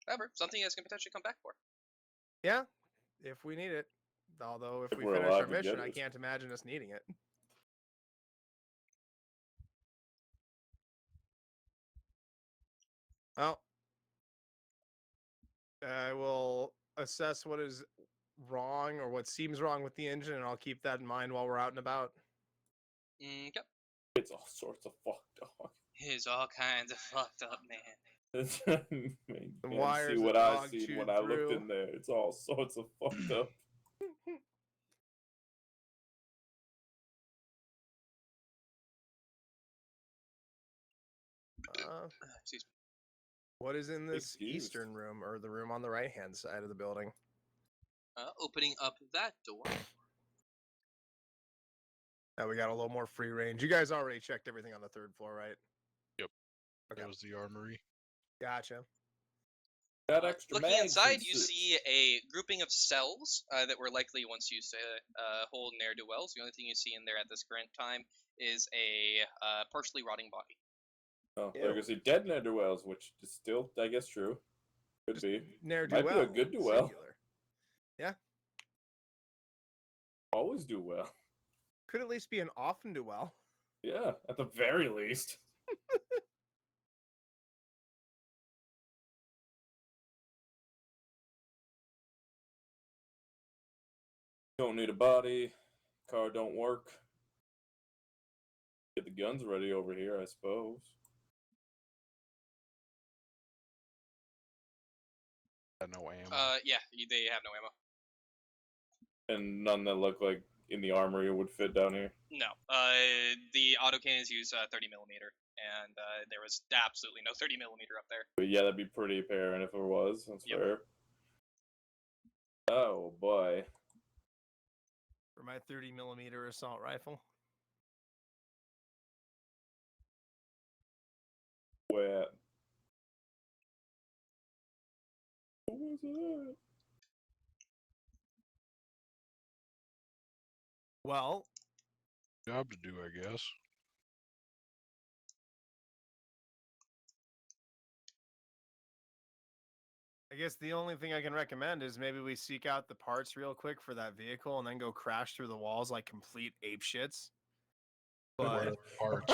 However, something you guys can potentially come back for. Yeah, if we need it. Although if we we're finish allowed our to get mission, I it. can't imagine us needing it. Well, I will assess what is wrong or what seems wrong with the engine, and I'll keep that in mind while we're out and about. Okay. It's all sorts of fucked up. It's all kinds of fucked up, man. The Man, wires see the what I dog seen chewed when I looked through. in there. It's all sorts of fucked up. Excuse me. What is in this Excused. eastern room, or the room on the right-hand side of the building? Opening up that door. Now we got a little more free range. You guys already checked everything on the third floor, right? Yep. Okay. That was the armory. Gotcha. Got extra Looking mags inside, and you such. see a grouping of cells that were likely once used to hold ne'er-do-wells. The only thing you see in there at this current time is a partially rotting body. Oh, Ew. they're gonna say dead ne'er-do-wells, which is still, I guess, true. Could Just be. Ne'er-do-well. Might be a good duel. Singular. Yeah. Always do well. Could at least be an often do well. Yeah, at the very least. Don't need a body. Car don't work. Get the guns ready over here, I suppose. Got no ammo. Yeah, they have no ammo. And none that look like in the armory would fit down here. No. The autocannons use 30 millimeter, and there was absolutely no 30 millimeter up there. But yeah, that'd be pretty apparent if there was. That's Yep. fair. Oh boy. For my 30mm assault rifle. Where? What was that? Well, Job to do, I guess. I guess the only thing I can recommend is maybe we seek out the parts real quick for that vehicle and then go crash through the walls like complete apeshits. What are But the parts?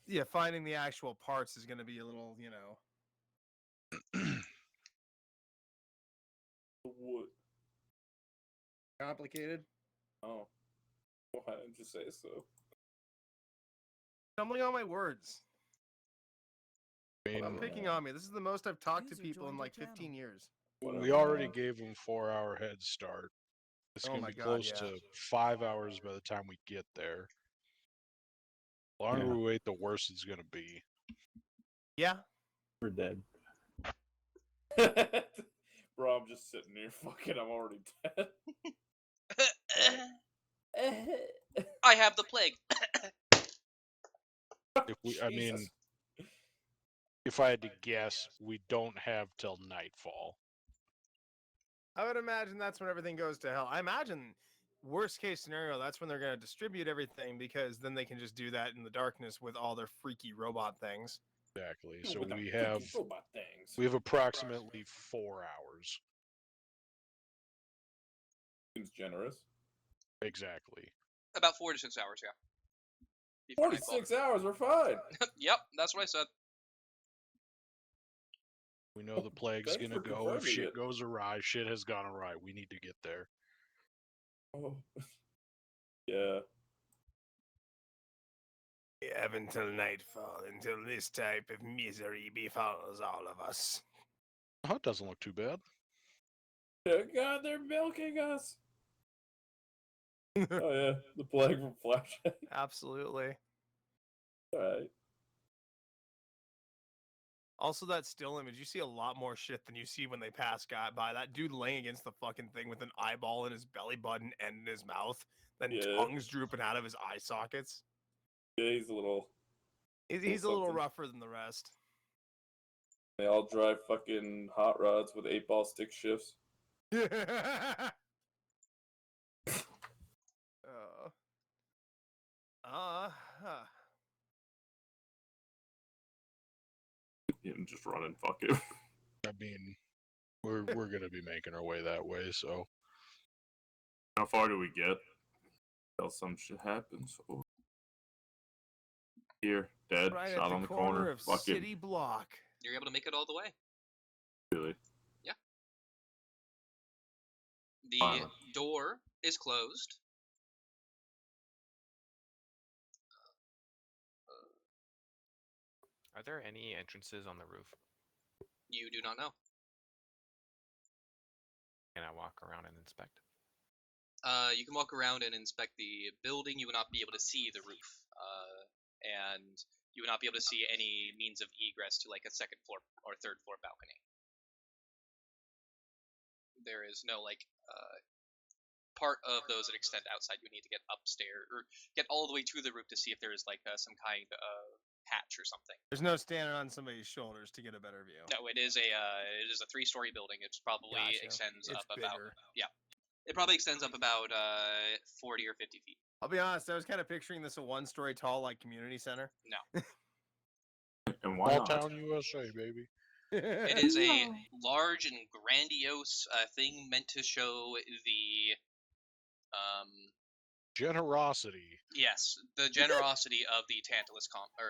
yeah, finding the actual parts is going to be a little, What? complicated. Oh. Why didn't you say so? Stumbling on my words. I mean, Stop picking on me. This is the most I've talked to people in like 15 years. we already gave them 4-hour head start. It's Oh going to my be God, close yeah. to 5 hours by the time we get there. The longer we wait, the worse it's going to be. Yeah. We're dead. Bro, I'm just sitting here fucking, I'm already dead. I have the plague. If we, I mean, Jesus. if I had to guess, we don't have till nightfall. I would imagine that's when everything goes to hell. I imagine worst case scenario, that's when they're going to distribute everything because then they can just do that in the darkness with all their freaky robot things. Exactly. So With the we freaking have robot things. approximately 4 hours. Seems generous. Exactly. About 4 to 6 hours, yeah. Before nightfall. 46 hours, we're fine. Yep, that's what I said. We know the plague's Thanks gonna for go. If confirming shit it. goes awry, shit has gone awry. We need to get there. Oh. Yeah. We have until nightfall, until this type of misery befalls all of us. Oh, it doesn't look too bad. Oh God, they're milking us. Oh yeah, the plague from Flashlight. Absolutely. Alright. Also, that still image, you see a lot more shit than you see when they pass by. That dude laying against the fucking thing with an eyeball in his belly button and in his mouth, then Yeah. tongues drooping out of his eye sockets. Yeah, he's a little. He's a little something. rougher than the rest. They all drive fucking hot rods with 8-ball stick shifts. Just running, fuck it. I mean, We're gonna be making our way that way, so How far do we get? Till some shit happens. Oh. Here, dead, Right shot at on the the corner of Fuck City Block. You're able to make it all the way. Really? The Finally. door is closed. Are there any entrances on the roof? You do not know. Can I walk around and inspect? You can walk around and inspect the building. You will not be able to see the roof, and you will not be able to see any means of egress to like a second floor or third floor balcony. There is no part of those that extend outside. You need to get upstairs or get all the way to the roof to see if there is some kind of hatch or something. There's no standing on somebody's shoulders to get a better view. No, it is a 3-story building. It's probably Gotcha. extends It's up about bigger. It probably extends up about 40 or 50 feet. I'll be honest, I was kind of picturing this a 1-story tall like community center. No, And why Small not? town USA, baby. it is a large and grandiose thing meant to show the Generosity. yes, the generosity of the Tantalus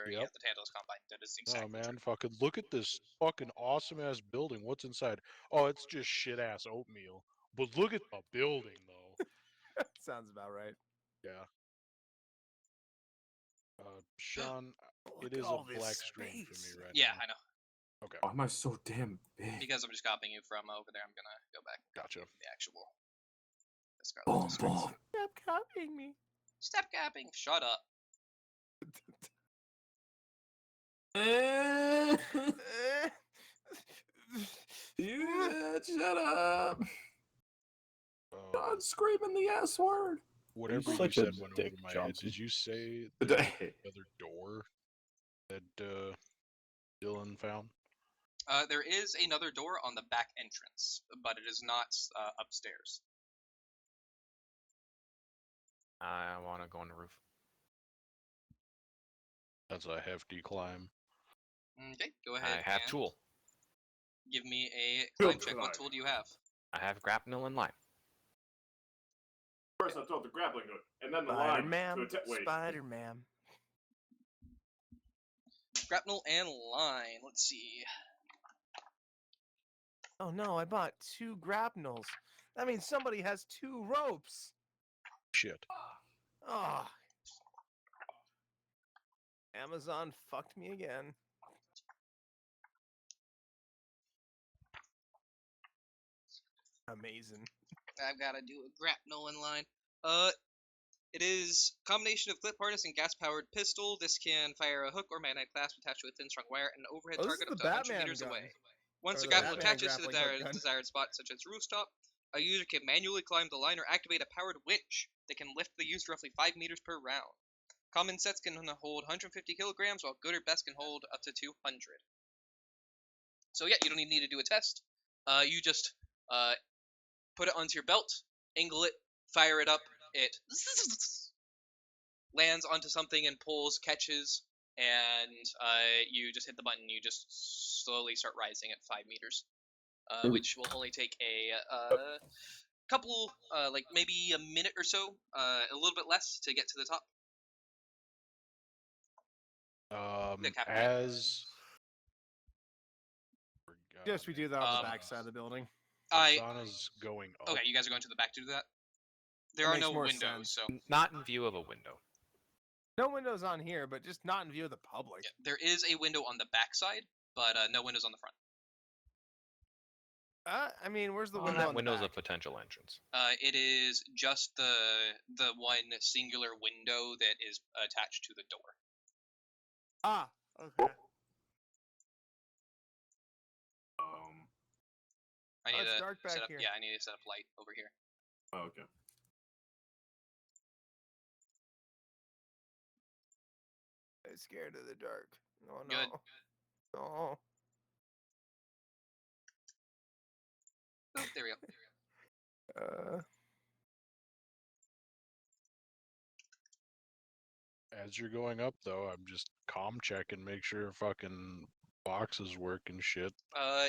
Yep. the Tantalus Combine. That is Oh exactly man, true. fucking look at this fucking awesome ass building. What's inside? Oh, it's just shit ass oatmeal. But look at the building though. Sounds about right. Yeah. Sean, Look it at is all a this black screen for space. me right Yeah, now. I know. Okay, Why am I so damn big? Because I'm just copying you from over there. I'm gonna go back gotcha. to the actual Coscarla Boom, districts. boom. Stop copying me. Stop capping. Shut up. You shut up. Uh, God, screaming the S word. whatever you such a said went over dick, my head. Johnson. Did you say The there's day. another door that Dylan found? There is another door on the back entrance, but it is not upstairs. I want to go on the roof. That's a hefty climb. Okay, go ahead. I have and tool. Give me a Good climb check. What climb. tool do you have? I have grapnel and line. First I thought the grappling hook, and then the Spider line. Man. Wait. Spider Man. Grapnel and line. Let's see. Oh no, I bought 2 grapnels. That means somebody has 2 ropes. Shit. Oh. Amazon fucked me again. Amazing. I've got to do a grapnel and line. It is a combination of clip harness and gas-powered pistol. This can fire a hook or magnetic clasp attached to a thin, strong wire and an overhead Oh, this target is up the to 100 Batman meters gun. away. Once Or the the grapnel Batman attaches to the grappling hook gun. desired spot, such as rooftop, a user can manually climb the line or activate a powered winch that can lift the user roughly 5 meters per round. Common sets can hold 150 kilograms, while good or best can hold up to 200. So yeah, you don't even need to do a test. You just put it onto your belt, angle it, fire it up. It lands onto something and pulls, catches, and you just hit the button. You just slowly start rising at 5 meters, which will only take a couple, maybe a minute or so, a little bit less to get to the top. The captain. As Yes, we do that on the Um, back side of the building. Asana's going up. Okay, you guys are going to the back to do that? There That are makes no more windows, sense. so Not in view of a window. No windows on here, but just not in view of the public. yeah, there is a window on the back side, but no windows on the front. I mean, where's the Oh, window that on the window's a back? potential entrance. It is just the one singular window that is attached to the door. Ah, okay. I need it's to dark back set up. here. Yeah, I need to set up light over here. Okay. I'm scared of the dark. Oh no. Good. Oh. Oh, there we go. As you're going up, though, I'm just comm checking, make sure fucking Boxes work and shit.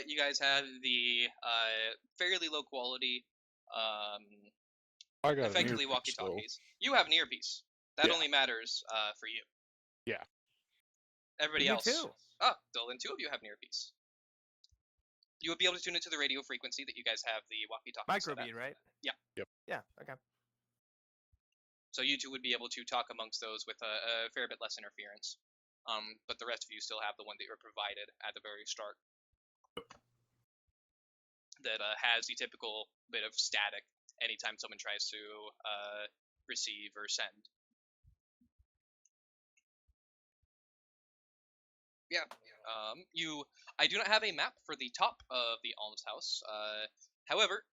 You guys have the fairly low quality, I got an effectively earpiece, though. walkie-talkies. You have an earpiece. That Yeah. only matters for you. Yeah. Everybody Me else. too. Oh, so then 2 of you have an earpiece. You would be able to tune it to the radio frequency that you guys have the walkie-talkie set at. Microbead, right? Yeah. Yep. Yeah. Okay. So you two would be able to talk amongst those with a fair bit less interference. But the rest of you still have the one that you were provided at the very start. That has the typical bit of static anytime someone tries to receive or send. Yeah. I do not have a map for the top of the Alms House. However,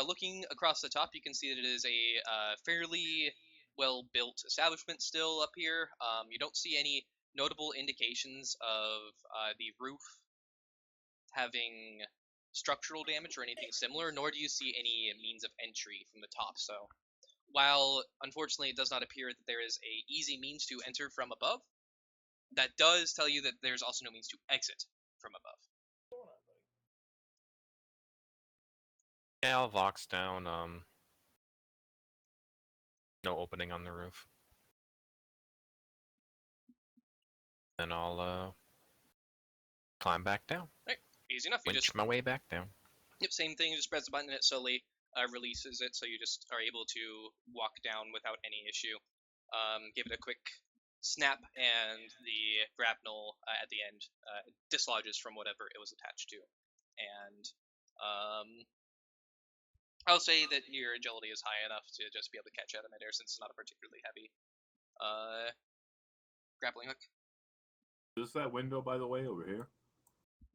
looking across the top, you can see that it is a fairly well-built establishment still up here. You don't see any notable indications of the roof having structural damage or anything similar, nor do you see any means of entry from the top. So, while unfortunately it does not appear that there is a easy means to enter from above, that does tell you that there's also no means to exit from above. Yeah, I'll Vox down. No opening on the roof. Then I'll climb back down. Easy enough. You Winch just my way back down. Yep, same thing. You just press the button and it slowly releases it, so you just are able to walk down without any issue. Give it a quick snap, and the grapnel at the end dislodges from whatever it was attached to. And I'll say that your agility is high enough to just be able to catch out of midair, since it's not a particularly heavy grappling hook. Is that window, by the way, over here?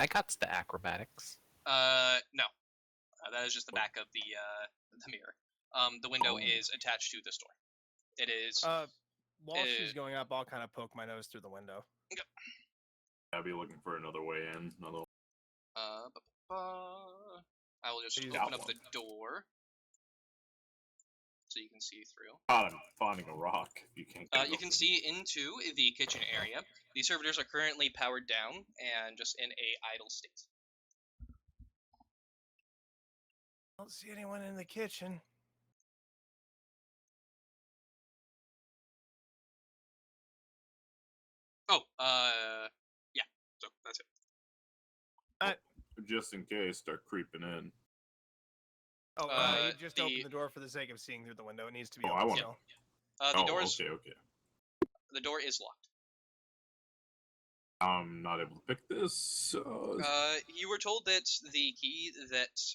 I got the acrobatics. No. That is just the back of the mirror. The window is attached to this door. It is. While she's going up, I'll kind of poke my nose through the window. I'll be looking for another way in. I will just Please. open up the door so you can see through. God, I'm finding a rock. You can't. You can see into the kitchen area. The servitors are currently powered down and just in a idle state. I don't see anyone in the kitchen. Oh, yeah. So that's it. Just in case, start creeping in. Oh, you just opened the door for the sake of seeing through the window. It needs to be Oh, open I want- still. The door is okay. the door is locked. I'm not able to pick this. You were told that the key that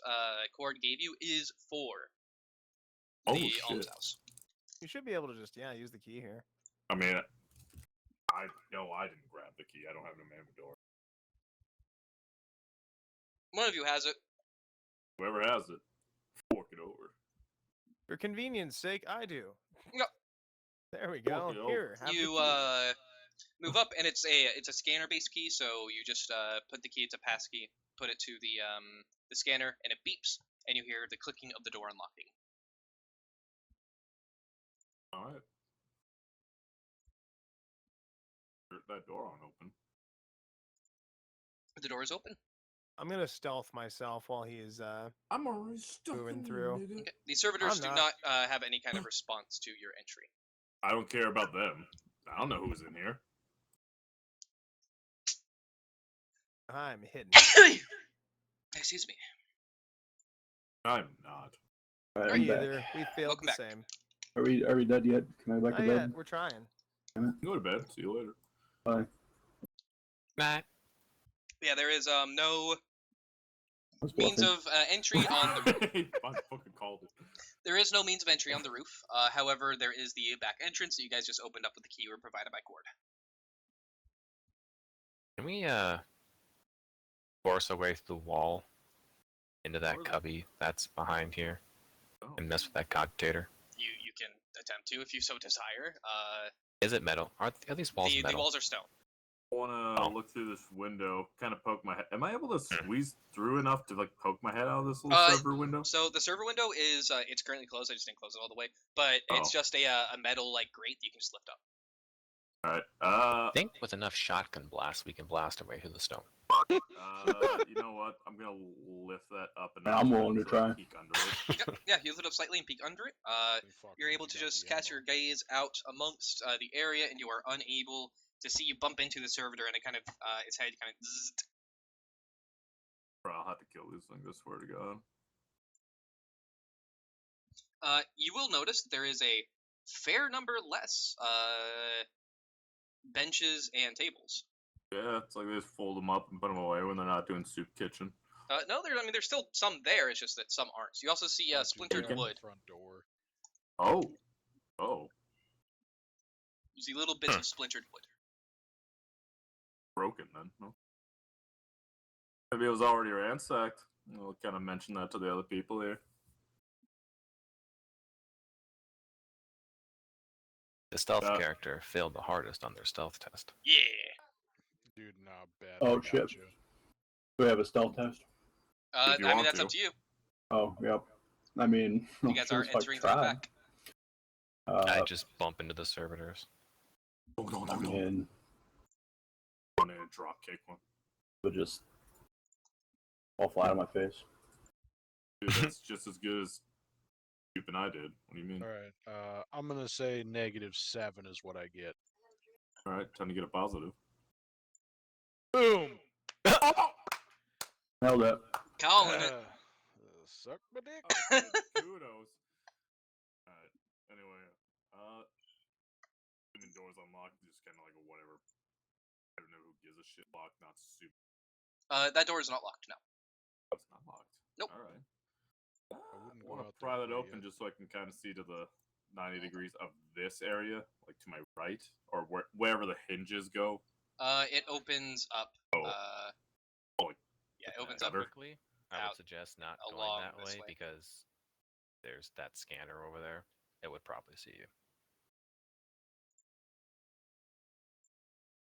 Cord gave you is for the Alms House. You should be able to just use the key here. I mean, I didn't grab the key. I don't have no man with door. One of you has it. Whoever has it, fork it over. For convenience sake, I do. Yep. There we go. Okay, Here, have the You key. move up, and it's a scanner-based key. So you just put the key. It's a pass key. Put it to the scanner, and it beeps, and you hear the clicking of the door unlocking. All right. That door on open. The door is open. I'm gonna stealth myself while he is I'm already stuck moving through. Okay. The servitors I'm do not have any kind of response to your entry. I don't care about them. I don't know who's in here. I'm hidden. Excuse me. I'm not. Alright, Me I'm back. either. We failed Welcome the back. same. Are we dead yet? Can I go back Not to yet. bed? We're trying. Go to bed. See you later. Bye. Nah. Yeah, there is no I was means bluffing. of entry on the. I fucking called it. There is no means of entry on the roof. However, there is the back entrance that you guys just opened up with the key you were provided by Cord. Can we force our way through the wall into that Or the- cubby that's behind here Oh. and mess with that cogitator? You can attempt to if you so desire. Is it metal? Are these walls The metal? walls are stone. I wanna Oh. look through this window, kind of poke my head. Am I able to squeeze through enough to like poke my head out of this little server window? So the server window is it's currently closed. I just didn't close it all the way, but it's Oh. just a metal like grate that you can just lift up. Alright. I think with enough shotgun blasts, we can blast our way through the stone. You know what? I'm gonna lift that up and I'm willing to try. peek under it. Yeah, you lift it up slightly and peek under it. You're able to just cast your gaze out amongst the area, and you are unable to see. You bump into the servitor, and it kind of its head kind of. Zzzt. Bro, I'll have to kill this thing. I swear to God. You will notice that there is a fair number less benches and tables. Yeah, it's like they just fold them up and put them away when they're not doing soup kitchen. No, there's still some there. It's just that some aren't. So you also see splintered wood. Front door. Oh. Oh. You see little bits of splintered wood. Broken then. No. Maybe it was already ransacked. I'll kind of mention that to the other people here. The stealth character failed the hardest on their stealth test. Yeah. Dude, not bad. Oh, I shit. gotcha. Do we have a stealth test? I you mean, want that's to. up to you. Oh, yep. I mean, You guys are entering through the back. I just bump into the servitors. Oh, no, no, I no. mean, I'm gonna drop kick one. but just fall flat on my face. Dude, that's just as good as Soup and I did. What do you mean? Alright, I'm gonna say -7 is what I get. Alright, time to get a positive. Boom! Nailed it. Calling it. Suck my dick. Kudos. Alright, anyway, assuming doors unlocked, just kind of like a whatever. I don't know who gives a shit. Locked, not super. That door is not locked. No. It's not locked. Nope. Alright. wouldn't I go want to out there pry that quite open yet. just so I can kind of see to the 90 degrees of this area, like to my right, or wherever the hinges go. It opens up. Oh. Oh, Yeah, it opens up. better. Quickly, I out would suggest not going along that this way way. because there's that scanner over there. It would probably see you.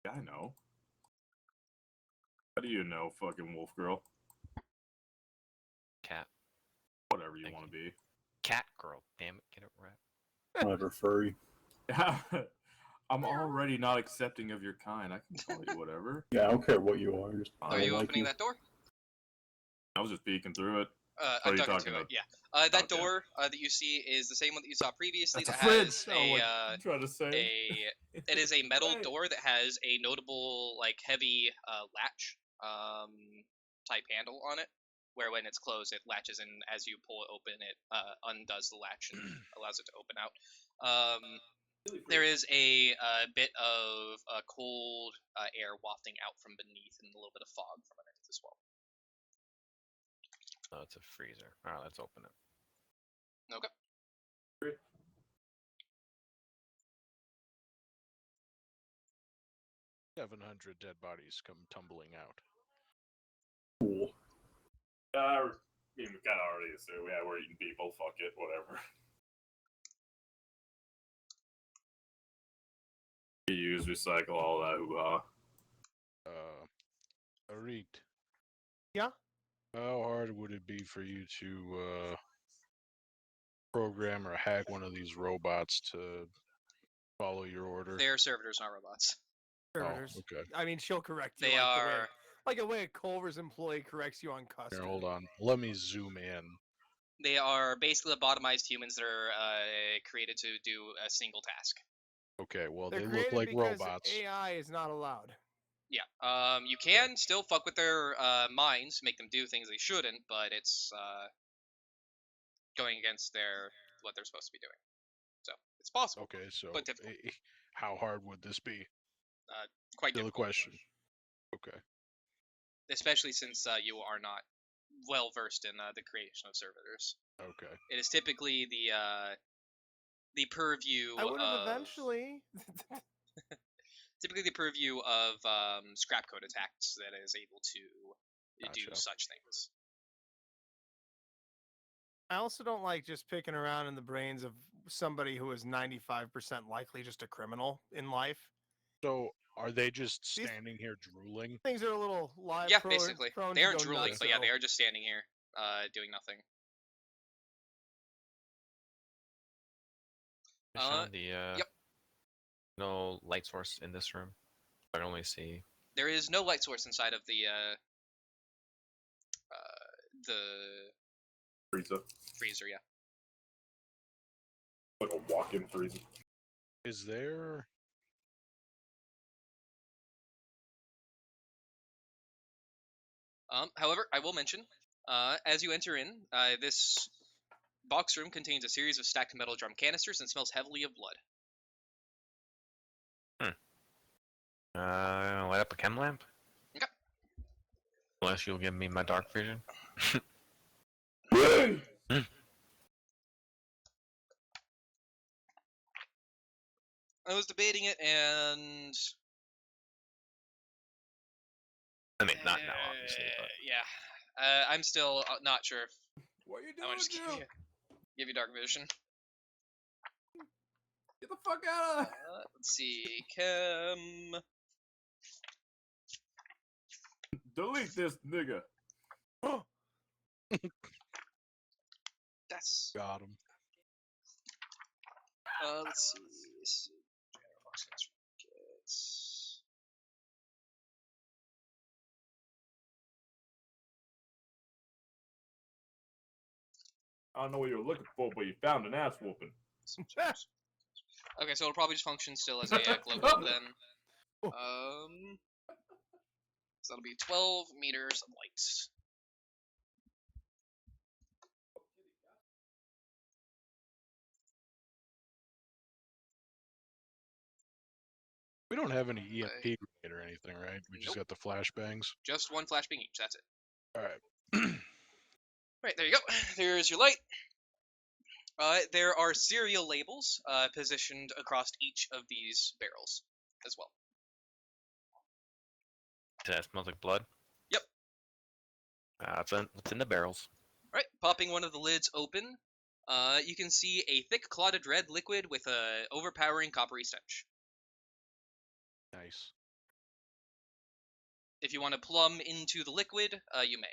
Yeah, I know. How do you know, fucking wolf girl? Cat. Whatever you Thank want to be. Cat girl. Damn it, get it right. Whatever, furry. Yeah, I'm already not accepting of your kind. I can call you whatever. Yeah, I don't care what you are. Just Are I you don't like opening that door? I was just peeking through it. I'm are you talking talking to it. about? Yeah. That Okay. door that you see is the same one that you saw previously. That's a that fridge. has a I'm trying to say. it is a metal Hey. door that has a notable like heavy latch type handle on it, where when it's closed it latches, and as you pull it open it undoes the latch and allows it to open out. There is a bit of cold air wafting out from beneath, and a little bit of fog from underneath as well. Oh, it's a freezer. Alright, let's open it. Okay. 700 dead bodies come tumbling out. cool. I mean, we kind of already assumed. Yeah, we're eating people. Fuck it, whatever. Reuse, recycle, all that hoo-ha. Arit. Yeah? How hard would it be for you to program or hack one of these robots to follow your order? They're servitors, not robots. Servitors. Oh, okay. I mean, she'll correct you. They are. Like the way a Culver's employee corrects you on custard. Here, hold on. Let me zoom in. They are basically lobotomized humans that are created to do a single task. Okay, well, They're they look created like because robots. AI is not allowed. Yeah. You can still fuck with their minds, make them do things they shouldn't, but it's going against what they're supposed to be doing. So it's possible. Okay, so but difficult. How hard would this be? Quite Still a difficult. question. Okay. Especially since you are not well versed in the creation of servitors. Okay. It is typically the purview I would have of eventually. typically the purview of scrap code attacks that is able to do Gotcha. such things. I also don't like just picking around in the brains of somebody who is 95% likely just a criminal in life. So, are they just These- standing here drooling? Things are a little live. Yeah, basically. Prone They to aren't go drooling, nuts, but yeah, so- they are just standing here doing nothing. Sean, the yep. No light source in this room. I can only see. There is no light source inside of the Freezer. freezer. Yeah. Like a walk-in freezer. Is there? However, I will mention, as you enter in, this box room contains a series of stacked metal drum canisters and smells heavily of blood. Light up a chem lamp. Okay. Unless you'll give me my dark vision. Hey! I was debating it, and I mean, not now, obviously, but yeah, I'm still not sure if What are you I doing, want to just Joe? give you dark vision. Get the fuck out of Let's see, chem. Delete this nigga. That's Got him. let's see. I don't know what you were looking for, but you found an ass whooping. Okay, so it'll probably just function still as a glow bulb then. So that'll be 12 meters of light. We don't have any EMP grenade or anything, right? We just Nope. got the flashbangs. Just one flashbang each. That's it. All right. Right, there you go. There's your light. There are serial labels positioned across each of these barrels as well. that smells like blood. Yep. What's in the barrels? Right, popping one of the lids open, you can see a thick clotted red liquid with a overpowering coppery stench. Nice. If you want to plumb into the liquid, you may.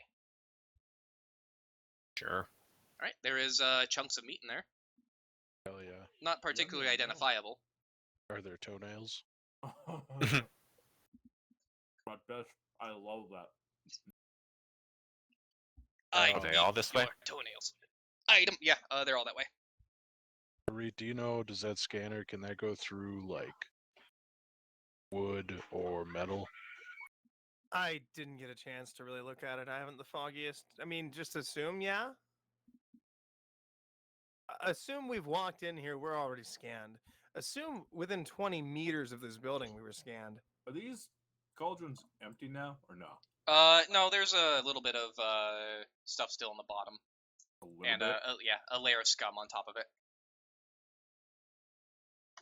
Sure. All right, there is chunks of meat in there, Hell yeah. not particularly Yummy. identifiable. Are there toenails? My best. I love that. I Are they eat all this way? your toenails. Item, yeah, they're all that way. Reed, do you know, does that scanner, can that go through, like, wood or metal? I didn't get a chance to really look at it. I haven't the foggiest. I mean, just assume, yeah. Assume we've walked in here, we're already scanned. Assume within 20 meters of this building we were scanned. Are these cauldrons empty now or no? No, there's a little bit of stuff still on the bottom, A little and bit. a layer of scum on top of it.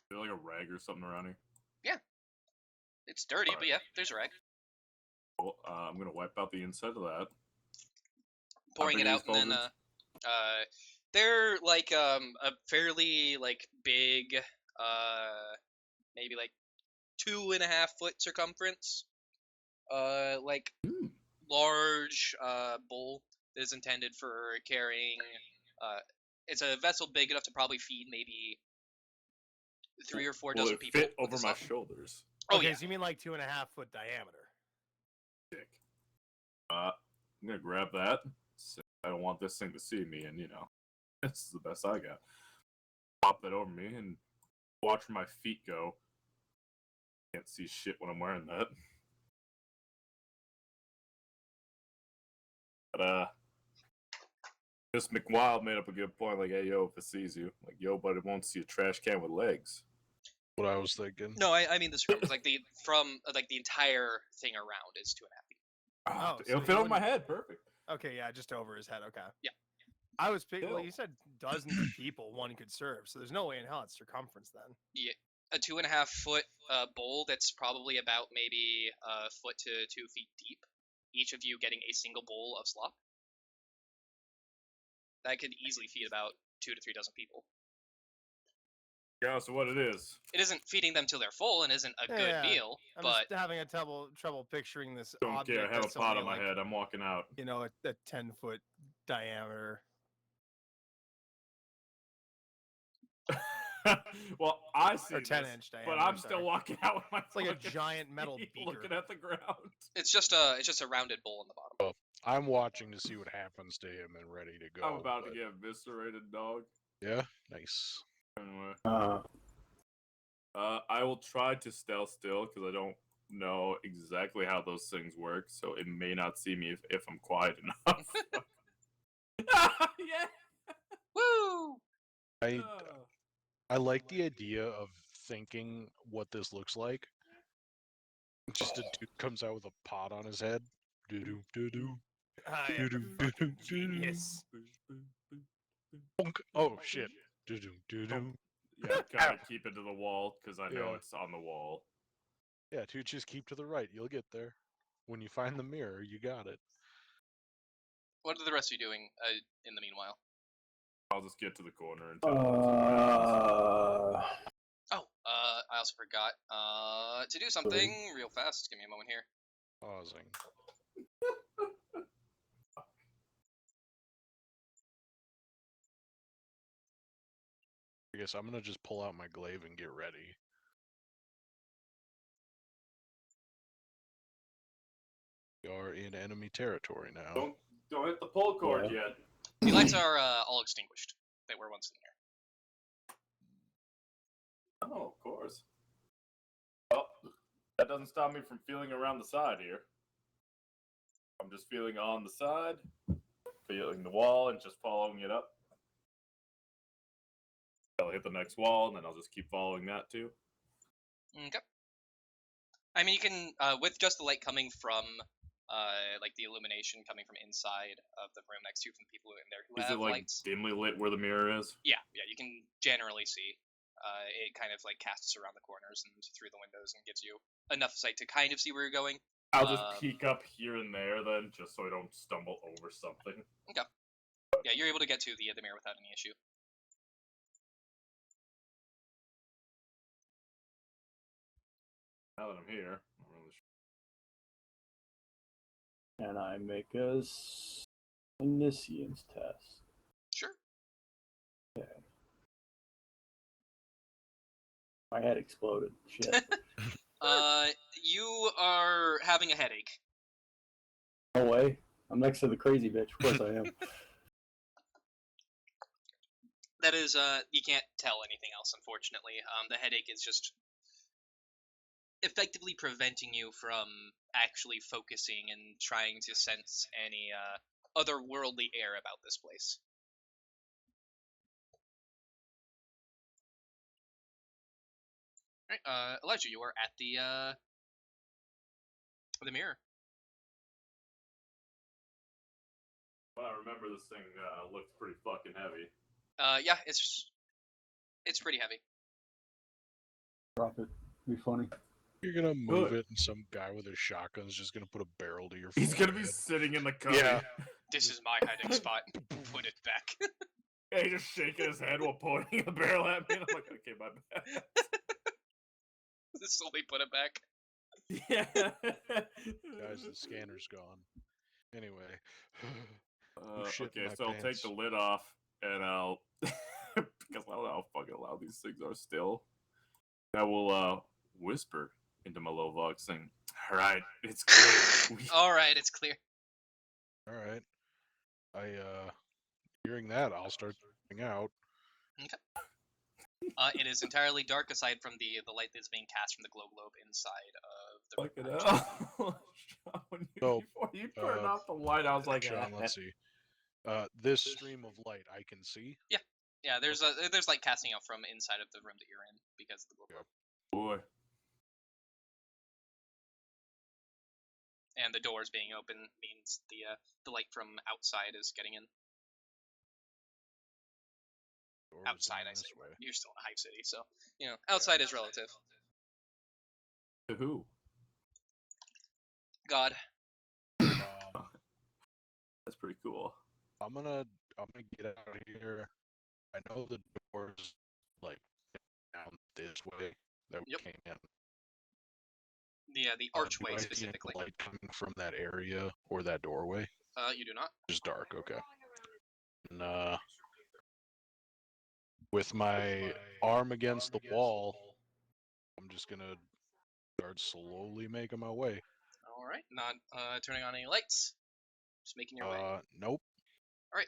Is there like a rag or something around here? It's dirty, but Alright. yeah, there's a rag. Well, I'm gonna wipe out the inside of that. Pouring big it are out, these and then cauldrons? they're like a fairly like big, maybe like 2.5 foot circumference, like large bowl that is intended for carrying. It's a vessel big enough to probably feed maybe 3 or 4 Will dozen it people. fit with over the my stuff. shoulders? Oh Okay, yeah. so you mean like 2.5 foot diameter? Dick. I'm gonna grab that. I don't want this thing to see me, and this is the best I got. Pop that over me and watch where my feet go. Can't see shit when I'm wearing that. But Miss McWild made up a good point. Like, hey, yo, if it sees you, like, yo, but it won't see a trash can with legs. What I was thinking. No, I mean the circumference, like the entire thing around is 2.5 feet. Oh, It'll so fit you on my wouldn't- head, perfect. Okay, yeah, just over his head. Okay. Yeah. I was well, Still. you said dozens of people one could serve, so there's no way in hell it's circumference then. Yeah, a 2.5 foot bowl that's probably about maybe a foot to 2 feet deep. Each of you getting a single bowl of slop. That could easily feed about 2 to 3 dozen people. Yeah, so what it is. It isn't feeding them till they're full and isn't a good Yeah, meal, I'm but just having a trouble picturing this Don't object care. I have a that's pot only on my like, head. I'm walking out. you know, a 10 foot diameter. Well, I see Or 10 this, inch but diameter, I'm still sorry. walking out with my It's like a fucking giant metal feet beaker. looking at the ground. It's just a rounded bowl in the bottom. I'm watching to see what happens to him and ready to go. I'm about to but- get eviscerated, dog. Yeah, nice. Anyway, Uh, I will try to stealth still because I don't know exactly how those things work, so it may not see me if I'm quiet enough. Yeah. Woo! I like the idea of thinking what this looks like. Just a dude comes out with a pot on his head. Doo-doo, doo-doo, I am doo-doo, a fucking doo-doo, genius. bonk. Oh shit. Doo-doo, doo-doo. Yeah, kind of keep it to the wall because I know Yeah. it's on the wall. Yeah, dude, just keep to the right. You'll get there. When you find the mirror, you got it. What are the rest of you doing in the meanwhile? I'll just get to the corner and tell them. Oh, I also forgot to do something real fast. Give me a moment here. Pausing. I guess I'm gonna just pull out my glaive and get ready. We are in enemy territory now. Don't hit the pull cord yet. The lights are all extinguished. They were once in there. Oh, of course. Well, that doesn't stop me from feeling around the side here. I'm just feeling on the side, feeling the wall, and just following it up. I'll hit the next wall, and then I'll just keep following that too. Okay. I mean, you can with just the light coming from like the illumination coming from inside of the room next to you from people in there who Is have it like lights. dimly lit where the mirror is? Yeah, you can generally see. It kind of like casts around the corners and through the windows and gives you enough sight to kind of see where you're going. I'll just peek up here and there then, just so I don't stumble over something. Okay. Yeah, you're able to get to the mirror without any issue. Now that I'm here, I'm not really sure. and I make a omniscience test. Sure. Okay. My head exploded. Shit. You are having a headache. No way. I'm next to the crazy bitch. Of course I am. That is, you can't tell anything else, unfortunately. The headache is just effectively preventing you from actually focusing and trying to sense any otherworldly air about this place. Alright, Elijah, you are at the mirror. Well, I remember this thing looks pretty fucking heavy. Yeah, it's pretty heavy. Drop it. Be funny. You're gonna move Good. it, and some guy with a shotgun is just gonna put a barrel to your He's gonna be forehead. sitting in the cubby. Yeah. This is my hiding spot. Put it back. Yeah, he's just shaking his head while pointing the barrel at me. And I'm like, okay, my bad. Slowly put it back. Yeah. Guys, the scanner's gone. Anyway. shit in Okay, my so I'll take pants. the lid off, and I'll because I don't know how fucking loud these things are still. I will whisper into my low vox saying, "All right, it's clear." All right, it's clear. All right. Hearing that, I'll start going out. It is entirely dark aside from the light that's being cast from the glow globe inside of the Fuck it room. out. Sean, So, before you turned off the light, I was like, Sean, let's see. This stream of light I can see. Yeah, there's light casting out from inside of the room that you're in because of the glow globe. boy. And the doors being open means the light from outside is getting in. Doors Outside, going I say. this way. You're still in Hive City, so outside is relative. To who? God. That's pretty cool. I'm gonna get out of here. I know the doors like down this way that we Yep. came in. The Do archway I see any specifically. light coming from that area or that doorway? You do not. Just dark, okay. And With my arm against the wall, I'm just gonna start slowly making my way. All right, not turning on any lights. Just making your way. Nope. All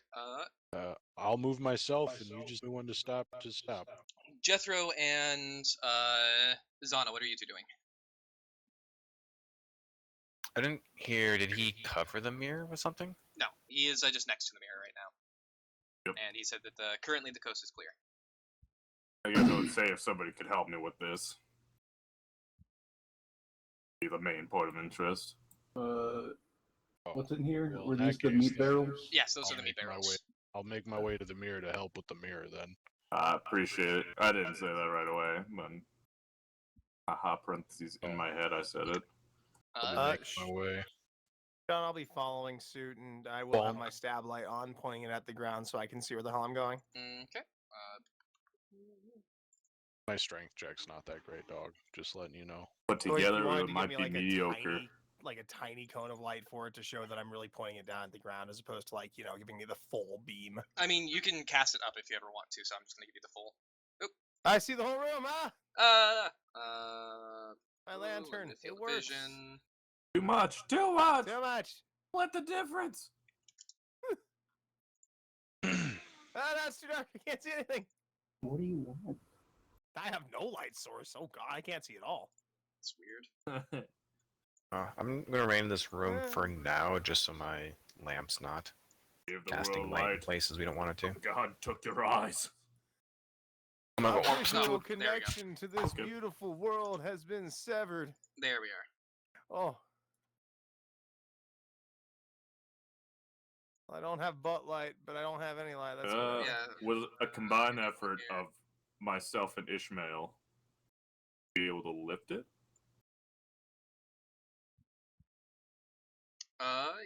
right. I'll move myself, and you just know when to stop. To stop. Jethro and Zana, what are you two doing? I didn't hear. Did he cover the mirror with something? No, he is just next to the mirror right now. Yep. And he said that currently the coast is clear. I guess I would say if somebody could help me with this. Be the main point of interest. What's in here? Well, Were in that these the case, meat barrels? Yes, those I'll are the meat make my barrels. way- I'll make my way to the mirror to help with the mirror then. I appreciate it. I didn't say that right away, but aha, parentheses in my head, I said it. I'll be Uh, making my way. John, I'll be following suit, and I will have Well- my stab light on, pointing it at the ground so I can see where the hell I'm going. okay. My strength check's not that great, dog. Just letting you know. But So if you together wanted it to might give me be like mediocre. a tiny cone of light for it to show that I'm really pointing it down at the ground, as opposed to giving me the full beam. I mean, you can cast it up if you ever want to, so I'm just gonna give you the full. I see the whole room. Ah, my lantern. let me It feel the works. vision. Too much! Too much! Too much. What the difference? Ah, that's too dark. I can't see anything. What do you want? I have no light source. Oh god, I can't see at all. It's weird. I'm gonna remain in this room for now, just so my lamp's not Give the casting world light in light. places we don't want it to. God took your eyes. I'm gonna Our go. stop. visual There we go. connection to this Okay. beautiful world has been severed. There we are. Oh. I don't have butt light, but I don't have any light. That's good. Yeah. With a combined effort of myself and Ishmael, be able to lift it.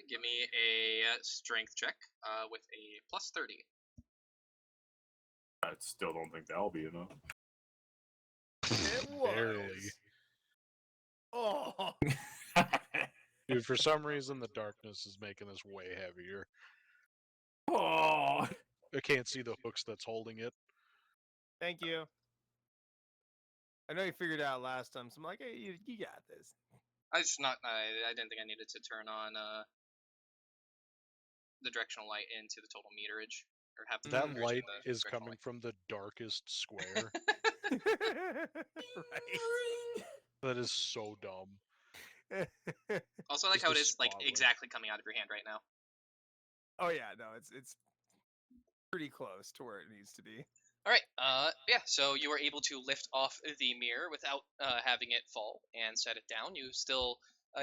Give me a strength check. With a plus 30. I still don't think that'll be enough. It was. Barely. Oh. Dude, for some reason, the darkness is making this way heavier. Oh, I can't see the hooks that's holding it. Thank you. I know you figured it out last time, so I'm like, hey, you got this. I didn't think I needed to turn on the directional light into the total meterage, or have the That meterage in light the is directional coming light. from the darkest square. Right. That is so dumb. Also, I like Just how a it is like spotlight. exactly coming out of your hand right now. Oh yeah, no, it's pretty close to where it needs to be. All right. Yeah. So you are able to lift off the mirror without having it fall and set it down. You still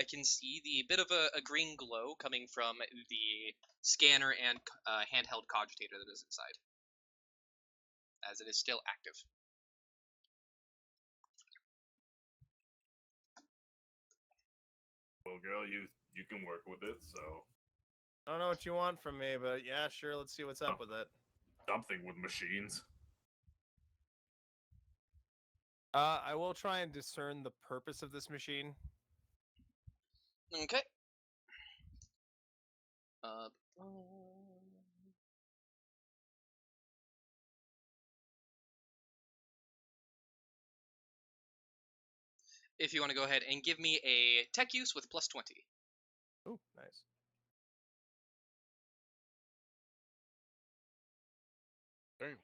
can see the bit of a green glow coming from the scanner and handheld cogitator that is inside, as it is still active. well, girl, you can work with it. So I don't know what you want from me, but yeah, sure, let's see what's up with it. something with machines. I will try and discern the purpose of this machine. Okay. If you want to go ahead and give me a tech use with plus 20. Oh, nice. Damn.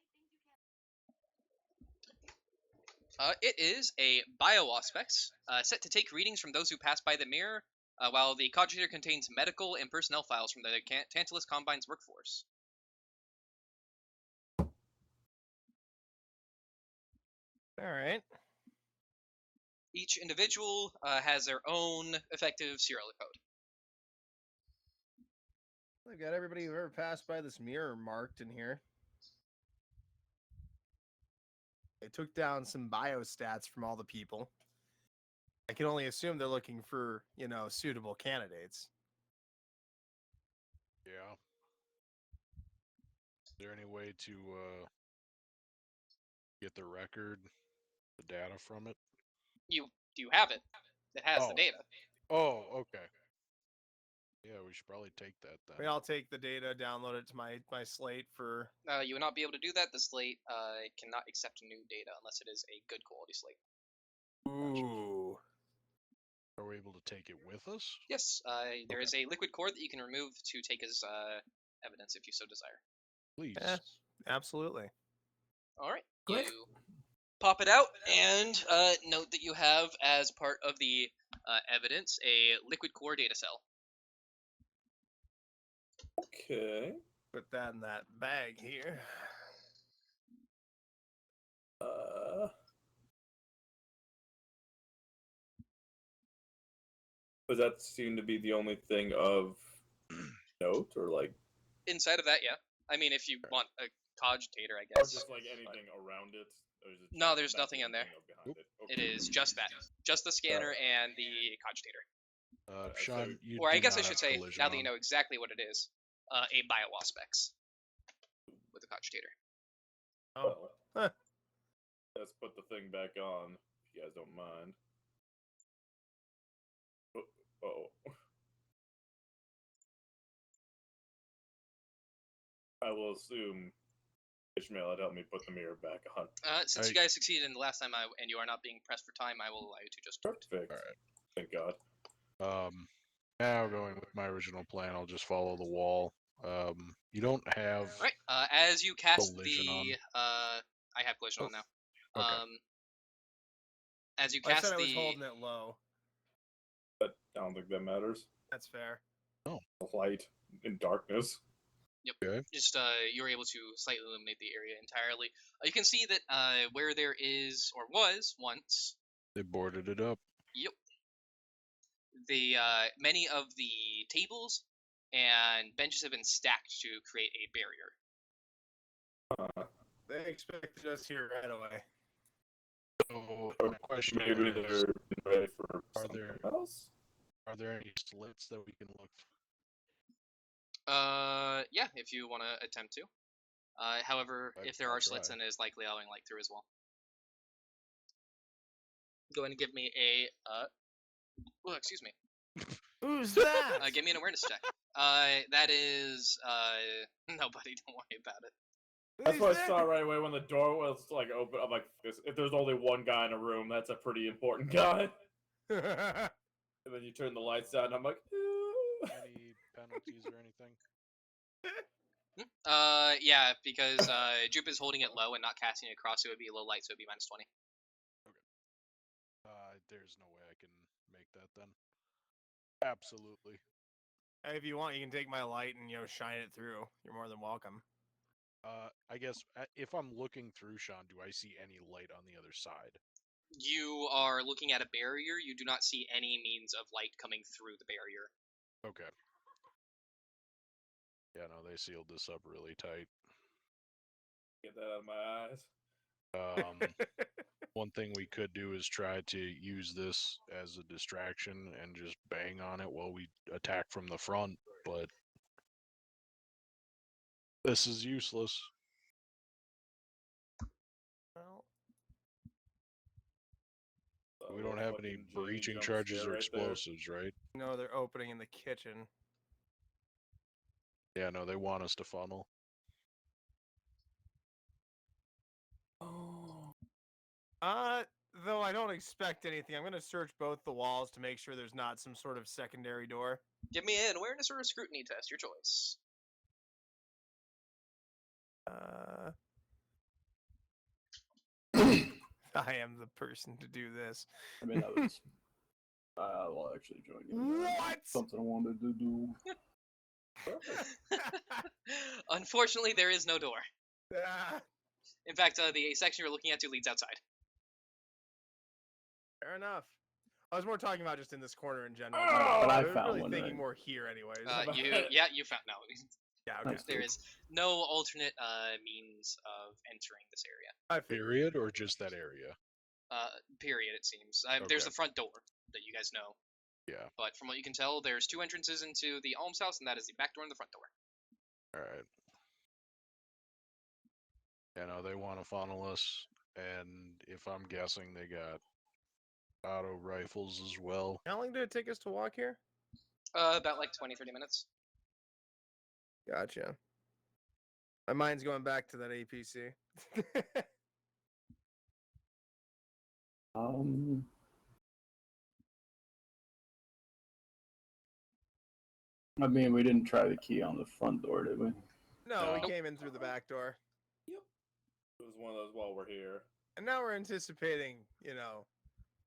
It is a bio-auspex, set to take readings from those who pass by the mirror, while the cogitator contains medical and personnel files from the Tantalus Combine's workforce. All right. Each individual has their own effective serial code. I've got everybody who ever passed by this mirror marked in here. They took down some biostats from all the people. I can only assume they're looking for, suitable candidates. Yeah. Is there any way to get the record, the data from it? You have it. It has the Oh. data. Oh, okay. Yeah, we should probably take that then. I mean, I'll take the data, download it to my slate for. You will not be able to do that. The slate cannot accept new data unless it is a good quality slate. Ooh. Are we able to take it with us? Yes, there is a liquid core that you can remove to take as evidence if you so desire. Please. Yeah, absolutely. All right. Click. You pop it out and note that you have, as part of the evidence, a liquid core data cell. Okay. Put that in that bag here. Does that seem to be the only thing of note, or like? Inside of that, yeah. I mean, if you want a cogitator, I Or guess. just like anything around it? Or is it No, just there's that's nothing the in there. thing behind It Okay. is just that. Just the scanner and the cogitator. Sean, you Or I do guess I not should have say, collision now that you on. know exactly what it is, a Biowaspex with a cogitator. Oh. Well, let's put the thing back on, if you guys don't mind. Oh. I will assume Ishmael had helped me put the mirror back on. Since you guys succeeded in the last time, and you are not being pressed for time, I will allow you to just do it. Perfect. Alright. Thank God. Now going with my original plan, I'll just follow the wall. You don't have. All right. As you cast Collision the, I have collision on now. Okay. As you I cast said I was the, holding it low. But I don't think that matters. That's fair. Light in darkness. just you're able to slightly illuminate the area entirely. You can see that where there is or was once. They boarded it up. Yep. The many of the tables and benches have been stacked to create a barrier. They expected us here right away. So my question Maybe is, they're ready for Are something there- else? are there any slits that we can look? Yeah, if you want to attempt to. However, if there I'll are slits, try. then it is likely allowing light through as well. Go ahead and give me a oh, excuse me. Who's that? Give me an awareness check. That is nobody. Don't worry about it. That's Who's what I there? saw right away when the door was like open. I'm like, if there's only one guy in a room, that's a pretty important guy. And then you turn the lights on, and I'm like, Any penalties or anything? Yeah, because Jupe is holding it low and not casting it across, so it would be low light, so it would be -20. There's no way I can make that then. Absolutely. If you want, you can take my light and shine it through. You're more than welcome. I guess if I'm looking through, Sean, do I see any light on the other side? You are looking at a barrier. You do not see any means of light coming through the barrier. Okay. Yeah, no, they sealed this up really tight. get that out of my eyes. One thing we could do is try to use this as a distraction and just bang on it while we attack from the front, but this is useless. Well, We don't have any Fucking Jamie breaching jump charges scare or right there. explosives, right? no, they're opening in the kitchen. Yeah, no, they want us to funnel. Oh. Though I don't expect anything. I'm gonna search both the walls to make sure there's not some sort of secondary door. Give me an awareness or a scrutiny test, your choice. I am the person to do this. I mean, that was. I will actually join you. What? Something I wanted to do. Unfortunately, there is no door. Ah, In fact, the section you're looking at to leads outside. fair enough. I was more talking about just in this corner in general. Oh, but I was found really one, thinking right? more here, anyways. You found no. Yeah, okay. Nice. There is no alternate means of entering this area. I figured. Period, or just that area? Period. It seems. There's the front door that you guys know. Yeah. But from what you can tell, there's 2 entrances into the Alms House, and that is the back door and the front door. Alright. You know, they want to funnel us, and if I'm guessing, they got auto rifles as well. How long did it take us to walk here? About like 20-30 minutes. Gotcha. My mind's going back to that APC. I mean, we didn't try the key on the front door, did we? No, we No. came in through the back door. It was one of those while we're here. And now we're anticipating,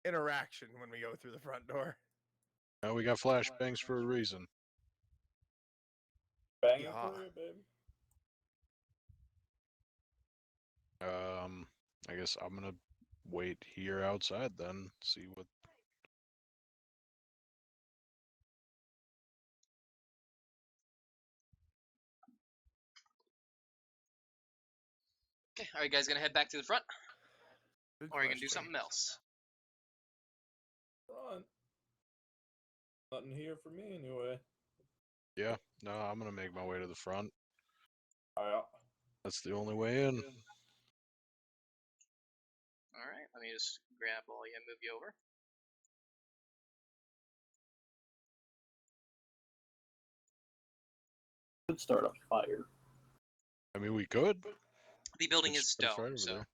interaction when we go through the front door. Now we got flashbangs for a reason. Bang Yeah. for you, baby. I guess I'm gonna wait here outside then, see what. Okay, are you guys gonna head back to the front, Good or are you gonna do question. something else? Front. Nothing here for me anyway. Yeah, no, I'm gonna make my way to the front. Alright. That's the only way in. Alright, let me just grab all you and move you over. Could start a fire. I mean, we could. The building It's is pretty far stone, over so there.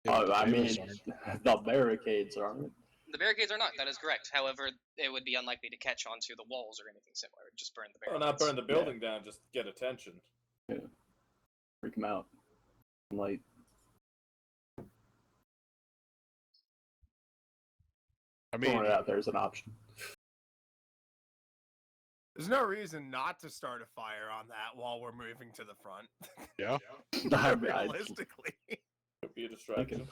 Yeah, but the I mean, pavements aren't. the barricades aren't. the barricades are not. That is correct. However, it would be unlikely to catch onto the walls or anything similar. Just burn the Well, barricades. not burn the building down, just get attention. Freak them out. Light. I mean, Throwing it out there is an option. There's no reason not to start a fire on that while we're moving to the front. yeah. Realistically. Could be a distraction.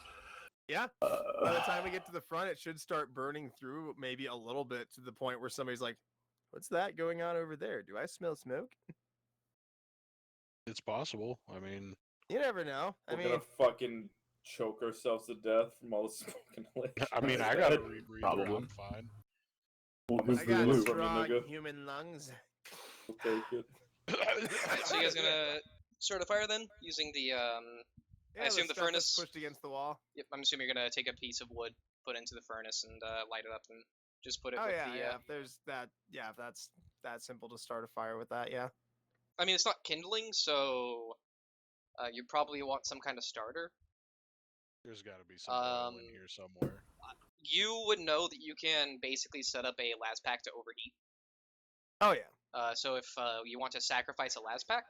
Yeah. By the time we get to the front, it should start burning through maybe a little bit to the point where somebody's like, what's that going on over there? Do I smell smoke? It's possible. I mean, You never know. I We're mean, gonna fucking choke ourselves to death from all the smoking inhalation. I mean, I got a rebreather. Probably. I'm fine. Well, I got Blue. strong Nigga. human lungs. We'll take it. Alright, so you guys gonna start a fire then? Using the, Yeah, assume the stuff that's furnace- pushed against the wall. Yep, I'm assuming you're gonna take a piece of wood, put it into the furnace, and light it up, and just put it Oh with yeah, the, yeah. If there's that, yeah, if that's that simple to start a fire with that, yeah. I mean, it's not kindling, so you probably want some kind of starter. There's got to be some oil in Um, here somewhere. You would know that you can basically set up a las pack to overheat. Oh yeah. So if you want to sacrifice a las pack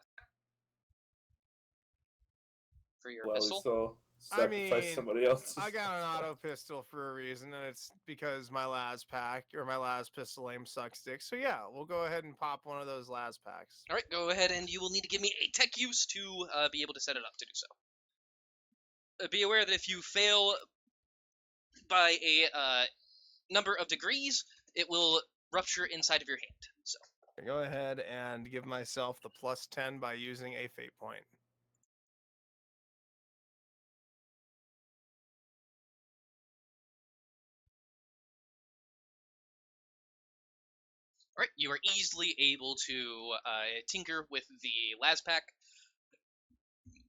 for your Well, pistol, so I sacrifice mean, somebody else. I got an auto pistol for a reason, and it's because my las pack or my las pistol aim sucks dick. So yeah, we'll go ahead and pop one of those las packs. all right, go ahead, and you will need to give me a tech use to be able to set it up to do so. Be aware that if you fail by a number of degrees, it will rupture inside of your hand. So Go ahead and give myself the +10 by using a fate point. all right, you are easily able to tinker with the las pack.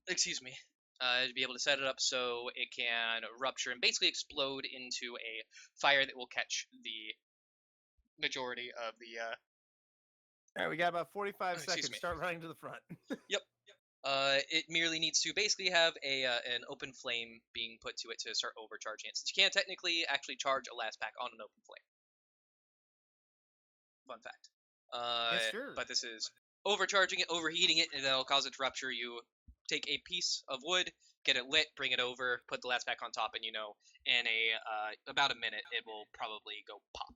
Excuse me. To be able to set it up so it can rupture and basically explode into a fire that will catch the majority of the. All right, we got about 45 Excuse seconds. me. Start running to the front. It merely needs to basically have an open flame being put to it to start overcharging it. Since you can't technically actually charge a las pack on an open flame. Fun fact. Yeah, sure. But this is overcharging it, overheating it, and that'll cause it to rupture. You take a piece of wood, get it lit, bring it over, put the las pack on top, and in about a minute, it will probably go pop.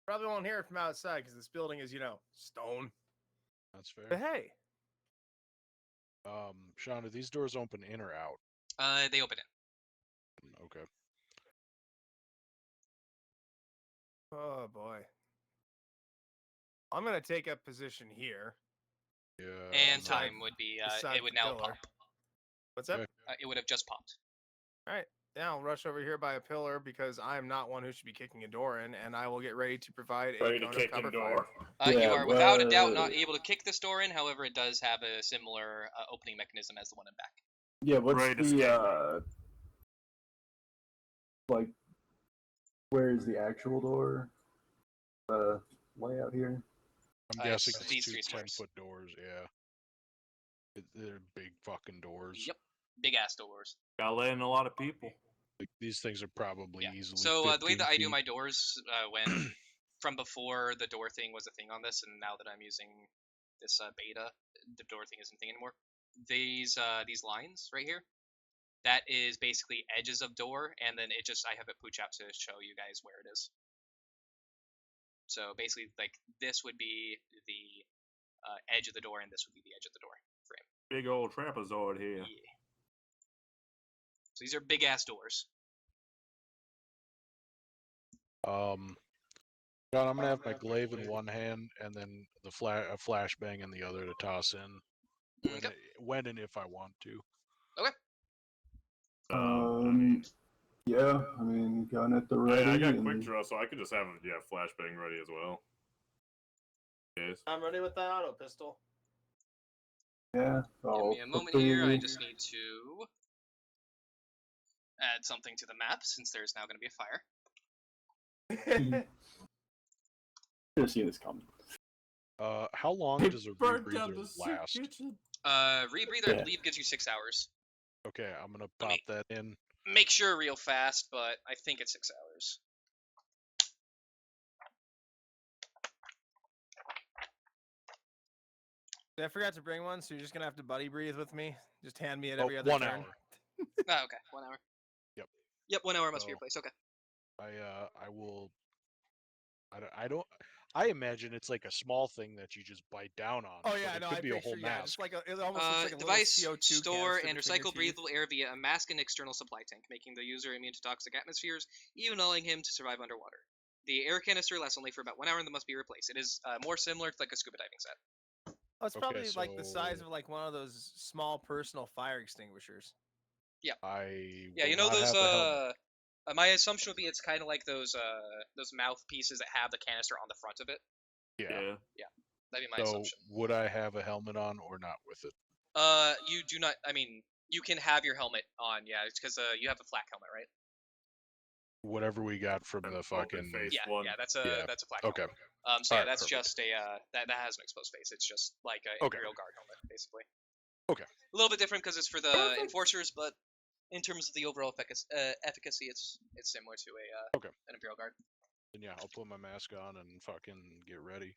Probably won't hear it from outside because this building is, stone. That's fair. But hey, Sean, are these doors open in or out? They open it. Okay. oh boy. I'm gonna take up position here. Yeah. And Beside- time would be, beside it would the now pillar. pop. What's up? Okay. It would have just popped. Yeah, I'll rush over here by a pillar because I'm not one who should be kicking a door in, and I will get ready to provide a Ready to cone kick of cover in door. fire. You Yeah, are without a doubt not well- able to kick this door in. However, it does have a similar opening mechanism as the one in back. Yeah, what's Right, the like? Where is the actual door? layout here. I'm guessing it's it's these two three squares. 10-foot doors. Yeah, they're big fucking doors. Yep, big ass doors. Gotta let in a lot of people. Like, these things are probably Yeah. easily. So the way 15 that I do feet. my doors, when from before the door thing was a thing on this, and now that I'm using this beta, the door thing isn't a thing anymore. These lines right here, that is basically edges of door, and then I have it pooch out to show you guys where it is. So basically, like this would be the edge of the door, and this would be the edge of the door frame. Big old trapezoid here. Yeah. So these are big ass doors. John, I'm gonna have my glaive in one hand and then the a flashbang in the other to toss in Okay. when and if I want to. Yeah, I mean, gun at the ready. I got and- quick draw, so I could just have flashbang ready as well. Yes. I'm ready with that auto pistol. Yeah. Give me a moment here. I just need to add something to the map since there's now going to be a fire. Should have seen this coming. How long does a Burnt down rebreather the soup last? kitchen. Rebreather, I Yeah. believe, gives you 6 hours. Okay, I'm gonna Let pop me- that in. Make sure real fast, but I think it's 6 hours. I forgot to bring one, so you're just gonna have to buddy breathe with me. Just hand me it Oh, every other 1 turn. hour. Oh, okay, 1 hour. Yep. Yep, 1 hour must be your So- place. Okay. I will. I don't. I imagine it's like a small thing that you just bite down on. Oh but yeah, it no, could I be a picture whole yeah, mask. it's like it almost looks like a Device, little CO2 store, canister and between your recycle teeth. breathable air via a mask and external supply tank, making the user immune to toxic atmospheres, even allowing him to survive underwater. The air canister lasts only for about 1 hour and then must be replaced. It is more similar to like a scuba diving set. Oh, it's Okay, probably like the size so- of like one of those small personal fire extinguishers. I Yeah, will you know not those have a helmet. my assumption would be it's kind of like those mouthpieces that have the canister on the front of it. Yeah. That'd be my So assumption. would I have a helmet on or not with it? You do not. I mean, you can have your helmet on. Yeah, it's because you have a flak helmet, right? Whatever we got from An the open fucking. face. Yeah, one. yeah, that's Yeah, a flak okay. helmet. So yeah, Alright, that's perfect. just a that has an exposed face. It's just like a Okay. Imperial Guard helmet, basically. Okay. A little bit different because it's for the enforcers, but in terms of the overall efficacy, it's similar to a Okay. an Imperial Guard. Then yeah, I'll put my mask on and fucking get ready.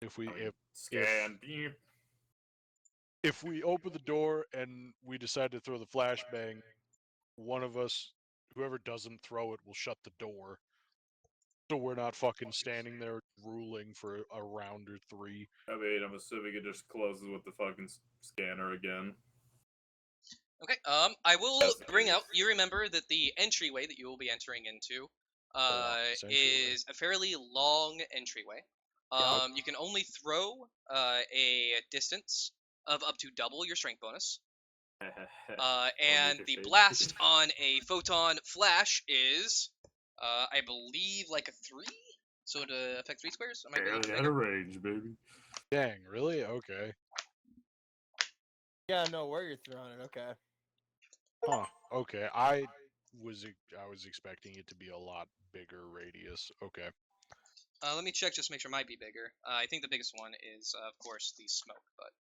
If we Scan. Beep. if we open the door and we decide to throw the flashbang, one of us, whoever doesn't throw it, will shut the door. So we're not fucking standing there drooling for a round or 3. I mean, I'm assuming it just closes with the fucking scanner again. Okay. I will That's the bring case. out. You remember that the entryway that you will be entering into, this entryway. is a fairly long entryway. You can only throw a distance of up to double your strength bonus. And the ricochet. blast on a photon flash is, I believe, like a 3. So to affect 3 squares. Am I Barely bigger? out of range, baby. Dang, really? Okay. Yeah, no, where you're throwing it. Okay. Huh. Okay. I was expecting it to be a lot bigger radius. Okay. Let me check just to make sure it might be bigger. I think the biggest one is, of course, the smoke, but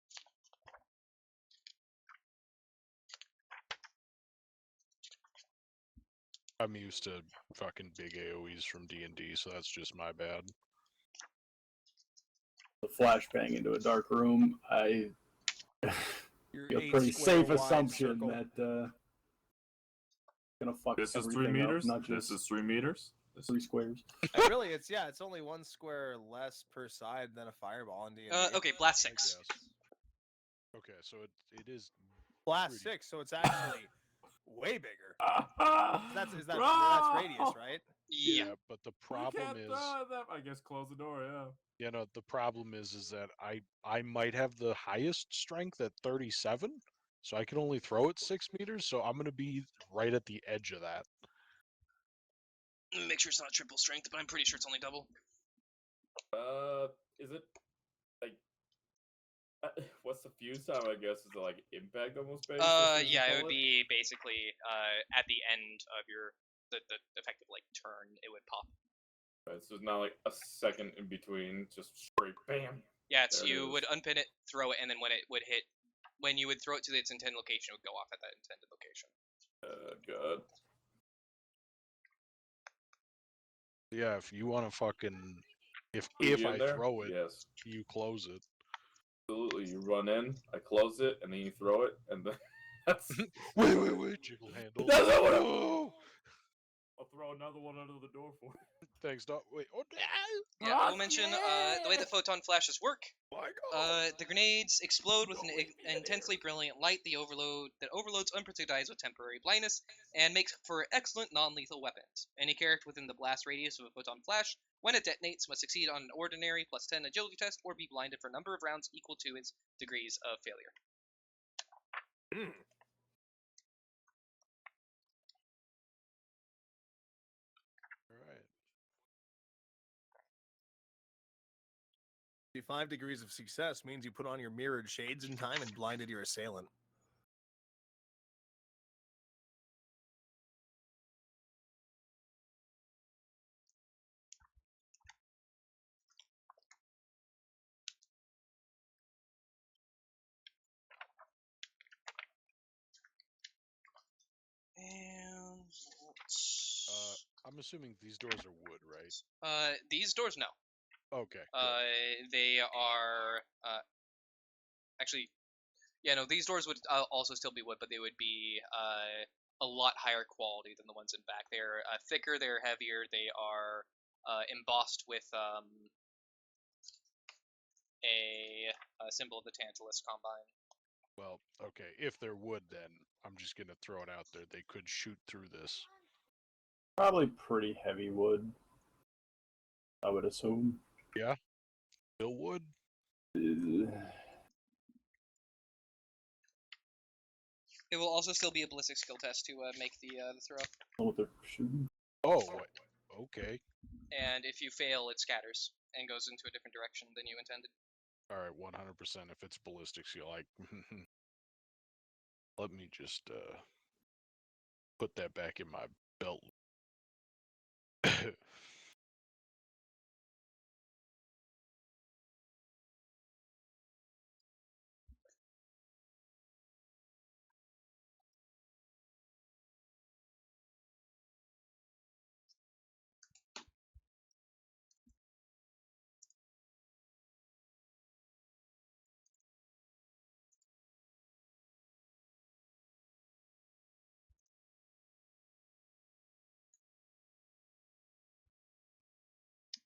I'm used to fucking big AoEs from D&D, so that's just my bad. The flashbang into a dark room. I Your feel 8 pretty square safe wide assumption circle. that gonna fuck This is everything 3 up, meters. not This just is 3 meters. This 3 squares. And really, it's only 1 square less per side than a fireball in D&D. okay, blast I 6. guess. Okay, so it is. Blast pretty- 6, so it's actually way bigger. That's radius, right? Yeah. But the You problem can't is, throw that. I guess close the door. Yeah. the problem is that I might have the highest strength at 37, so I can only throw it 6 meters. So I'm gonna be right at the edge of that. Make sure it's not triple strength, but I'm pretty sure it's only double. Is it like What's the fuse time? I guess is it like impact almost based? That's what you Yeah, it call would be basically at the end of your the effective like turn, it would pop. Right, so it's not like a second in between, just straight bam. Yeah, it's There it you is. would unpin it, throw it, and then when it would hit, when you would throw it to its intended location, it would go off at that intended location. God. Yeah, if you want to fucking, if You in I there? throw it, Yes. you close it. Absolutely. You run in, I close it, and then you throw it, and then that's. Wait, jiggle handle. That's not what I- No! I'll throw another one under the door for you. Thanks, Doc. Wait, oh, Yeah, I will mention the way that photon flashes work. my God. The grenades explode with an intensely brilliant light that overloads unprotected eyes with temporary blindness and makes for excellent non-lethal weapons. Any character within the blast radius of a photon flash, when it detonates, must succeed on an ordinary +10 agility test or be blinded for a number of rounds equal to its degrees of failure. Alright. 5 degrees of success means you put on your mirrored shades in time and blinded your assailant. And I'm assuming these doors are wood, right? these doors, no. Okay. Good. They are actually, yeah, no. These doors would also still be wood, but they would be a lot higher quality than the ones in back. They're thicker, they're heavier, they are embossed with a symbol of the Tantalus Combine. Well, okay. If they're wood, then I'm just gonna throw it out there. They could shoot through this. Probably pretty heavy wood, I would assume. Still wood? It will also still be a ballistic skill test to make the throw. What they're shooting. Oh, what? Okay. And if you fail, it scatters and goes into a different direction than you intended. All right, 100%. If it's ballistics, you like. Let me just put that back in my belt.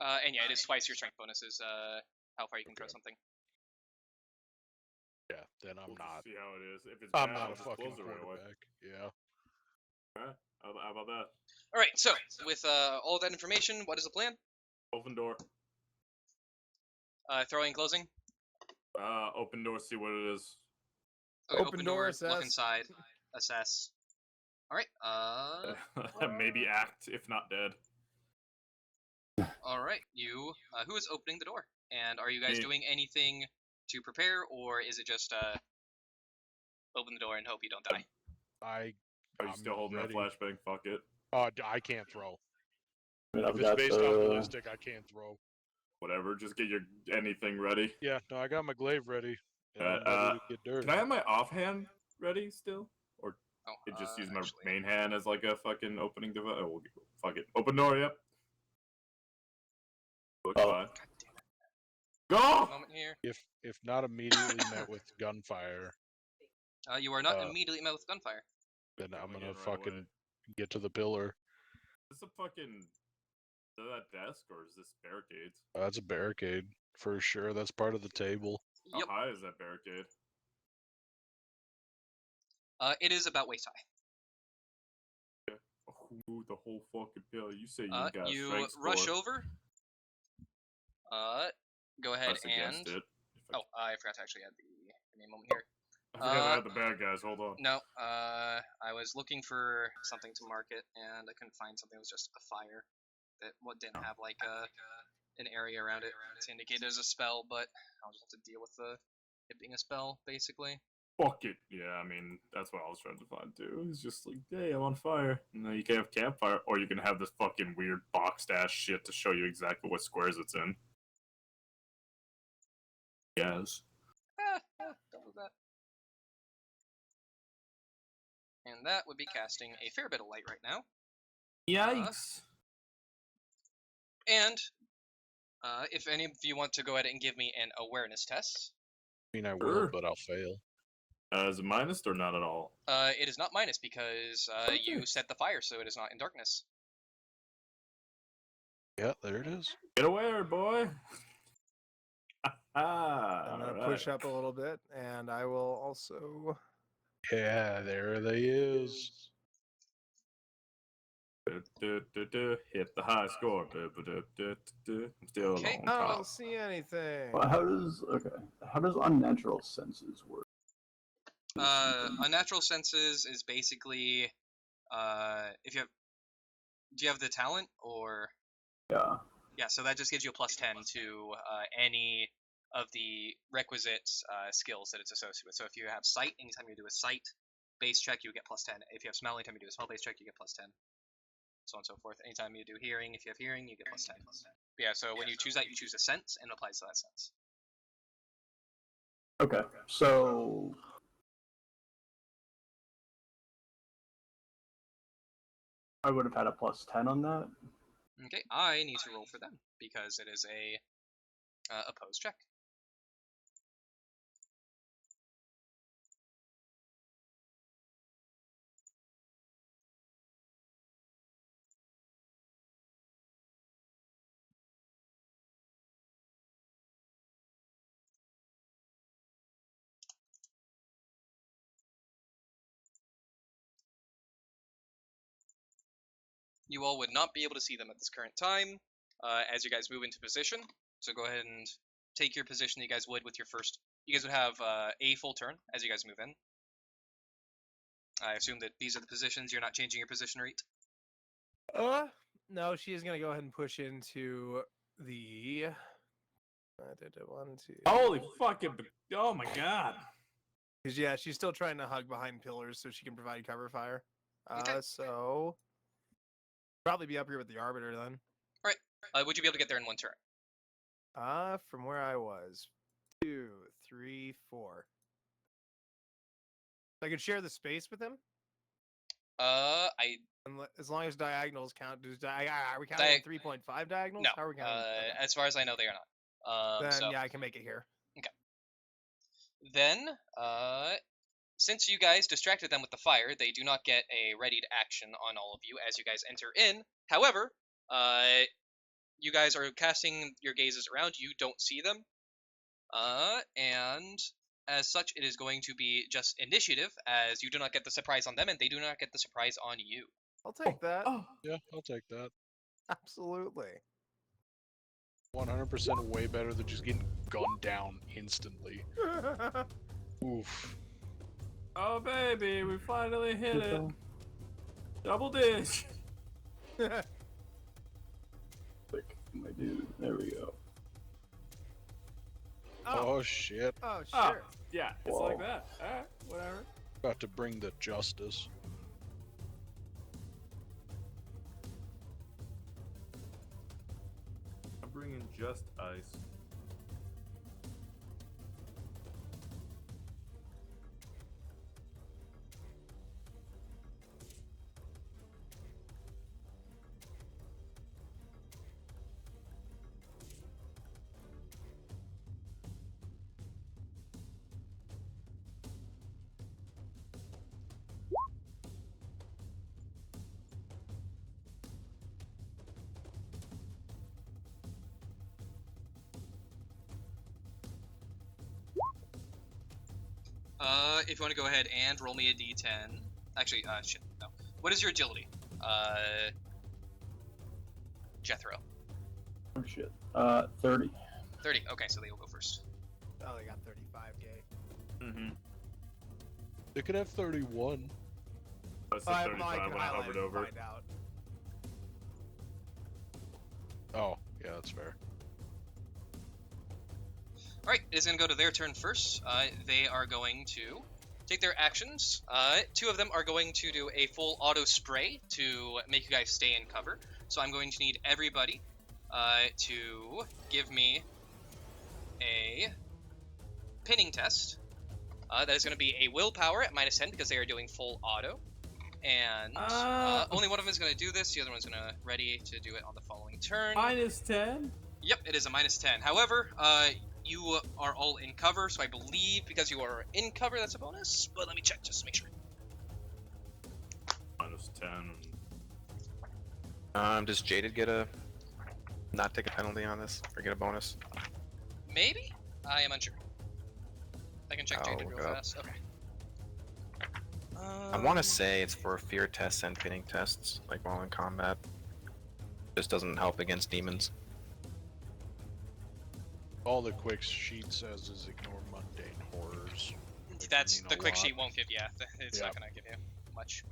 And yeah, it is twice your strength bonus is how far you can throw Okay. something. Yeah, then I'm We'll just not. see how it is. If it's I'm bad, not I'll a just fucking close it right away. quarterback. Yeah. Alright, how about that? All right, so with all that information, what is the plan? Open door. Throwing and closing. Open door, see what it is. Okay, Open door, look assess. inside, assess. All right. Maybe act, if not dead. All right. You. Who is opening the door? And are you guys Me. doing anything to prepare, or is it just open the door and hope you don't die? Are you I'm still holding ready. that flashbang? Fuck it. I can't throw. I mean, If I've it's got based on the. ballistic, I can't throw. Whatever, just get your anything ready. Yeah, no, I got my glaive ready. And I'm ready to get dirty. Can I have my offhand ready still? Or Oh, just use my actually, main hand as like a fucking opening device? Oh, fuck it. Open door, yep. Looks Oh. fine. a Go! moment here. If not immediately met with gunfire, You are not Uh, immediately met with gunfire. then I'm Going gonna in right fucking away. get to the pillar. Is this a fucking... Is that desk or is this barricades? That's a barricade for sure. That's part of the table. Yep. How high is that barricade? It is about waist high. Ooh, the whole fucking pillar. You say you ain't got a You strength rush score. over. Go ahead Press against and. it. Oh, I forgot to actually add the. Give me a moment here. I forgot I had the bad guys. Hold on. No, I was looking for something to mark it, and I couldn't find something. It was just a fire that didn't have like an area around it to indicate there's a spell, but I'll just have to deal with the It being a spell, basically. Fuck it. Yeah, I mean, that's what I was trying to find too. It's just like, hey, I'm on fire. And then you can have campfire, or you can have this fucking weird boxed ass shit to show you exactly what squares it's in. Yes. Double that. And that would be casting a fair bit of light right now. Yikes. And if any of you want to go ahead and give me an awareness test. I mean, I will, Sure. but I'll fail. Is it minus or not at all? It is not minus because you Perfect. set the fire, so it is not in darkness. Yeah, there it is. Get away, boy. I'm gonna Alright. push up a little bit, and I will also. Yeah, there they is. Hit the high score. I'm still Okay. on I top. don't see anything. Well, how does unnatural senses work? Unnatural senses is basically if you have. Do you have the talent or? Yeah. Yeah, so that just gives you a plus 10 to any of the requisite skills that it's associated with. So if you have sight, anytime you do a sight base check, you get plus 10. If you have smell, anytime you do a smell base check, you get plus 10. So on and so forth. Anytime you do hearing, if you have hearing, you get plus 10. But yeah, so when you choose that, you choose a sense, and it applies to that sense. Okay. So I would have had a plus 10 on that. Okay, I need to roll for them, because it is a opposed check. You all would not be able to see them at this current time as you guys move into position. So go ahead and take your position that you guys would with your first. You guys would have a full turn as you guys move in. I assume that these are the positions. You're not changing your position rate. No, she is gonna go ahead and push into the. I did it 1, 2. Holy fucking. Oh my god. Because yeah, she's still trying to hug behind pillars so she can provide cover fire. Okay. So probably be up here with the arbiter then. Would you be able to get there in one turn? From where I was, 2, 3, 4. I could share the space with him. As long as diagonals count. Are we counting 3.5 diagonals? No. How are we counting? As far as I know, they are not. Then So yeah, I can make it here. then, since you guys distracted them with the fire, they do not get a readied action on all of you as you guys enter in. However, you guys are casting your gazes around. You don't see them. And as such, it is going to be just initiative, as you do not get the surprise on them, and they do not get the surprise on you. I'll take that. Oh. Yeah, I'll take that. Absolutely. 100% way better than just getting gunned down instantly. Oof. Oh baby, we finally hit it. Double dish. Click, my dude. There we go. Oh shit. Oh, Ah, sure. yeah, it's Whoa. like that. Alright, whatever. About to bring the justice. I'm bringing just ice. If you want to go ahead and roll me a d10. Actually, shit, no. What is your agility? Jethro. Oh shit. 30. 30. Okay, so they will go first. Oh, they got 35 gay. Mm-hmm. They could have 31. I said 35 when I hovered over. Find out. Oh, yeah, that's fair. Alright, it is going to go to their turn first. They are going to take their actions. 2 of them are going to do a full auto spray to make you guys stay in cover. So I'm going to need everybody to give me a pinning test. That is going to be a willpower at -10 because they are doing full auto. And only one of them is going to do this. The other one's going to ready to do it on the following turn. -10? Yep, it is a -10. However, you are all in cover, so I believe because you are in cover, that's a bonus. But let me check just to make sure. -10. Does Jaded get a not take a penalty on this or get a bonus? Maybe? I am unsure. I can check I'll Jaded look real it up. fast. Okay. I want to say it's for fear tests and pinning tests, like while in combat. This doesn't help against demons. All the quick sheet says is ignore mundane horrors. which That's mean the a quick lot. sheet won't give you. It's Yeah. not gonna give you much.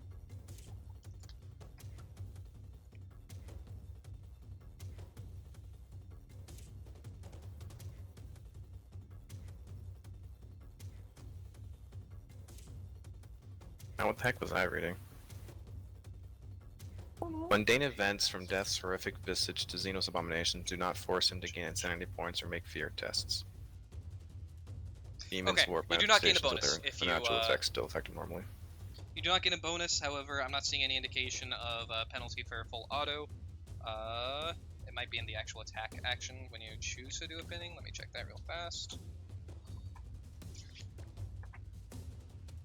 Now, what the heck was I reading? Mundane events from Death's horrific visage to Xenos abominations do not force him to gain insanity points or make fear tests. Demons Okay, warp you do not gain a manifestations of bonus if their you, natural effects still affect him normally. You do not get a bonus, however, I'm not seeing any indication of a penalty for full auto. It might be in the actual attack action when you choose to do a pinning. Let me check that real fast.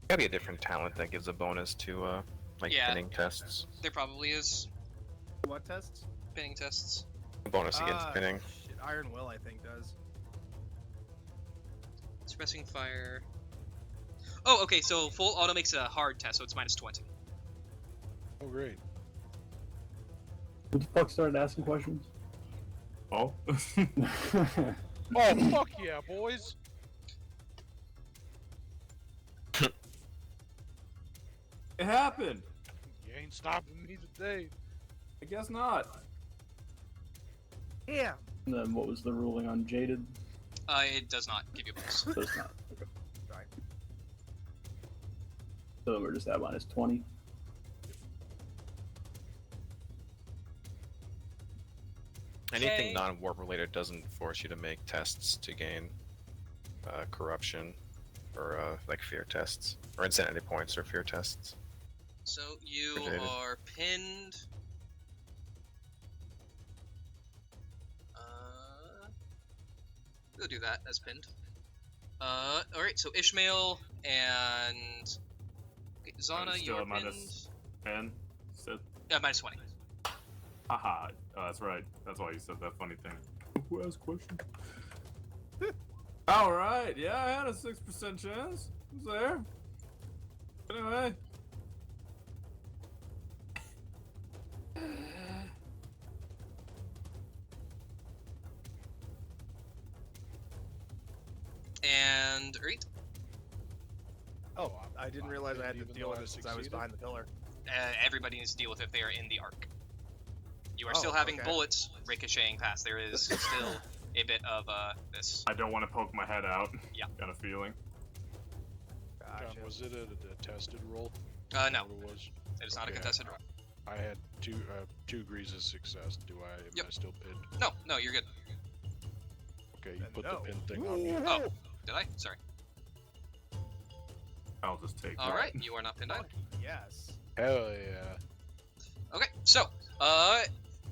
Gotta be a different talent that gives a bonus to, like, Yeah. pinning tests. There probably is What tests? pinning tests. A bonus against pinning. Shit, Iron Will, I think, does. Suppressing fire. Oh, okay, so full auto makes a hard test, so it's -20. Oh, great. Who the fuck started asking questions? Oh. Oh, fuck yeah, boys! It happened. You ain't stopping me today. I guess not. Yeah. And then what was the ruling on Jaded? It does not give you a bonus. Does not. Okay. Right. So we're just at -20. Anything Okay. non-warp related doesn't force you to make tests to gain corruption or like fear tests or insanity points or fear tests. So you Jaded. are pinned. We'll do that as pinned. Alright, so Ishmael and Zana, I'm you still are at pinned. -10. Said, -20. haha. That's right. That's why you said that funny thing. Who has questions? Alright, yeah, I had a 6% chance. It was there. Anyway. And alright, Oh, I didn't realize I had to Even deal though with I it since I was succeeded? behind the pillar. everybody needs to deal with it if they are in the arc. You are Oh, still having okay. bullets ricocheting past. There is still a bit of this. I don't want to poke my head out. Yeah. Got a feeling. Gotcha. John, was it a tested roll? No, What it was? it is not a Okay. contested roll. I had two degrees of success. Am Yep. I still pinned? No, you're good. Okay, you Then put no. the pin thing on me. Oh, did I? Sorry. I'll just take All that. right, you are not pinned either. Yes. Hell yeah. Okay, so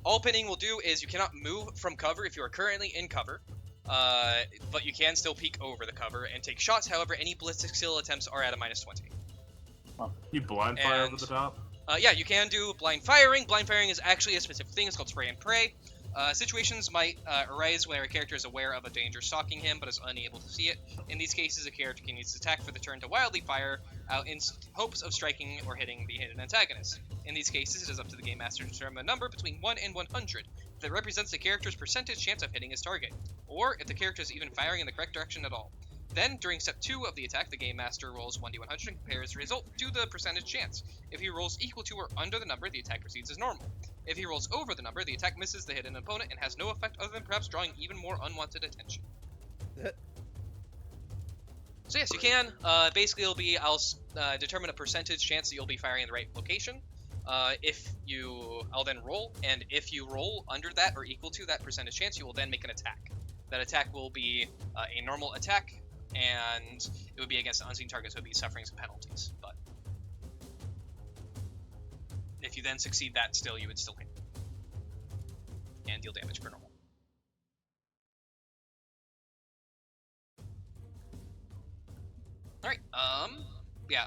all pinning will do is you cannot move from cover if you are currently in cover, but you can still peek over the cover and take shots. However, any ballistic skill attempts are at a -20. You blind fire And- over the top? Yeah, you can do blind firing. Blind firing is actually a specific thing. It's called spray and pray. Situations might arise where a character is aware of a danger stalking him but is unable to see it. In these cases, a character can use its attack for the turn to wildly fire out in hopes of striking or hitting the hidden antagonist. In these cases, it is up to the Game Master to determine a number between 1 and 100 that represents the character's percentage chance of hitting his target, or if the character is even firing in the correct direction at all. Then, during step 2 of the attack, the Game Master rolls 1d100 and compares the result to the percentage chance. If he rolls equal to or under the number, the attack proceeds as normal. If he rolls over the number, the attack misses the hidden opponent and has no effect other than perhaps drawing even more unwanted attention. So yes, you can. Basically, it'll be I'll determine a percentage chance that you'll be firing in the right location. I'll then roll, and if you roll under that or equal to that percentage chance, you will then make an attack. That attack will be a normal attack, and it would be against an unseen target, so it would be suffering some penalties. But if you then succeed that, still you would still hit and deal damage per normal. All right. Yeah.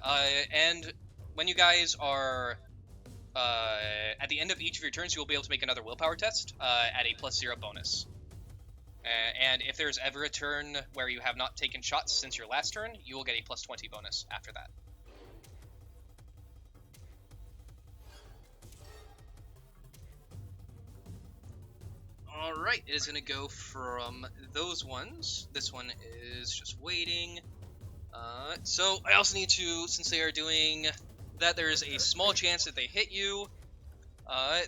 And when you guys are at the end of each of your turns, you will be able to make another willpower test at a +0 bonus. And if there's ever a turn where you have not taken shots since your last turn, you will get a +20 bonus after that. Alright, it is going to go from those ones. This one is just waiting. So I also need to, since they are doing that, there is a small chance that they hit you.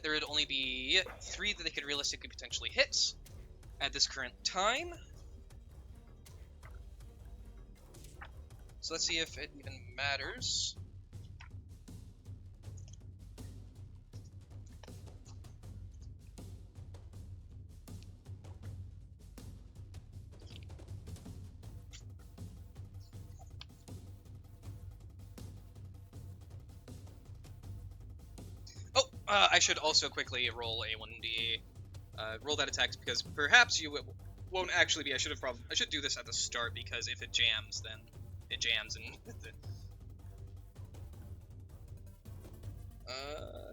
There would only be 3 that they could realistically potentially hit at this current time. So let's see if it even matters. I should also quickly roll a 1d, roll that attack, because perhaps you won't actually be. I should do this at the start, because if it jams, then it jams, and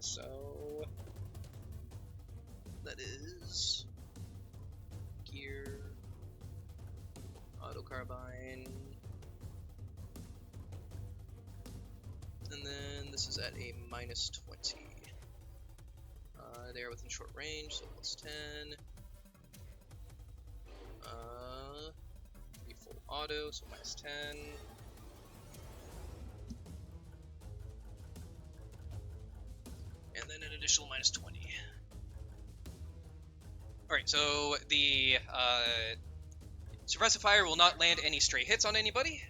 so that is gear, auto carbine, and then this is at a -20. They are within short range, so +10. Be full auto, so -10. And then an additional -20. Alright, so the suppressive fire will not land any stray hits on anybody.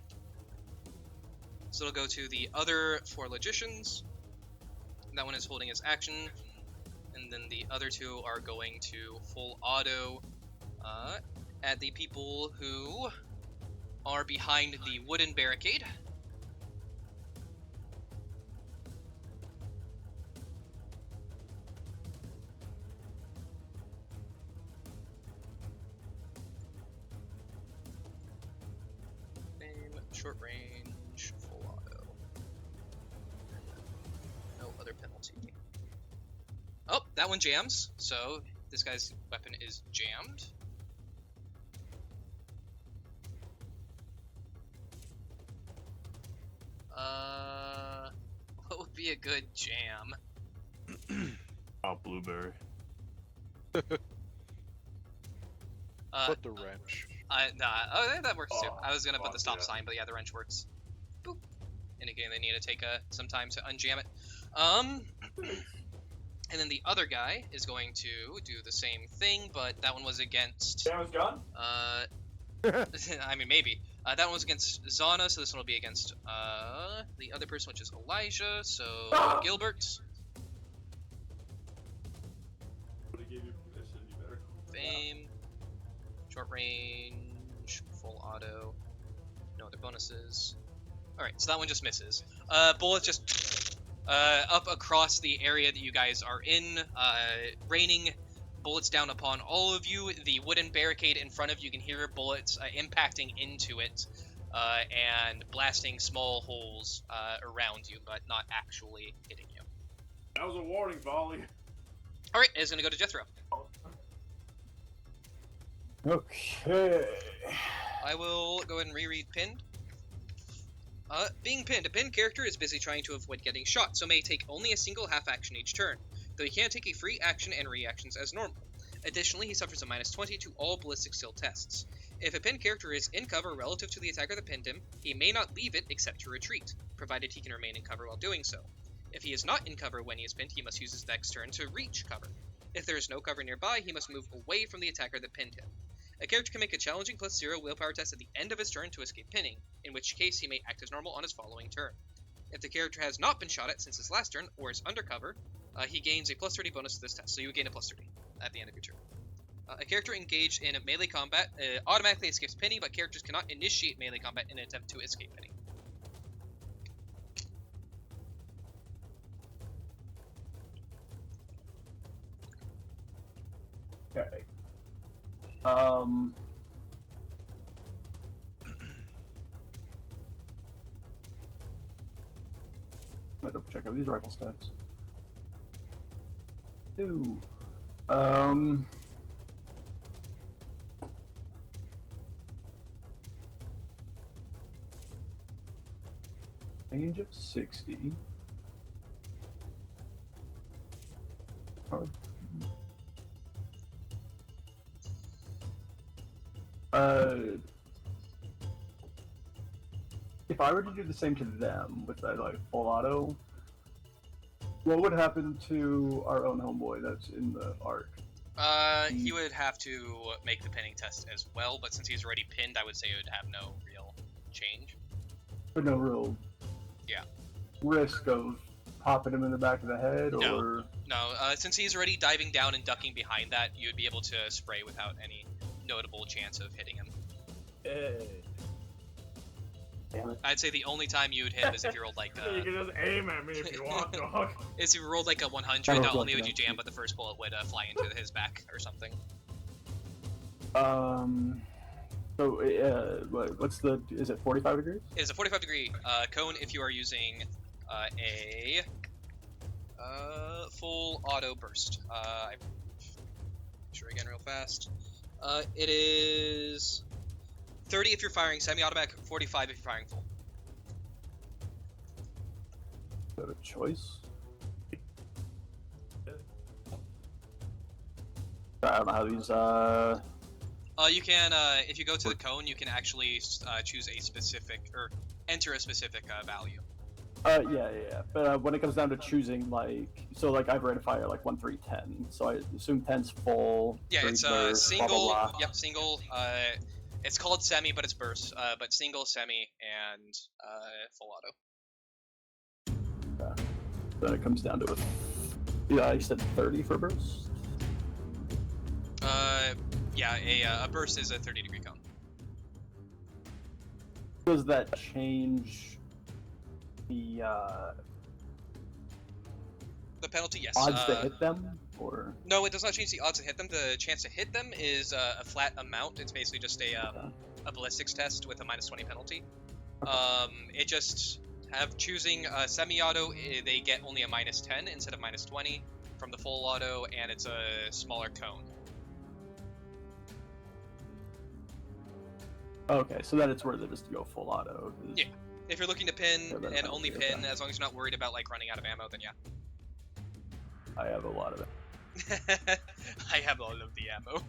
So it'll go to the other 4 logicians. That one is holding its action. And then the other 2 are going to full auto at the people who are behind the wooden barricade. Same, short range, full auto. No other penalty. Oh, that one jams, so this guy's weapon is jammed. What would be a good jam? Oh, blueberry. Put the wrench. Oh, that works too. Oh, I was gonna put the stop yeah. sign, but yeah, the wrench works. Boop. Indicating they need to take some time to unjam it. And then the other guy is going to do the same thing, but that one was against... Jam is gone? I mean, maybe. That one was against Zana, so this one will be against the other person, which is Elijah, so Gilbert. Fame. Short range, full auto. No other bonuses. Alright, so that one just misses. Bullet just... up across the area that you guys are in, raining bullets down upon all of you. The wooden barricade in front of you can hear bullets impacting into it and blasting small holes around you, but not actually hitting you. That was a warning volley. Alright, it's going to go to Jethro. Okay. I will go ahead and reread pinned. Being pinned, a pinned character is busy trying to avoid getting shot, so may take only a single half action each turn, though he can take a free action and reactions as normal. Additionally, he suffers a -20 to all ballistic skill tests. If a pinned character is in cover relative to the attacker that pinned him, he may not leave it except to retreat, provided he can remain in cover while doing so. If he is not in cover when he is pinned, he must use his next turn to reach cover. If there is no cover nearby, he must move away from the attacker that pinned him. A character can make a challenging +0 willpower test at the end of his turn to escape pinning, in which case he may act as normal on his following turn. If the character has not been shot at since his last turn, or is undercover, he gains a +30 bonus to this test, so you would gain a +30 at the end of your turn. A character engaged in melee combat automatically escapes pinning, but characters cannot initiate melee combat in an attempt to escape pinning. Okay. Let me double check out these rifle stats. Ooh. Range of 60. If I were to do the same to them with that like full auto, what would happen to our own homeboy that's in the arc? He would have to make the pinning test as well, but since he's already pinned, I would say it would have no real change. But no real risk of popping him in the back of the head, No. or No, since he's already diving down and ducking behind that, you'd be able to spray without any notable chance of hitting him. damn it. I'd say the only time you would hit is if you rolled like You can just aim at me if you want, dog. is if you rolled like a 100. I Not don't only like would you that. jam, but the first bullet would fly into his back or something. So what's the? Is it 45 degrees? It is a 45 degree cone if you are using a full auto burst. I'm sure again real fast. It is 30 if you're firing semi-automatic, 45 if you're firing full. Do I have a choice? I don't know how these. You can, if you go to the cone, you can actually choose a specific, or enter a specific value. Yeah. But when it comes down to choosing, like, so like I've read fire like 1, 3, 10. So I assume 10's full. Yeah, 3's it's burst, single. Blah, blah, blah. Yep, single. It's called semi, but it's burst. But single, semi, and full auto. Then it comes down to yeah, I said 30 for burst. Yeah, a burst is a 30 degree cone. Does that change the The penalty, yes. odds to hit them, or No, it does not change the odds to hit them. The chance to hit them is a flat amount. It's basically just a ballistics test with a -20 penalty. It just choosing semi-auto, they get only a -10 instead of -20 from the full auto, and it's a smaller cone. okay, so then it's worth it just to go full auto. 'Cause Yeah. If you're looking to pin Yeah, that's and not only fair, pin, okay. as long as you're not worried about like running out of ammo, then yeah. I have a lot of it. I have all of the ammo.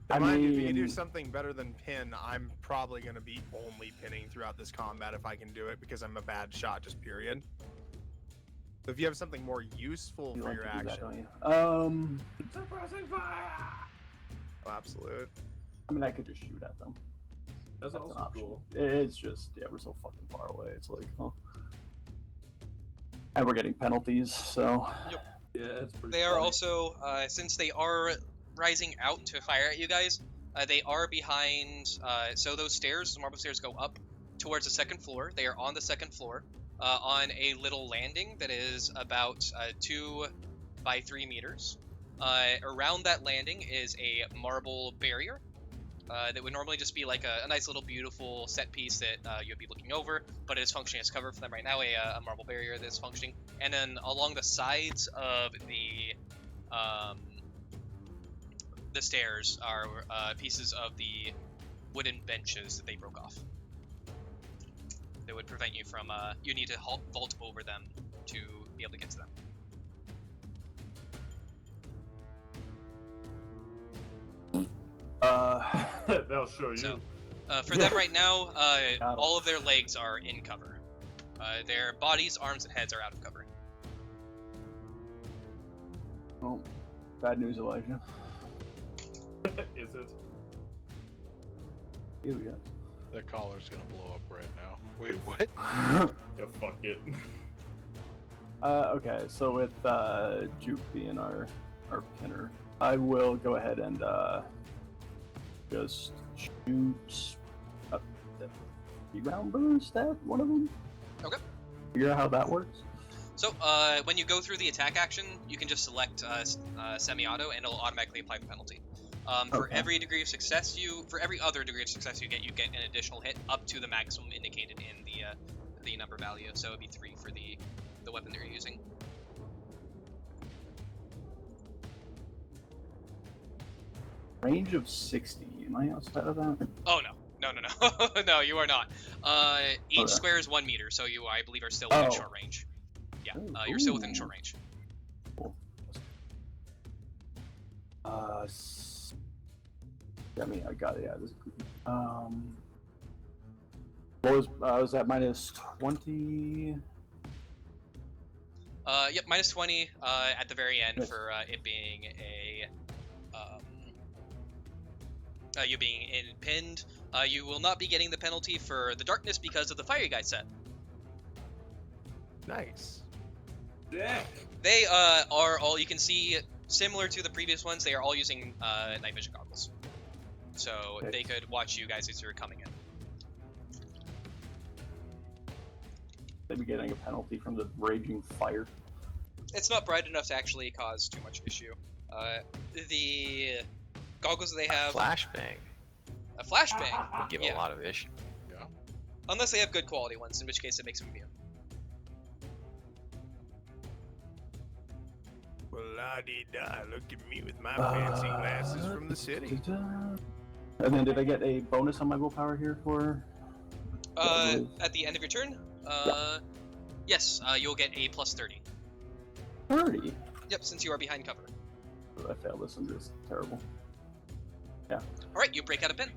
I I if you can do mean- something better than pin, I'm probably going to be only pinning throughout this combat if I can do it, because I'm a bad shot, just period. So if you have something more useful You for like your to do that, action, don't you? Suppressing fire! oh, absolute. I mean, I could just shoot at them. That's An also option. cool. It's just, yeah, we're so fucking far away. It's like, oh. And we're getting penalties, so. Yeah, it's pretty They are funny. also, since they are rising out to fire at you guys, they are behind, so those stairs, the marble stairs go up towards the second floor. They are on the second floor, on a little landing that is about 2 by 3 meters. Around that landing is a marble barrier. That would normally just be like a nice little beautiful set piece that you'd be looking over, but it is functioning as cover for them right now, a marble barrier that's functioning. And then along the sides of the stairs are pieces of the wooden benches that they broke off. That would prevent you from, you need to vault over them to be able to get to them. They'll show you. So, for them right now, Got 'em. all of their legs are in cover. Their bodies, arms, and heads are out of cover. Oh, bad news, Elijah. Is it? you, yes. That collar's gonna blow up right now. Wait, what? Yeah, fuck it. Okay, so with Juke being our pinner, I will go ahead and just shoot a 3-round burst at one of them. Okay. Figure out how that works. So, when you go through the attack action, you can just select semi-auto, and it'll automatically apply the penalty. For Okay. every degree of success for every other degree of success you get an additional hit up to the maximum indicated in the number value. So it'd be 3 for the weapon that you're using. Range of 60. Am I outside of that? Oh no. No, no, you are not. Each Okay. square is 1 meter, so you, I believe, are still within Oh. short range. Yeah, Oh, you're still within ooh. short range. I mean, I got it. Yeah. What was that minus 20? Yep, minus 20 at the very end Yes. for it being you being pinned. You will not be getting the penalty for the darkness because of the fire guide set. Nice. Dick. They are all, you can see, similar to the previous ones, they are all using night vision goggles. So Okay. they could watch you guys as you're coming in. They'd be getting a penalty from the raging fire. It's not bright enough to actually cause too much issue. The goggles that they have, Flashbang a flashbang, would give yeah. a lot of issue. Unless they have good quality ones, in which case it makes them immune. Well, la-dee-da, look at me with my fancy glasses from the city. And then did I get a bonus on my willpower here for? At the end of your turn, yes, you'll get a plus 30. 30. Yep, since you are behind cover. I failed this. I'm just terrible. Alright, you break out a pin.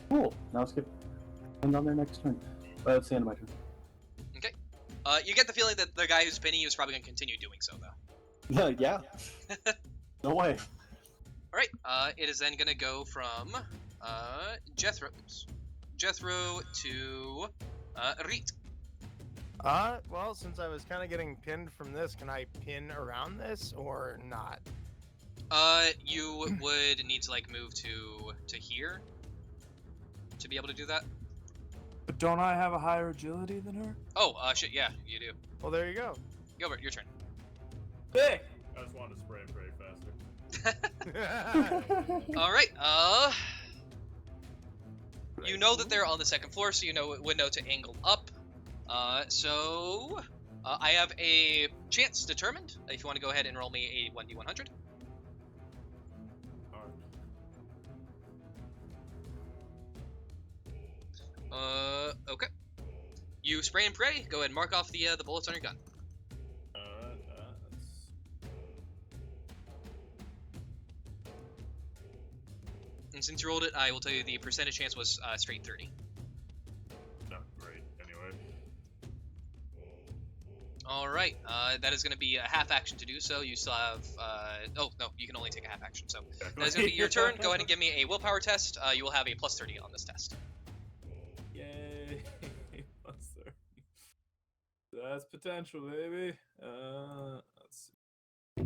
Cool. Now skip. And on their next turn. That's the end of my turn. You get the feeling that the guy who's pinning you is probably going to continue doing so, though. Yeah. No way. Alright, it is then going to go from Jethro to Reet. Well, since I was kind of getting pinned from this, can I pin around this or not? You would need to, like, move to here to be able to do that. But don't I have a higher agility than her? Oh, shit, yeah, you do. Well, there you go. Gilbert, your turn. Dick. I just wanted to spray and pray faster. Alright, you know that they're on the second floor, so you would know to angle up. I have a chance determined. If you want to go ahead and roll me a 1d100. Okay. You spray and pray. Go ahead and mark off the bullets on your gun. And since you rolled it, I will tell you the percentage chance was straight 30. Not great. Anyway. Alright, that is going to be a half action to do so. You still have, oh, no, you can only take a half action. So that is going to be your turn. Go ahead and give me a willpower test. You will have a plus 30 on this test. Yay. Plus 30. That's potential, baby. Let's see.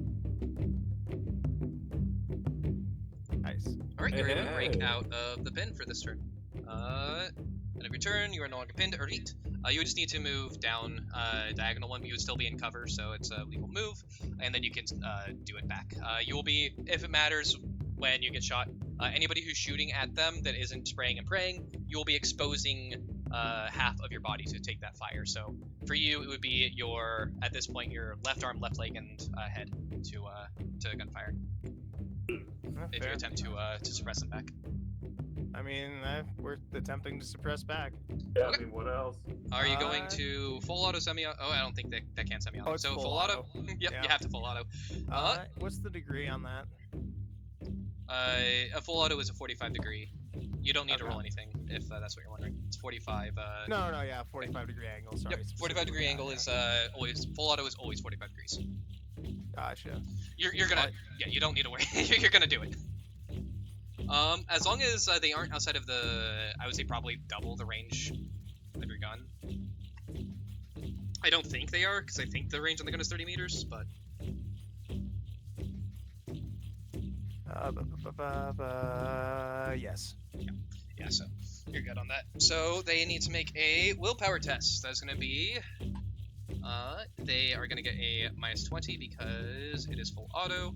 Nice. Alright, you're able to break Hey. out of the pin for this turn. End of your turn, you are no longer pinned or eat. You would just need to move down diagonal one. You would still be in cover, so it's a legal move, and then you can do it back. You will be, if it matters, when you get shot, anybody who's shooting at them that isn't spraying and praying, you will be exposing half of your body to take that fire. So for you, it would be at this point, your left arm, left leg, and head to gunfire. If you attempt to suppress them back. I mean, we're attempting to suppress back. Yeah, I mean, what else? Are you going to full auto, semi-auto? Oh, I don't think that can semi-auto. Oh, it's so full full auto? auto. Yep, Yeah. you have to full auto. What's the degree on that? A full auto is a 45 degree. You don't need to Okay. roll anything if that's what you're wondering. It's 45. No, yeah, 45 degree angle. Sorry. Yep, 45 degree angle is always full auto is always 45 degrees. Gotcha. You're gonna you don't need to worry. You're gonna do it. As long as they aren't outside of the, I would say probably double the range of your gun. I don't think they are, because I think the range on the gun is 30 meters, but... Yes. Yeah, so you're good on that. So they need to make a willpower test. That's going to be... they are going to get a -20 because it is full auto.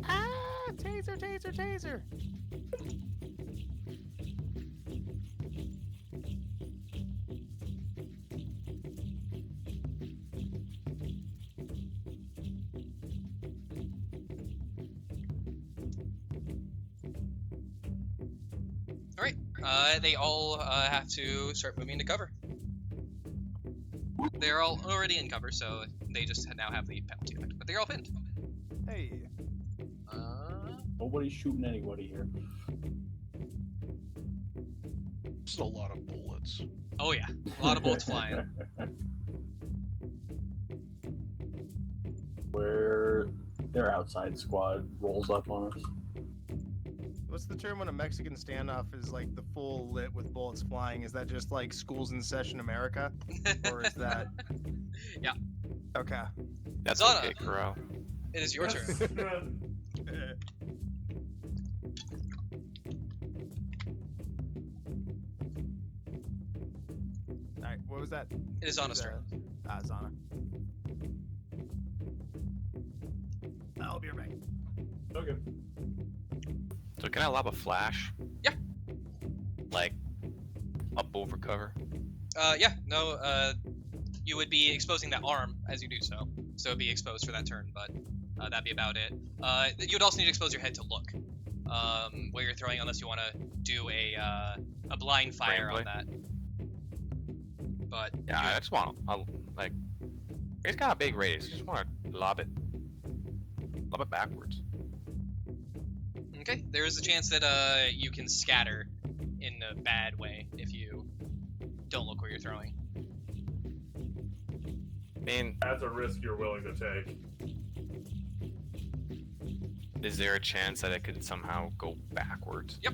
Ah! Taser, taser, taser! Alright, they all have to start moving to cover. They're all already in cover, so they just now have the penalty effect. But they're all pinned. Hey. Nobody's shooting anybody here. This is a lot of bullets. Oh yeah, a lot of bullets flying. Where their outside squad rolls up on us. What's the term when a Mexican standoff is like the full lit with bullets flying? Is that just like schools in session America? Or is that... Yeah. Okay. That's Zana. okay, Corral. It is your turn. Alright, what was that? It is Zana's turn. Zana. I'll be right back. Okay. So can I lob a flash? Yeah. Like, up over cover? Yeah, no, you would be exposing that arm as you do so. So it'd be exposed for that turn, but that'd be about it. You would also need to expose your head to look where you're throwing, unless you want to do a blind fire on that. But Yeah, I just want to, like, it's got a big radius. I just want to lob it backwards. okay, there is a chance that you can scatter in a bad way if you don't look where you're throwing. I mean, That's a risk you're willing to take. is there a chance that it could somehow go backwards? Yep.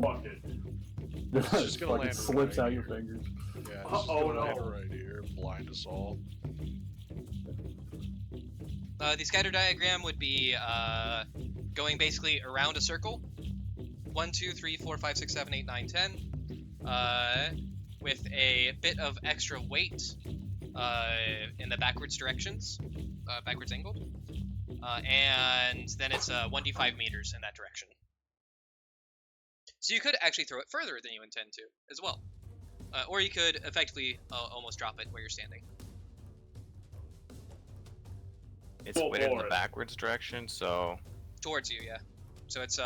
Fuck it. It's just gonna Fucking land slips right out your here. fingers. Yeah, Oh, this is gonna no. land right here, blind us all. The scatter diagram would be going basically around a circle. 1, 2, 3, 4, 5, 6, 7, 8, 9, 10. With a bit of extra weight in the backwards directions, backwards angled. And then it's 1d5 meters in that direction. So you could actually throw it further than you intend to, as well. Or you could effectively almost drop it where you're standing. It's Go weighted in for the it. backwards direction, so Towards you, yeah. So it's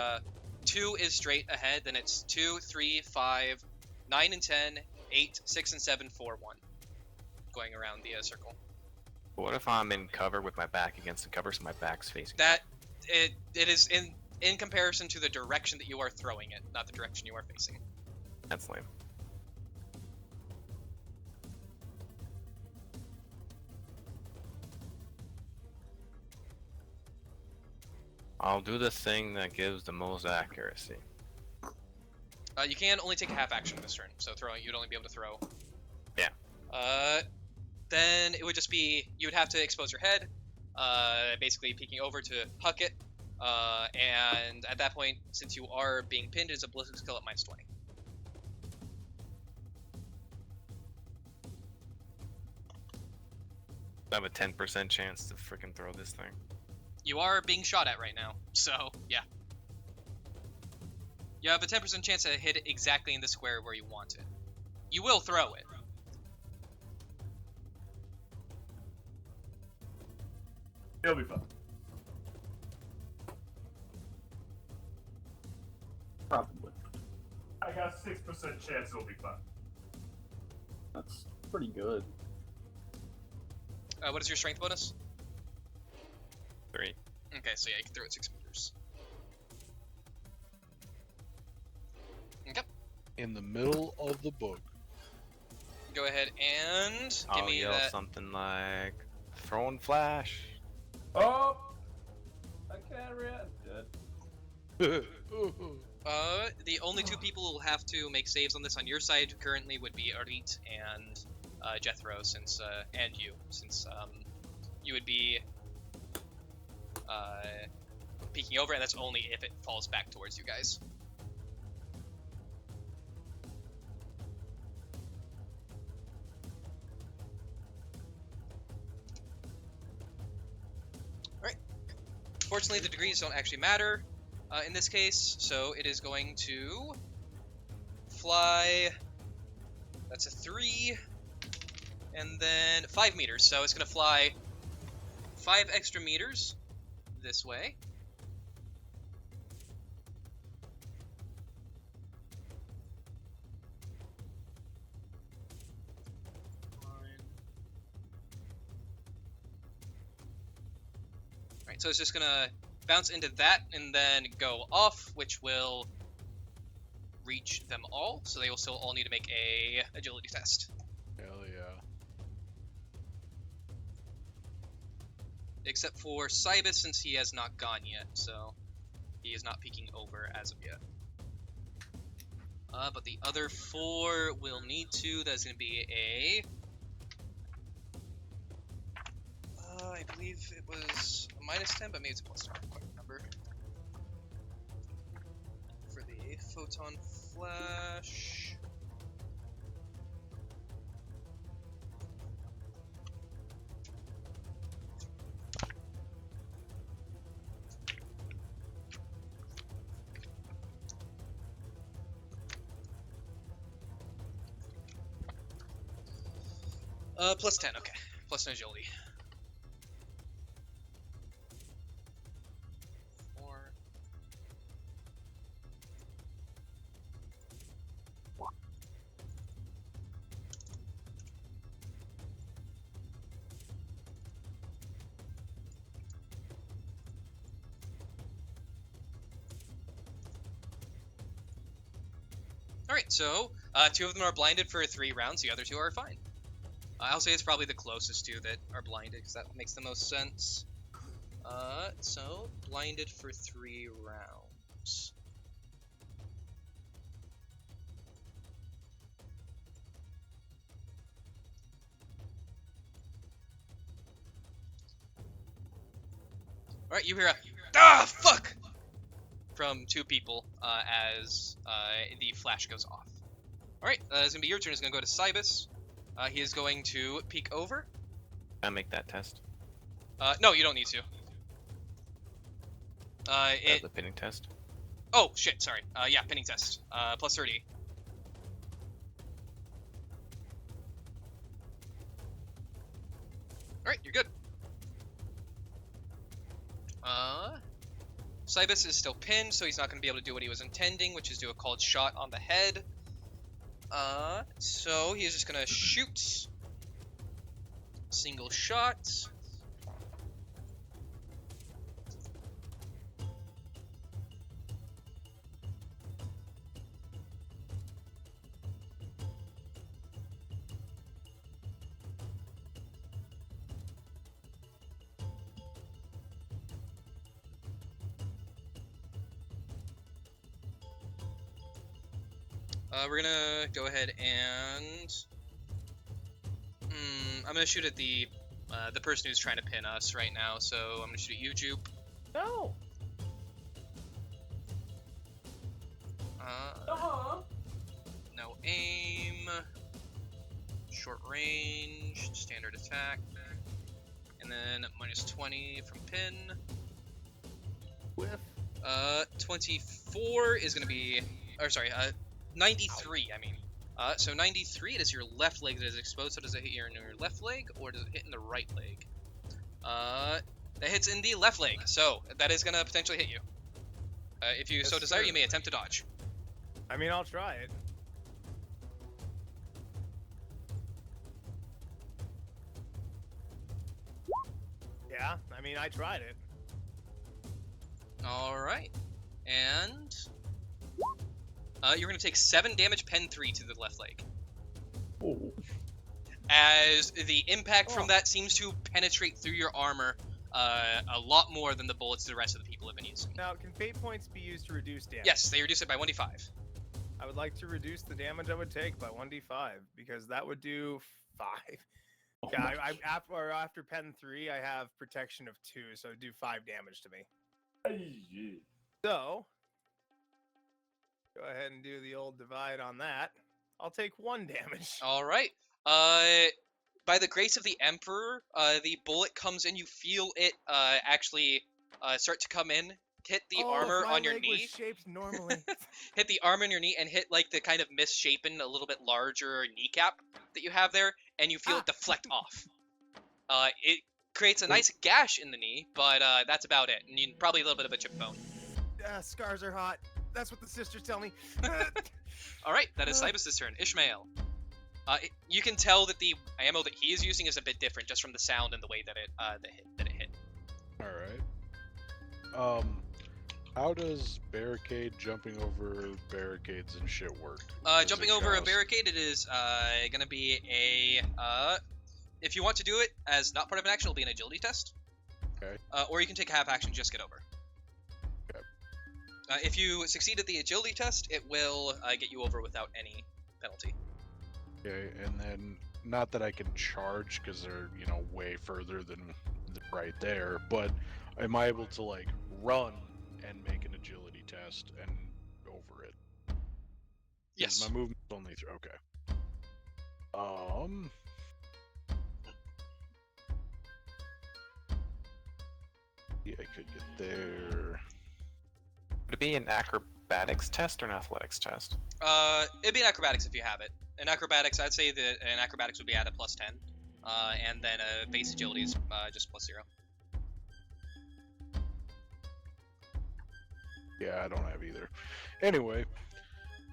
2 is straight ahead, then it's 2, 3, 5, 9 and 10, 8, 6 and 7, 4, 1. Going around the circle. what if I'm in cover with my back against the cover, so my back's facing? That it is in comparison to the direction that you are throwing it, not the direction you are facing. That's lame. I'll do the thing that gives the most accuracy. You can only take a half action this turn, so throwing you'd only be able to throw. Yeah. Then it would just be you would have to expose your head, basically peeking over to huck it, and at that point, since you are being pinned, it's a ballistic skill at -20. I have a 10% chance to freaking throw this thing. You are being shot at right now, so yeah. You have a 10% chance to hit it exactly in the square where you want it. You will throw it. It'll be fun. Probably. I got 6% chance it'll be fun. That's pretty good. What is your strength bonus? 3. Okay, so yeah, you can throw it 6 meters. Okay. In the middle of the book. Go ahead and give I'll me yell that. something like, throwing flash. Oh! I can't react. Dead. The only 2 people who will have to make saves on this on your side currently would be Arit and Jethro, since and you, since you would be peeking over, and that's only if it falls back towards you guys. Alright. Fortunately, the degrees don't actually matter in this case, so it is going to fly. That's a 3, and then 5 meters, so it's going to fly 5 extra meters this way. Alright, so it's just gonna bounce into that and then go off, which will reach them all, so they will still all need to make a agility test. Hell yeah. Except for Cybus, since he has not gone yet, so he is not peeking over as of yet. But the other 4 will need to. That's going to be a... I believe it was a -10, but maybe it's a +10. I don't quite remember. For the Photon Flash... +10, okay. +10 agility. 4. Alright, so 2 of them are blinded for 3 rounds, the other 2 are fine. I'll say it's probably the closest 2 that are blinded, because that makes the most sense. So, blinded for 3 rounds. Alright, you hear a, ah, fuck! From 2 people, as the flash goes off. Alright, it's gonna be your turn. It's gonna go to Cybus. He is going to peek over. I make that test. No, you don't need to. The pinning test. Oh, shit, sorry. Yeah, pinning test. Plus 30. Alright, you're good. Cybus is still pinned, so he's not going to be able to do what he was intending, which is do a called shot on the head. So he's just going to shoot. Single shot. We're gonna go ahead and I'm gonna shoot at the person who's trying to pin us right now. So I'm gonna shoot at you, Jupe. No. No aim. Short range, standard attack, and then -20 from pin. Whiff. 24 is gonna be, or sorry, 93, I mean. So 93, it is your left leg that is exposed, so does it hit in your left leg, or does it hit in the right leg? That hits in the left leg, so that is going to potentially hit you. If you so desire, you may attempt to dodge. I mean, I'll try it. Yeah, I mean, I tried it. All right, and you're gonna take 7 damage, pen 3 to the left leg, Oh. as the impact from that seems to penetrate through your armor a lot more than the bullets the rest of the people have been using. Now, can fate points be used to reduce damage? Yes, they reduce it by 1d5. I would like to reduce the damage I would take by 1d5 because that would do 5. Oh Yeah, my after pen 3, I have protection of 2, so it would do 5 damage to me. Yeah. So, go ahead and do the old divide on that. I'll take 1 damage. All right. By the grace of the Emperor, the bullet comes in. You feel it actually start to come in, hit the armor if my on your leg knee, was shaped normally. hit the armor on your knee, and hit like the kind of misshapen, a little bit larger kneecap that you have there, and you feel it deflect off. It creates a nice gash in the knee, but that's about it. And probably a little bit of a chip bone. Scars are hot. That's what the sisters tell me. All right, that is Cybus's turn. Ishmael. You can tell that the ammo that he is using is a bit different, just from the sound and the way that it hit. All right. How does barricade jumping over barricades and shit work? Jumping over a barricade, it is gonna be a if you want to do it as not part of an action, it'll be an agility test. Okay. Or you can take a half action, just get over. Okay. If you succeed at the agility test, it will get you over without any penalty. Okay, and then not that I can charge because they're way further than right there, but am I able to like run and make an agility test and over it? Yes. My movement's only through. Okay. Yeah, I could get there. Would it be an acrobatics test or an athletics test? It'd be an acrobatics if you have it. In acrobatics, I'd say that an acrobatics would be at a +10, and then a base agility is just +0. Yeah, I don't have either. Anyway,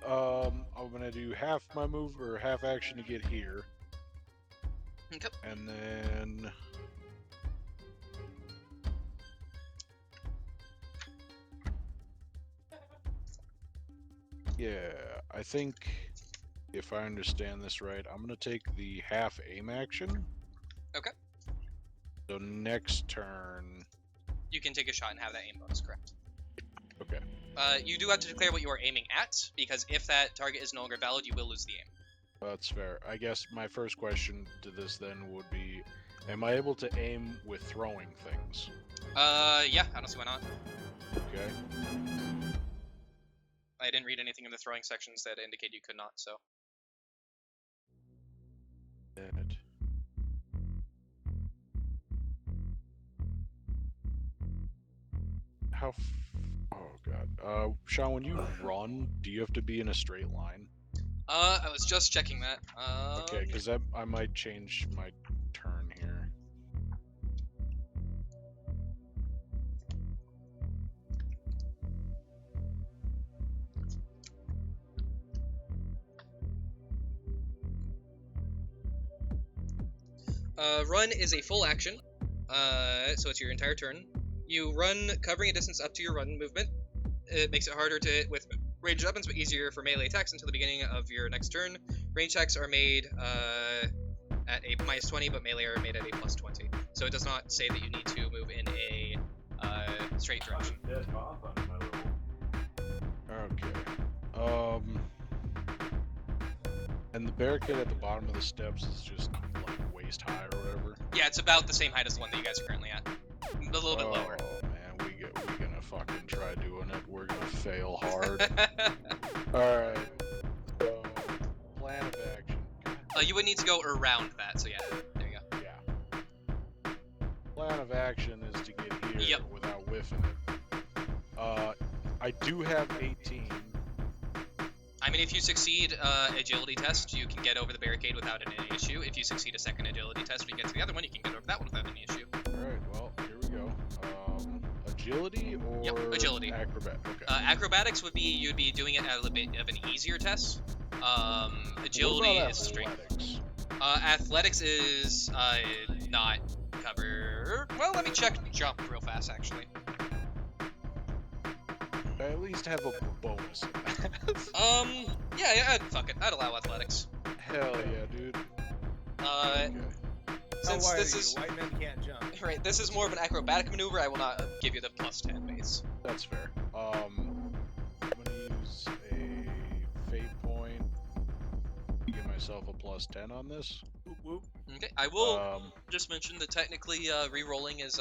I'm gonna do half my move or half action to get here, Okay. and then yeah, I think if I understand this right, I'm gonna take the half aim action. Okay. So next turn. You can take a shot and have that aim bonus, correct? Okay. You do have to declare what you are aiming at, because if that target is no longer valid, you will lose the aim. That's fair. I guess my first question to this then would be, am I able to aim with throwing things? Yeah, I don't see why not. Okay. I didn't read anything in the throwing sections that indicate you could not, so. Dead. Oh god. Sean, when you run, do you have to be in a straight line? I was just checking that. Okay, because I might change my turn here. Run is a full action, so it's your entire turn. You run covering a distance up to your run movement. It makes it harder to hit with ranged weapons, but easier for melee attacks until the beginning of your next turn. Range attacks are made at a -20, but melee are made at a +20. So it does not say that you need to move in a straight direction. Okay. And the barricade at the bottom of the steps is just like waist high or whatever. Yeah, it's about the same height as the one that you guys are currently at. A little bit lower. Oh man, we're gonna fucking try doing it. We're gonna fail hard. Alright. So, plan of action. You would need to go around that, so yeah, there you go. Yeah. Plan of action is to get here Yep. without whiffing it. I do have 18. I mean, if you succeed agility test, you can get over the barricade without any issue. If you succeed a second agility test when you get to the other one, you can get over that one without any issue. Alright, well, here we go. Agility or Yep, agility. acrobat? Okay. Acrobatics would be, you'd be doing it at a little bit of an easier test. Agility What about is straight. athletics? Athletics is not cover. Well, let me check jump real fast, actually. I at least have a bonus. Yeah, fuck it. I'd allow athletics. Hell yeah, dude. Uh, Okay. since How wide this are you? is White men can't jump. right, this is more of an acrobatic maneuver. I will not give you the +10 base. That's fair. I'm gonna use a fate point to give myself a +10 on this. Whoop, whoop. Okay, I will just mention that technically re-rolling is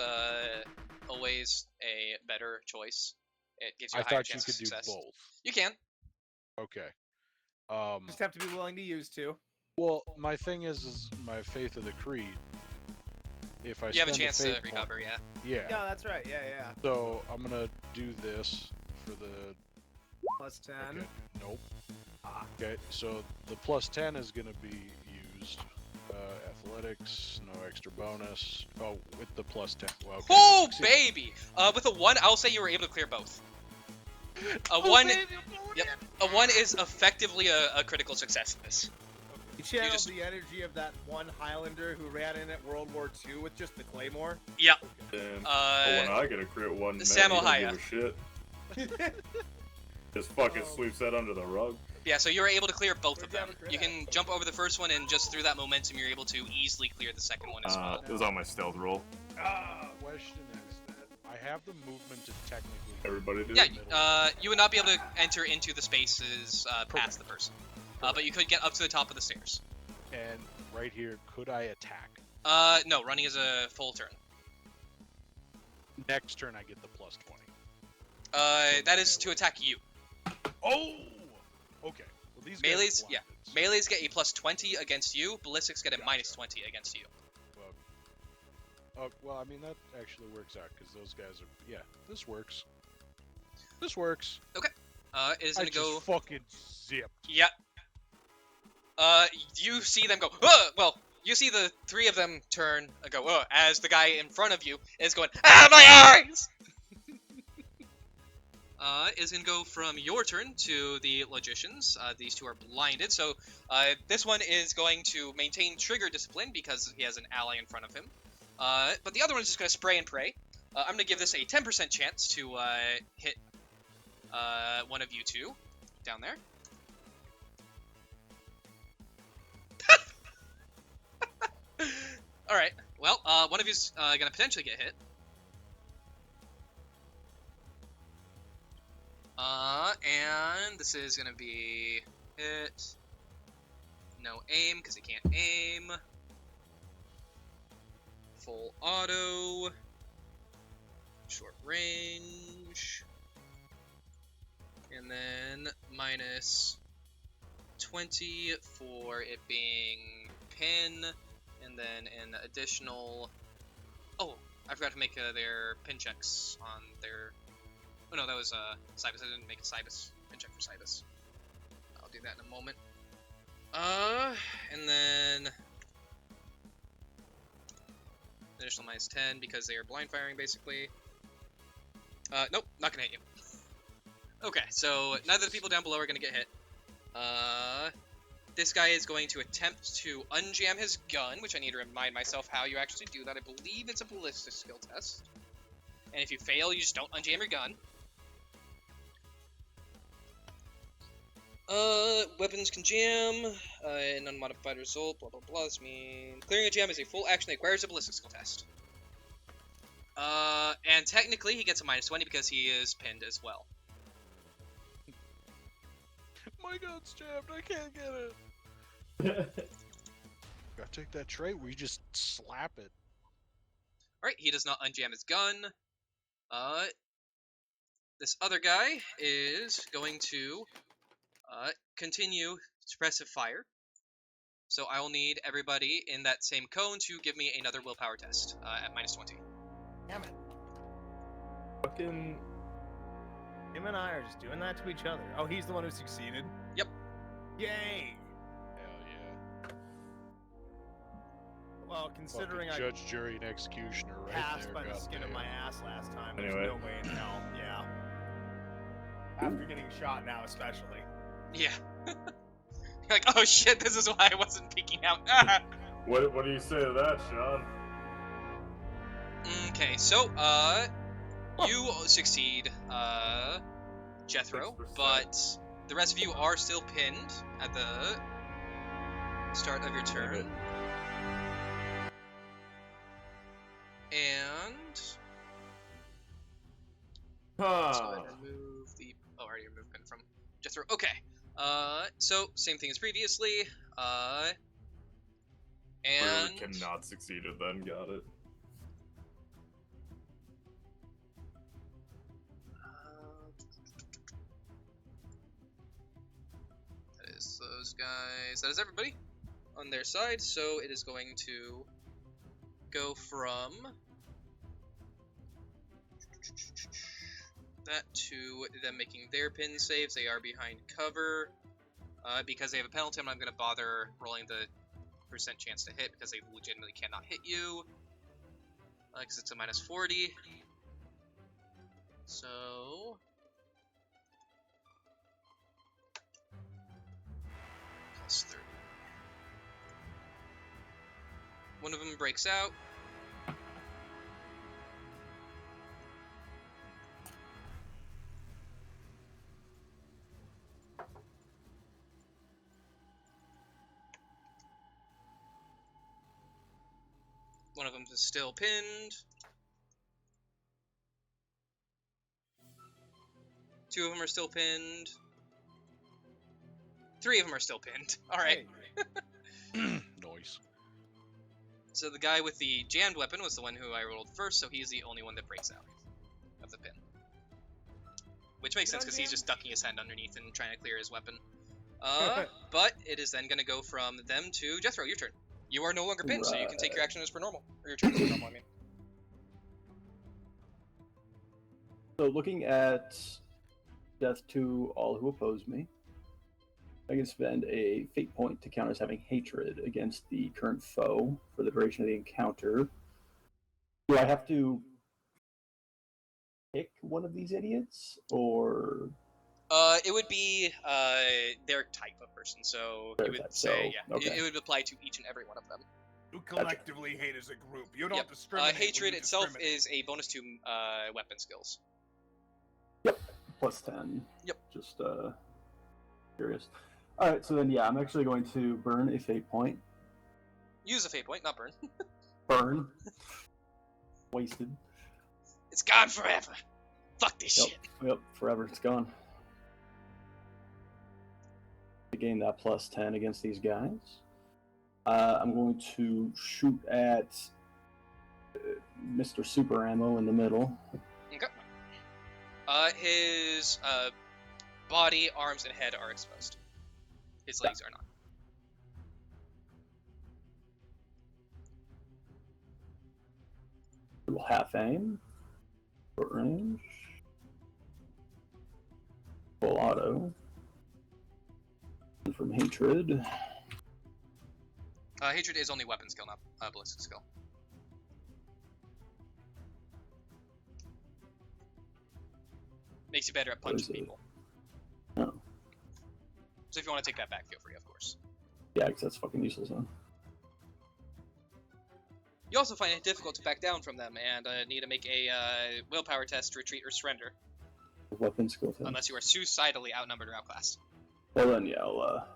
always a better choice. It gives you a I higher thought you chance could of do success. both. You can. Okay. Just have to be willing to use two. Well, my thing is my Faith of the Creed. If I You have a spend chance to fate point- recover, yeah. Yeah. Yeah, that's right. Yeah. So I'm gonna do this for the. +10. Okay. Nope. Ah. Okay. So the +10 is gonna be used. Athletics, no extra bonus. Oh, with the +10. Well, okay. Oh, Succeed. baby! With a 1, I'll say you were able to clear both. A 1, yep. A 1 is effectively a critical success in this. You channeled just- the energy of that one Highlander who ran in at World War II with just the claymore. Yep. Damn. But when I get a crit one, man, Sam he don't Ohio. give a shit. Just fucking sweeps that under the rug. Yeah, so you were able to clear both of Where'd them. you have You a crit can jump over the first one, and just through that momentum, you're able to easily clear the second one as well. It was on my stealth roll. Question is that I have the movement to technically. Everybody did. Yeah, you would not be able to enter into the spaces past the person. But you could get up to the top of the stairs. And right here, could I attack? No, running is a full turn. Next turn, I get the +20. That is to attack you. Oh! Okay. Well, these guys are Melees, yeah. blinded, so- Melees get a +20 against you. Ballistics get a -20 against you. Well, I mean, that actually works out, because those guys are... Yeah, this works. This works. It is I gonna go... just fucking zip. Yep. You see them go, well, you see the 3 of them turn and go, as the guy in front of you is going, my eyes! Is gonna go from your turn to the Logicians. These 2 are blinded, so this one is going to maintain trigger discipline because he has an ally in front of him. But the other one is just gonna spray and pray. I'm gonna give this a 10% chance to hit one of you 2 down there. Alright, well, one of you's gonna potentially get hit. And this is gonna be hit. No aim, because he can't aim. Full auto. Short range. And then -20 for it being pin. And then an additional... Oh, I forgot to make their pin checks on their... Oh no, that was Cybus. I didn't make a Cybus pin check for Cybus. I'll do that in a moment. And then... Additional -10 because they are blind firing, basically. Nope, not gonna hit you. Okay, so neither of the people down below are gonna get hit. This guy is going to attempt to unjam his gun, which I need to remind myself how you actually do that. I believe it's a ballistic skill test. And if you fail, you just don't unjam your gun. Weapons can jam, an unmodified result, blah blah blah. This means clearing a jam is a full action that requires a ballistic skill test. And technically he gets a -20 because he is pinned as well. My gun's jammed, I can't get it. Gotta take that trait where you just slap it. Alright, he does not unjam his gun. This other guy is going to continue suppressive fire. So I will need everybody in that same cone to give me another willpower test at -20. Damn it. Fucking. Him and I are just doing that to each other. Oh, he's the one who succeeded? Yep. Yay! Hell yeah. Well, considering Fucking I judge, jury, and executioner right passed there. by the skin of goddamn. my ass last time, Anyway. there's no way in hell. Yeah. After getting shot now, especially. Yeah. You're like, oh shit, this is why I wasn't peeking out. Ah! What do you say to that, Sean? Okay, so, you succeed. Jethro, 6%. but the rest of you are still pinned at the start of your turn. And let's go ahead and remove the. Oh, I already removed pin from Jethro. Okay. So same thing as previously. And Really cannot succeed it then, got it. that is those guys. That is everybody on their side. So it is going to go from that to them making their pin saves. They are behind cover. Because they have a penalty, I'm not going to bother rolling the percent chance to hit because they legitimately cannot hit you. Because it's a minus 40. So plus 30. One of them breaks out. One of them is still pinned. Two of them are still pinned. Three of them are still pinned. Alright. Noise. So the guy with the jammed weapon was the one who I rolled first, so he's the only one that breaks out of the pin. Which makes sense because he's just ducking his head underneath and trying to clear his weapon. But it is then going to go from them to Jethro, your turn. You are no longer pinned, so you can take your action as per normal. Or your turn as per normal, I mean. So looking at death to all who oppose me, I can spend a fate point to count as having hatred against the current foe for the duration of the encounter. Do I have to pick one of these idiots, or It would be their type of person, so Their you would type, say, so, okay. it would apply to each and every one of them. You collectively hate as a group. You don't Yep. discriminate. when Hatred you itself discriminate. is a bonus to weapon skills. plus 10? Yep. Just curious. All right, so then yeah, I'm actually going to burn a fate point. Use a fate point, not burn. Burn. Wasted. It's gone forever. Fuck this Yep. shit. Yep. Forever. It's gone. To gain that plus 10 against these guys, I'm going to shoot at Mr. Super Ammo in the middle. Okay. His body, arms, and head are exposed. His legs are not. We'll half aim. Short range. Full auto. And from hatred. Hatred is only weapon skill, not ballistic skill. Makes you better at What is punching it? people. Oh. So if you want to take that back, feel free, of course. Yeah, because that's fucking useless, huh? You also find it difficult to back down from them and need to make a willpower test, retreat, or surrender, Weapon skill test. unless you are suicidally outnumbered or outclassed. Well then, yeah, I'll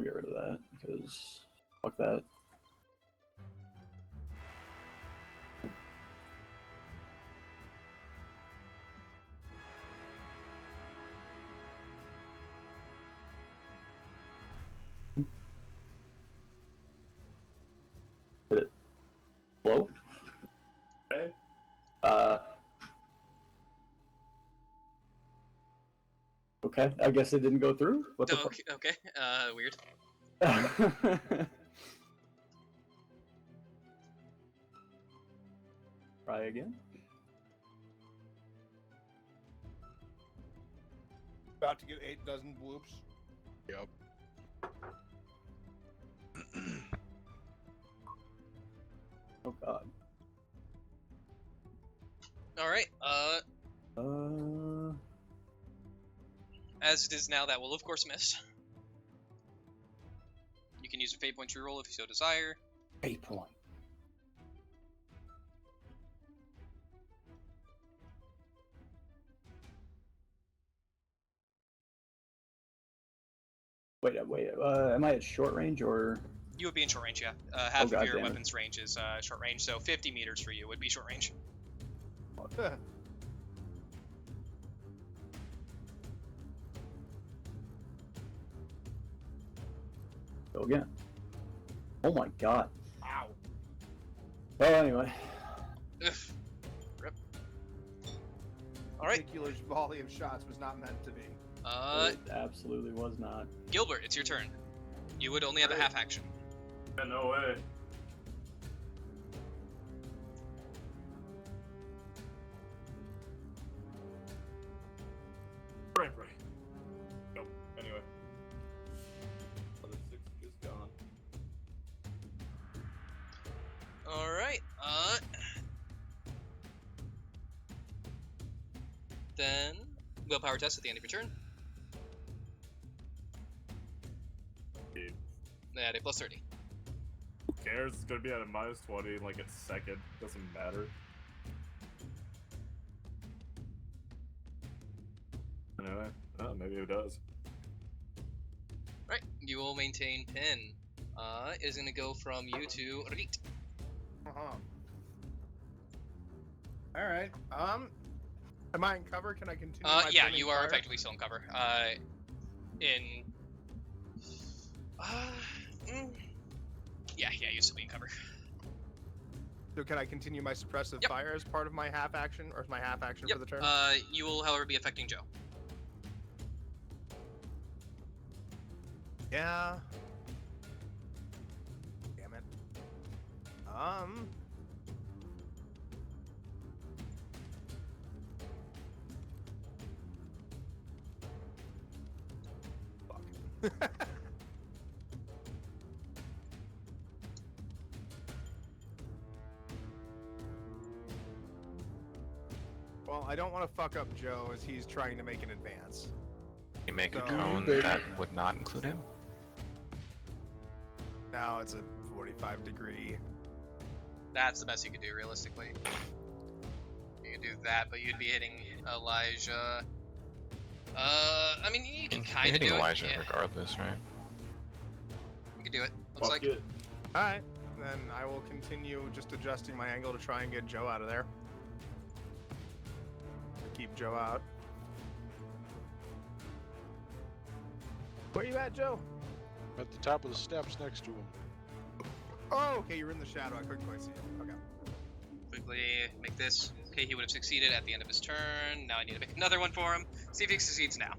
get rid of that, because fuck that. Did it blow? Okay. Okay, I guess it didn't go through. What the fuck? Okay, weird. Try again. About to get 8 dozen bloops. Yep. Oh god. Alright, Uh, as it is now, that will of course miss. You can use a fate point to reroll if you so desire. 8 point. Wait. Am I at short range or? You would be in short range, yeah. Half of God your damn it. weapon's range is short range, so 50 meters for you would be short range. Go again. Oh my god. Ow. Well, anyway. Ugh. Rip. Alright. Particular volley of shots was not meant to be. It absolutely was not. Gilbert, it's your turn. You would only have a half action. Yeah, no way. Brain. Nope. Anyway. Other 6 is gone. Alright, then willpower test at the end of your turn. Dude. At a plus 30. Who cares? It's gonna be at a -20 in like a second. Doesn't matter. Anyway, maybe it does. Right, you will maintain pin. It is gonna go from you to Rit. Alright. Am I in cover? Can I continue? My Yeah, pinning you are fire? effectively still in cover. Yeah, you're still in cover. So can I continue my suppressive Yep. fire as part of my half action, or is my half action Yep. for the turn? You will, however, be affecting Joe. Yeah. Damn it. Fuck. Well, I don't want to fuck up Joe as he's trying to make an advance. You make a So- cone Baby. that would not include him. Now it's a 45-degree. That's the best you could do, realistically. You could do that, but you'd be hitting Elijah. I mean, you can You're kind of hitting do Elijah it. Yeah, regardless, right? you can do it. Looks Fuck like. it. Alright, then I will continue just adjusting my angle to try and get Joe out of there. Keep Joe out. Where you at, Joe? At the top of the steps next to him. Oh, okay, you're in the shadow. I couldn't quite see him. Okay. Quickly make this. Okay, he would have succeeded at the end of his turn. Now I need to make another one for him. See if he succeeds now.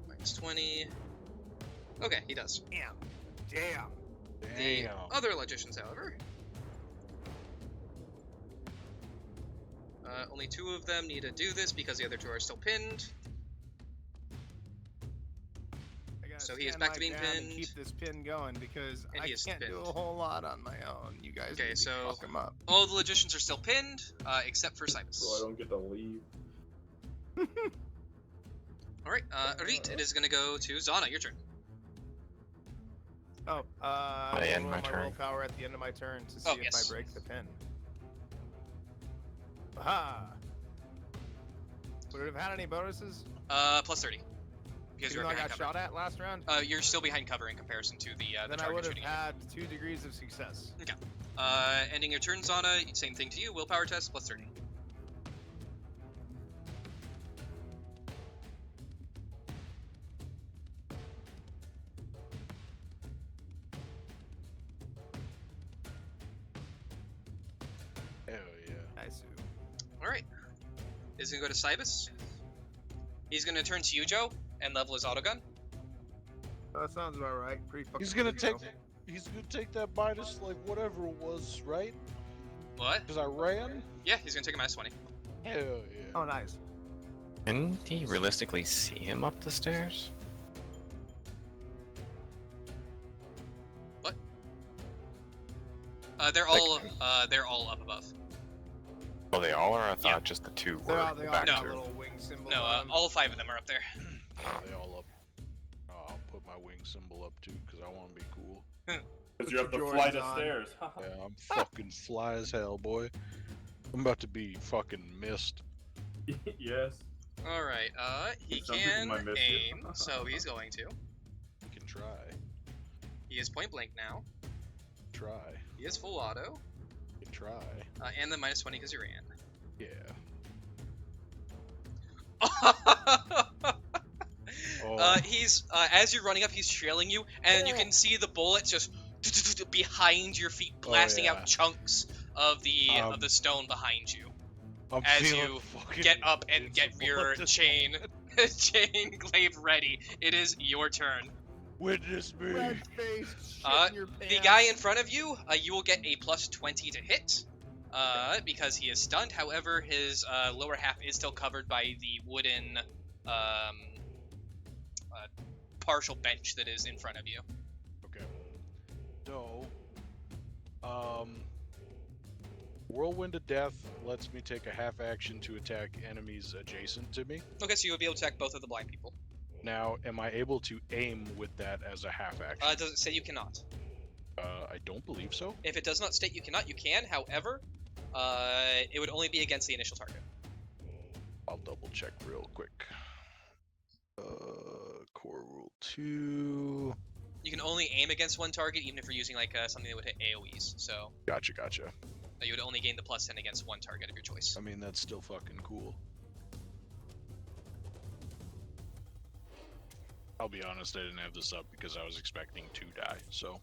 -20. Okay, he does. Damn. Damn. The Damn. other logicians, however. Only 2 of them need to do this because the other 2 are still pinned. I gotta So he is stand back my to being ground and pinned. keep this pin going because And I he is can't do pinned. a whole lot on my own. You guys Okay, need to so- fuck him up. All the logicians are still pinned, except for Cybus. So I don't get to leave. Alright, Arit, it is gonna go to Zana, your turn. Oh, I will end roll my turn. willpower at the end of my turn to see Oh, if yes. I break the pin. Aha! Would it have had any bonuses? Plus 30. Because Even you're though I behind got cover. shot at last round? You're still behind cover in comparison to the Then I target would have shooting you. had 2 degrees of success. Ending your turn, Zana, same thing to you, willpower test, plus 30. Hell yeah. Nice. Alright. Is gonna go to Cybus. He's gonna turn to you, Joe, and level his autogun. That sounds about right. Pretty fucking He's gonna good, take. Joe. He's gonna take that minus like whatever it was, right? What? Because I ran. Yeah, he's gonna take a -20. Hell yeah. Oh, nice. Can he realistically see him up the stairs? They're all up above. Oh, they all are? I thought Yeah. just the 2 They were all back got to. a little wing symbol No, on 'em. all 5 of them are up there. They all up. Oh, I'll put my wing symbol up too because I want to be cool. Because you're up the Put your flight Jordans of on. stairs. Yeah, I'm fucking fly as hell, boy. I'm about to be fucking missed. Yes. Alright, he Some people can might miss you. aim, so he's going to. You can try. He is point blank now. Try. He is full auto. You can try. And then -20 because you ran. Yeah. He's as you're running up, he's trailing you, and you can see the bullets just behind your feet, blasting out chunks of the stone behind you. I'm As feeling you fucking get up and get invincible your at this chain moment. chain glaive ready. It is your turn. Witness me. Red face, shit in your pants. The guy in front of you, you will get a +20 to hit, because he is stunned. However, his lower half is still covered by the wooden partial bench that is in front of you. Okay. So, Whirlwind of Death lets me take a half action to attack enemies adjacent to me. Okay, so you would be able to attack both of the blind people. Now, am I able to aim with that as a half action? Does it say you cannot? I don't believe so. If it does not state you cannot, you can. However, it would only be against the initial target. I'll double check real quick. Core Rule 2. You can only aim against one target, even if you're using like something that would hit AoEs. So Gotcha. you would only gain the +10 against one target of your choice. I mean, that's still fucking cool. I'll be honest, I didn't have this up because I was expecting to die, so...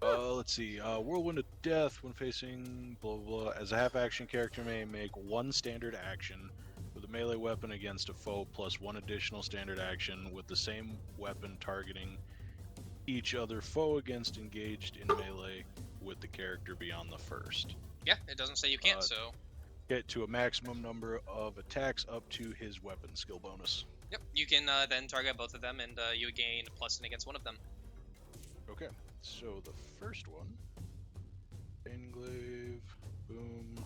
let's see. Whirlwind of Death, when facing blah blah blah, as a half-action character may make one standard action with a melee weapon against a foe, plus one additional standard action with the same weapon targeting each other foe against engaged in melee with the character beyond the first. Yeah, it doesn't say you can't, so... Get to a maximum number of attacks up to his weapon skill bonus. Yep, you can then target both of them, and you would gain a +10 against one of them. Okay, so the first one, Englaive, boom,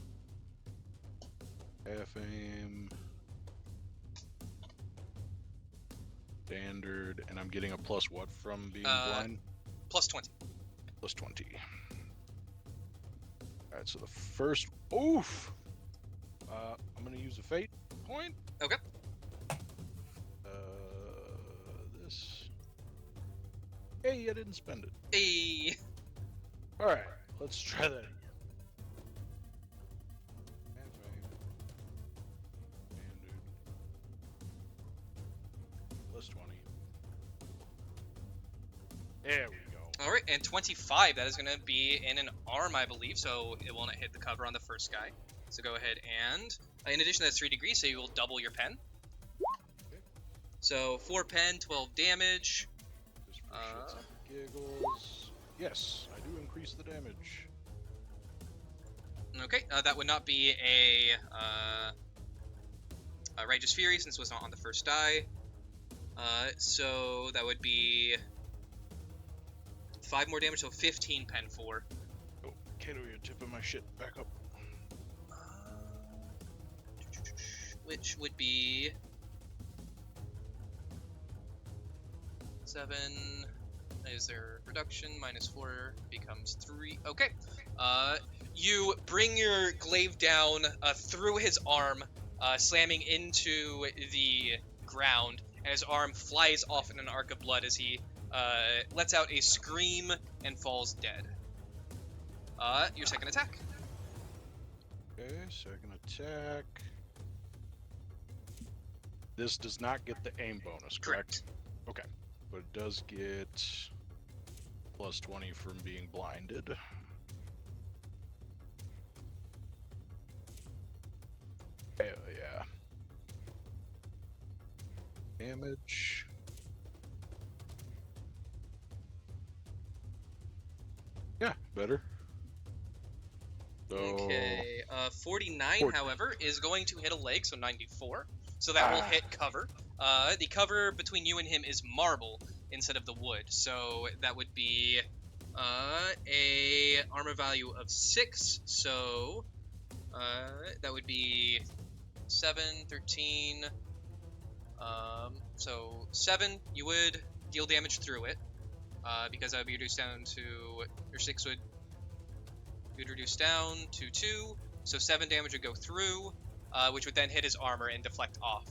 half aim, standard, and I'm getting a plus what from being blind? +20. Plus 20. Alright, so the first, oof! I'm gonna use a fate point. Okay. This. Hey, I didn't spend it. Hey. Alright, let's try that again. Standard. Plus 20. There we go. Alright, and 25, that is going to be in an arm, I believe, so it will not hit the cover on the first guy. So go ahead and, in addition, that's 3 degrees, so you will double your pen. Okay. So 4 pen, 12 damage. Just for shits and giggles. Yes, I do increase the damage. Okay, that would not be a Righteous Fury, since it was not on the first die. So that would be 5 more damage, so 15 pen 4. Oh, Kato, you're tipping my shit back up. Which would be 7. Is there reduction? -4 becomes 3. Okay. You bring your glaive down through his arm, slamming into the ground, and his arm flies off in an arc of blood as he lets out a scream and falls dead. Your second attack. Okay, second attack. This does not get the aim bonus, correct? Okay, but it does get plus 20 from being blinded. Hell yeah. Damage. Yeah, better. So, Okay, 49, 40. however, is going to hit a leg, so 94. So that will hit cover. The cover between you and him is marble instead of the wood, so that would be a armor value of 6. So that would be 7, 13. So 7, you would deal damage through it, because that would be reduced down to your 6 would reduce down to 2. So 7 damage would go through. which would then hit his armor and deflect off.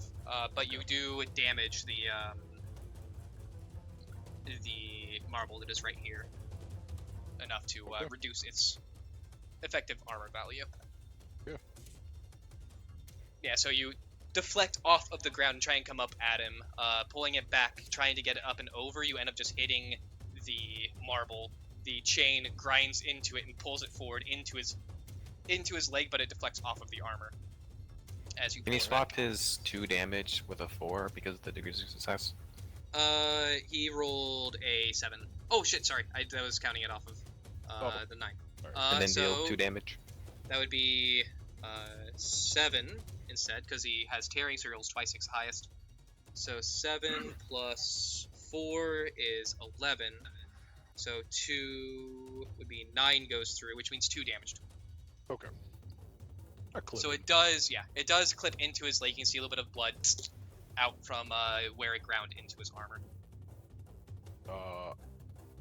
But you do damage the marble that is right here enough to reduce its effective armor value. Yeah. Yeah, so you deflect off of the ground and try and come up at him, pulling it back, trying to get it up and over. You end up just hitting the marble. The chain grinds into it and pulls it forward into his leg, but it deflects off of the armor. As you Can he pull it swap back. his 2 damage with a 4 because of the degrees of success? He rolled a 7. Oh shit, sorry, I was counting it off of the 9. And then deal so 2 damage? that would be 7 instead, because he has tearing, so he rolls twice his highest. So 7 plus 4 is 11. So 2 would be 9 goes through, which means 2 damage. Okay. So it does clip into his leg. You can see a little bit of blood out from where it ground into his armor.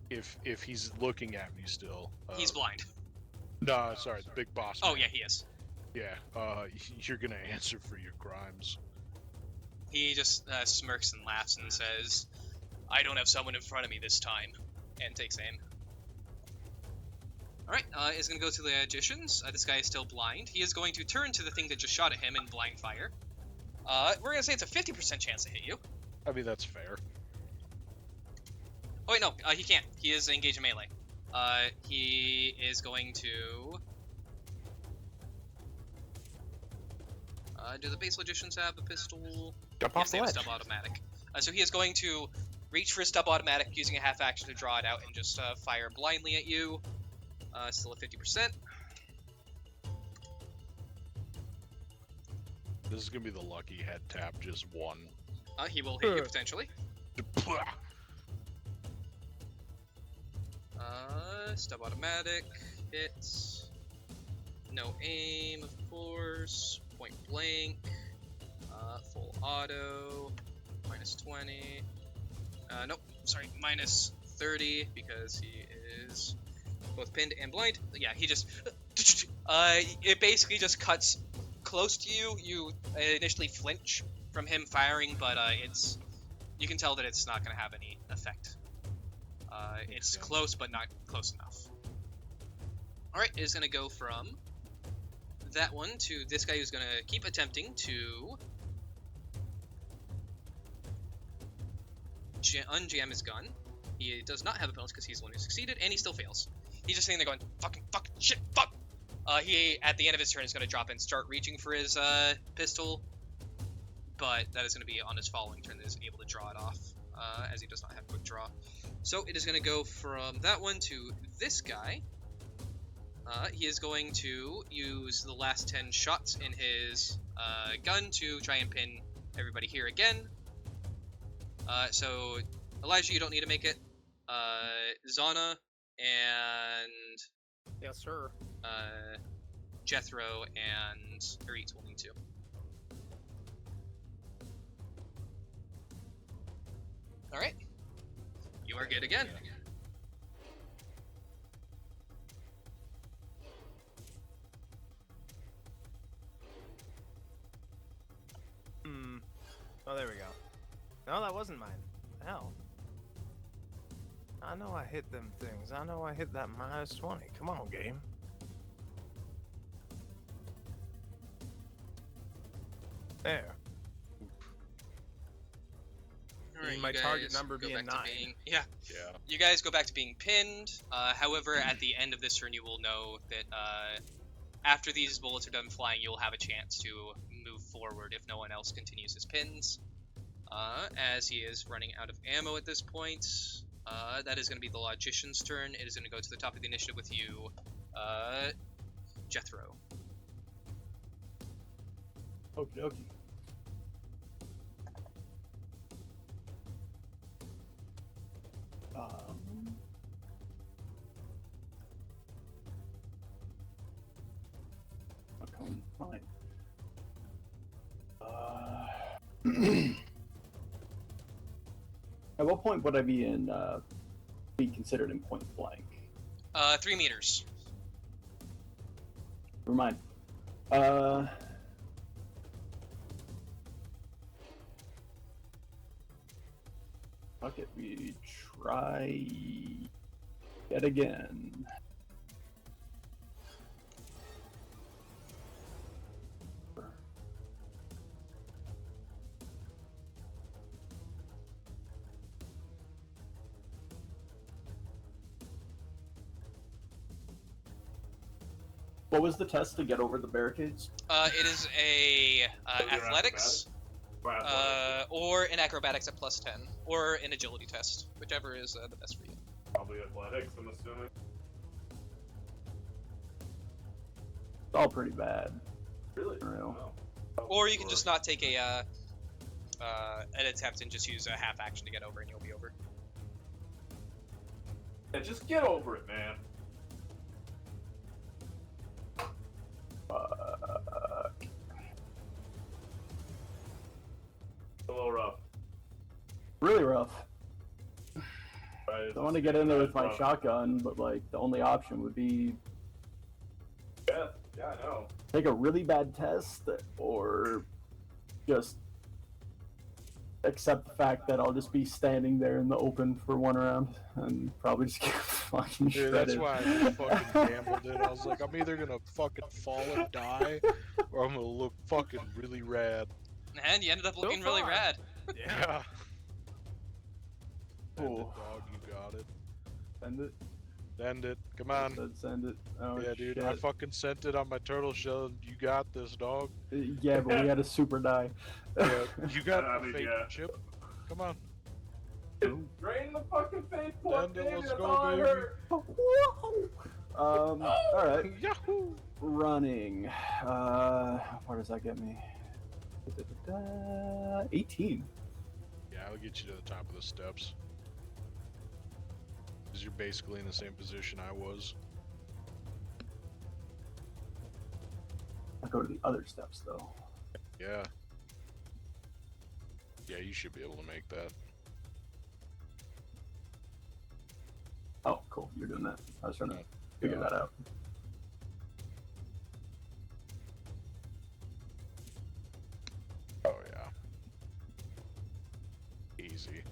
If he's looking at me still, He's blind. No, sorry, the big boss. Oh man. yeah, he is. Yeah. You're gonna answer for your crimes. He just smirks and laughs and says, "I don't have someone in front of me this time," and takes aim. Alright, is going to go to the Magicians. This guy is still blind. He is going to turn to the thing that just shot at him in blind fire. We're going to say it's a 50% chance to hit you. I mean, that's fair. Oh wait, no, he can't. He is engaged in melee. He is going to... do the base Magicians have a pistol? Jump Yes, off they the have a ledge. stub automatic. So he is going to reach for his stub automatic using a half action to draw it out and just fire blindly at you. Still at 50%. This is gonna be the lucky head tap, just one. He will hit you potentially. Stub automatic, hits. No aim, of course. Point blank. Full auto. Minus 20. Nope, sorry, minus 30 because he is both pinned and blind. Yeah, he just... it basically just cuts close to you. You initially flinch from him firing, but it's... You can tell that it's not going to have any effect. It's close, but not close enough. Alright, it's going to go from that one to this guy who's going to keep attempting to unjam his gun. He does not have a penalty because he's the one who succeeded, and he still fails. He's just sitting there going, fuck, shit, fuck! He, at the end of his turn, is going to drop and start reaching for his pistol, but that is going to be on his following turn that is able to draw it off, as he does not have quick draw. So it is going to go from that one to this guy. He is going to use the last 10 shots in his gun to try and pin everybody here again. So, Elijah, you don't need to make it. Zana and Yes, sir. Jethro and Aritz will need to. Alright. You are good again. Oh, there we go. No, that wasn't mine. Hell. I know I hit them things. I know I hit that minus 20. Come on, game. There. Alright, My you target guys number go being back to 9. yeah. Yeah. You guys go back to being pinned. However, at the end of this turn, you will know that after these bullets are done flying, you'll have a chance to move forward if no one else continues his pins. As he is running out of ammo at this point, that is going to be the Logician's turn. It is going to go to the top of the initiative with you, Jethro. Okie dokie. Fine. At what point would I be be considered in point blank? 3 meters. Never mind. Fuck it, we try yet again. What was the test to get over the barricades? It is a So you're athletics, Or athletics. or an acrobatics at +10, or an agility test, whichever is the best for you. Probably athletics, I'm assuming. It's all pretty bad. Really? For real. Oh. Or you can just not take an attempt and just use a half action to get over, and you'll be over. Yeah, just get over it, man. It's a little rough. Really rough. Right? I want to get in there with my rough. shotgun, but like the only option would be Yeah, I know. take a really bad test or just accept the fact that I'll just be standing there in the open for one round and probably just get fucking Dude, shredded. that's why I just fucking gambled it. I was like, I'm either gonna fucking fall and die, or I'm gonna look fucking really rad. And you ended up looking really far. rad. Yeah. Send it, Cool. dog, you got it. Send it. Send it. Come on. Said send it. Oh, Yeah, dude, shit. I fucking sent it on my turtle shell. You got this, dog. Yeah, but we had a super die. Yeah, you got I the mean, fate yeah. chip. Come on. Drain the fucking fate point, Send it, baby. let's That's go, all I baby. heard. Alright. Yahoo! Running. How far does that get me? 18. Yeah, I'll get you to the top of the steps. Because you're basically in the same position I was. I'll go to the other steps though. Yeah. Yeah, you should be able to make that. Oh, cool. You're doing that. I was trying to figure that out. Oh, yeah. Easy.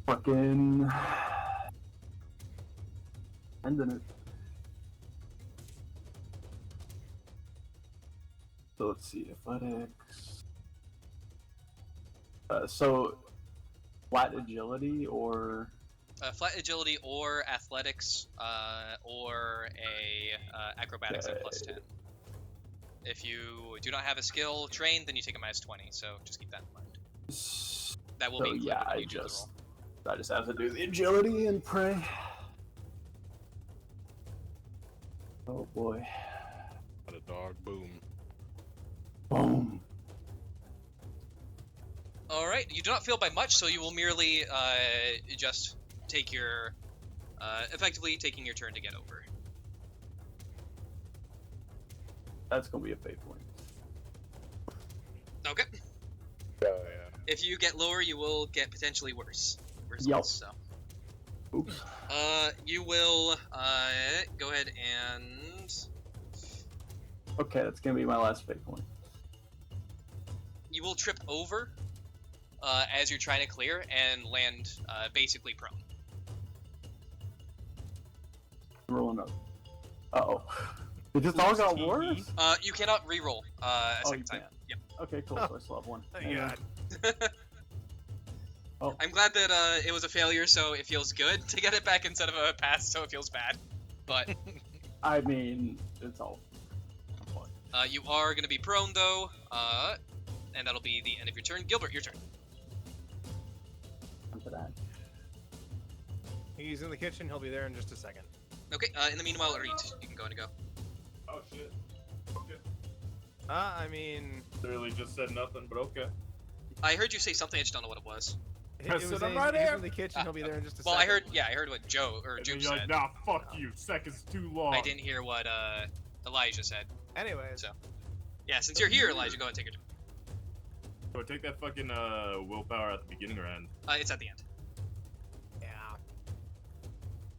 Fucking ending it. So let's see, athletics. So flat agility or Flat agility or athletics, or a acrobatics at +10. If you do not have a skill trained, then you take a -20. So just keep that in mind. That will so be included yeah, when I you do the just roll. I just have to do the agility and pray. Oh boy. Got a dog. Boom. Boom. All right, you do not fail by much, so you will merely just take your, effectively taking your turn to get over. That's gonna be a fate point. Okay. Oh, yeah. If you get lower, you will get potentially worse results. Yup. So, Oops. you will go ahead and Okay, that's gonna be my last fate point. you will trip over as you're trying to clear and land basically prone. Roll another. Uh-oh. It just all got worse? You cannot re-roll a Oh, second you time. can't. Yep. Okay, cool. So I still have one. Thank Hang God. on. I'm glad that it was a failure, so it feels good to get it back instead of a pass, so it feels bad. But I mean, it's all fun. you are going to be prone, though, and that'll be the end of your turn. Gilbert, your turn. Come to that. He's in the kitchen. He'll be there in just a second. Okay, in the meanwhile, Arit, you can go and go. Oh shit. Okay. I mean, Literally just said nothing, but okay. I heard you say something, I just don't know what it was. it I was said I'm in, right he's here. in the kitchen. He'll be there in just a Well, second. I heard what Joe And Juke then you're said. like, nah, fuck you. Second's too long. I didn't hear what Elijah said. Anyways, So. Yeah, since you're here, Elijah, go ahead and take your turn. So take that fucking willpower at the beginning or end. It's at the end. yeah.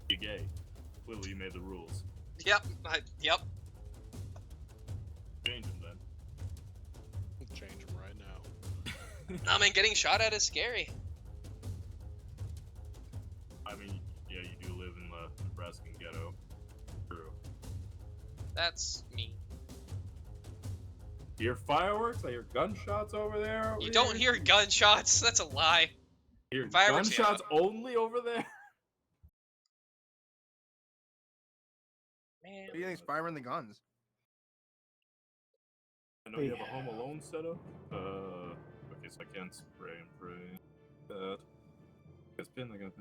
You gay. Clearly you made the rules. Yep, yep. Change him then. Change him right now. Nah, man, getting shot at is scary. I mean, yeah, you do live in the Nebraskan ghetto. True. That's me. Hear fireworks? I hear gunshots over there. You don't hear gunshots. That's a lie. Hear fireworks, yeah. gunshots only over there. Man. What do you think's firing the guns? I know you have a Home Alone setup. Okay, so I can't spray and pray. That. It's been like a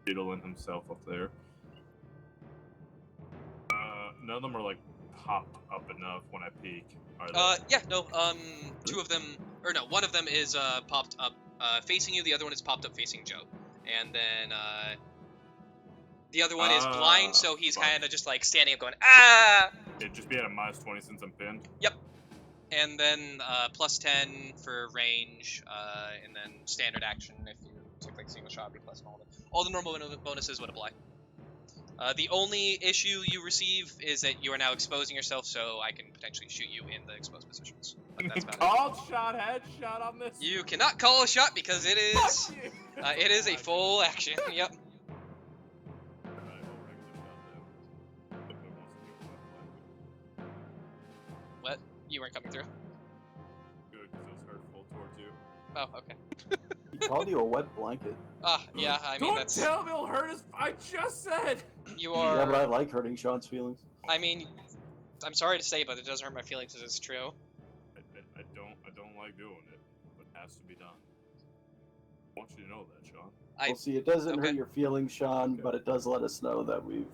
Beetling himself up there. None of them are like popped up enough when I peek. Are they? Yeah, no, two of them, or no, one of them is, popped up, facing you, the other one is popped up facing Joe. And then, the other one is blind, so he's fuck. kind of just, like, standing up going, ah! It'd just be at a -20 since I'm pinned. Yep. And then, plus 10 for range, and then standard action if you took, like, single shot, be plus all the normal bonuses would apply. The only issue you receive is that you are now exposing yourself, so I can potentially shoot you in the exposed positions. But that's about it. Called shot, headshot on this. You cannot call a shot because it is Fuck you. it is a full action. Yep. What? You weren't coming through? Good, because it was hurtful towards you. Oh, okay. He called you a wet blanket. Yeah, I mean Don't that's tell me it'll hurt us. I just said. you Yeah, but I are. like hurting Sean's feelings. I mean, I'm sorry to say, but it doesn't hurt my feelings because it's true. I don't like doing it, but it has to be done. I want you to know that, Sean. I Well, see, it doesn't okay. hurt your feelings, Sean, but it does let us know that we've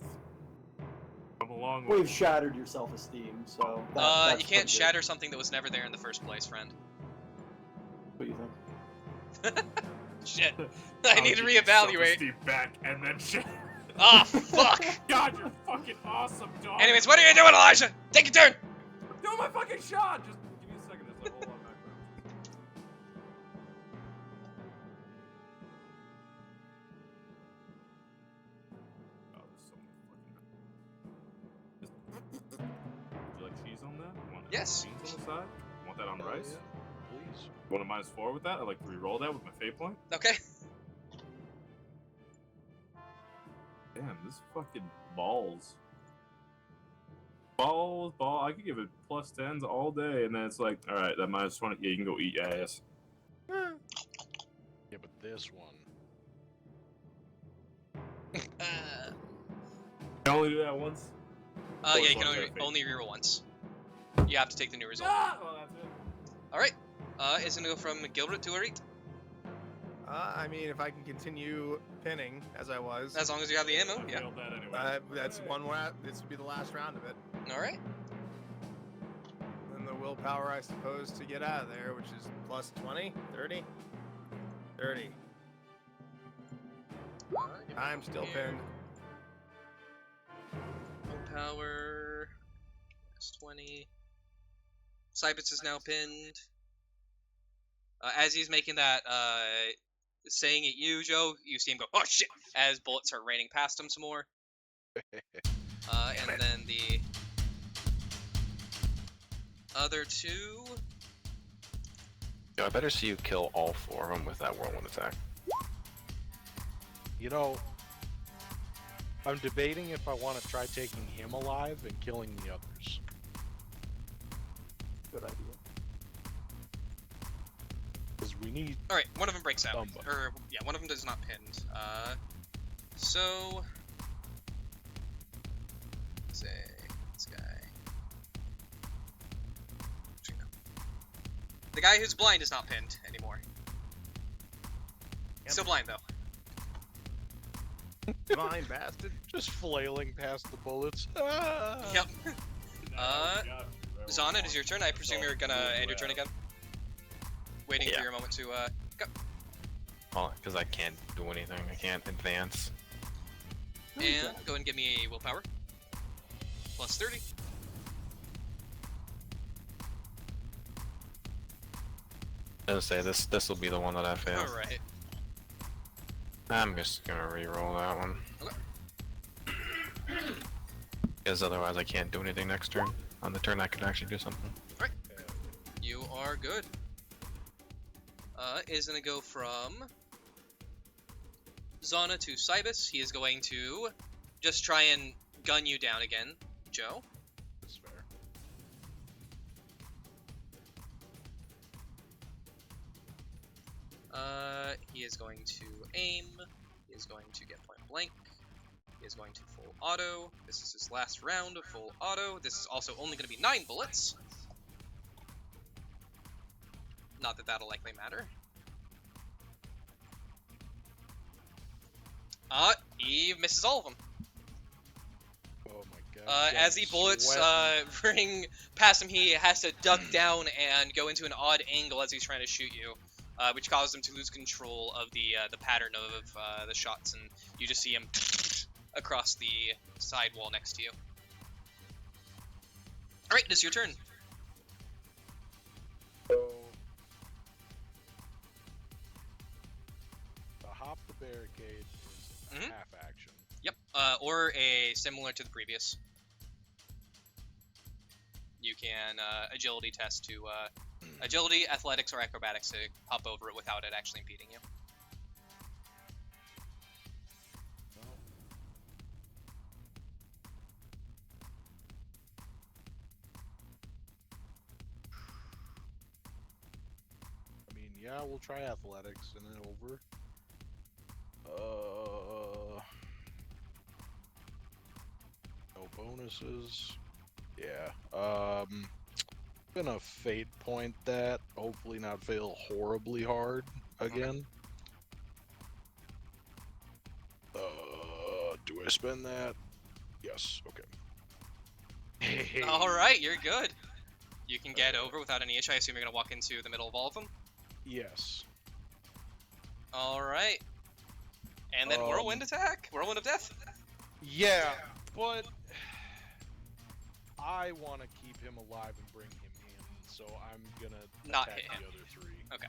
Come along with shattered your self-esteem. So you that's can't pretty good. shatter something that was never there in the first place, friend. What do you think? Shit. I need to reevaluate. Steve back and then shit. Ah, fuck. God, you're fucking awesome, dog. Anyways, what are you doing, Elijah? Take your turn. do my fucking shot. Just give me a second. It's like hold on back. Oh, there's so many fucking. Would you like cheese on that? You want Yes. beans on the side? You want that on rice? Yeah, please. You want a -4 with that? I like to re-roll that with my fate point. Okay. Damn, this fucking balls. Ball. I could give it +10s all day, and then it's like, all right, that -20. Yeah, you can go eat your ass. Yeah, but this one. Can I only do that once? Yeah, you can Plus one only reroll once. You have to take the new result. Ah! Well, that's it. Alright. It's gonna go from Gilbert to Arit. I mean, if I can continue pinning as I was, As long as you have the ammo, I yeah. failed that anyway. that's one way. This would be the last round of it. Alright. And the willpower, I suppose, to get out of there, which is +20, 30, 30. I'm still pinned. Willpower. +20. Cybits is now pinned. As he's making that, saying at you, Joe, you see him go, oh shit, as bullets are raining past him some more. And then the other two. Yo, I better see you kill all 4 of them with that whirlwind attack. You know, I'm debating if I want to try taking him alive and killing the others. Good idea. Because we need. Alright, one of them breaks out. Somebody. Or, yeah, one of them is not pinned. So. Say, this guy. Actually, no. The guy who's blind is not pinned anymore. Still blind, though. Blind bastard. Just flailing past the bullets. Ah! Yep. Now we got you. Zana, it is your turn. I presume you're gonna end your turn again. Waiting for Yeah. your moment to, go. Well, because I can't do anything. I can't advance. And go ahead and give me a willpower. +30. I was gonna say this will be the one that I fail. Alright. I'm just gonna re-roll that one. Okay. Because otherwise I can't do anything next turn. on the turn I could actually do something. You are good. Is gonna go from Zana to Cybus. He is going to just try and gun you down again, Joe. That's fair. He is going to aim. He is going to get point blank. He is going to full auto. This is his last round of full auto. This is also only going to be 9 bullets. Not that that'll likely matter. He misses all of them. Oh my god. As the bullets ring past him, he has to duck down and go into an odd angle as he's trying to shoot you, which causes him to lose control of the pattern of the shots, and you just see him across the side wall next to you. All right, it is your turn. So, the hop the barricade is a half action. Yep, or similar to the previous. You can agility test to agility, athletics, or acrobatics to hop over it without it actually impeding you. I mean, yeah, we'll try athletics and then over. No bonuses. Yeah. Gonna fate point that. Hopefully not fail horribly hard again. Do I spend that? Yes. Okay. All right, you're good. You can get over without any issue. I assume you're gonna walk into the middle of all of them. Yes. All right. And then whirlwind attack, whirlwind of death. Yeah, but I want to keep him alive and bring him in, so I'm gonna Not attack hit him. the other three. Okay.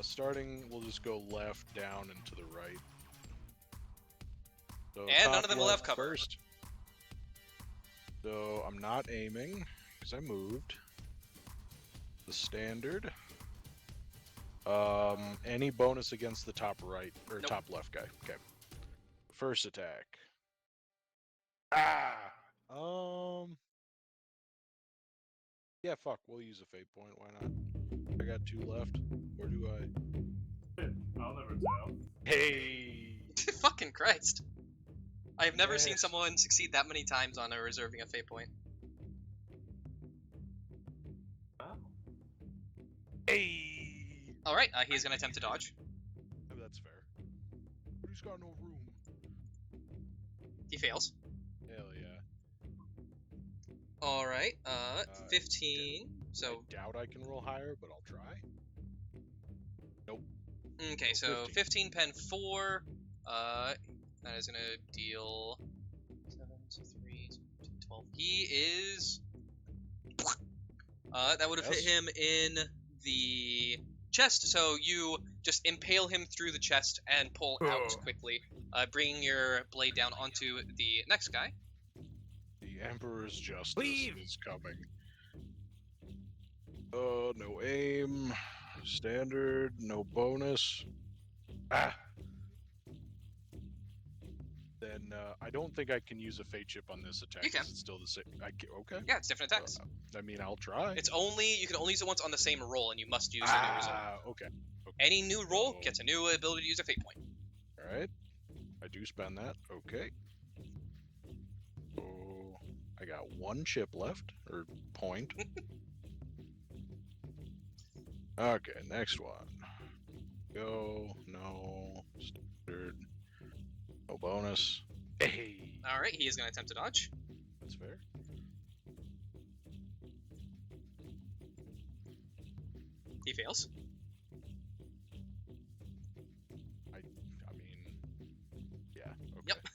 Starting, we'll just go left, down, and to the right. So And none top of them will have left cover. First. So I'm not aiming because I moved. The standard. Any bonus against the top right or Nope. top left guy. Okay. First attack. Ah. Yeah, fuck. We'll use a fate point. Why not? I got 2 left. Or do I? I'll never tell. Hey. Fucking Christ. I have never seen Yes. someone succeed that many times on reserving a fate point. Wow. Hey. All right, he's gonna attempt to dodge. Oh, that's fair. He's got no room. He fails. Hell yeah. All right, 15. So I doubt I can roll higher, but I'll try. okay, so 15. 15 pen 4. That is gonna deal 7, so 3, 12. He is. That would have hit Yes. him in the chest. So you just impale him through the chest and pull out quickly, bringing your blade down onto the next guy. The Emperor's Justice Leave! is coming. No aim. Standard, no bonus. Ah! Then, I don't think I can use a fate chip on this attack. You can. 'Cause it's still the same. Okay. Yeah, it's different attacks. I mean, I'll try. It's only you can only use it once on the same roll, and you must use a new result. Okay. Any new roll So- gets a new ability to use a fate point. Alright. I do spend that. Okay. So, I got 1 chip left, or point. Okay, next one. Go, no, standard, no bonus. Hey, All right, he is going to attempt to dodge. that's fair. He fails. I mean, yeah, okay. Yep.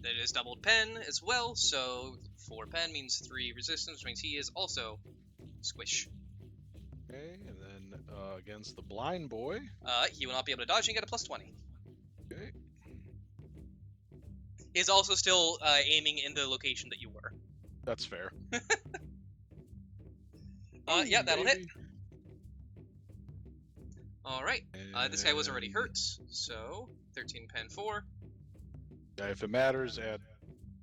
That is doubled pen as well, so 4 pen means 3 resistance, which means he is also squish. Okay, and then against the blind boy. He will not be able to dodge and get a +20. Okay. is also still aiming in the location that you were. That's fair. Yeah, that'll hit. Maybe. All right. This guy was already hurt, so 13 pen 4. Yeah, if it matters, add.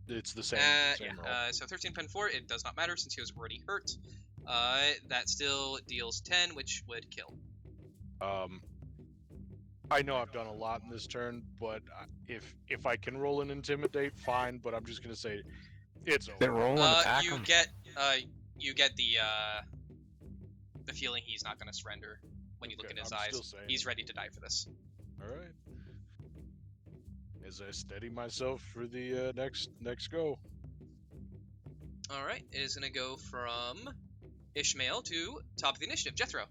It's the same. Same roll. So 13 pen 4. It does not matter since he was already hurt. That still deals 10, which would kill. I know I've done a lot in this turn, but if I can roll an intimidate, fine. But I'm just gonna say it's Then over. roll and attack You him. get the feeling he's not going to surrender when you look Okay, in his I'm eyes. still saying He's ready to die for this. All right. As I steady myself for the next go. All right, it is going to go from Ishmael to top of the initiative, Jethro.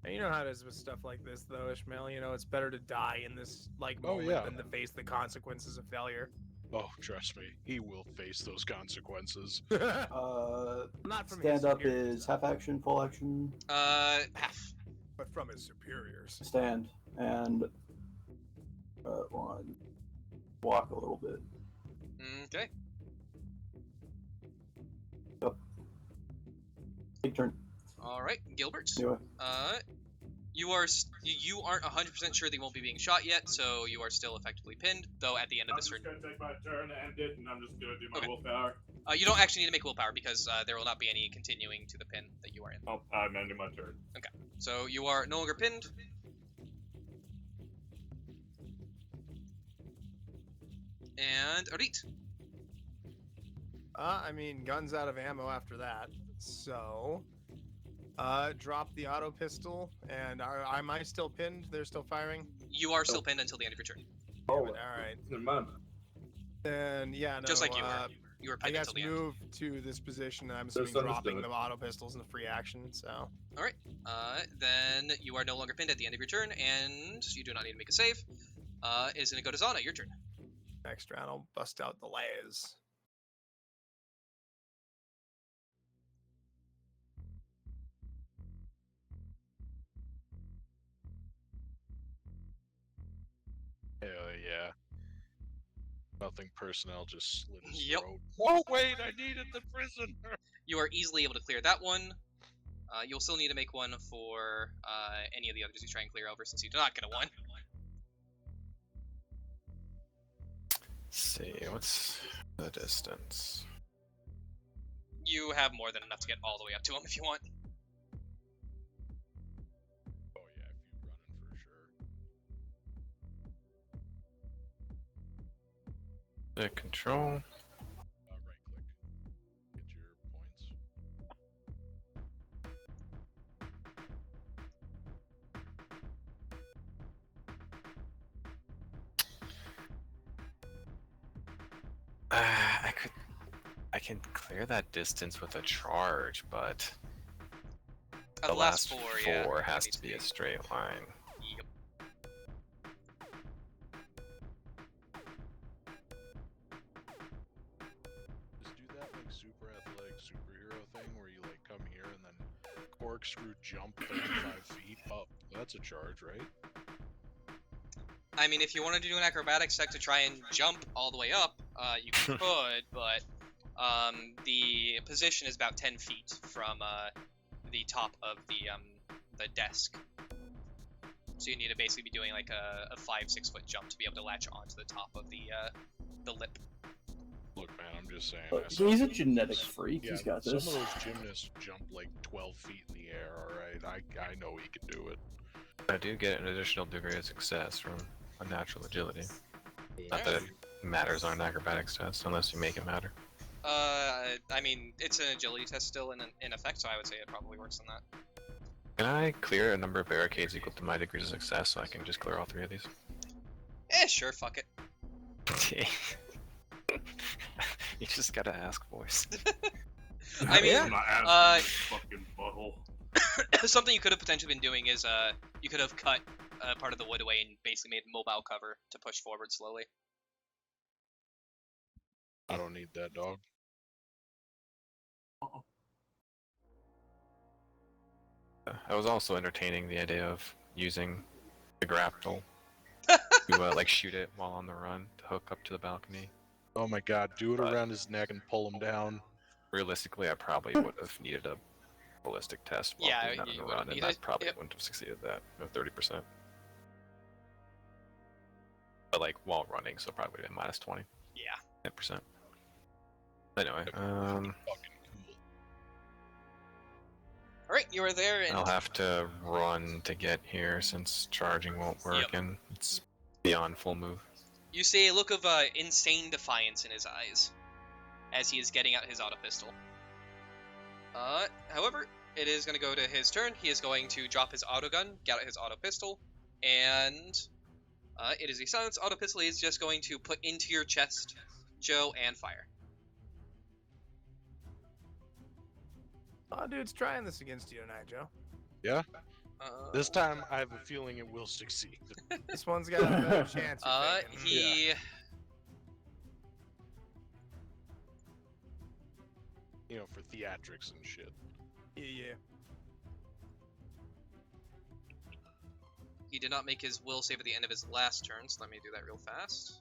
And you know how it is with stuff like this, though, Ishmael. You know, it's better to die in this Oh, moment yeah. than to face the consequences of failure. Oh, trust me, he will face those consequences. Not from his Stand up superiors, is though, half action, full action. Half. but from his superiors. Stand and one. Walk a little bit. Okay. Take turn. All right, Gilbert. Do it. You aren't 100% sure they won't be being shot yet, so you are still effectively pinned. Though at the end of I'm this just turn, gonna take my turn to end it, and I'm just gonna do my Okay. willpower. you don't actually need to make willpower because there will not be any continuing to the pin that you are in. Oh, I'm ending my turn. So you are no longer pinned. And Arit. I mean, guns out of ammo after that. So, drop the auto pistol. And am I still pinned? They're still firing? You are still pinned until the end of your turn. Oh, All right. never mind. Then, yeah, no, Just like you were. You were I pinned guess until the end. move to this position, and I'm Just assuming dropping understood. the auto pistols in the free action, so... Then you are no longer pinned at the end of your turn, and you do not need to make a save. Is going to go to Zana. Your turn. Next round, I'll bust out the layers. Hell yeah. Nothing personnel, just slit his Yep. throat. Oh wait, I needed the prisoner. You are easily able to clear that one. You'll still need to make one for any of the others you try and clear over, since you do not get a 1. Let's see, what's the distance? You have more than enough to get all the way up to him if you want. Oh yeah, if you running for sure. The control. Right click. Get your points. I can clear that distance with a charge, but The the last four, four yeah, has needs to be a straight line. Yep. Just do that like super athletic superhero thing where you like come here and then corkscrew jump 35 feet up. That's a charge, right? I mean, if you wanted to do an acrobatics check to try and jump all the way up, you could, but the position is about 10 feet from the top of the desk. So you need to basically be doing like a 5-6 foot jump to be able to latch onto the top of the lip. Look, man, I'm just saying. Look, I saw he's a those genetic gymnasts- freak. Yeah, He's got some this. of those gymnasts jump like 12 feet in the air. All right, I know he can do it. I do get an additional degree of success from a natural agility. Not that it matters on an acrobatics test, unless you make it matter. I mean, it's an agility test still in effect, so I would say it probably works on that. Can I clear a number of barricades equal to my degrees of success so I can just clear all 3 of these? Sure, fuck it. You just gotta ask, boys. I mean, I'm not asking you, fucking butthole. something you could have potentially been doing is you could have cut part of the wood away and basically made mobile cover to push forward slowly. I don't need that, dog. I was also entertaining the idea of using the grapple to like shoot it while on the run to hook up to the balcony. Oh my god, do it But- around his neck and pull him down. Realistically, I probably would have needed a ballistic test while Yeah, doing that on you the would've run, and needed- that probably yep. wouldn't have succeeded that. No, 30%. But like while running, so probably would have been minus 20. Yeah. 10%. Anyway, Fucking cool. All right, you are there, and I'll have to run to get here since charging won't work, Yep. and it's beyond full move. you see a look of insane defiance in his eyes as he is getting out his auto pistol. However, it is going to go to his turn. He is going to drop his auto gun, get out his auto pistol, and it is a silenced auto pistol. He is just going to put into your chest, Joe, and fire. Oh, dude's trying this against you tonight, Joe. Yeah? Uh, This time, I have a feeling it will succeed. This one's got a better chance. You're thinking. he You know, for theatrics and shit. Yeah. he did not make his will save at the end of his last turn, so let me do that real fast.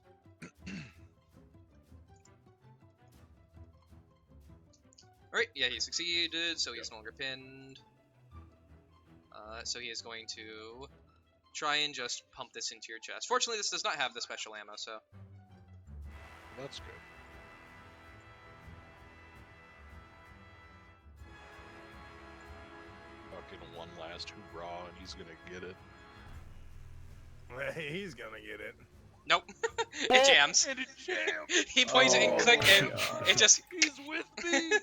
Alright, yeah, he succeeded, so he's no longer pinned. So he is going to try and just pump this into your chest. Fortunately, this does not have the special ammo, so... That's good. Fucking one last hoorah, and he's gonna get it. Well, he's gonna get it. Nope. It jams. And it jammed! He points it and Oh click, my and God. it just... He's with me!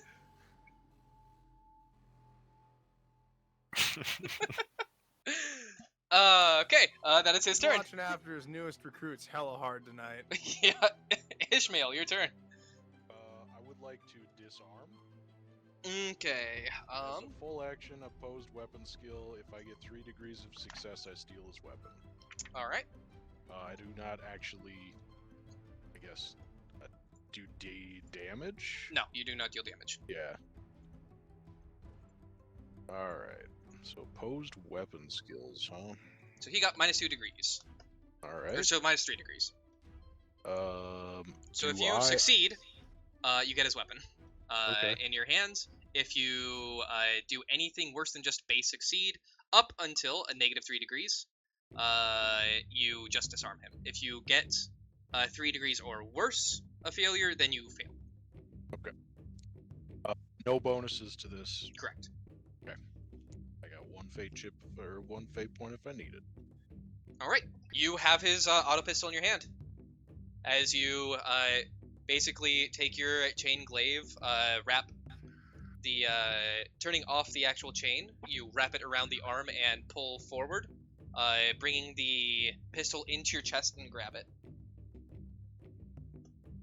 Okay, that is his turn. Watching after his newest recruits hella hard tonight. Yeah, Ishmael, your turn. I would like to disarm. Okay, As a full action opposed weapon skill, if I get 3 degrees of success, I steal his weapon. alright. I do not actually, I guess, do damage? No, you do not deal damage. Yeah. Alright. So opposed weapon skills, huh? So he got minus 2 degrees. Or Alright. so minus 3 degrees. So if do you I- succeed, you get his weapon Okay. in your hands. If you do anything worse than just base succeed, up until a negative 3 degrees, you just disarm him. If you get 3 degrees or worse a failure, then you fail. No bonuses to this. Correct. I got 1 fate chip or 1 fate point if I need it. All right, you have his auto pistol in your hand. As you basically take your chain glaive, wrap the turning off the actual chain, you wrap it around the arm and pull forward, bringing the pistol into your chest and grab it.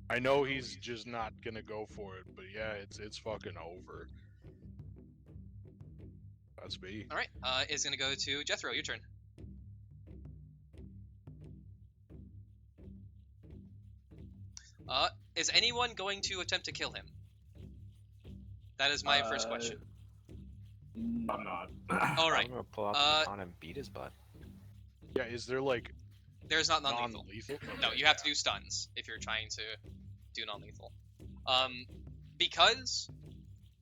I know he's just not gonna go for it, but yeah, it's fucking over. That's me. All right, is gonna go to Jethro. Your turn. Is anyone going to attempt to kill him? That is my first question. I'm not. All right, I'm gonna pull out the baton and beat his butt. Yeah, is there like there's not non-lethal. non-lethal? No, Okay, you have yeah. to do stuns if you're trying to do non-lethal. Because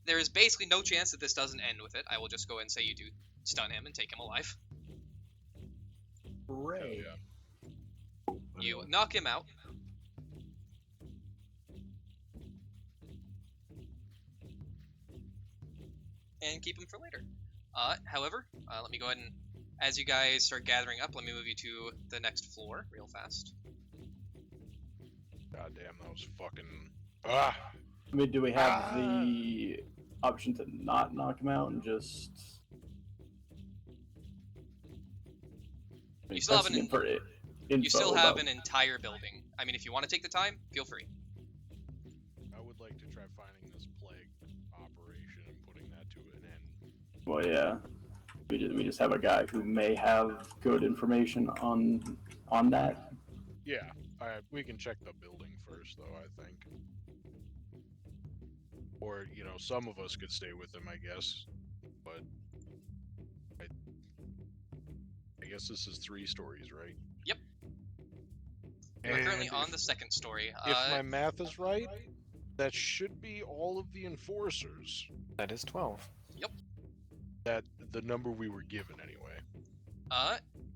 there is basically no chance that this doesn't end with it, I will just go ahead and say you do stun him and take him alive. Hell Hooray. yeah. You knock him out. And keep him for later. However, let me go ahead and, as you guys start gathering up, let me move you to the next floor real fast. God damn, that was fucking. Ah! I mean, do we have the option to not knock him out and just? You still have That's an- info You still have about- an entire building. I mean, if you want to take the time, feel free. I would like to try finding this plague operation and putting that to an end. Well, yeah. We just have a guy who may have good information on that. Yeah, we can check the building first, though, I think. Or, you know, some of us could stay with him, I guess. But I guess this is 3 stories, right? Yep. You are currently And on if- the second story. If my math is right, that should be all of the enforcers. That is 12. That the number we were given anyway.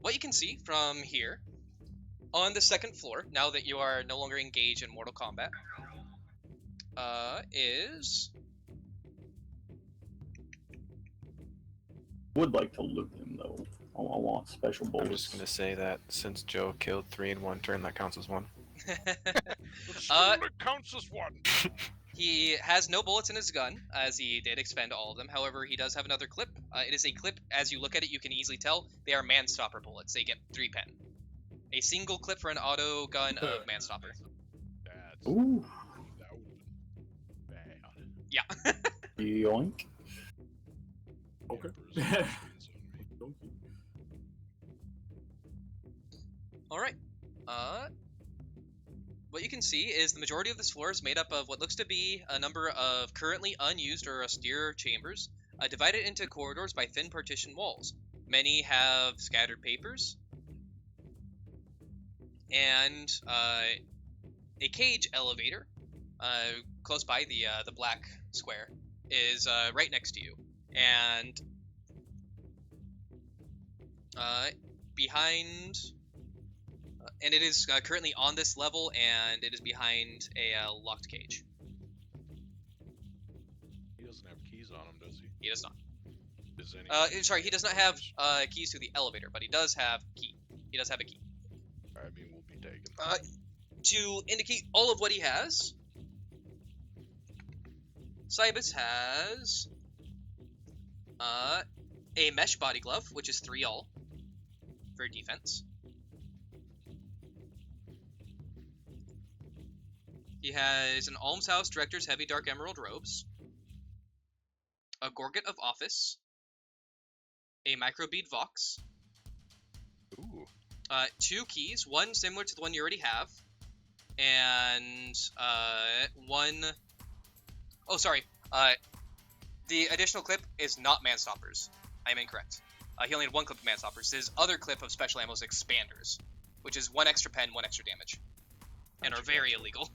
What you can see from here, on the second floor, now that you are no longer engaged in Mortal Kombat, is... Would like to loot him though. I want special bullets. I'm just gonna say that since Joe killed 3 in one turn, that counts as 1. It counts as 1. He has no bullets in his gun, as he did expend all of them. However, he does have another clip. It is a clip, as you look at it, you can easily tell, they are Manstopper bullets. They get 3 pen. A single clip for an auto gun of Manstopper. That's Ooh, that would've been bad. Yeah. yoink. Okay. Emperor's Alright. What you can see is the majority of this floor is made up of what looks to be a number of currently unused or austere chambers, divided into corridors by thin partition walls. Many have scattered papers, and a cage elevator close by the black square is right next to you, and behind. And it is currently on this level, and it is behind a locked cage. He doesn't have keys on him, does he? He does not. Does any? Sorry, he does not have keys to the elevator, but he does have key. He does have a key. I mean, we'll be taken. To indicate all of what he has, Cybus has a mesh body glove, which is 3 all for defense. He has an Alms House Director's Heavy Dark Emerald Robes, a Gorget of Office, a Microbead Vox, Ooh. 2 keys, one similar to the one you already have, and one... Oh, sorry. The additional clip is not Manstoppers. I am incorrect. He only had 1 clip of Manstoppers. His other clip of Special Ammo is Expanders, which is 1 extra pen, 1 extra damage, and are very illegal.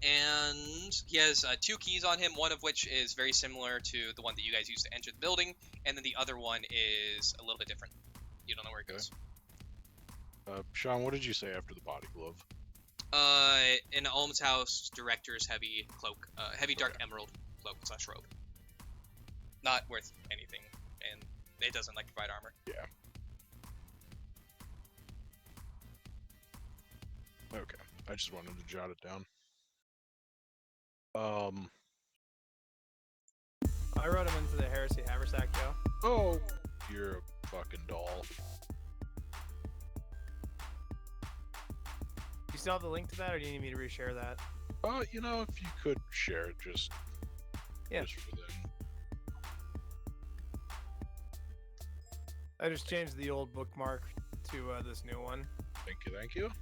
And he has 2 keys on him, one of which is very similar to the one that you guys used to enter the building, and then the other one is a little bit different. You don't know where it goes. Sean, what did you say after the body glove? An Alms House Director's Heavy Cloak, Heavy Dark Emerald Cloak / robe. Not worth anything, and it doesn't like provide armor. Yeah. Okay, I just wanted to jot it down. I wrote him into the Heresy Haversack, Joe. Oh, you're a fucking doll. You still have the link to that, or do you need me to reshare that? You know, if you could share it, just Yeah. just for them. I just changed the old bookmark to this new one. Thank you, thank you.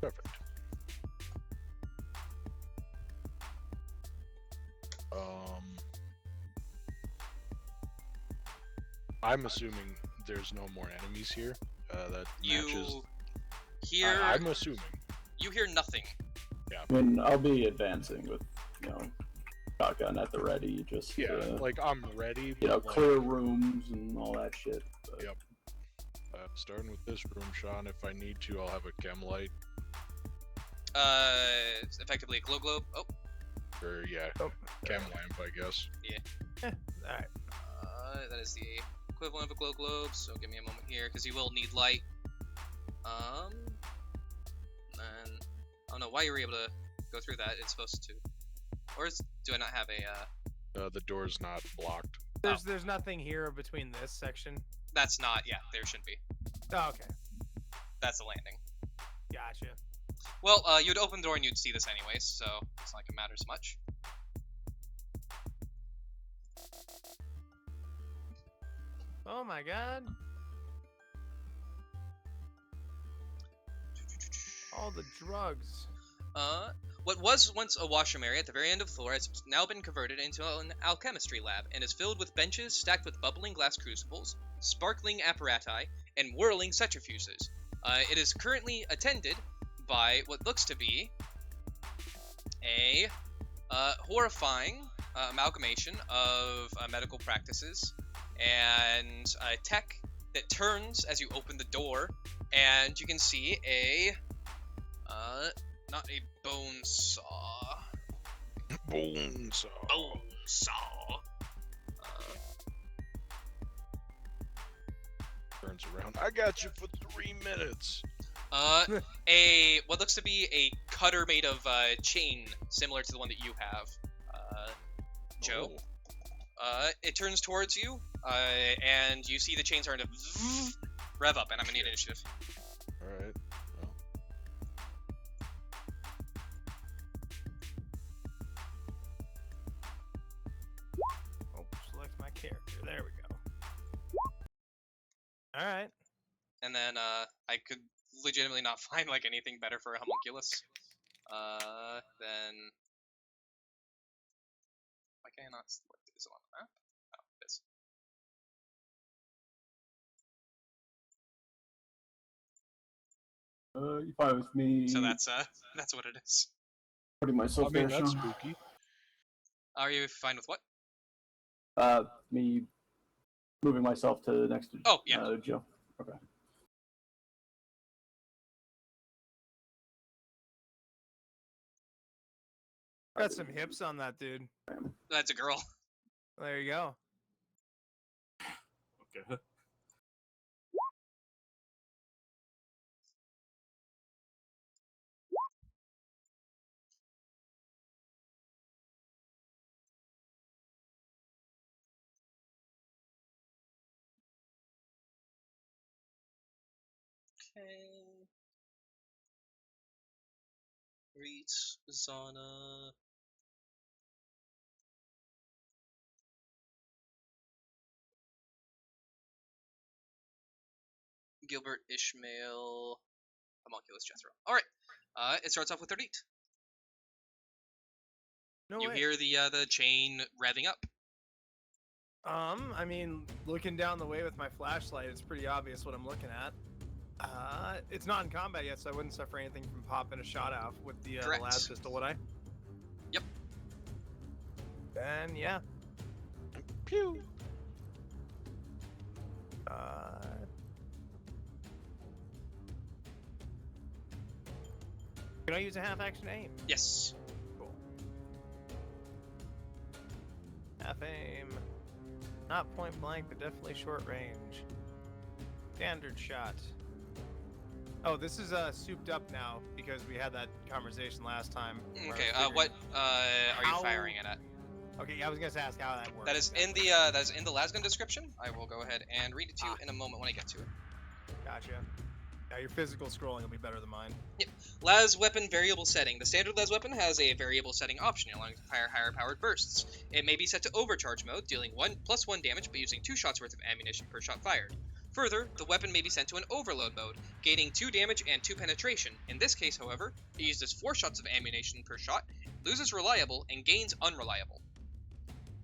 Perfect. I'm assuming there's no more enemies here. That matches. You hear... I'm assuming. You hear nothing. I mean, I'll be advancing with, shotgun at the ready, just Yeah, like I'm ready. you know, but, like, clear rooms and all that shit. But... Yep. Starting with this room, Sean. If I need to, I'll have a chem light. It's effectively a glow globe. Oh, Or yeah, chem lamp, I guess. Alright. that is the equivalent of a glow globe, so give me a moment here, because you will need light. And I don't know why you were able to go through that. It's supposed to... Or do I not have a, The door's not blocked. There's nothing here between this section. That's not... Yeah, there shouldn't be. Oh, okay. That's the landing. Gotcha. Well, you'd open the door and you'd see this anyways, so it's not like it matters much. Oh my god. All the drugs. What was once a washroom area at the very end of the floor has now been converted into an alchemistry lab and is filled with benches stacked with bubbling glass crucibles, sparkling apparati, and whirling centrifuges. It is currently attended by what looks to be a horrifying amalgamation of medical practices and tech that turns as you open the door, and you can see a not a bone saw. Bone saw. Bone saw. Turns around. I got you for 3 minutes. A what looks to be a cutter made of chain, similar to the one that you have, Joe. Oh. It turns towards you, and you see the chain starting to rev up, and I'm gonna need initiative. All right. Oh, select my character. There we go. All right. And then I could legitimately not find like anything better for a homunculus. Then why can I not select it? Is it on the map? Oh, it is. You fine with me? So that's what it is. Putting myself I mean, there, that's Sean. spooky. Are you fine with what? Me moving myself to next to Oh, yeah. Joe. Okay. Got some hips on that dude. That's a girl. There you go. Okay. Okay. Reach Zana. Gilbert, Ishmael, Homunculus, Jethro. Alright. It starts off with Reet. No You way. hear the chain revving up. I mean, looking down the way with my flashlight, it's pretty obvious what I'm looking at. It's not in combat yet, so I wouldn't suffer anything from popping a shot off with the Correct. las pistol, would I? Yep. Then, yeah. Pew. Can I use a half action aim? Yes. Cool. Half aim. Not point blank, but definitely short range. Standard shot. Oh, this is souped up now because we had that conversation last time. where I was Okay. figuring- What are you How- firing it at? Okay, yeah, I was gonna ask how that works. That is in the lasgun description. I will go ahead and read it to you in a moment when I get to it. Gotcha. Now your physical scrolling will be better than mine. Las weapon variable setting. The standard las weapon has a variable setting option allowing to fire higher powered bursts. It may be set to overcharge mode, dealing 1+1 damage but using 2 shots worth of ammunition per shot fired. Further, the weapon may be sent to an overload mode, gaining 2 damage and 2 penetration. In this case, however, it uses 4 shots of ammunition per shot, loses reliable, and gains unreliable.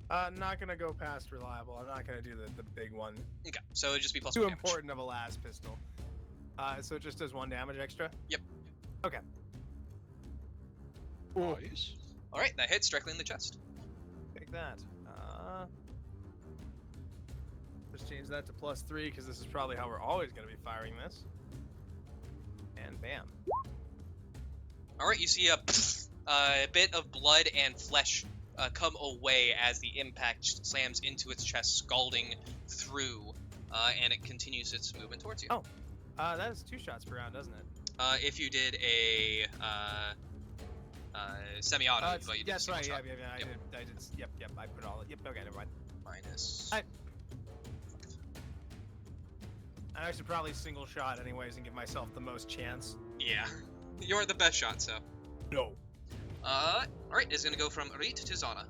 Not gonna go past reliable. I'm not gonna do the big one. Okay, so it'd just be plus Too 1 damage. important of a las pistol. So it just does 1 damage extra? Yep. Okay. Nice. Alright, that hits directly in the chest. Take that. Just change that to +3 because this is probably how we're always gonna be firing this. And bam. Alright, you see a bit of blood and flesh come away as the impact slams into its chest, scalding through, and it continues its movement towards you. Oh. That is 2 shots per round, doesn't it? If you did a semi-auto, It's- but you did that's single right. shot. Yeah. I Yep. did. Yep. I put all. Yep. Okay. Never mind. Minus. I should probably single shot anyways and give myself the most chance. Yeah, you're the best shot. So. No. All right, it's gonna go from Reet to Zana.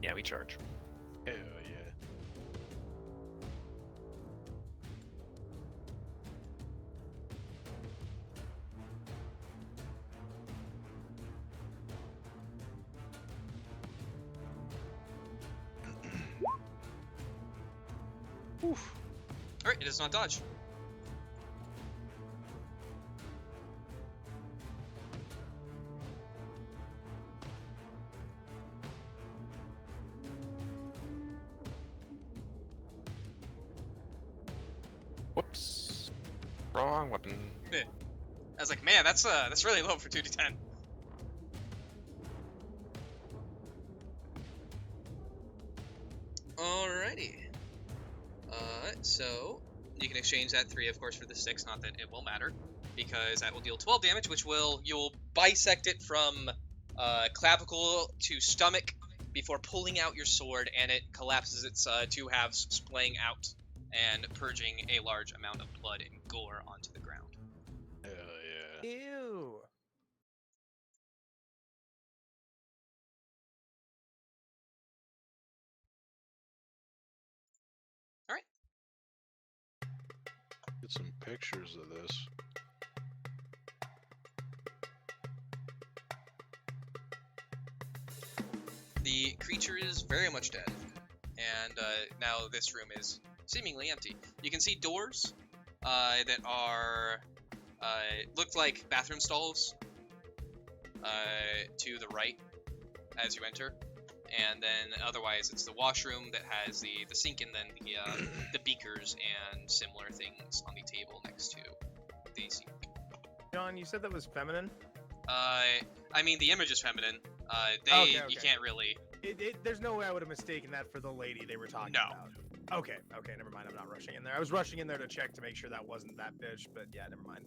Yeah, we charge. Hell yeah. Alright, it does not dodge. Whoops. Wrong weapon. I was like, man, that's really low for 2d10. Alrighty. So you can exchange that 3, of course, for the 6. Not that it will matter, because that will deal 12 damage, which you'll bisect it from clavicle to stomach before pulling out your sword, and it collapses its 2 halves, splaying out and purging a large amount of blood and gore onto the ground. Hell yeah. Ew. Get some pictures of this. The creature is very much dead, and now this room is seemingly empty. You can see doors that are look like bathroom stalls to the right as you enter, and then otherwise it's the washroom that has the sink and then the beakers and similar things on the table next to the sink. John, you said that was feminine? I mean, the image is feminine. Okay. You can't really. There's no way I would have mistaken that for the lady they were talking No. about. Okay, never mind. I'm not rushing in there. I was rushing in there to check to make sure that wasn't that bitch, but yeah, never mind.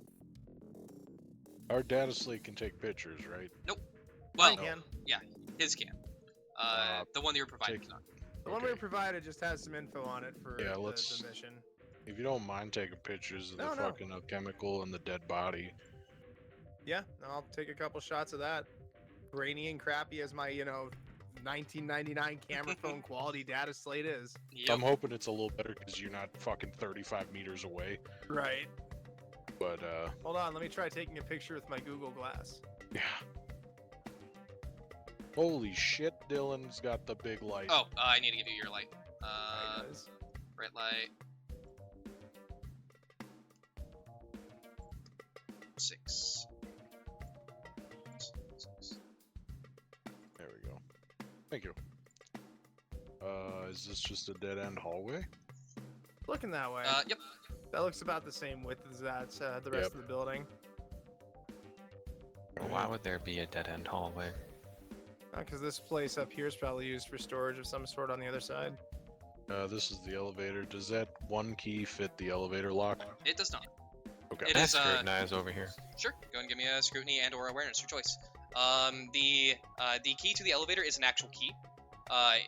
Our data slate can take pictures, right? Well, Mine can. his can. The one that you were provided cannot. The one we were provided just has some info on it for Yeah, the mission. If you don't mind taking pictures of No, the no. fucking alchemical and the dead body. Yeah, I'll take a couple shots of that. Grainy and crappy as my, 1999 camera phone quality data slate is. Yep. I'm hoping it's a little better because you're not fucking 35 meters away. Right. But, Hold on, let me try taking a picture with my Google Glass. yeah. Holy shit, Dylan's got the big light. Oh, I need to give you your light. Right, guys. Bright light. 6. There we go. Thank you. Is this just a dead-end hallway? Looking that way. Yep. That looks about the same width as that, the rest Yep. of the building. Why would there be a dead-end hallway? Because this place up here is probably used for storage of some sort on the other side. This is the elevator. Does that one key fit the elevator lock? It does not. Okay. It Can I is, scrutinize over here? Sure. Go and give me a scrutiny and/or awareness, your choice. The key to the elevator is an actual key.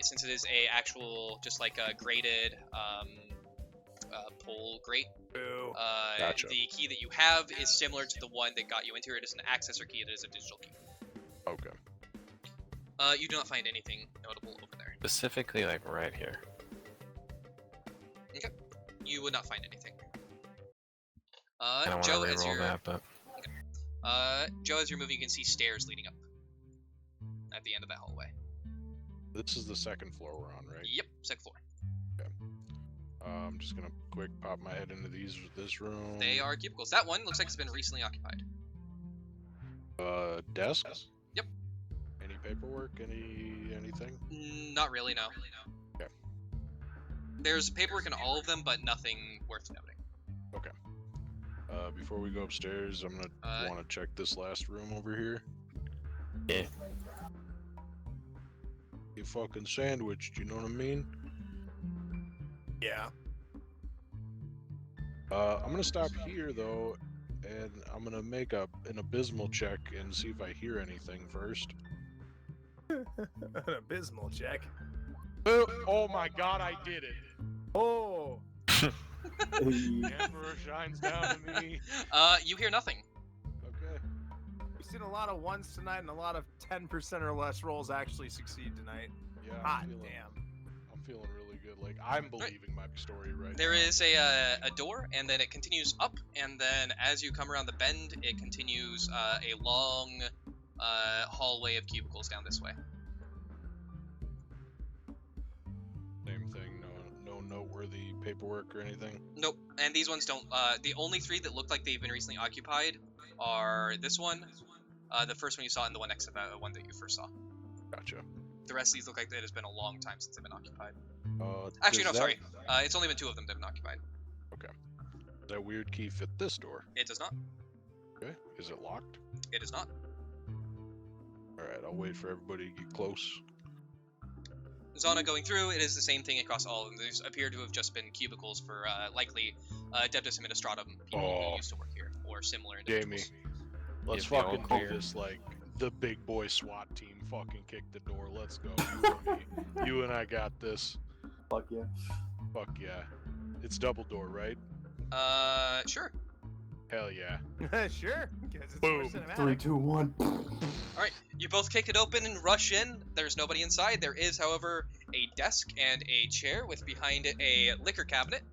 Since it is a actual, just like a graded pull grate. Boo. Gotcha. The key that you have is similar to the one that got you into here. It is an accessor key. It is a digital key. Okay. You do not find anything notable over there. Specifically, like right here. You would not find anything. I don't Joe, want to as reroll you're that, but Joe, as you're moving, you can see stairs leading up at the end of that hallway. This is the second floor we're on, right? Yep, second floor. I'm just gonna quick pop my head into this room. They are cubicles. That one looks like it's been recently occupied. Desks? Yep. Any paperwork? Anything? Not really, no. Okay. There's paperwork in all of them, but nothing worth noting. Before we go upstairs, I'm gonna want to check this last room over here. yeah. You fucking sandwiched, you know what I mean? Yeah. I'm gonna stop here though, and I'm gonna make an abysmal check and see if I hear anything first. An abysmal check. Oh my god, I did it! Oh! The Emperor shines down to me. You hear nothing. Okay. We've seen a lot of ones tonight, and a lot of 10% or less rolls actually succeed tonight. Yeah, Hot I'm feeling really good. Like I'm believing my story right There now. is a door, and then it continues up, and then as you come around the bend, it continues a long hallway of cubicles down this way. Same thing. No no noteworthy paperwork or anything? Nope. And these ones don't. The only 3 that look like they've been recently occupied are this one, the first one you saw, and the one next to the one that you first saw. Gotcha. The rest of these look like it has been a long time since they've been occupied. Does Actually, no, that- sorry. It's only been 2 of them that have been occupied. Does that weird key fit this door? It does not. Okay. Is it locked? It is not. Alright, I'll wait for everybody to get close. Zana going through, it is the same thing across all of them. These appear to have just been cubicles for likely Adeptus Administratum people who used to work here, or similar individuals. Jamie, let's Is the fucking old do clear? this like the big boy SWAT team fucking kick the door. Let's go. You and me. You and I got this. Fuck yeah. Fuck yeah. It's double door, right? Sure. Hell yeah. Sure. 'Cause it's Boom. more cinematic. 3, 2, 1. Alright, you both kick it open and rush in. There's nobody inside. There is, however, a desk and a chair with behind it a liquor cabinet.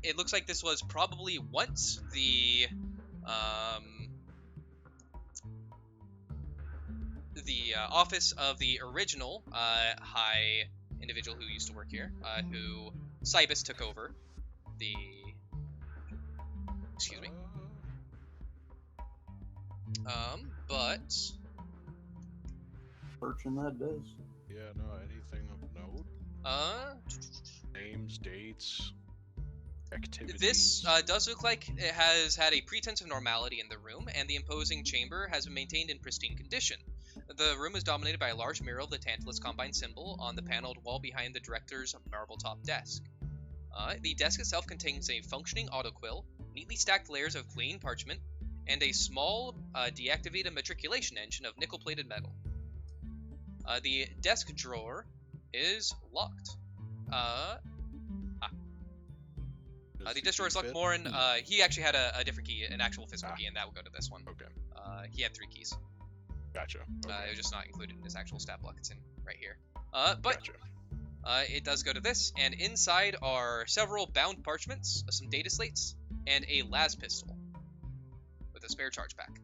It looks like this was probably once the office of the original high individual who used to work here, who Cybus took over. Excuse me. But Searching that desk. Yeah, no, anything of note? Names, dates, activities. this does look like it has had a pretense of normality in the room, and the imposing chamber has been maintained in pristine condition. The room is dominated by a large mural of the Tantalus Combine symbol on the paneled wall behind the director's marble-top desk. The desk itself contains a functioning autoquill, neatly stacked layers of clean parchment, and a small, deactivated matriculation engine of nickel-plated metal. The desk drawer is locked. Does The the desk drawer is key locked fit? more, and he actually had a different key, an actual physical key, and that will go to this one. Okay, He had 3 keys. gotcha. It Okay, was just not included in his actual stat block. It's in right here. But gotcha. it does go to this, and inside are several bound parchments, some data slates, and a las pistol with a spare charge pack.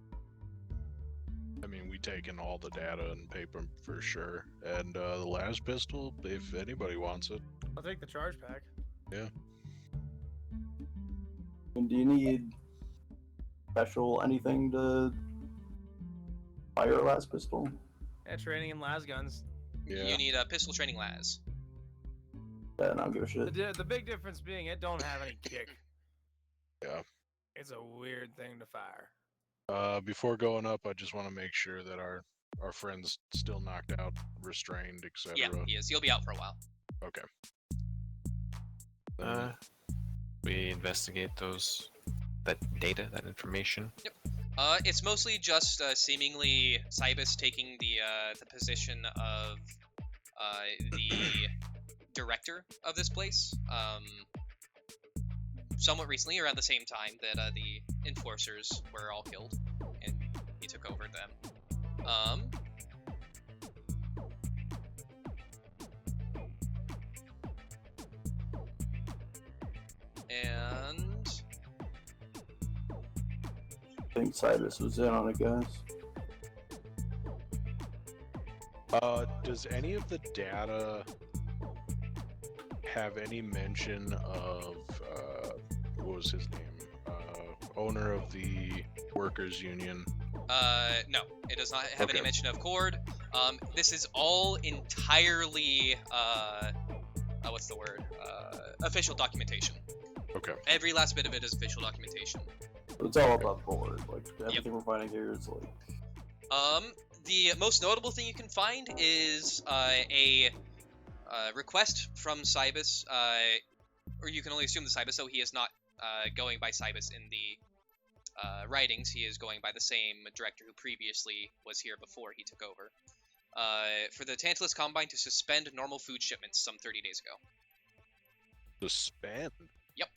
I mean, we taken all the data and paper for sure, and the last pistol, if anybody wants it. I'll take the charge pack. And do you need special anything to fire a last pistol? Yeah, training in las guns. Yeah. You need a pistol training las. Then I don't give a shit. The big difference being it don't have any kick. Yeah. It's a weird thing to fire. Before going up, I just want to make sure that our friend's still knocked out, restrained, etc. Yeah, he is. He'll be out for a while. Okay. We investigate that data, that information. It's mostly just seemingly Cybus taking the position of the director of this place. Somewhat recently, around the same time that the enforcers were all killed, and he took over them. And I think Cybus was in on it, guys. Does any of the data have any mention of what was his name? Owner of the workers' union. no, it does not have any Okay. mention of Cord. This is all entirely, what's the word? Official documentation. Okay. Every last bit of it is official documentation. It's all above board. Like everything we're finding here is like The most notable thing you can find is a request from Cybus, or you can only assume the Cybus, so he is not going by Cybus in the writings. He is going by the same director who previously was here before he took over. For the Tantalus Combine to suspend normal food shipments some 30 days ago. Suspend? Yep.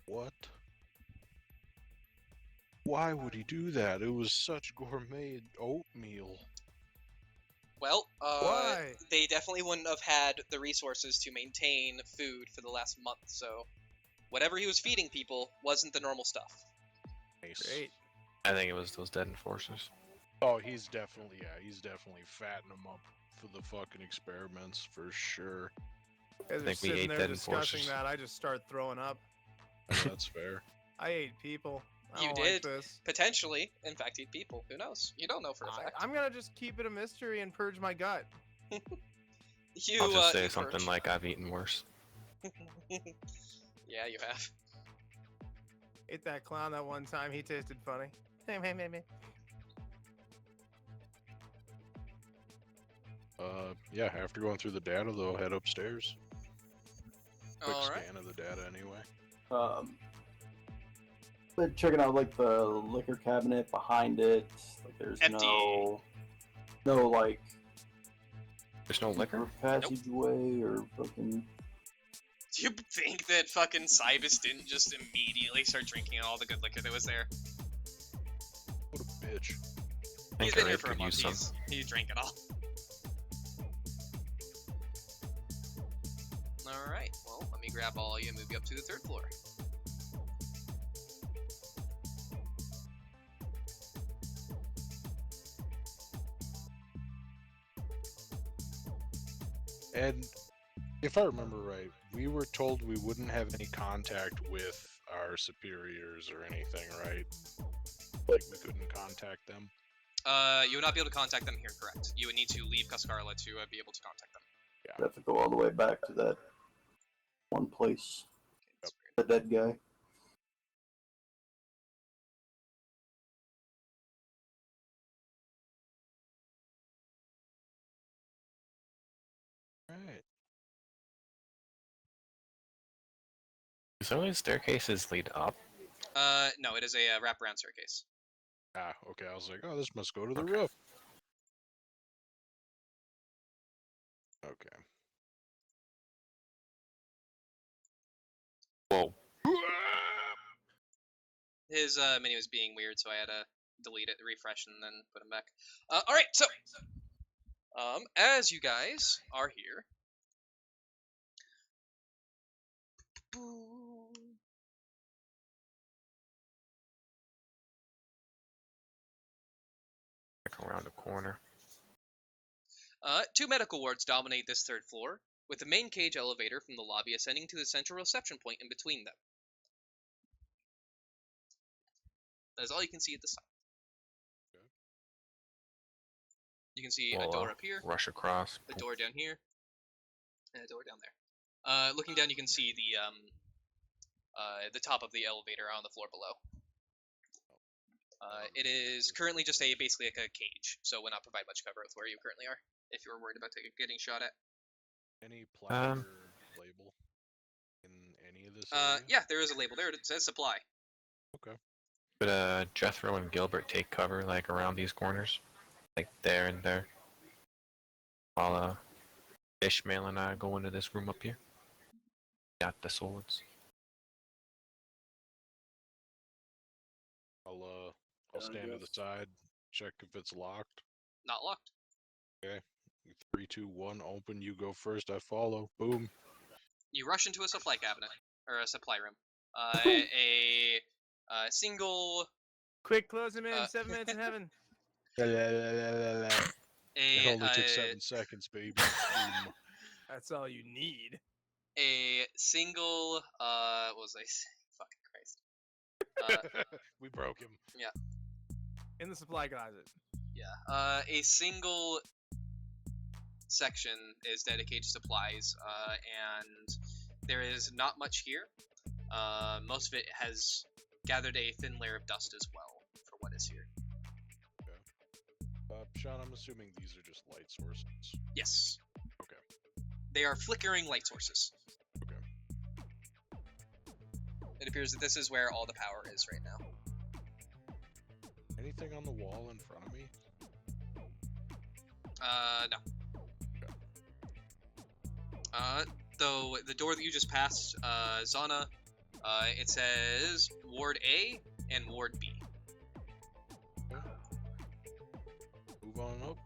What? Why would he do that? It was such gourmet oatmeal. Well, Why? they definitely wouldn't have had the resources to maintain food for the last month, so whatever he was feeding people wasn't the normal stuff. Nice. Great. I think it was those dead enforcers. Oh, he's definitely fattening them up for the fucking experiments for sure. As we're think we sitting ate there dead discussing enforcers. that, I just start throwing up. That's fair. I ate people. I You don't did. like this. Potentially, in fact, eat people. Who knows? You don't know for a fact. I'm gonna just keep it a mystery and purge my gut. You, I'll just say you something purge. like I've eaten worse. Yeah, you have. Ate that clown that one time. He tasted funny. Yeah, after going through the data, they'll head upstairs. Quick Alright. scan of the data anyway. But checking out like the liquor cabinet behind it. Like there's Empty. no like There's no liquor? passageway or fucking. Do you think that fucking Cybus didn't just immediately start drinking all the good liquor that was there? What a bitch. I He's think been I here for a could month. use some. He drank it all. Alright, well, let me grab all of you and move you up to the 3rd floor. And if I remember right, we were told we wouldn't have any contact with our superiors or anything, right? Like we couldn't contact them. You would not be able to contact them here, correct? You would need to leave Coscarla to be able to contact them. You have to go all the way back to that one place. That's The dead guy. Right. So many staircases lead up. No, it is a wraparound staircase. Ah, okay. I was like, oh, this must go to the Okay. roof. Okay. Whoa. His menu is being weird, so I had to delete it, refresh, and then put him back. Alright, so, as you guys are here, Back around the corner. 2 medical wards dominate this 3rd floor, with the main cage elevator from the lobby ascending to the central reception point in between them. That is all you can see at this time. Okay. You can see We'll, a door up here, Rush across. a door down here, and a door down there. Looking down, you can see the top of the elevator on the floor below. It is currently just basically like a cage, so will not provide much cover with where you currently are, if you're worried about getting shot at. Any placard label in any of this? Yeah, there is a label there. It says supply. Okay. Could Jethro and Gilbert take cover like around these corners? Like there and there? While Ishmael and I go into this room up here. Got the swords. I'll stand to the side, check if it's locked. Not locked. Okay. 3, 2, 1, open. You go first. I follow. Boom. You rush into a supply cabinet, or a supply room. A single. Quick, close him in. Uh, 7 minutes in heaven. It A only took 7 seconds, baby. Boom. That's all you need. a single. What was I saying? Fucking Christ. We broke him. In the supply closet. Yeah. A single section is dedicated to supplies, and there is not much here. Most of it has gathered a thin layer of dust as well for what is here. Sean, I'm assuming these are just light sources. Yes. Okay. They are flickering light sources. Okay. It appears that this is where all the power is right now. Anything on the wall in front of me? No. Though the door that you just passed, Zana, it says Ward A and Ward B. Move on up.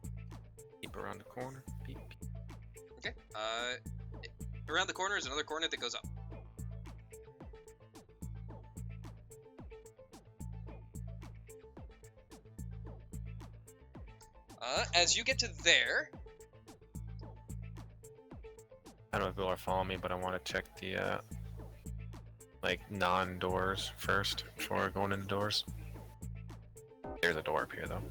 Keep around the corner. Peep, peep. Okay. Around the corner is another corner that goes up. As you get to there, I don't know if people are following me, but I want to check the like non-doors first before going into doors. There's a door up here though.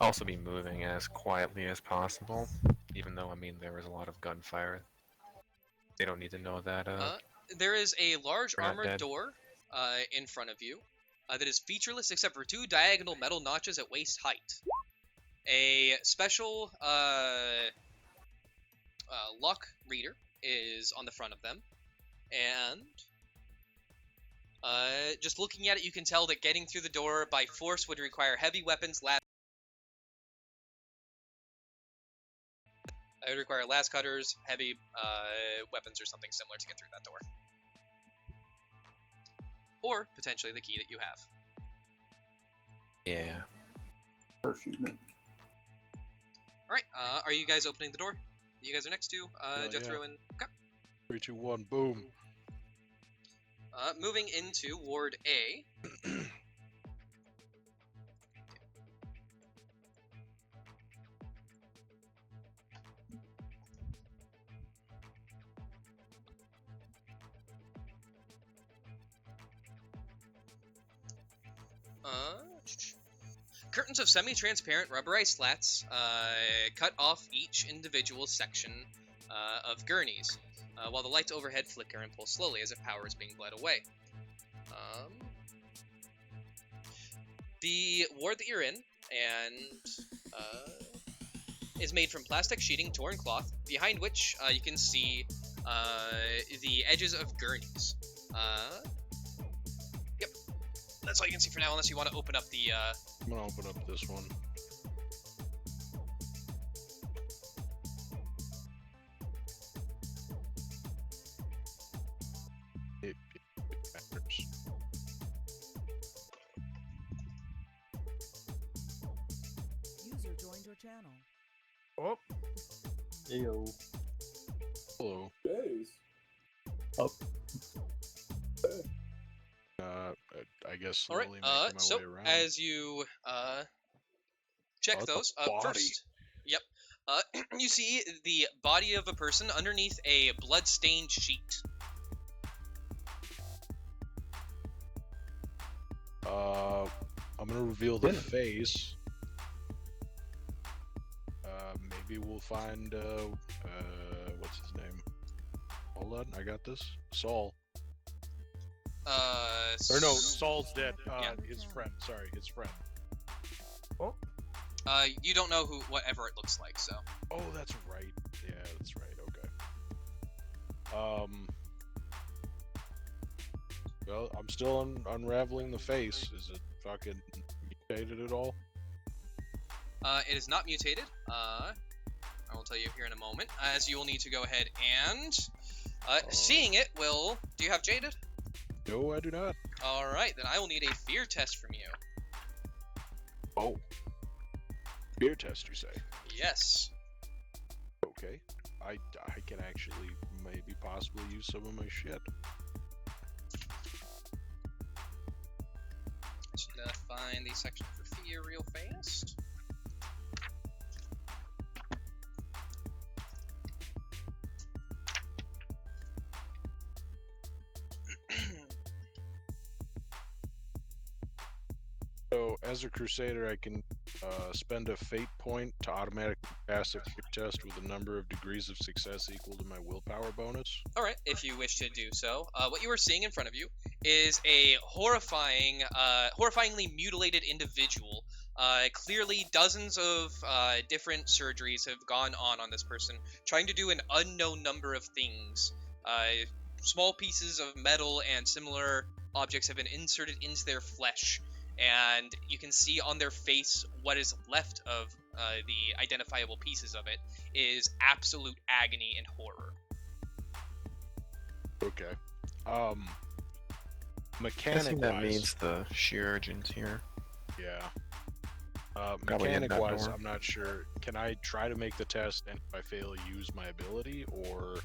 Also be moving as quietly as possible, even though I mean there was a lot of gunfire. They don't need to know that. There is a large We're not armored dead. door in front of you that is featureless except for 2 diagonal metal notches at waist height. A special lock reader is on the front of them, and just looking at it, you can tell that getting through the door by force would require heavy weapons. It would require last cutters, heavy weapons, or something similar to get through that door. Or potentially the key that you have. Yeah. Parachute. Alright, are you guys opening the door? You guys are next to Jethro yeah. and... Okay. 3, 2, 1, boom. Moving into Ward A. Curtains of semi-transparent rubberized slats cut off each individual section of gurneys, while the lights overhead flicker and pulse slowly as if power is being bled away. The ward that you're in is made from plastic sheeting, torn cloth, behind which you can see the edges of gurneys. Yep, that's all you can see for now, unless you want to open up the... I'm gonna open up this one. It matters. User joined your channel. Oh, Ayo. Hello. Days. Up. I guess All right. slowly making my So way around. as you check Oh, those, the body. first, yep, you see the body of a person underneath a blood-stained sheet. I'm gonna reveal the face. Maybe we'll find what's his name? Hold on, I got this. Saul. Or no, Saul's dead. Yeah. His friend. Sorry, his friend. You don't know whatever it looks like, so. Oh, that's right. Yeah, that's right. Okay. Well, I'm still unraveling the face. Is it fucking mutated at all? It is not mutated. I will tell you here in a moment, as you will need to go ahead and seeing it will. Do you have Jaded? No, I do not. All right, then I will need a fear test from you. Oh. Fear test, you say? Yes. Okay. I can actually maybe possibly use some of my shit. Just gonna find the section for fear real fast. So, as a Crusader, I can spend a fate point to automatically pass a fear test with a number of degrees of success equal to my willpower bonus. All right, if you wish to do so. What you are seeing in front of you is a horrifyingly mutilated individual. Clearly, dozens of different surgeries have gone on this person, trying to do an unknown number of things. Small pieces of metal and similar objects have been inserted into their flesh, and you can see on their face what is left of the identifiable pieces of it is absolute agony and horror. Okay. I Mechanic think that wise, means the Chirurgeons here. yeah. Probably in Mechanic that wise, door. I'm not sure. Can I try to make the test, and if I fail, use my ability, or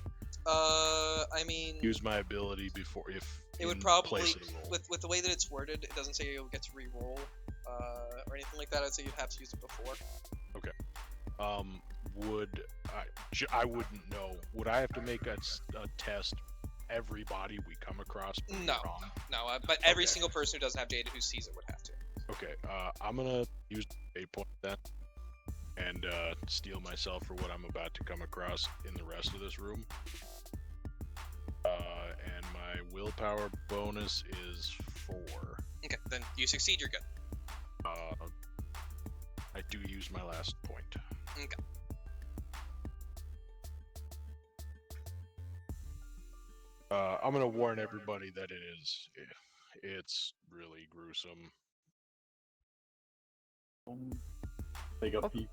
I mean, use my ability before if it would in probably, place of the roll? with the way that it's worded, it doesn't say you'll get to re-roll. or anything like that. I'd say you'd have to use it before. Would I wouldn't know. Would I have to make a test every body we come across? No, but every Okay. single person who doesn't have Jaded who sees it would have to. Okay, I'm gonna use a point then, and steal myself for what I'm about to come across in the rest of this room. And my willpower bonus is 4. Okay, then you succeed, you're good. I do use my last point. Okay. I'm gonna warn everybody that it's really gruesome. Take a peek.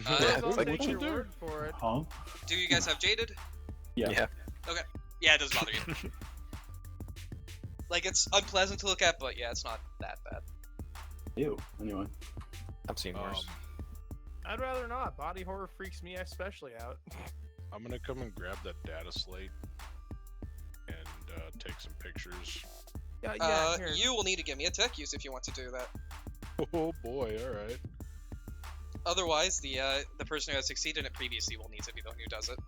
I'll like take what your you word for it. Huh? Do you guys have Jaded? Yeah. Yeah, it doesn't bother you. Like, it's unpleasant to look at, but yeah, it's not that bad. Ew. Anyway. I've seen worse. I'd rather not. Body horror freaks me especially out. I'm gonna come and grab that data slate and take some pictures. Yeah, here. You will need to give me a tech use if you want to do that. Oh boy! All right. Otherwise, the person who has succeeded in it previously will need to be the one who does it.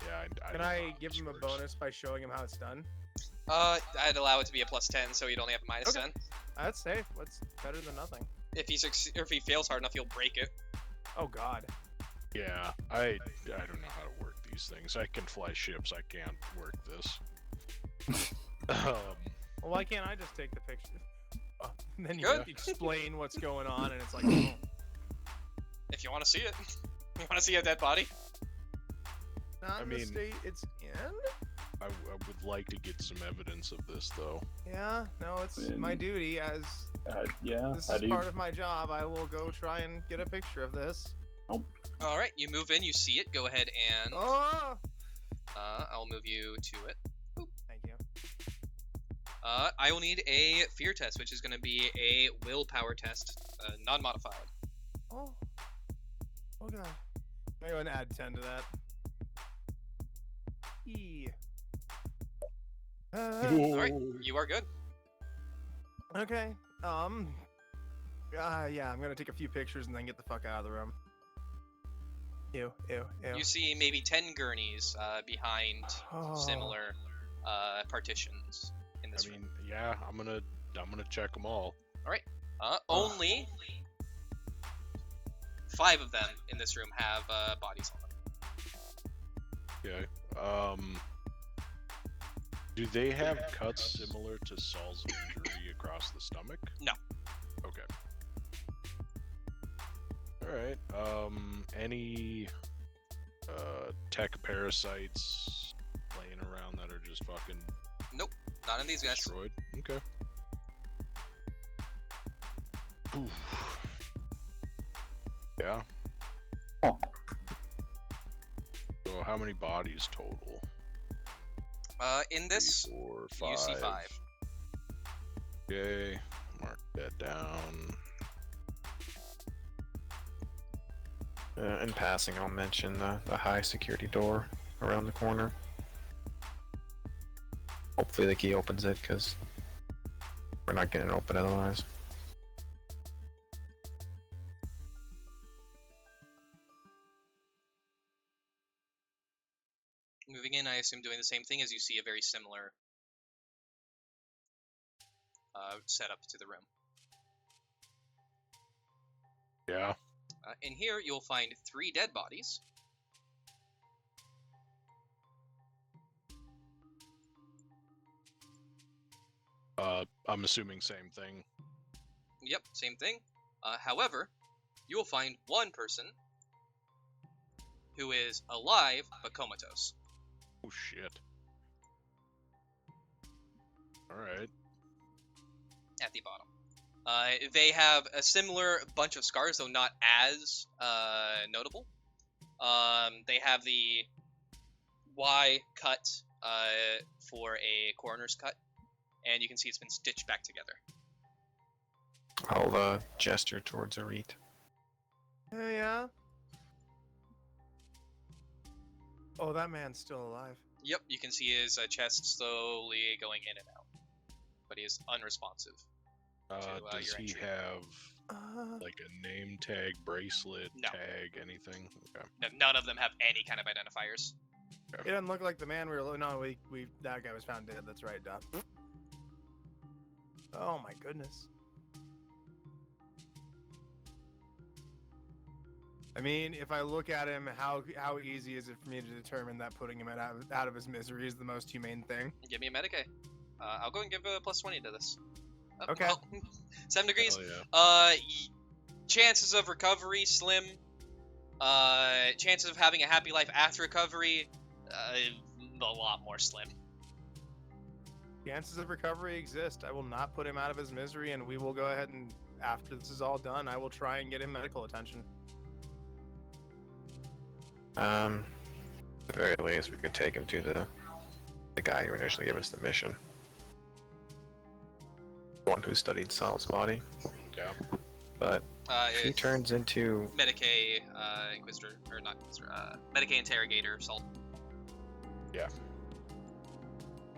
Yeah. Can I give him a bonus by showing him how it's done? I'd allow it to be a +10, so you'd only have a -10. Okay. That's safe. What's better than nothing? If he fails hard enough, he'll break it. Oh God. Yeah. I don't know how to work these things. I can fly ships. I can't work this. Well, why can't I just take the picture? And then you Good. explain what's going on, and it's like, oh. If you want to see it, you want to see a dead body. Not I in the mean- state it's in. I would like to get some evidence of this, though. Yeah, no, it's my duty as Yeah. this How is do you? part of my job. I will go try and get a picture of this. All right, you move in, you see it. Go ahead and Oh, I'll move you to it. thank you. I will need a fear test, which is going to be a willpower test, non-modified. Oh, oh God. I'm going to add 10 to that. E. All right, you are good. Okay. Yeah, I'm gonna take a few pictures and then get the fuck out of the room. Ew. You see maybe 10 gurneys behind Oh. similar partitions in this I room. mean, yeah. I'm gonna check them all. Only 5 of them in this room have bodies on them. Okay. Do they have cuts similar to Saul's injury across the stomach? No. Okay. Alright. Any tech parasites laying around that are just fucking Nope, not in these guys. destroyed? Okay. Oof. Yeah. Oh. So how many bodies total? In this, 3, 4, you see 5. 5. Okay, mark that down. In passing, I'll mention the high security door around the corner. Hopefully the key opens it, because we're not getting it open otherwise. Moving in, I assume doing the same thing as you see a very similar setup to the room. Yeah. In here, you'll find 3 dead bodies. I'm assuming same thing. Yep, same thing. However, you will find one person who is alive but comatose. Oh shit. Alright. At the bottom. They have a similar bunch of scars, though not as notable. They have the Y cut for a coroner's cut, and you can see it's been stitched back together. I'll gesture towards Arit. Yeah. Oh, that man's still alive. Yep, you can see his chest slowly going in and out, but he is unresponsive. Does your he entry. have like a name tag, bracelet, No. tag, anything? Okay. No, none of them have any kind of identifiers. It doesn't look like the man we were. No, we that guy was found dead. That's right, Duff. Oh my goodness. I mean, if I look at him, how easy is it for me to determine that putting him out of his misery is the most humane thing? Give me a Medicaid. I'll go and give a +20 to this. Okay. Well, 7 degrees. Hell yeah. Chances of recovery slim. Chances of having a happy life after recovery, a lot more slim. Chances of recovery exist. I will not put him out of his misery, and we will go ahead and, after this is all done, I will try and get him medical attention. At the very least, we could take him to the guy who initially gave us the mission. The one who studied Sal's body. Yeah. But if he turns into Medicaid, Inquisitor, or not Inquisitor, Medicaid Interrogator, Salt. Yeah.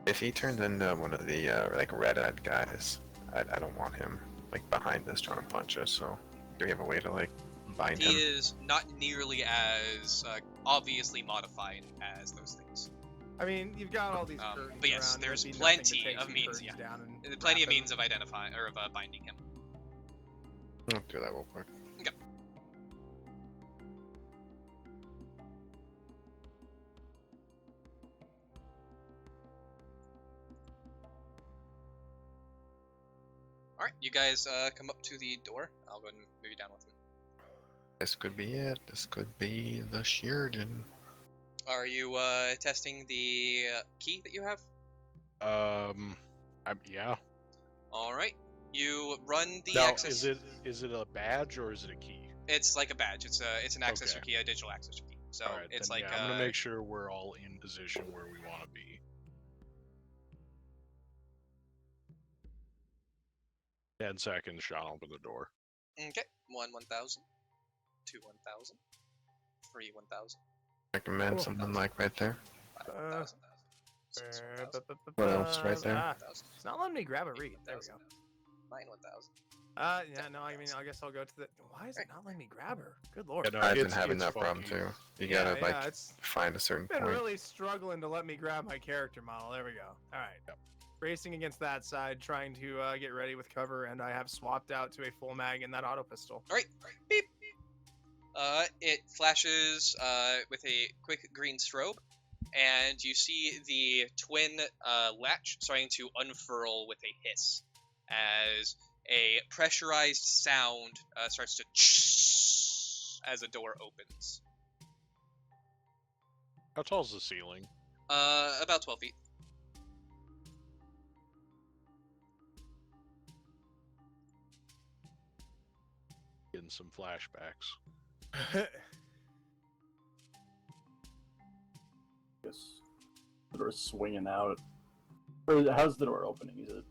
if he turns into one of the like red-eyed guys, I don't want him like behind us trying to punch us. So do we have a way to like bind He him? is not nearly as obviously modified as those things. I mean, you've got all these curtains but yes, around, there's it'd be nothing to plenty take of some means, curtains yeah. down and Plenty of wrap him. means of identifying or of binding him. I'll do that real quick. Okay. All right, you guys come up to the door. I'll go ahead and move you down with me. This could be it. This could be the Chirurgeon. Are you testing the key that you have? Yeah. All right. You run the Now, access. is it a badge or is it a key? It's like a badge. It's an accessor Okay. key, a digital accessor key. So All right, it's then, like yeah, I'm gonna make sure we're all in position where we want to be. 10 seconds, Sean, open the door. Okay. 1,000. 2 1,000. 3 1,000. Recommend Cool. something like right there. 5,000. 6 1,000. What else right there? Ah, 1,000. it's not letting me grab a read. There we go. 9 1,000. Yeah, no, I mean, I guess I'll go to the. Why is it not letting me grab her? Good lord. Yeah, no, I've been it's- having it's that problem funky. too. You Yeah, gotta like it's find a certain been point. really struggling to let me grab my character model. There we go. All right. Yep. Racing against that side, trying to get ready with cover, and I have swapped out to a full mag in that auto pistol. All right. Beep. It flashes with a quick green strobe, and you see the twin latch starting to unfurl with a hiss as a pressurized sound starts to as a door opens. How tall is the ceiling? About 12 feet. Getting some flashbacks. Guess the door's swinging out. Or how's the door opening? Is it?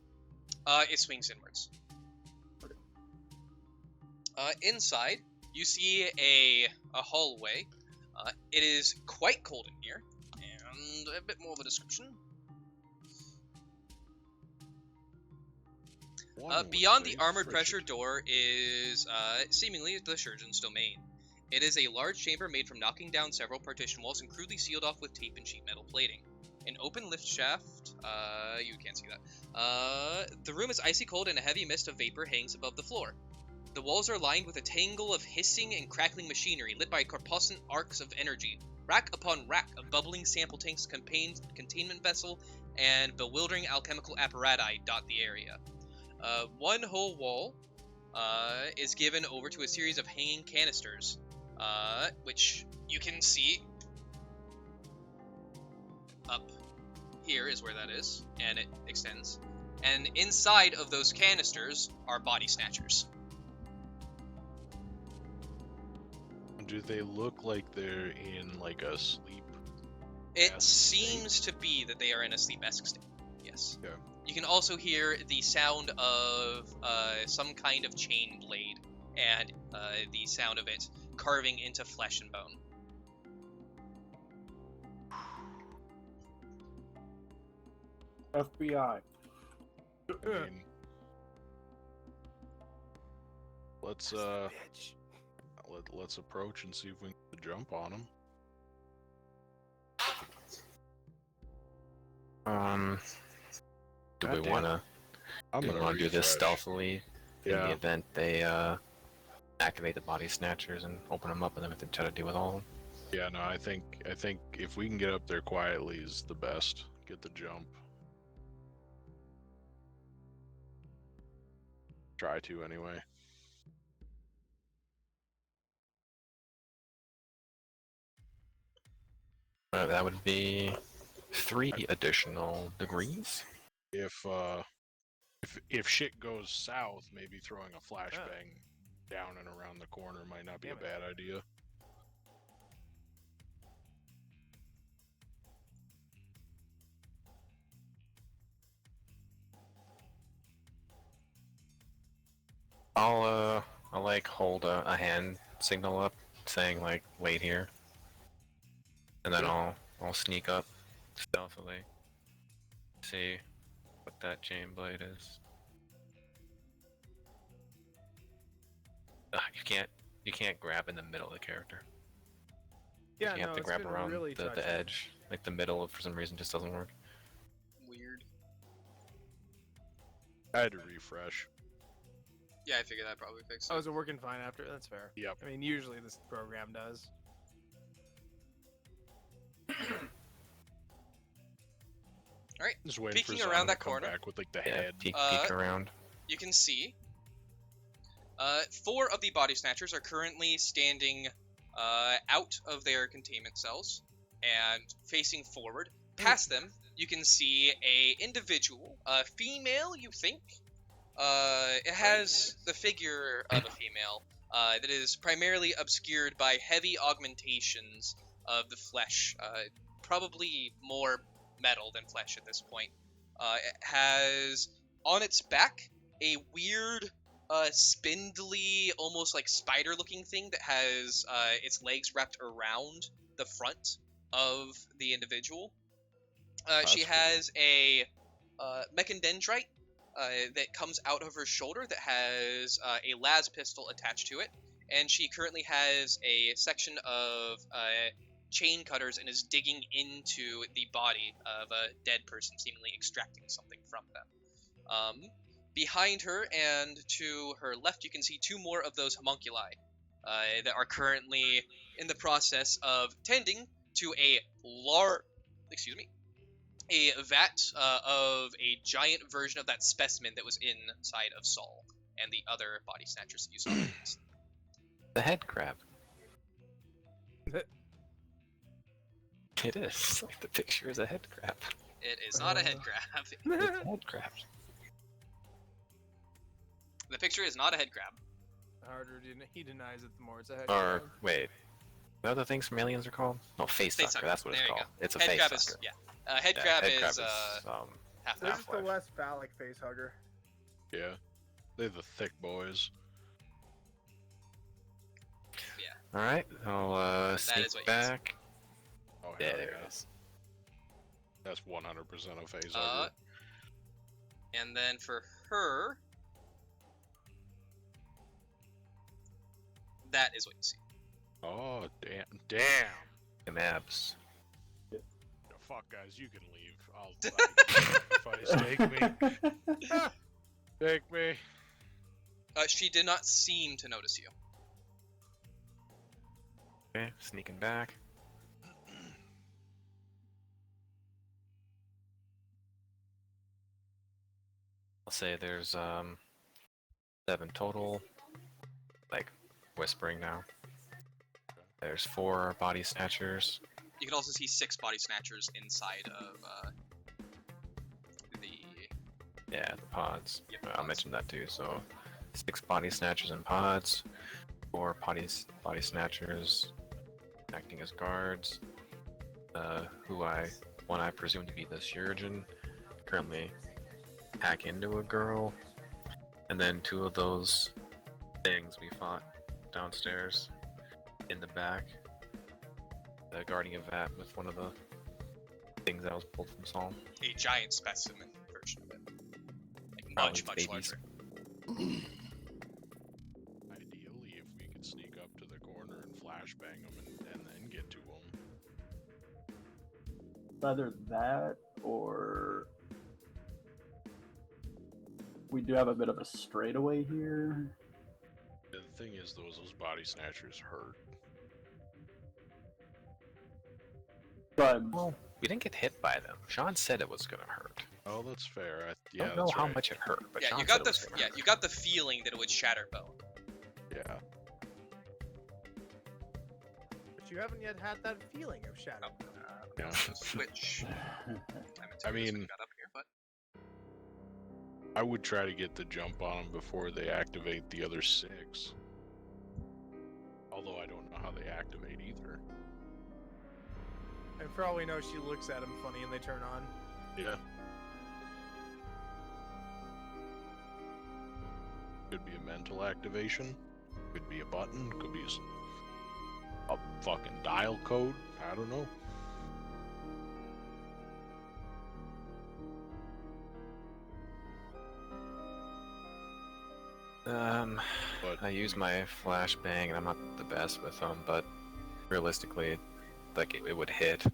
It swings inwards. Inside, you see a hallway. It is quite cold in here, and a bit more of a description. Beyond the armored pressure door is seemingly the Chirurgeons' domain. It is a large chamber made from knocking down several partition walls and crudely sealed off with tape and sheet metal plating. An open lift shaft, you can't see that. The room is icy cold and a heavy mist of vapor hangs above the floor. The walls are lined with a tangle of hissing and crackling machinery lit by corpuscent arcs of energy. Rack upon rack of bubbling sample tanks, containment vessel, and bewildering alchemical apparati dot the area. One whole wall is given over to a series of hanging canisters, which you can see up here is where that is, and it extends. And inside of those canisters are body snatchers. Do they look like they're in like a sleep? It Esque seems to be that they are in a sleep-esque state. Yes. Yeah. You can also hear the sound of some kind of chain blade, and the sound of it carving into flesh and bone. FBI. I mean, let's let's approach and see if we can get a jump on him. Do God we damn. wanna I'm do we gonna wanna do this refresh. stealthily in the Yeah. event they activate the body snatchers and open them up, and then we have to try to deal with all of them? Yeah, no, I think if we can get up there quietly is the best. Get the jump. Try to anyway. That would be 3 additional degrees. If shit goes south, maybe throwing a flashbang down and around the corner might not be a bad idea. I'll like hold a hand signal up saying like wait here, and then Yeah. I'll sneak up stealthily, see what that chain blade is. You can't grab in the middle of the character. Yeah, You no, have to it's grab been around really touchy. the edge, like the middle. For some reason, just doesn't work. Weird. I had to refresh. Yeah, I figured that probably fixed it. Oh, is it working fine after? That's fair. Yep. I mean, usually this program does. Alright, Just waiting for peeking Zana around to that come corner, back with like the Yeah, head. peek Uh, around. you can see 4 of the body snatchers are currently standing out of their containment cells and facing forward. Past them, you can see a individual, a female, you think. It has the figure of a female that is primarily obscured by heavy augmentations of the flesh, probably more metal than flesh at this point. It has on its back a weird, spindly, almost like spider-looking thing that has its legs wrapped around the front of the individual. She That's has a mechadendrite that comes out of her shoulder that has a las pistol attached to it, and she currently has a section of chain cutters and is digging into the body of a dead person, seemingly extracting something from them. Behind her and to her left, you can see 2 more of those homunculi that are currently in the process of tending to a vat of a giant version of that specimen that was inside of Saul and the other body snatchers that you saw previously. The head crab. It is. Like the picture is a head crab. It is not a head crab. It's a head crab. The picture is not a head crab. The harder he denies it, the more it's a head Or crab. wait, what other things from Aliens are called? No, face Face sucker. sucker. That's what it's There you called. It's a Head face crab is sucker. head Yeah, crab head is crab half They're half. just the less phallic face hugger. Yeah. They're the thick boys. All right, I'll sneak is what you can see. back. Oh, Yeah, hell there yeah. it is. That's 100% a phase Uh, hugger. and then for her, that is what you see. Oh, damn. Them abs. The fuck, guys, you can leave. I'll sacrifice. Take me. Take me. She did not seem to notice you. Okay, sneaking back. I'll say there's 7 total. Like whispering now. There's 4 body snatchers. You can also see 6 body snatchers inside of the. Yeah, the pods. Yep, I'll pods. mention that too. So 6 body snatchers in pods. 4 body snatchers acting as guards. One I presume to be the Chirurgeon, currently hack into a girl, and then 2 of those things we fought downstairs in the back, guarding a vat with one of the things that was pulled from Saul. A giant specimen version of it. Like Probably much babies. larger. I flashbang them and then get to them. Either that or we do have a bit of a straightaway here. The thing is, those body snatchers hurt. But Well, we didn't get hit by them. Sean said it was gonna hurt. Oh, that's fair. I Yeah, don't know that's how right. much it hurt, but Yeah, Sean you said got it the was gonna hurt. you got the feeling that it would shatter bone. Yeah. But you haven't yet had that feeling of shadow. Yeah. Switch. I mean- got up here, but I would try to get the jump on them before they activate the other 6. Although I don't know how they activate either. And for all we know, she looks at him funny and they turn on. Yeah. Could be a mental activation. Could be a button. Could be a fucking dial code. I don't know. But I use my flashbang, and I'm not the best with them, but realistically, like it would hit. I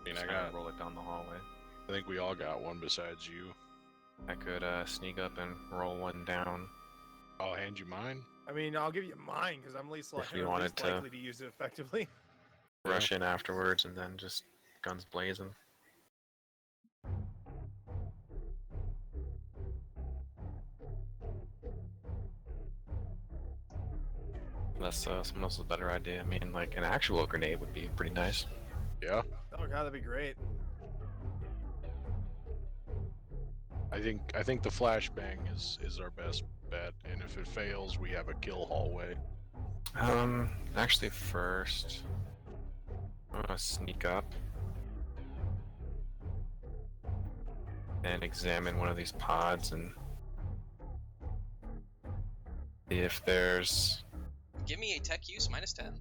mean, Just kinda roll it down the hallway. I think we all got one besides you. I could sneak up and roll one down. I'll hand you mine. I mean, I'll give you mine because I'm least, If you least wanted to- likely to use it effectively. Rush in afterwards, and then just guns blazing. That's someone else's better idea. I mean, like an actual grenade would be pretty nice. Yeah. Oh god, that'd be great. I think the flashbang is our best bet, and if it fails, we have a kill hallway. Actually, first, I'm gonna sneak up and examine one of these pods and see if there's. give me a tech use -10.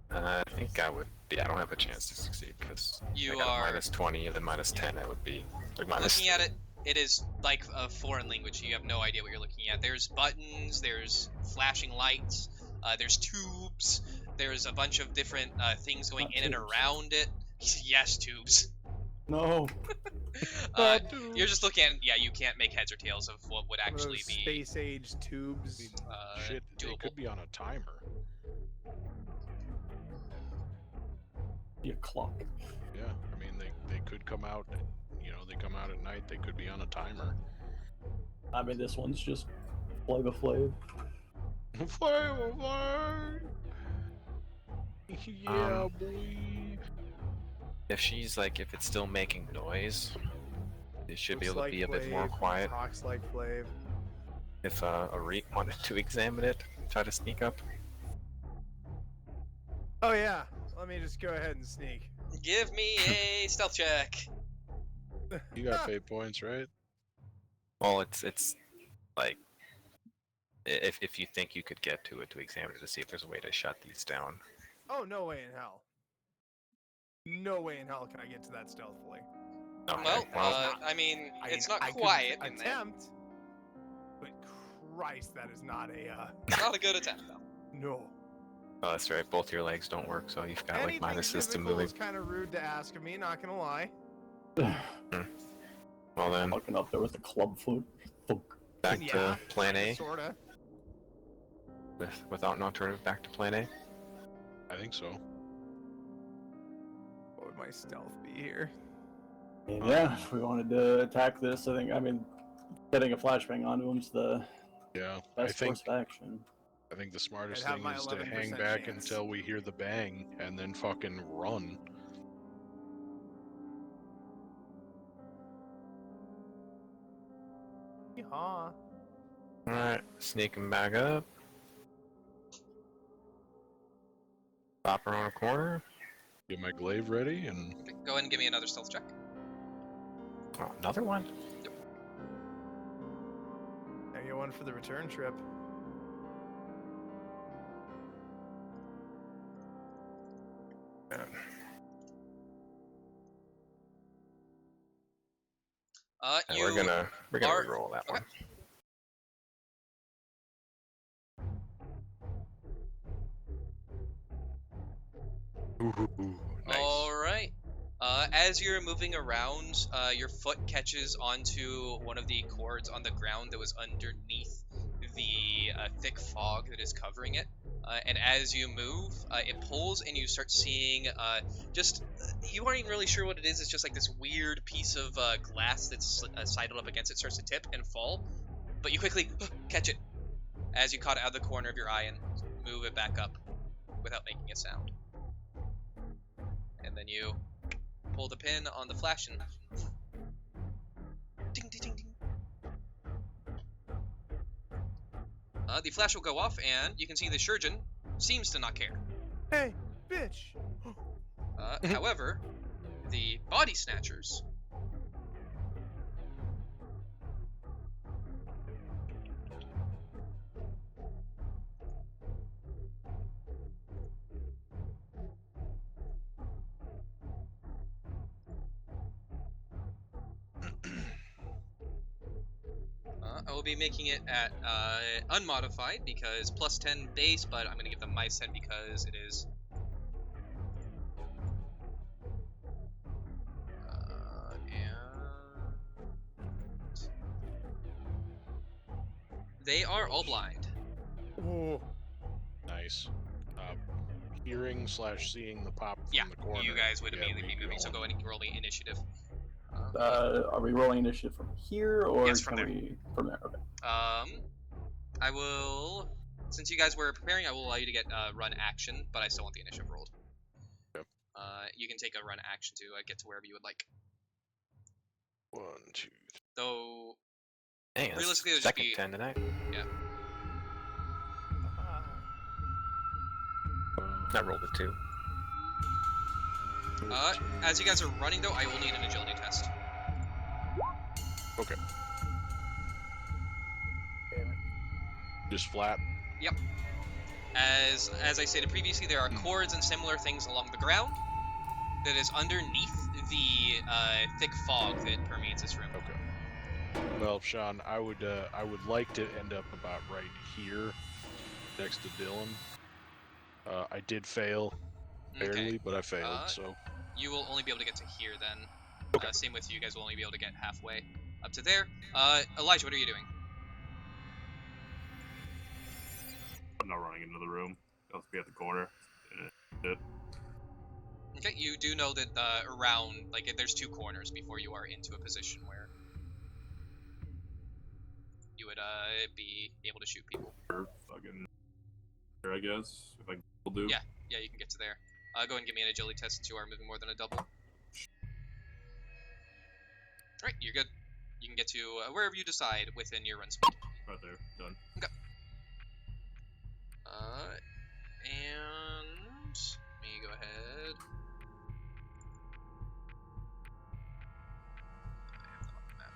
I think I would. Yeah, I don't have a chance to succeed because You I got are a -20 and then -10. That would be like minus. looking at it. It is like a foreign language. You have no idea what you're looking at. There's buttons. There's flashing lights. There's tubes. There's a bunch of different things going Not in and tubes. around it. Yes, tubes. no. You're just looking at. Yeah, you can't make heads or tails of what would One of actually those be space-age tubes. Shit, they doable. could be on a timer. Be a clock. Yeah, I mean they could come out. You know, they come out at night. They could be on a timer. I mean, this one's just Flavor Flav. Flavor. Yeah, boy. If she's like, if it's still making noise, it should be Looks able to be a bit more Flav, quiet. Talks like Flav. If a Reek wanted to examine it, try to sneak up. Oh yeah, let me just go ahead and sneak. Give me a stealth check. You got fate points, right? Well, it's like if you think you could get to it to examine it to see if there's a way to shut these down. Oh, no way in hell. No way in hell can I get to that stealthily. Okay, Well, I mean, it's not I could quiet in there. attempt, but Christ, that is not a, Not a good attempt, though. no. oh, that's right. Both your legs don't work, so you've got like Anything minuses to physical moving. is kind of rude to ask of me, not gonna lie. Well then, Fucking up there with the club foot. Thunk. back Yeah, to Plan A. Sorta. Without an alternative, back to Plan A. I think so. What would my stealth be here? Yeah, if we wanted to attack this, I mean, setting a flashbang onto him's the Yeah, best course of action. I think the smartest I'd have thing my is to 11% hang back chance. until we hear the bang and then fucking run. Yeehaw. Alright, sneaking back up. Pop around a corner. Get my glaive ready and Okay, go ahead and give me another stealth check. Oh, another one. I get one for the return trip. And You we're gonna are- re-roll that okay. one. Ooh, nice. Alright. As you're moving around, your foot catches onto one of the cords on the ground that was underneath the thick fog that is covering it. And as you move, it pulls and you start seeing you aren't even really sure what it is. It's just like this weird piece of glass that's sidled up against it starts to tip and fall. But you quickly catch it as you caught it out of the corner of your eye and move it back up without making a sound. And then you pull the pin on the flash and ding, ding, ding, ding. The flash will go off, and you can see the Chirurgeon seems to not care. Hey, bitch! However, the body snatchers I will be making it at unmodified because plus 10 base, but I'm going to give them minus 10 because it is. And they are all blind. Ooh. Nice. Hearing / seeing the pop from Yeah, the corner. you guys would immediately me be moving, so going. go ahead and roll me initiative. Are we rolling initiative from here, or Yes, from can there. we from there? Okay. I will, since you guys were preparing, I will allow you to get run action, but I still want the initiative rolled. Yep. You can take a run action to get to wherever you would like. 1, 2, 3. Though, Dang, that's realistically, it would just second be 10 tonight. I rolled a 2. as you guys are running though, I will need an agility test. Okay. Just flat. Yep. As I stated previously, there are cords and similar things along the ground that is underneath the thick fog that permeates this room. Okay. Well, Sean, I would like to end up about right here, next to Dylan. I did fail, barely, Okay. but I failed. So You will only be able to get to here then. Okay. Same with you guys will only be able to get halfway up to there. Elijah, what are you doing? I'm not running into the room. I'll be at the corner. Okay, you do know that around, like, there's two corners before you are into a position where you would be able to shoot people. Or fucking here, I guess. If I will do. Yeah, you can get to there. Go ahead and give me an agility test since you are moving more than a double. Alright, you're good. You can get to wherever you decide within your run speed. Right there. Done. Okay. And let me go ahead. I have them on the map.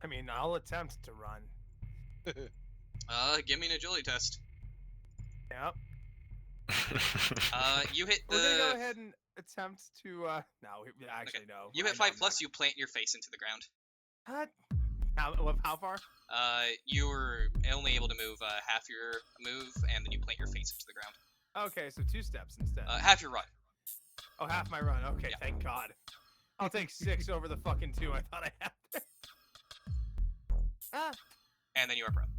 I mean, I'll attempt to run. Give me an agility test. Yep. You hit the. We're gonna go ahead and attempt to. No, actually Okay. no. You I hit know 5 I'm plus. You plant your face into the ground. not- How far? You were only able to move half your move, and then you plant your face into the ground. Okay, so 2 steps instead. Half your run. Oh, half my run. Okay, Yeah. thank God. I'll take 6 over the fucking 2 I thought I had. Ah, And then you are prone.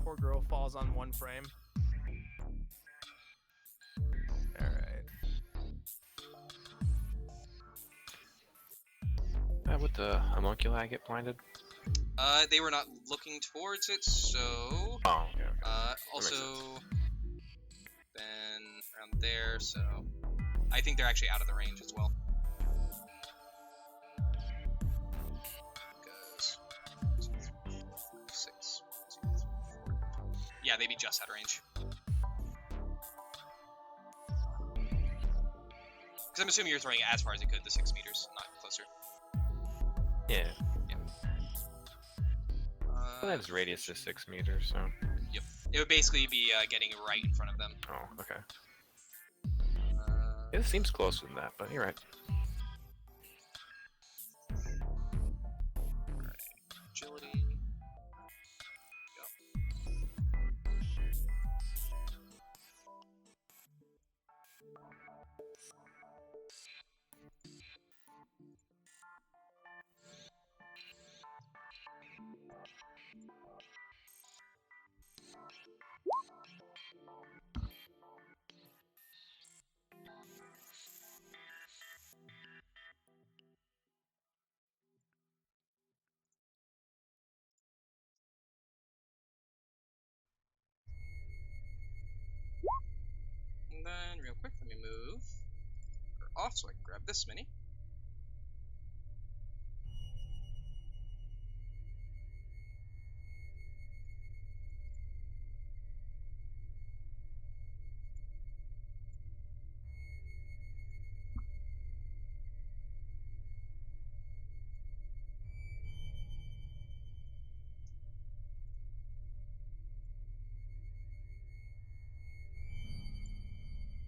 poor girl falls on 1 frame. Alright. Would the homunculi get blinded? They were not looking towards it, so. Oh, yeah. Also, then around there, so I think they're actually out of the range as well. Because 6, 2, 3, 4. Yeah, they'd be just out of range. Because I'm assuming you're throwing it as far as you could, the 6 meters, not closer. Yeah. Well, that's radius is 6 meters, so. Yep. It would basically be getting right in front of them. Oh, okay. It seems closer than that, but you're right. agility. And then, real quick, let me move her off so I can grab this mini.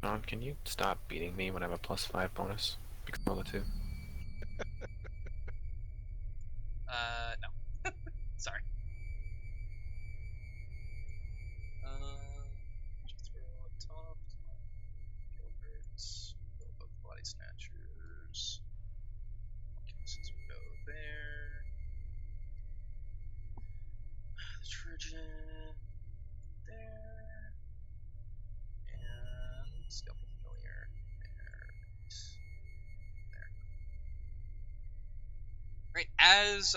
John, can you stop beating me when I have a +5 bonus? Because roll a 2. No. Sorry. Jethro on top. Gilbert's. Build up body snatchers. Since we go there. The Chirurgeon. There. And Scalpel Familiar. There. Right, as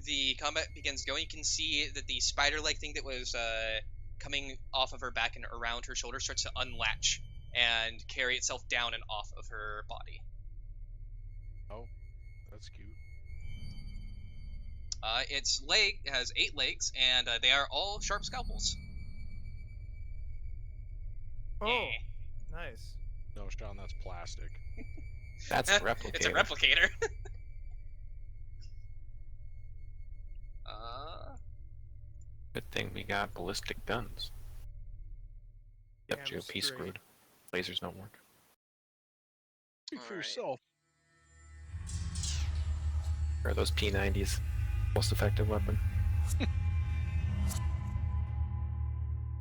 the combat begins going, you can see that the spider-like thing that was coming off of her back and around her shoulder starts to unlatch and carry itself down and off of her body. Oh, that's cute. Its leg has 8 legs, and they are all sharp scalpels. Oh, nice. No, Sean, that's plastic. That's a replicator. It's a replicator. Good thing we got ballistic guns. Yep, Damn GOP straight. screwed. Lasers don't work. Speak for Alright. yourself. Are those P90s most effective weapon?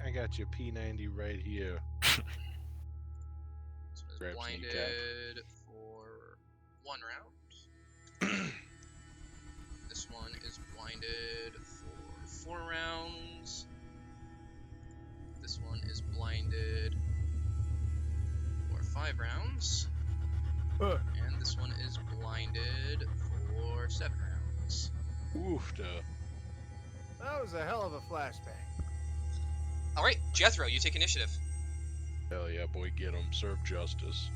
I got your P90 right here. This one is Grab some blinded for 1 round. This one is blinded for 4 rounds. This one is blinded for 5 rounds. And this one is blinded for 7 rounds. Oof, duh. That was a hell of a flashbang. Alright, Jethro, you take initiative. Hell yeah, boy, get 'em. Serve justice.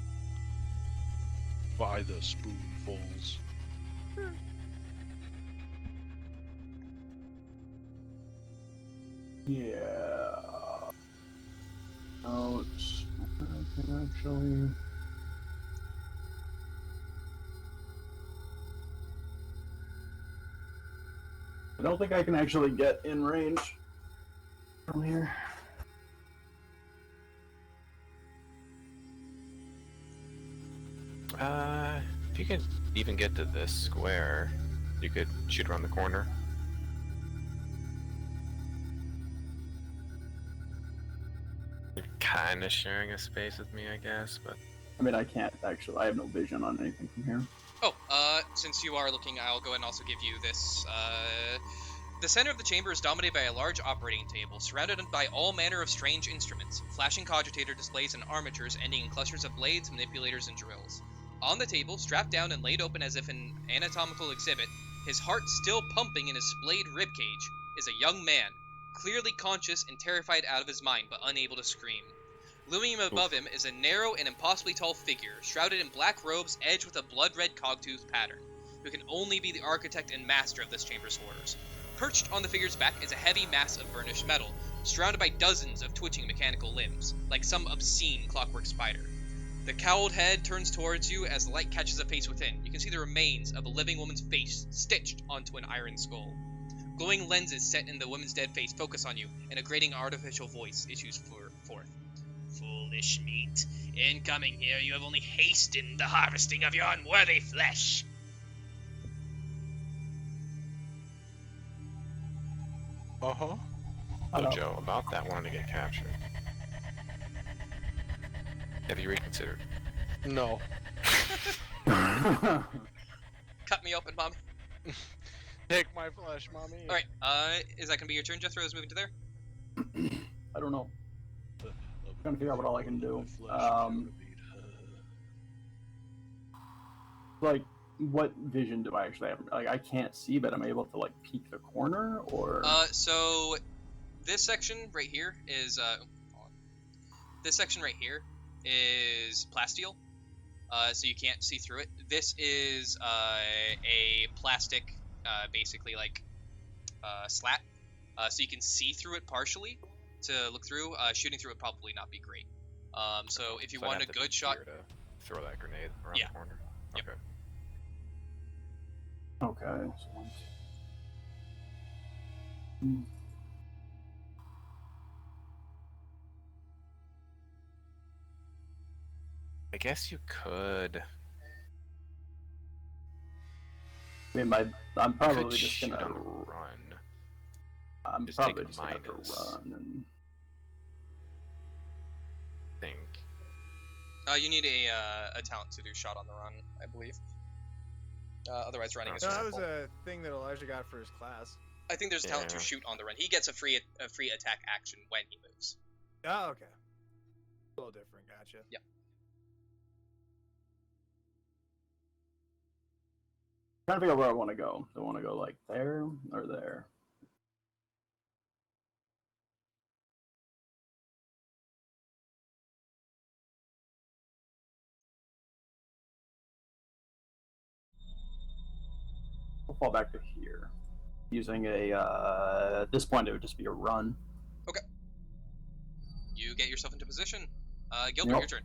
By the spoonfuls. Yeah. Out. I can actually. I don't think I can actually get in range from here. If you could even get to this square, you could shoot around the corner. You're kind of sharing a space with me, I guess, but I mean, I can't actually. I have no vision on anything from here. Oh, since you are looking, I'll go ahead and also give you this. The center of the chamber is dominated by a large operating table, surrounded by all manner of strange instruments, flashing cogitator displays and armatures ending in clusters of blades, manipulators, and drills. On the table, strapped down and laid open as if in anatomical exhibit, his heart still pumping in his splayed ribcage, is a young man, clearly conscious and terrified out of his mind, but unable to scream. Looming above him is a narrow and impossibly tall figure, shrouded in black robes edged with a blood-red cogtooth pattern, who can only be the architect and master of this chamber's horrors. Perched on the figure's back is a heavy mass of burnished metal, surrounded by dozens of twitching mechanical limbs, like some obscene clockwork spider. The cowled head turns towards you as the light catches a face within. You can see the remains of a living woman's face stitched onto an iron skull. Glowing lenses set in the woman's dead face focus on you, and a grating artificial voice issues forth. Foolish meat. In coming here, you have only hastened the harvesting of your unworthy flesh. Uh-huh. I So, don't Joe, about that one to get captured. Have you reconsidered? No. know. Cut me open, mommy. Take my flesh, mommy. All right. Is that gonna be your turn, Jethro? Is moving to there? I don't know. Trying to figure out what all I can do. Like, what vision do I actually have? Like, I can't see, but I'm able to like peek the corner, or So this section right here is this section right here is plasteel. So you can't see through it. This is a plastic, basically like slat, so you can see through it partially to look through. Shooting through it probably not be great. So if you So I'd want have a to good be shot, here to throw that grenade around Yeah. the corner. Yep. Okay. okay. So one, two. I guess you could. I mean, I'm You probably could just shoot gonna. on the run. I'm just take probably a just gonna have to minus. run and. Think. you need a talent to do shot on the run, I believe. Otherwise, running is No, No, just that full. was a thing that Elijah got for his class. I think there's a talent to Yeah. shoot on the run. He gets a free attack action when he moves. Oh, okay. A little different, gotcha. Yep. Trying to figure out where I want to go. Do I want to go like there or there? I'll fall back to here. Using a at this point it would just be a run. You get yourself into position. Gilbert, Yep. your turn.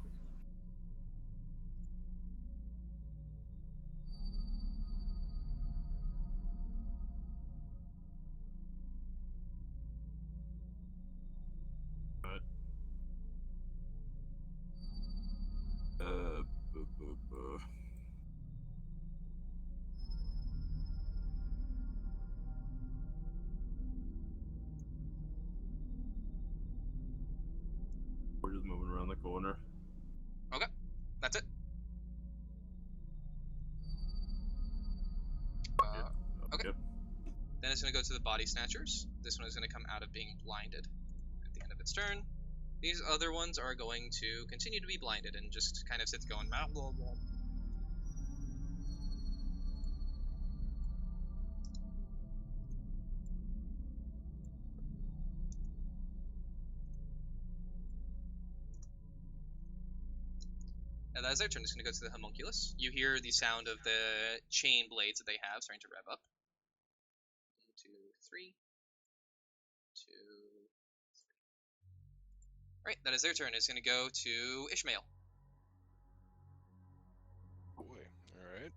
We're just moving around the corner. Okay, that's it. Okay. Yep. Then it's going to go to the body snatchers. This one is going to come out of being blinded at the end of its turn. These other ones are going to continue to be blinded and just kind of sit going blah blah blah. And that is their turn. It's going to go to the homunculus. You hear the sound of the chain blades that they have starting to rev up. 1, 2, 3. 2, 3. Alright, that is their turn. It's going to go to Ishmael. Boy. Alright.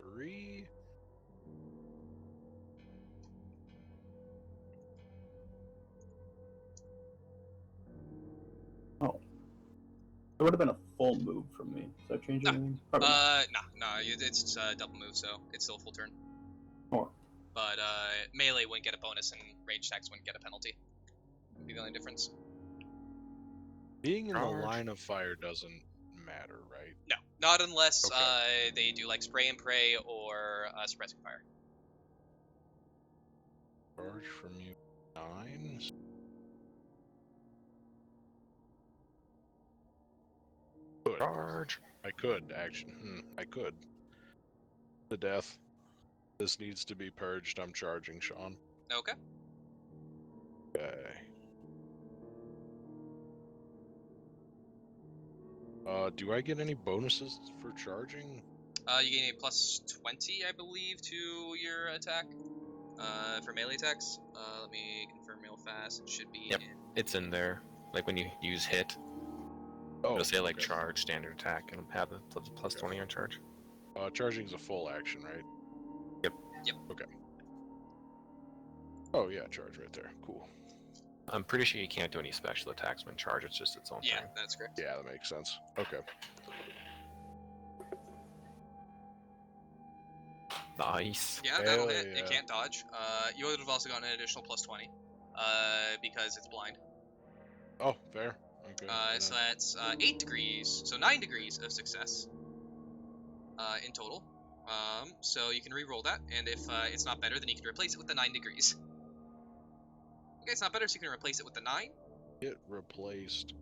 3. Oh. It would have been a full move from me. Does that change No. anything? Probably not. No, it's double move, so it's still a full turn. Or But melee wouldn't get a bonus, and range attacks wouldn't get a penalty. Would be the only difference. Being in the Charge. line of fire doesn't matter, right? No, not unless Okay. they do like spray and pray or suppressing fire. Charge from you 9. Could. Charge. I could, actually. I could. To death. This needs to be purged. I'm charging, Sean. Okay. Okay. Do I get any bonuses for charging? You gain a plus 20, I believe, to your attack for melee attacks. Let me confirm real fast. It should be. Yep. It's in there. Like when you use hit, Oh, it'll say like okay. charge, standard attack, and have the plus 20 on charge. Charging's a full action, right? Yep. Yep. Okay. Oh yeah, charge right there. Cool. I'm pretty sure you can't do any special attacks when charge. It's just its own Yeah, thing. that's correct. Yeah, that makes sense. Okay. Nice. Yeah, that'll Hell hit. It yeah. can't dodge. You would have also gotten an additional +20, because it's blind. Oh, fair. Okay. So that's 8 degrees, so 9 degrees of success in total. So you can re-roll that, and if it's not better, then you can replace it with the 9 degrees. Okay, it's not better, so you can replace it with the 9. Get replaced.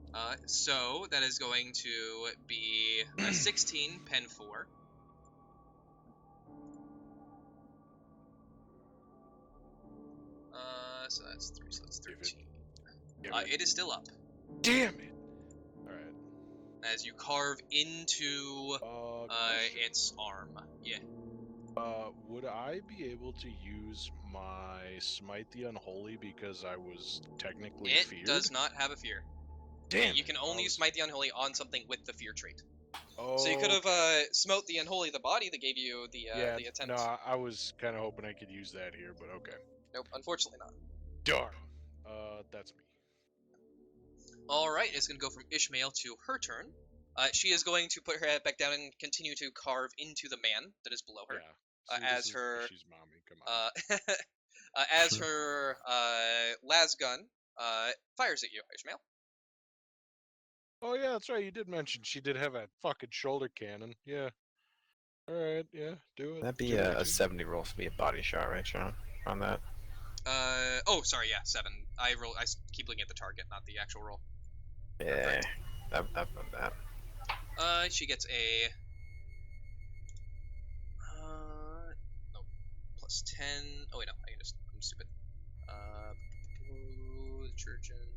So that is going to be a 16 pen 4. So that's 3, so that's 13. It is still up. Damn it! Alright. As you carve into its arm. Yeah. Would I be able to use my Smite the Unholy because I was technically It feared? does not have a fear. Damn. You can only use Smite the Unholy on something with the fear trait. Oh. So you could have smote the Unholy the body that gave you the attempt. No, I was kind of hoping I could use that here, but okay. Nope, unfortunately not. Darn. That's me. Alright, it's going to go from Ishmael to her turn. She is going to put her head back down and continue to carve into the man that is below her. Yeah. See, As her... She's mommy, come on. as her las gun fires at you, Ishmael. Oh yeah, that's right, you did mention she did have a fucking shoulder cannon. Yeah. Alright, yeah, do it. That'd be Do it, a Jim. 70 roll to be a body shot, right, Sean? On that. Oh, sorry, yeah, 7. I keep looking at the target, not the actual roll. Yeah. I've done that. She gets a... nope. +10... Oh, wait, no. I'm stupid. Chirurgeon...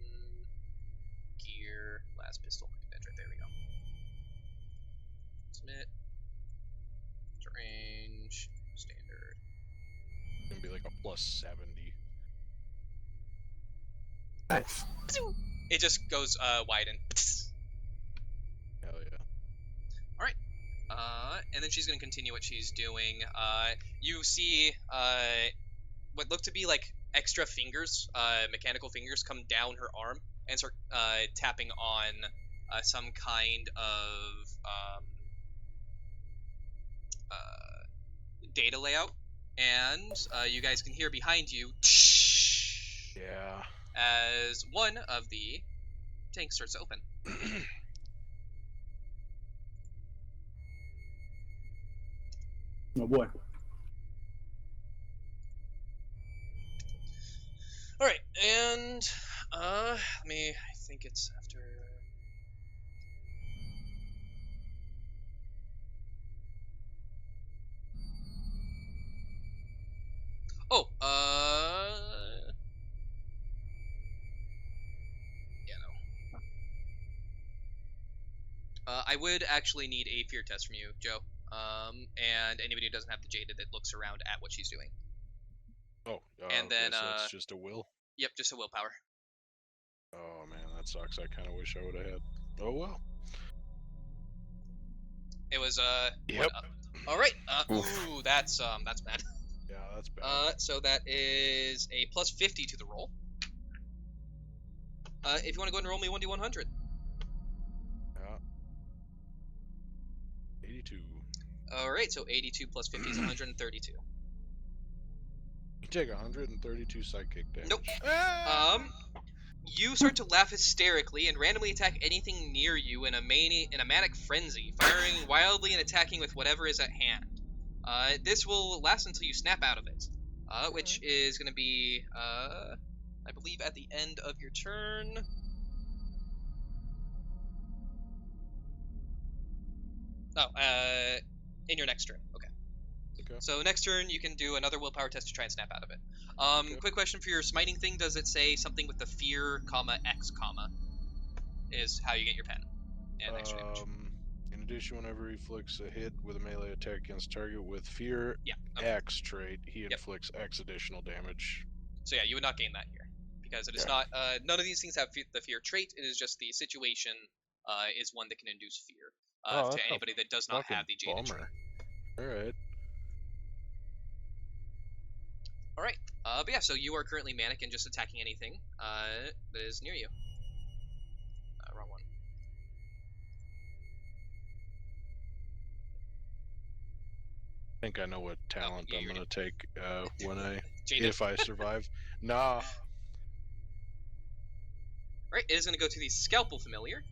Gear... Last pistol. That's right, there we go. Submit. Range. Standard. It's gonna be like a +70. Nice. It just goes wide and... Hell yeah. And then she's going to continue what she's doing. You see what look to be like extra fingers, mechanical fingers, come down her arm and start tapping on some kind of data layout. And you guys can hear behind you Yeah. as one of the tanks starts to open. Oh boy. All right, and I think it's after. Oh, yeah, no. I would actually need a fear test from you, Joe. And anybody who doesn't have the jaded that looks around at what she's doing. Oh, And okay, then, so it's just a will? Yep, just a willpower. Oh man, that sucks. I kind of wish I would have had. Oh well. It was Yep. All right. Ooh, that's bad. Yeah, that's bad. So that is a +50 to the roll. If you want to go ahead and roll me 1d100. Yeah. 82. All right, so 82 plus 50 is 132. You take 132 sidekick damage. Nope. Ah! You start to laugh hysterically and randomly attack anything near you in a manic frenzy, firing wildly and attacking with whatever is at hand. This will last until you snap out of it, which is going to be, I believe, at the end of your turn. Oh, in your next turn. Okay. Okay. So next turn, you can do another willpower test to try and snap out of it. Quick question for your smiting thing: does it say something with the fear, X, is how you get your pen and extra damage? In addition, whenever he inflicts a hit with a melee attack against target with fear Yeah. Okay. X trait, he inflicts X additional damage. So yeah, you would not gain that here because it is not. None of these things have the fear trait. It is just the situation is one that can induce fear to anybody that does not have the jaded trait. All right. All right. But yeah, so you are currently manic and just attacking anything that is near you. Wrong one. think I know what talent I'm you're gonna take when Jaded. if I survive. Nah. Right, it is going to go to the Scalpel Familiar.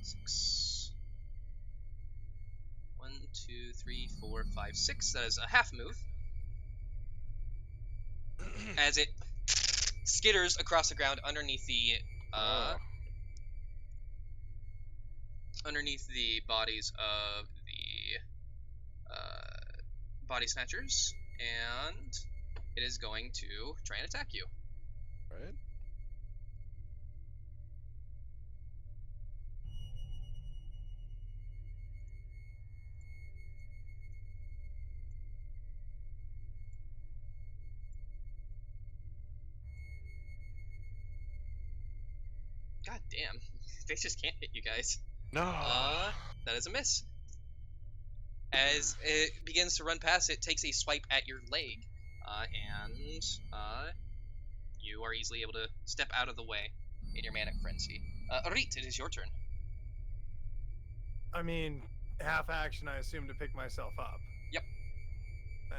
Six. 1, 2, 3, 4, 5, 6. That is a half move. As it skitters across the ground underneath the Oh. bodies of the body snatchers, and it is going to try and attack you. Right. God damn, they just can't hit you guys. No. That is a miss. As it begins to run past, it takes a swipe at your leg, and you are easily able to step out of the way in your manic frenzy. Arit, it is your turn. I mean, half action, I assume, to pick myself up. Yep.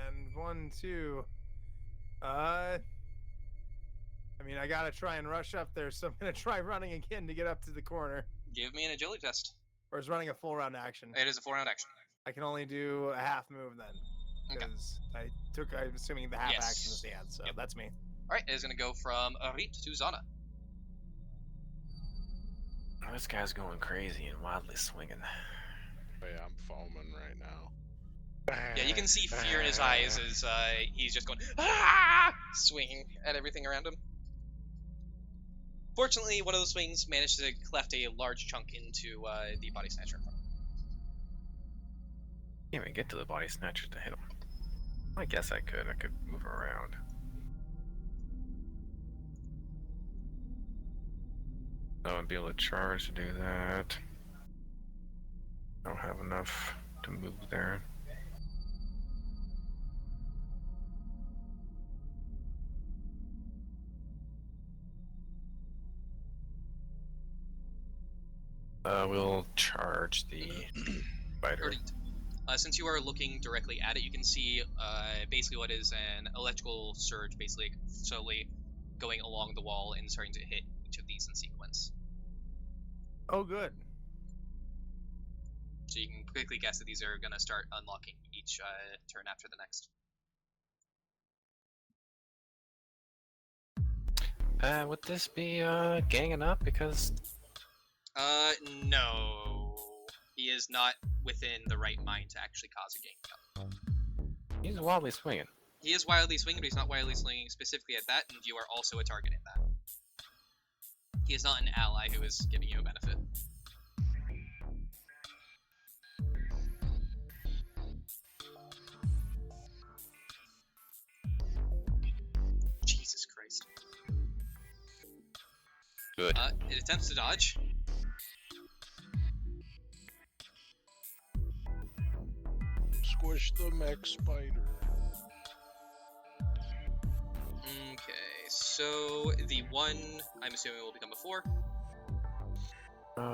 And 1, 2. I mean, I gotta try and rush up there, so I'm gonna try running again to get up to the corner. Give me an agility test. Or is running a full round action? It is a 4-round action. I can only do a half move then. Okay. Because I'm assuming the half Yes. action is the end, so Yep. that's me. Alright, it is going to go from Arit to Zana. Oh, this guy's going crazy and wildly swinging. Oh, yeah, I'm foaming right now. Yeah, you can see fear in his eyes as he's just going, ah! Swinging at everything around him. Fortunately, one of those swings managed to cleft a large chunk into the body snatcher in front of him. Can't even get to the body snatcher to hit him. I guess I could. I could move around. So I'd be able to charge to do that. I don't have enough to move there. We'll charge the spider. Since you are looking directly at it, you can see basically what is an electrical surge, basically slowly going along the wall and starting to hit each of these in sequence. Oh, good. So you can quickly guess that these are going to start unlocking each turn after the next. Would this be ganging up? Because No. He is not within the right mind to actually cause a gang up. he's wildly swinging. He is wildly swinging, but he's not wildly swinging specifically at that, and you are also a target in that. He is not an ally who is giving you a benefit. Jesus Christ. Good. It attempts to dodge. Squish the mech spider. Okay, so the one, I'm assuming, will become a 4.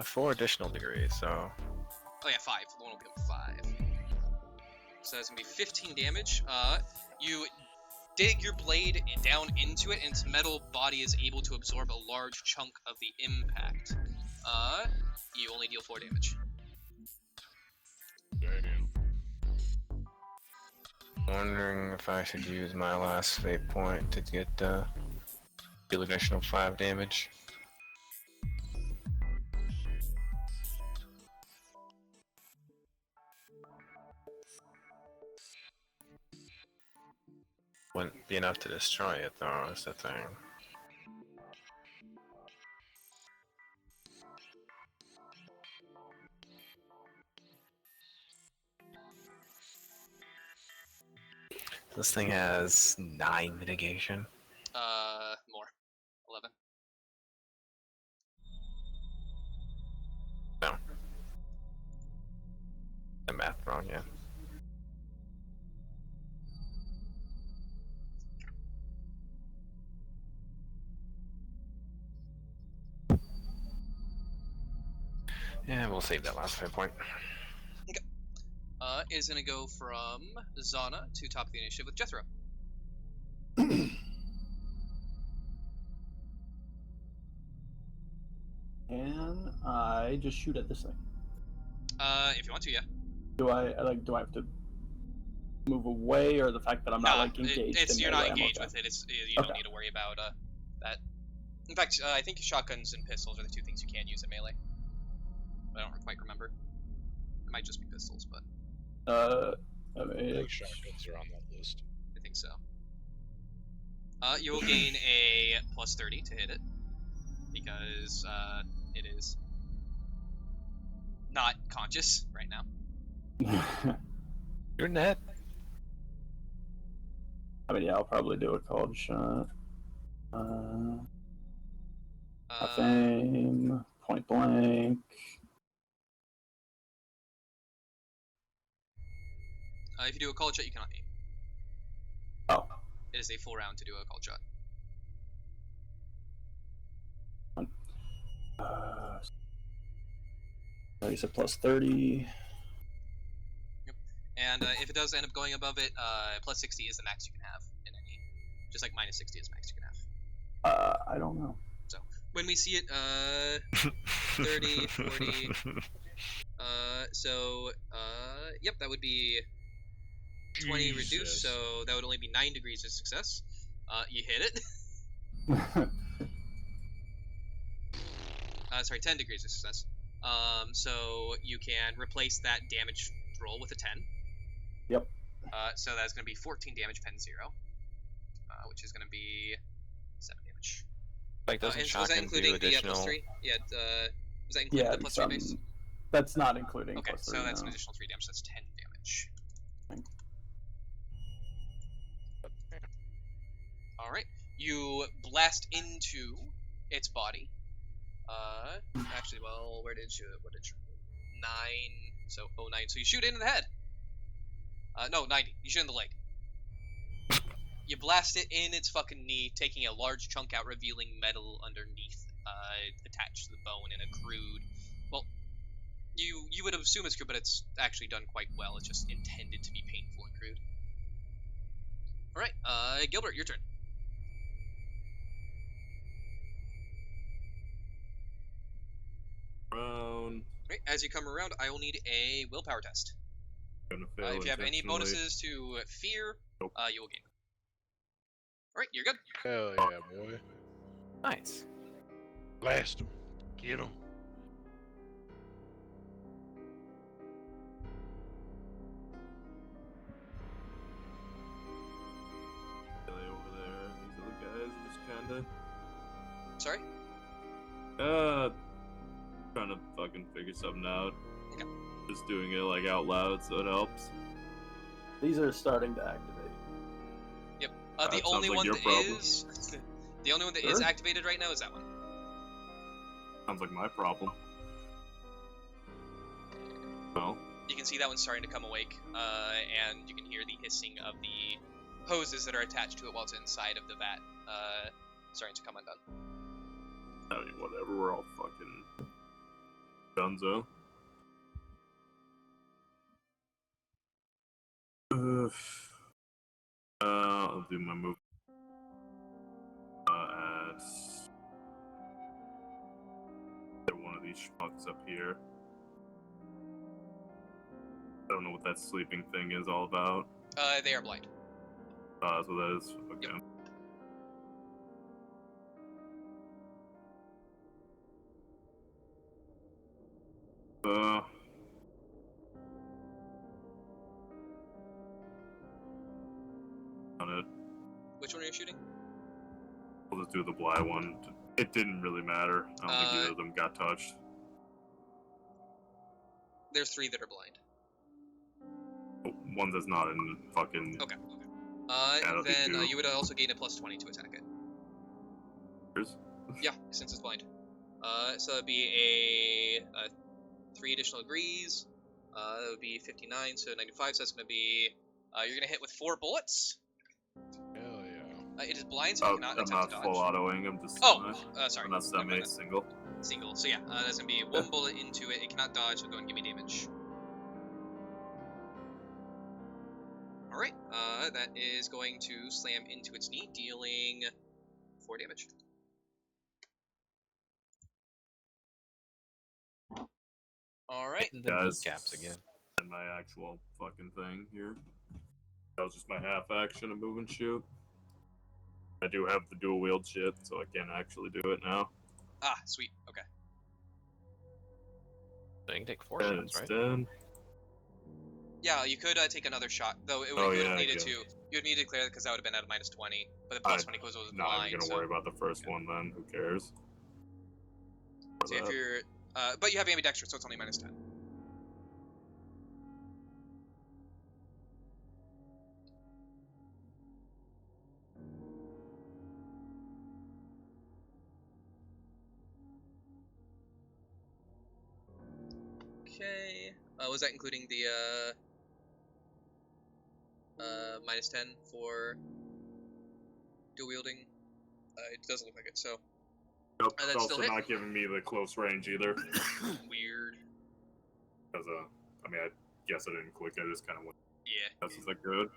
4 additional degrees, so... Oh yeah, 5. The one will become 5. So that's gonna be 15 damage. You dig your blade down into it, and its metal body is able to absorb a large chunk of the impact. You only deal 4 damage. Damn. Wondering if I should use my last fate point to get deal additional 5 damage. Wouldn't be enough to destroy it though, is the thing. This thing has 9 mitigation. More. 11. No. The math wrong, yeah. Yeah, we'll save that last hit point. Is gonna go from Zana to top of the initiative with Jethro. Can I just shoot at this thing? If you want to, yeah. Do I have to move away, or the fact that I'm not like engaged? You're melee, not I'm engaged okay. with it. You Okay. don't need to worry about that. In fact, I think shotguns and pistols are the two things you can use in melee. I don't quite remember. It might just be pistols, but I I mean, think shotguns are on that list. I think so. You will gain a plus 30 to hit it because it is not conscious right now. You're net. I mean, yeah, I'll probably do a cold shot. Half aim, point blank. If you do a call shot, you cannot aim. Oh. It is a full round to do a call shot. I guess a plus 30. Yep. And if it does end up going above it, plus 60 is the max you can have in any. Just like minus 60 is max you can have. I don't know. So when we see it, 30, 40. Yep, that would be 20 reduced, Jesus. so that would only be 9 degrees of success. You hit it. Sorry, 10 degrees of success. So you can replace that damage roll with a 10. Yep. So that's going to be 14 damage, pen 0. Which is going to be 7 damage. Like, doesn't was that shotgun including do the additional? plus 3? Yeah, was that including the plus 3 base? That's not including Okay, plus so 3, that's no. an additional 3 damage, so that's 10 damage. Alright, you blast into its body. Actually, well, what did you, 9, so 09, so you shoot it in the head. No, 90, you shoot it in the leg. You blast it in its fucking knee, taking a large chunk out, revealing metal underneath, attached to the bone in a crude, well, you would assume it's crude, but it's actually done quite well. It's just intended to be painful and crude. Alright, Gilbert, your turn. Round. Right, as you come around, I will need a willpower test. Gonna fail If you have any intentionally. bonuses to fear, Nope. you will gain. Alright, you're good. Hell yeah, boy. Nice. Blast him. Get him. Really over there. These other guys just kinda. Sorry? Trying to fucking figure something out. Okay. Just doing it like out loud so it helps. These are starting to activate. Yep. That The sounds only like one your that problem. is... The only one that is Sure. activated right now is that one. Sounds like my problem. Well, You can see that one's starting to come awake, and you can hear the hissing of the hoses that are attached to it while it's inside of the vat, starting to come undone. I mean, whatever. We're all fucking dunzo. I'll do my move. At one of these schmucks up here. I don't know what that sleeping thing is all about. They are blind. So that is okay. Yep. On it. Which one are you shooting? We'll just do the blind one. It didn't really matter. I don't think either of them got touched. There's 3 that are blind. One that's not in fucking. Okay. that'll be Then 2. you would also gain a plus 20 to attack it. Yours? Yeah, since it's blind. So that'd be a 3 additional degrees. That would be 59, so 95. So that's gonna be you're gonna hit with 4 bullets. Hell yeah. It is blind, so you cannot I'm attempt not to full dodge. autoing. I'm just. Oh, sorry. I'm not Never mind semi that. single. Single. So yeah, that's gonna be one bullet into it. It cannot dodge, so go and give me damage. Alright, that is going to slam into its knee, dealing 4 damage. Alright. Hitting the Guys, kneecaps again. and my actual fucking thing here. That was just my half action of move and shoot. I do have the dual wield shit, so I can actually do it now. Ah, sweet. Okay. So you can take 4 And shots, right? instead, Yeah, you could take another shot, though it would, Oh, you would yeah, have I needed guess. to. You would need to declare it because that would have been at a -20, but the plus 20 goes with not blind. even gonna So, worry about the first one then. Who cares? so if you're, but you have ambidextrous, so it's only -10. Okay. Was that including the -10 for dual wielding? It doesn't look like it. So Nope, that's it's still also hit. not giving me the close range either. Weird. Because, I mean, I guess I didn't click, I just kind of went, Yeah. this is like good.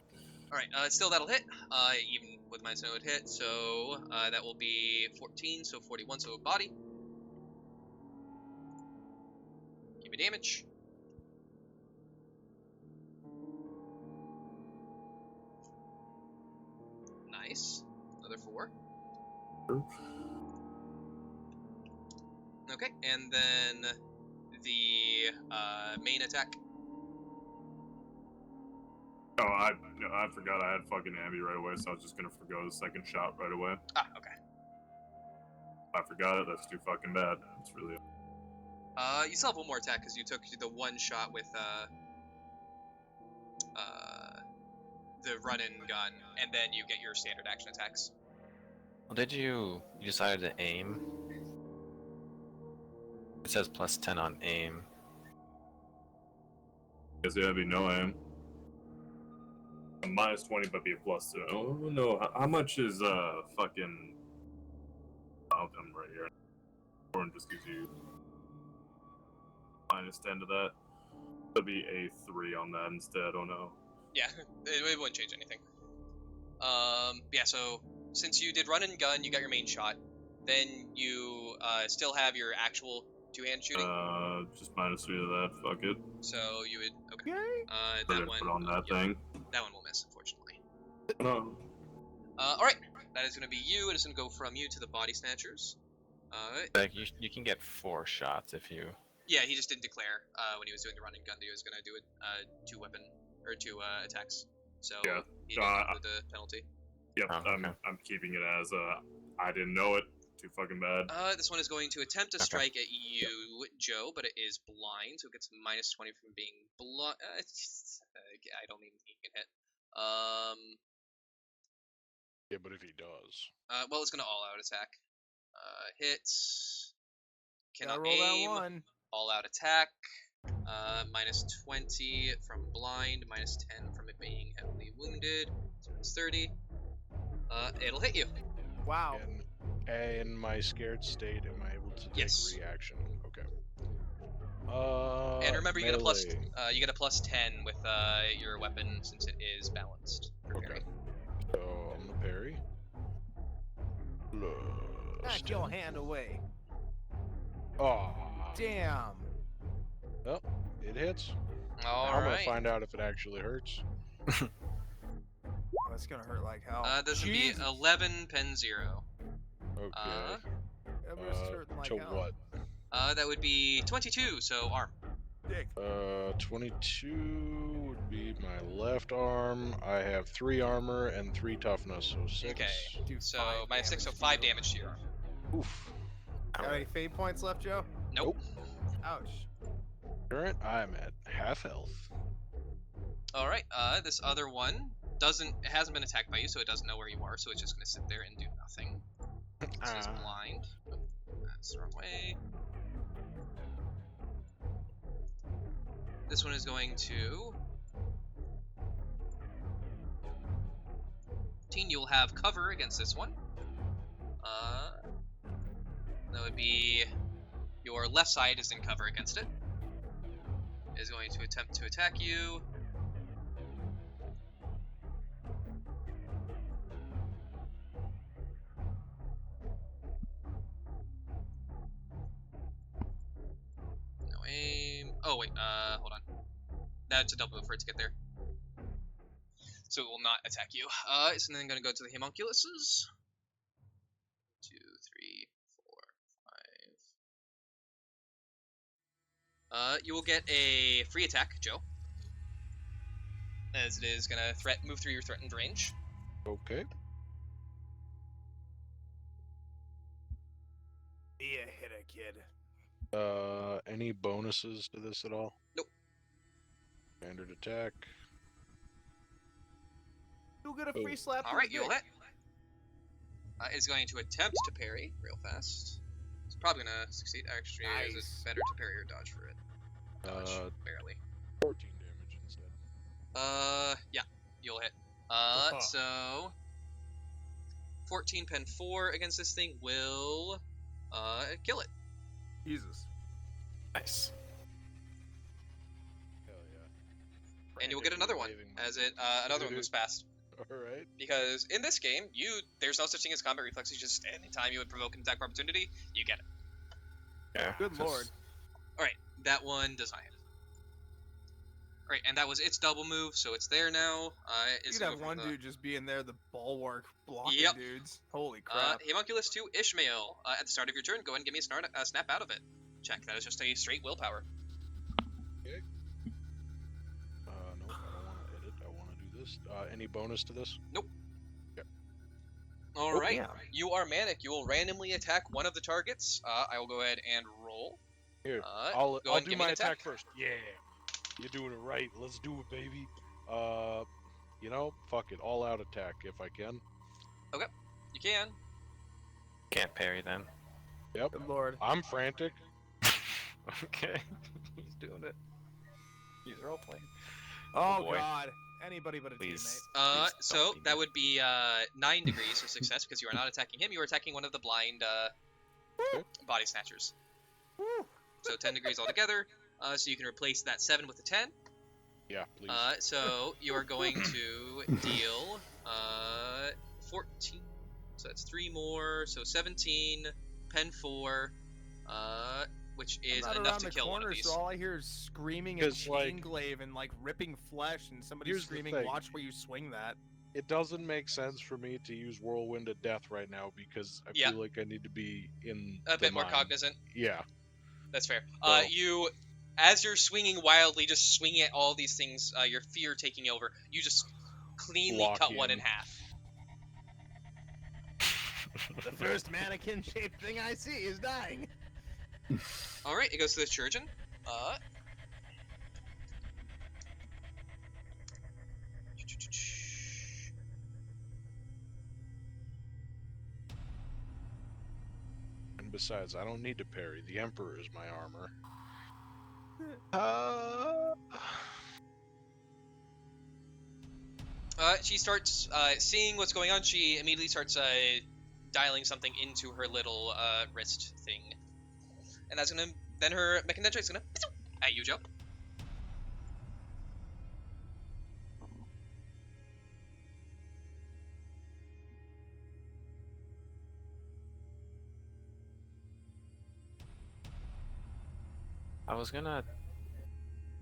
Alright, still that'll hit. Even with -10 it would hit. So that will be 14, so 41, so body. Give me damage. Nice. Another 4. Okay, and then the main attack. Oh, I forgot I had fucking Abby right away, so I was just gonna forgo the second shot right away. Ah, okay. I forgot it, that's too fucking bad. It's really... You still have one more attack because you took the one shot with the run-and gun, and then you get your standard action attacks. Well, you decided to aim? It says +10 on aim. Guess that'd be no aim. A -20, but be a +2. Oh no, how much is fucking... Oh, I'm right here. Or just gives you -10 to that. That'd be a 3 on that instead. Oh no. Yeah, it wouldn't change anything. Yeah, so since you did run and gun, you got your main shot. Then you still have your actual two-hand shooting. Just -3 to that. Fuck it. So you would okay. Put That it one. put on that yeah, thing. That one will miss, unfortunately. No. All right, that is going to be you. It is going to go from you to the body snatchers. Like you can get 4 shots if you. Yeah, he just didn't declare when he was doing the run and gun that he was going to do it 2 weapon or 2 attacks. So Yeah, he didn't include the penalty. Yep, Oh, okay. I'm keeping it as I didn't know it. Too fucking bad. This one is going to attempt to strike at you, Joe, but it is blind, so it gets -20 from being blind. I don't even think he can hit. Yeah, but if he does. Well, it's going to all-out attack. Hits. Cannot Gotta roll aim. that 1. All-out attack. -20 from blind, -10 from it being heavily wounded. So it's 30. It'll hit you. Wow. In my scared state, am I able to take Yes. reaction? Okay. And remember, you get a melee. you get a +10 with your weapon since it is balanced. For Okay. parry. So I'm gonna parry. Back your hand away. Oh, Damn. well, it hits. All I'm gonna right. find out if it actually hurts. Oh, it's gonna hurt like hell. This would be Jesus. 11 pen 0. Okay. That was hurting like to hell. what? That would be 22, so arm. Dick. 22 would be my left arm. I have 3 armor and 3 toughness, so 6. Okay. Do So five -6, so damage 5 to you. damage to your arm. Oof. Got any fate points left, Joe? Nope. Ouch. Current, I'm at half health. All right. This other one hasn't been attacked by you, so it doesn't know where you are. So it's just gonna sit there and do nothing. So it's blind. That's the wrong way. This one is going to. You'll have cover against this one. That would be Your left side is in cover against it. It is going to attempt to attack you. No aim. Oh wait, hold on. That's a double move for it to get there. So it will not attack you. So then I'm gonna go to the homunculuses. 2, 3, 4, 5. You will get a free attack, Joe. As it is gonna move through your threatened range. Okay. Be a hitter, kid. Any bonuses to this at all? Nope. Standard attack. You'll get a free slap. Alright, you'll hit. It's going to attempt to parry real fast. It's probably gonna succeed. Actually, is it better to parry or dodge for it? Dodge, barely. 14 damage instead. Yeah, you'll hit. So 14 pen 4 against this thing will kill it. Jesus. Nice. Hell yeah. And you'll get another one as it another one moves past. Alright. Because in this game, there's no such thing as combat reflexes. Just anytime you would provoke an attack opportunity, you get it. Yeah. Good lord. All right, that one does not hit. All right, and that was its double move, so it's there now. You'd have one dude just being there, the bulwark blocking Yep. dudes. Holy crap. Homunculus to Ishmael. At the start of your turn, go ahead and give me a snap out of it. Check. That is just a straight willpower. Okay. Nope, I don't want to edit. I want to do this. Any bonus to this? Nope. Okay. All right. yeah. You are manic. You will randomly attack one of the targets. I will go ahead and roll. Here, Go I'll ahead and do give me my an attack first. Yeah. You're doing it right. Let's do it, baby. You know, fuck it. All out attack if I can. You can. Can't parry then. Yep. Good lord. I'm frantic. Okay. He's doing it. He's role playing. Oh, boy. god. Anybody but a Please. teammate. Please So don't be that me. would be 9 degrees of success because you are not attacking him. You are attacking one of the blind body snatchers. Woo. So 10 degrees altogether. So you can replace that 7 with a 10. Yeah, please. So you are going to deal 14. So that's 3 more. So 17, pen 4, which is I'm not enough around to the kill one corner, of these. so all I hear is screaming and 'Cause, like, chain glaive and like ripping flesh, and somebody here's the screaming, thing. "Watch where you swing that." It doesn't make sense for me to use Whirlwind of Death right now because I Yeah. feel like I need to be in A the bit more mind. cognizant. Yeah. That's fair. So- You, as you're swinging wildly, just swinging at all these things, your fear taking over, you just cleanly Lock cut one in in. half. The first mannequin-shaped thing I see is dying. All right, it goes to the Chirurgeon. And besides, I don't need to parry. The Emperor is my armor. She starts seeing what's going on. She immediately starts dialing something into her little wrist thing, and that's gonna. Then her Mechanitrix gonna at you, Joe. I was gonna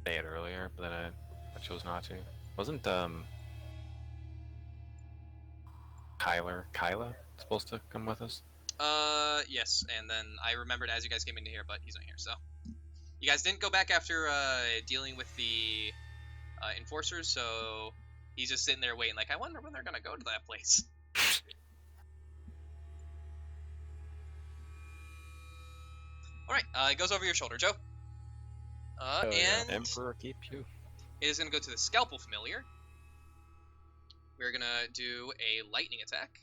say it earlier, but then I chose not to. Wasn't Kyla supposed to come with us? Yes, and then I remembered as you guys came into here, but he's not here, so you guys didn't go back after dealing with the enforcers, so he's just sitting there waiting. Like, I wonder when they're gonna go to that place. All right, it goes over your shoulder, Joe. Oh, yeah. And Emperor keep you. it is gonna go to the Scalpel Familiar. We're gonna do a lightning attack.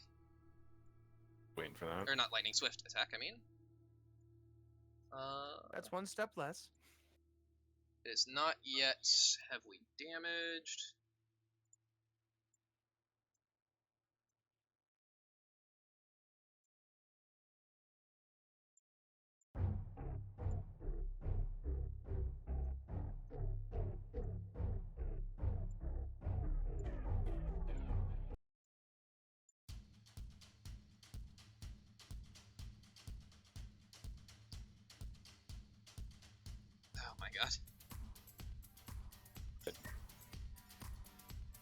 Waiting for that. Or not lightning, swift attack, I mean. That's one step less. It is not yet heavily damaged. god.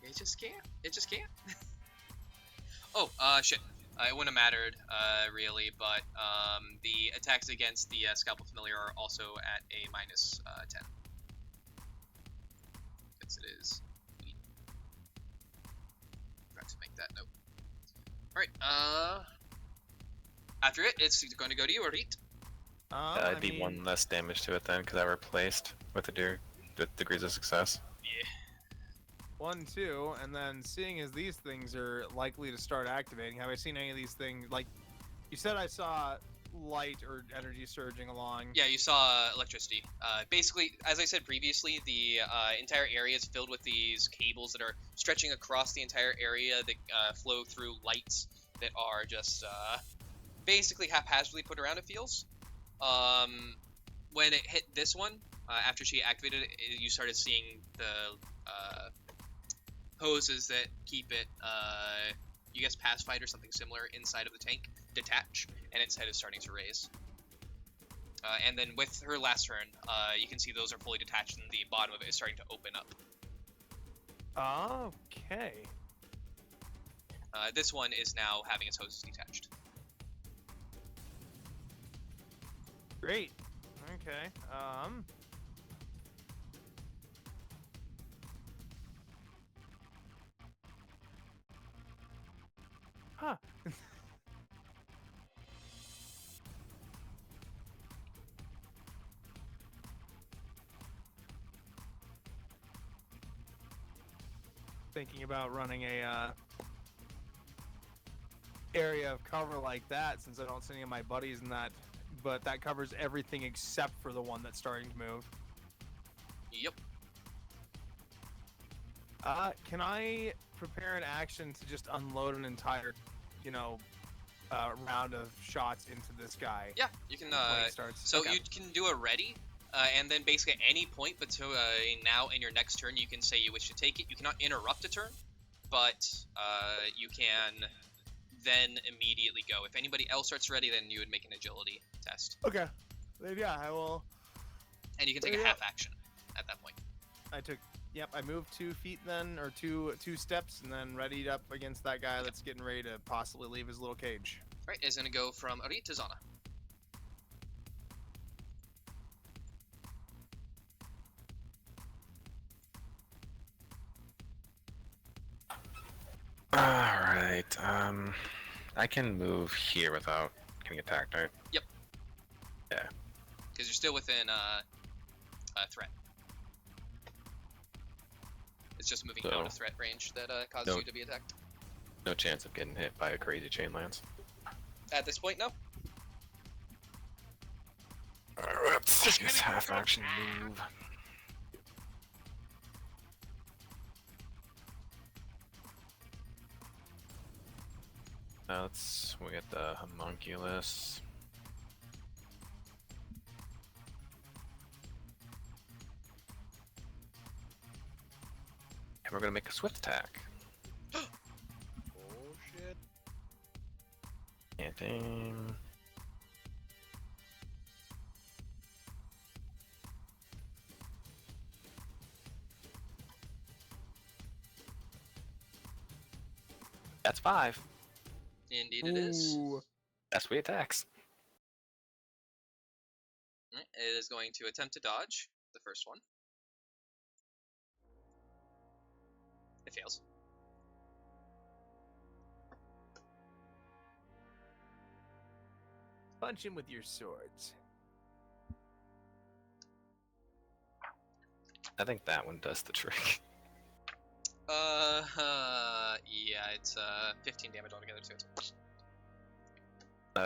It just can't. It just can't. Oh, shit. It wouldn't have mattered, really, but the attacks against the Scalpel Familiar are also at a minus 10. Yes, it is. Forgot to make that note. Alright, after it, it's going to go to you, Arit. I'd be one less damage to it then, because I replaced with the degrees of success. Yeah. 1, 2, and then seeing as these things are likely to start activating, have I seen any of these things? Like, you said I saw light or energy surging along. Yeah, you saw electricity. Basically, as I said previously, the entire area is filled with these cables that are stretching across the entire area that flow through lights that are just basically haphazardly put around, it feels. When it hit this one, after she activated it, you started seeing the hoses that keep it, you guess pacified or something similar inside of the tank, detach, and its head is starting to raise. And then with her last turn, you can see those are fully detached and the bottom of it is starting to open up. Okay. This one is now having its hoses detached. Great. Okay. Huh. Thinking about running a area of cover like that, since I don't see any of my buddies in that, but that covers everything except for the one that's starting to move. Yep. Can I prepare an action to just unload an entire, round of shots into this guy? Yeah, you can, when he starts? so Okay. you can do a ready, and then basically at any point between now and your next turn, you can say you wish to take it. You cannot interrupt a turn, but you can then immediately go. If anybody else starts ready, then you would make an agility test. Okay. Then yeah, I will. And you can take a half action at that point. I moved 2 feet then, or two steps, and then readied up against that guy that's getting ready to possibly leave his little cage. Right, it's gonna go from Arit to Zana. Alright, I can move here without getting attacked, right? Yep. Yeah. Because you're still within threat. It's just moving out of threat range that causes you to be attacked. No chance of getting hit by a crazy chain lance. At this point, no. Let's use half action move. Now let's swing at the homunculus. And we're gonna make a swift attack. Oh shit. Can't aim. That's 5. Indeed it is. Ooh. That's sweet attacks. It is going to attempt to dodge the first one. It fails. Punch him with your swords. I think that one does the trick. Yeah, it's 15 damage altogether too.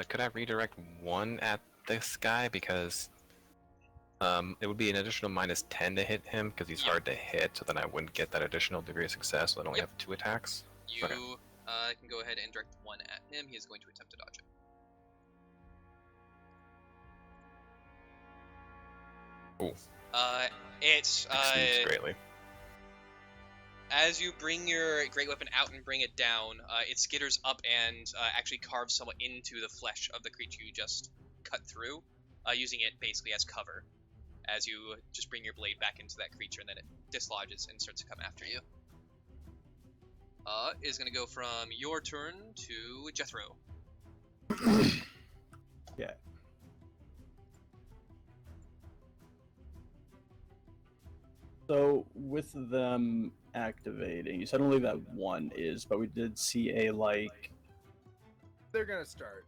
Could I redirect 1 at this guy, because it would be an additional minus 10 to hit him because he's hard to hit, so then I wouldn't get that additional degree of success, so I'd only have 2 attacks. You can go ahead and direct 1 at him. He is going to attempt to dodge it. Ooh. It's Exceeds greatly. as you bring your great weapon out and bring it down, it skitters up and actually carves somewhat into the flesh of the creature you just cut through, using it basically as cover. as you just bring your blade back into that creature, and then it dislodges and starts to come after you. It is going to go from your turn to Jethro. Yeah. So with them activating, you said only that one is, but we did see a like. They're gonna start.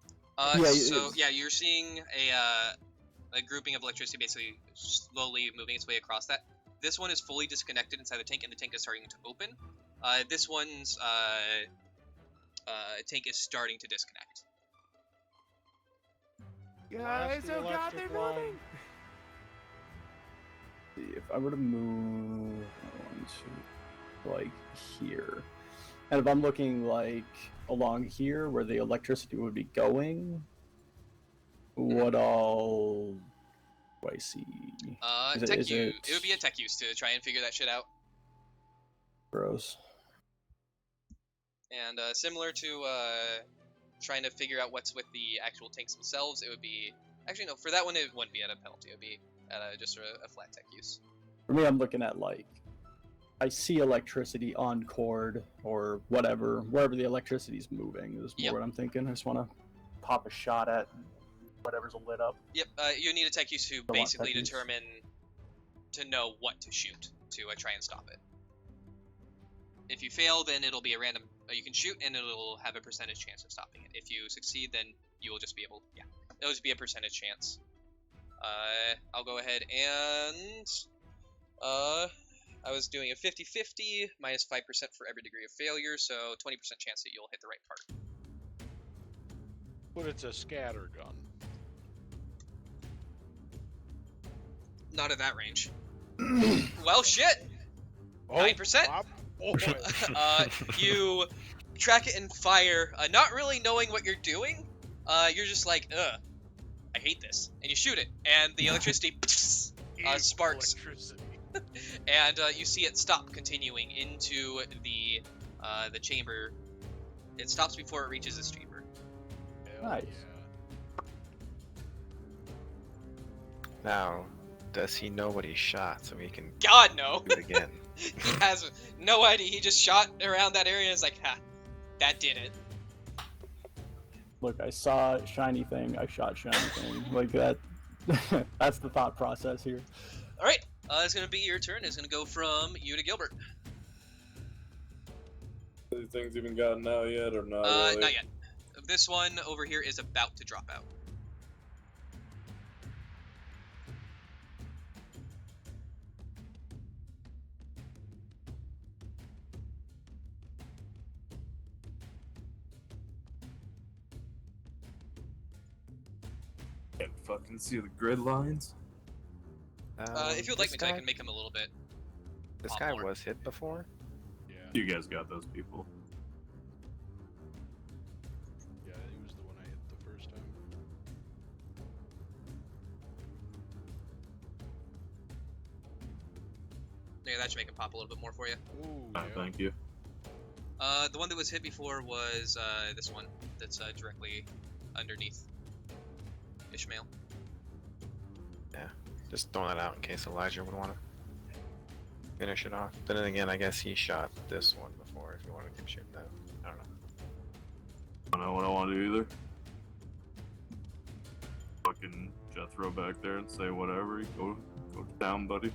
You're seeing a grouping of electricity basically slowly moving its way across that. This one is fully disconnected inside the tank, and the tank is starting to open. This one's tank is starting to disconnect. Guys, the oh god, electric they're line. moving! If I were to move one, two, like here, and if I'm looking like along here where the electricity would be going, what all do I see? It would be a tech use to try and figure that shit out. Gross. And similar to trying to figure out what's with the actual tanks themselves, it would be... Actually, no, for that one, it wouldn't be at a penalty. It would be at just a flat tech use. For me, I'm looking at like, I see electricity on cord or whatever, wherever the electricity's moving is more what I'm thinking. I just want to pop a shot at whatever's lit up. Yep, you need a tech use to basically determine, to know what to shoot to try and stop it. If you fail, then it'll be a random, you can shoot and it'll have a percentage chance of stopping it. If you succeed, then you will just be able, it'll just be a percentage chance. I'll go ahead and, I was doing a 50-50, minus 5% for every degree of failure, so 20% chance that you'll hit the right part. But it's a scatter gun. Not at that range. Well, shit! Oh, 9%? Oh, You track it and fire, not really knowing what you're doing. You're just like, ugh, I hate this. And you shoot it, and the electricity sparks. Electricity. And you see it stop, continuing into the chamber. It stops before it reaches this chamber. Hell Nice. yeah. Now, does he know what he shot so he can God, no! do it again? He has no idea. He just shot around that area and is like, ha, that did it. Look, I saw a shiny thing, I shot shiny thing. Like that. That's the thought process here. Alright, it's going to be your turn. It's going to go from you to Gilbert. These things even gotten out yet or not? Really? Not yet. This one over here is about to drop out. Can't fucking see the grid lines. If you'd like me this to, I guy- can make him a little bit. This pop guy more. was hit before. Yeah. You guys got those people. Yeah, he was the one I hit the first time. Yeah, that should make him pop a little bit more for you. Ooh, yeah. Thank you. The one that was hit before was this one that's directly underneath Ishmael. Just throwing that out in case Elijah would want to finish it off. But then again, I guess he shot this one before. If you want to keep shooting that, I don't know. I don't know what I want to do either. Fucking Jethro back there and say whatever. Go down, buddy.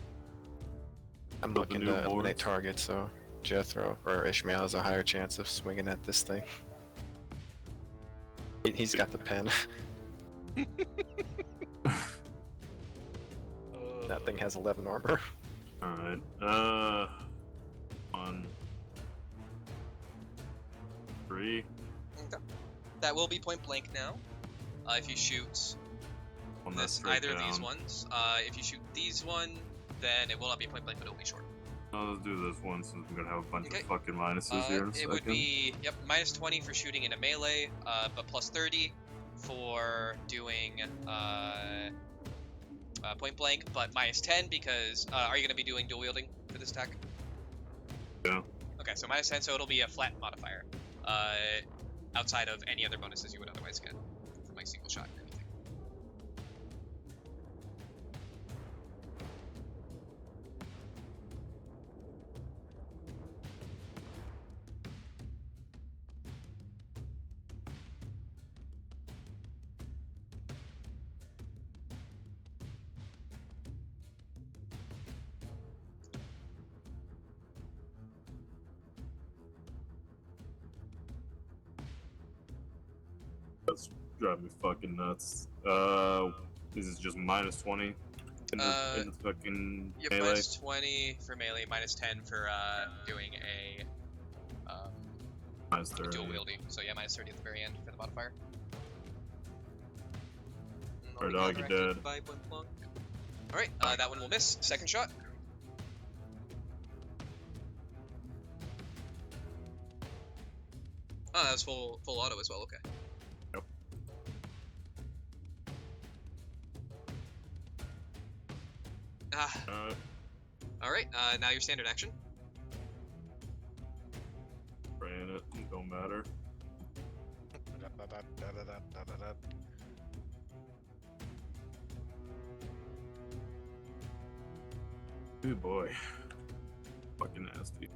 I'm Put the looking new to eliminate boards. targets, so Jethro or Ishmael has a higher chance of swinging at this thing. He's got the pen. That thing has 11 armor. Alright. 1, 3. Okay. That will be point blank now. If you shoot One that's this, straight either of these down. ones. If you shoot these one, then it will not be point blank, but it will be short. No, let's do this one since I'm gonna have a bunch Okay. of fucking minuses here in a It second. would be, minus 20 for shooting in a melee, but plus 30 for doing point blank, but minus 10 because, are you going to be doing dual wielding for this attack? Yeah. Okay, so minus 10, so it'll be a flat modifier, outside of any other bonuses you would otherwise get from like single shot and anything. That's driving me fucking nuts. This is just -20 in the fucking Yep, melee. minus 20 for melee, minus 10 for doing a -30. dual wielding. So yeah, minus 30 at the very end for the modifier. Or dog, you dead. Alright, that one will miss. Second shot. Oh, that was full auto as well, okay. Yep. Alright, now your standard action. Spraying it, don't matter. Good boy. Fucking nasty.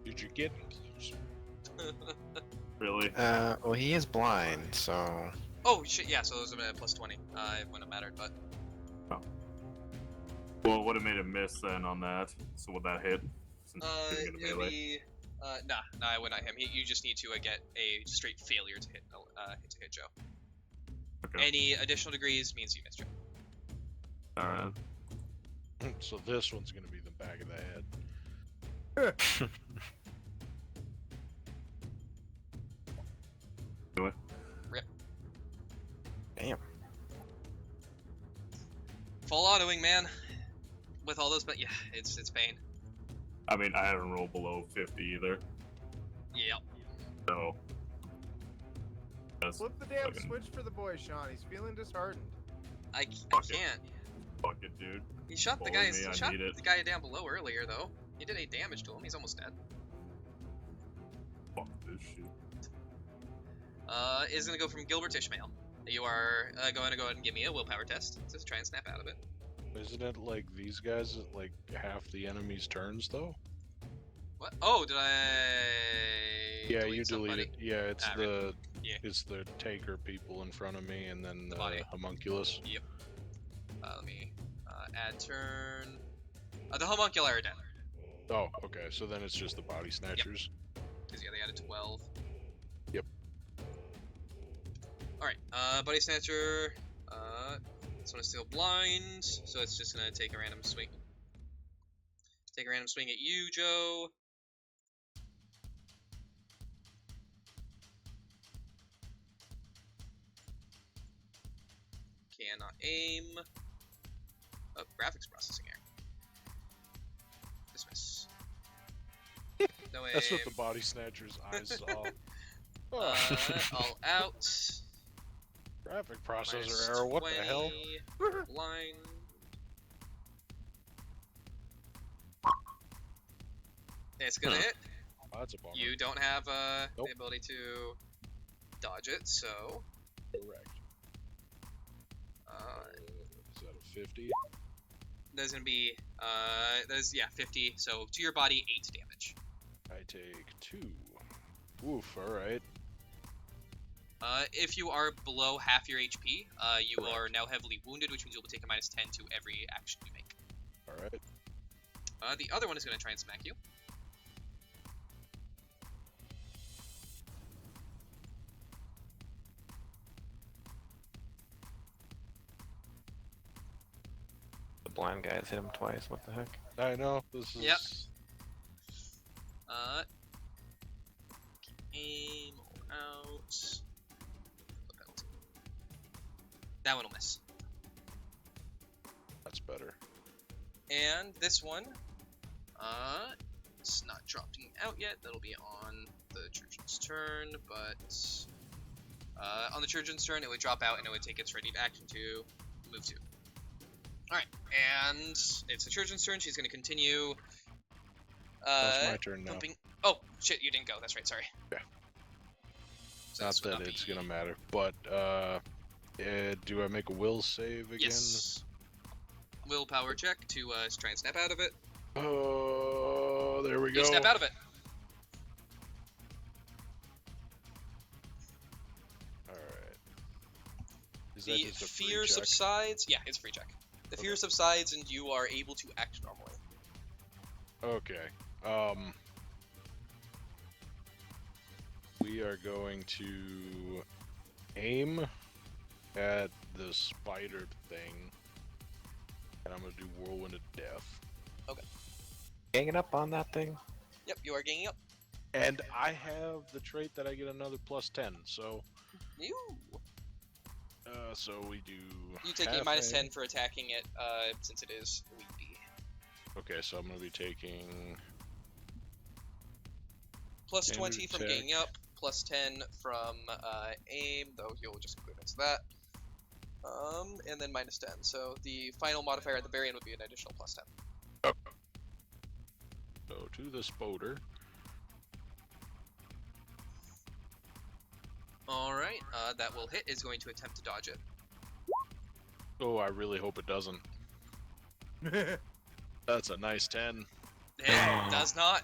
Did you get Really? Well, he is blind, so. Oh shit, yeah, so those have been at plus 20. It wouldn't have mattered, but. Well, it would have made a miss then on that. So would that hit? Since he didn't get a It would melee. be. Nah, it would not hit him. You just need to get a straight failure to hit Joe. Okay. Any additional degrees means you missed Joe. Alright. So this one's gonna be the back of the head. Anyway. Rip. Damn. Full autoing, man. With all those, but yeah, it's pain. I mean, I haven't rolled below 50 either. Yep. So. That's Flip the damn fucking- switch for the boy, Sean. He's feeling disheartened. I Fuck it. can't. Fuck it, dude. He shot the Bully guy. me, I He shot need it. the guy down below earlier, though. He did 8 damage to him. He's almost dead. Fuck this shit. Is gonna go from Gilbert to Ishmael. You are going to go ahead and give me a willpower test to try and snap out of it. Isn't it like these guys at like half the enemy's turns though? What? Oh, did I? Yeah, delete you somebody? deleted. Yeah, it's Ah, the yeah. it's the taker people in front of me, and then The the body. homunculus. Yep. Let me add turn. The homuncular are dead. Oh, okay. So then it's just the body snatchers. Because yeah, they added 12. Yep. Alright, Buddy Snatcher. This one is still blind, so it's just gonna take a random swing. Take a random swing at you, Joe. Cannot aim. Oh, graphics processing error. Dismiss. No aim. That's what the body snatchers' eyes saw. Oh, All out. graphic Minus processor error. What the hell? 20, Blind. It's gonna hit. Oh, that's a bummer. You don't have Nope. the ability to dodge it, so Correct. Is that a 50? there's gonna be there's 50. So to your body, 8 damage. I take 2. Oof. All right. If you are below half your HP, you Correct. are now heavily wounded, which means you'll take a minus 10 to every action you make. All right. The other one is gonna try and smack you. The blind guys hit him twice. What the heck? I know. This is. Yep. Aim or out. The penalty. That one will miss. That's better. And this one, it's not dropping out yet. That'll be on the Chirurgeon's turn, but on the Chirurgeon's turn, it would drop out and it would take its ready action to move to. Alright, and it's the Chirurgeon's turn. She's going to continue. That's my turn now. Thumping. Oh, shit, you didn't go. That's right, sorry. Yeah. So Not this would that it's be- gonna matter, but do I make a will save again? Yes. Willpower check to try and snap out of it. Oh, there we go. You snap out of it. All right. Is that The just a free fear check? subsides. Yeah, it's a free check. The fear Okay. subsides and you are able to act normally. Okay. we are going to aim at the spider thing, and I'm gonna do Whirlwind of Death. Okay. Hanging up on that thing? Yep, you are ganging up. And I have the trait that I get another +10, so You. so we do. You take a half minus aim. 10 for attacking it, since it is weedy. Okay, so I'm gonna be taking Plus Standard 20 from attack. ganging up, plus 10 from aim, though you'll just include into that. And then minus 10. So the final modifier at the very end would be an additional plus 10. so to the spoder. Alright, that will hit. Is going to attempt to dodge it. Oh, I really hope it doesn't. That's a nice 10. It does not.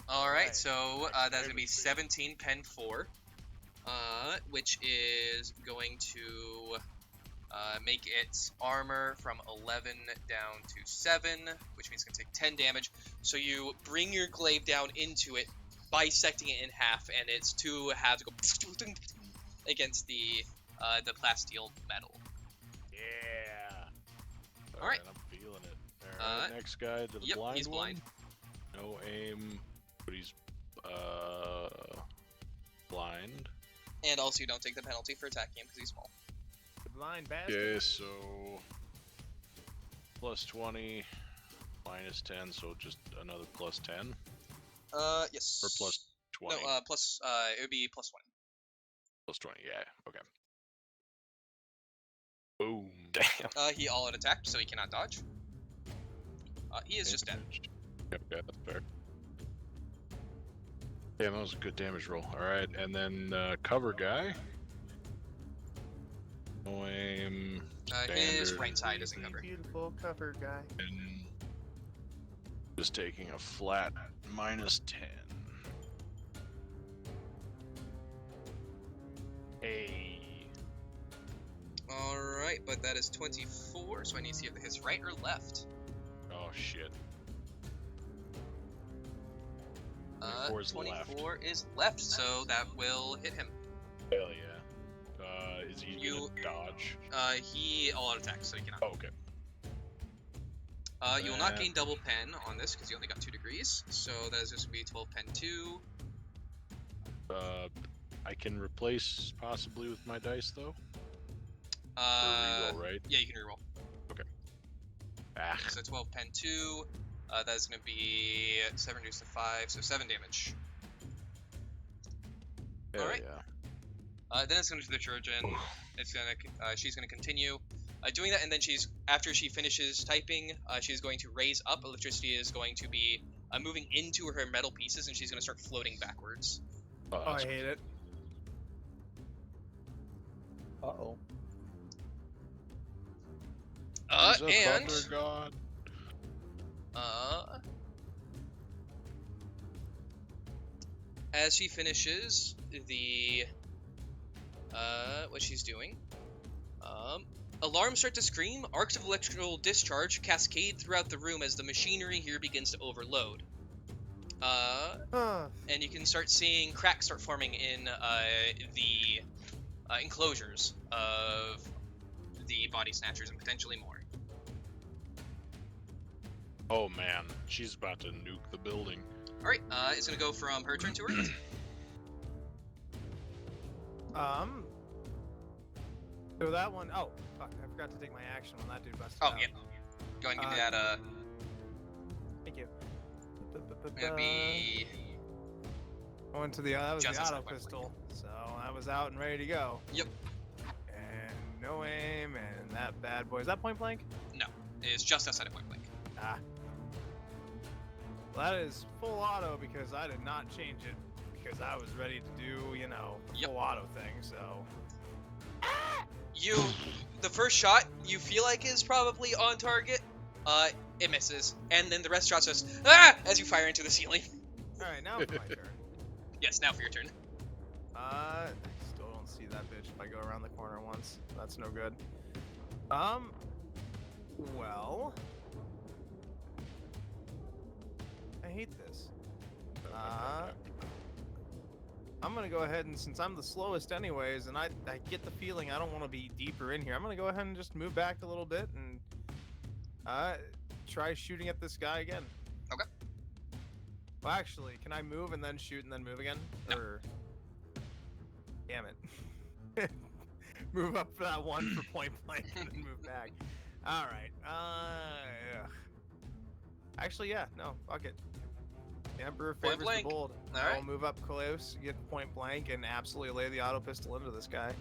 Alright, Alright. so that's going to be 17 pen 4. Which is going to make its armor from 11 down to 7, which means it's going to take 10 damage. So you bring your glaive down into it, bisecting it in half, and its two halves go against the plasteel metal. Yeah. All right. I'm feeling it. All right, next guy to the Yep, blind he's blind. one. No aim, but he's blind. And also you don't take the penalty for attacking him because he's small. The blind bastard. Okay, so +20, -10, so just another +10 Yes. or +20. No, plus, it would be plus 20. +20, yeah, okay. Boom. Damn. He all-out attacked, so he cannot dodge. He is just dead. Yep, yeah, that's fair. Damn, that was a good damage roll. Alright, and then cover guy. No aim. His standard, right side isn't covered. Beautiful cover guy. And just taking a flat -10. Hey. Alright, but that is 24, so I need to see if it hits right or left. Oh shit. 24 is 24 is left, so that will hit him. Hell yeah. Is he You- gonna dodge? He all-out attacks, so he cannot. Oh, okay. You will not gain double pen on this because you only got 2 degrees, so that is just going to be 12 pen 2. I can replace possibly with my dice though. For reroll, right? Yeah, you can reroll. Ah, So 12 pen 2, that is going to be 7 reduced to 5, so 7 damage. hell Alright. yeah. Then it's going to the Chirurgeon. It's gonna, she's going to continue doing that, and then after she finishes typing, she's going to raise up. Electricity is going to be moving into her metal pieces, and she's going to start floating backwards. Oh, I That's hate it. Uh-oh. He's a And thunder god. as she finishes the what she's doing, alarms start to scream. Arcs of electrical discharge cascade throughout the room as the machinery here begins to overload. And you can start seeing cracks start forming in the enclosures of the body snatchers and potentially more. Oh man, she's about to nuke the building. Alright, it's gonna go from her turn to her. So that one, oh, fuck, I forgot to take my action when that dude busted Oh, out. yeah. Go ahead and give me that, Thank you. gonna be... Going to the, that was Just the as I auto went pistol, so I was out and ready to go. Yep. And no aim, and that bad boy, is that point blank? No, it's just outside of point blank. Ah. Well, that is full auto because I did not change it because I was ready to do, you know, the Yep. full auto thing, so. The first shot you feel like is probably on target, it misses, and then the rest of the shots just, as you fire into the ceiling. Alright, now it's my turn. Yes, now for your turn. I still don't see that bitch if I go around the corner once. That's no good. Well, I hate this. I'm gonna go ahead and since I'm the slowest anyways, and I get the feeling I don't want to be deeper in here, I'm gonna go ahead and just move back a little bit and try shooting at this guy again. Okay. Well, actually, can I move and then shoot and then move again? No. Or... Damn it. Move up for that one for point blank and then move back. All right. Ugh. Actually, yeah. No. Fuck it. The Emperor Point favors blank. the bold. All I'll right. move up close, get point blank, and absolutely lay the auto pistol into this guy.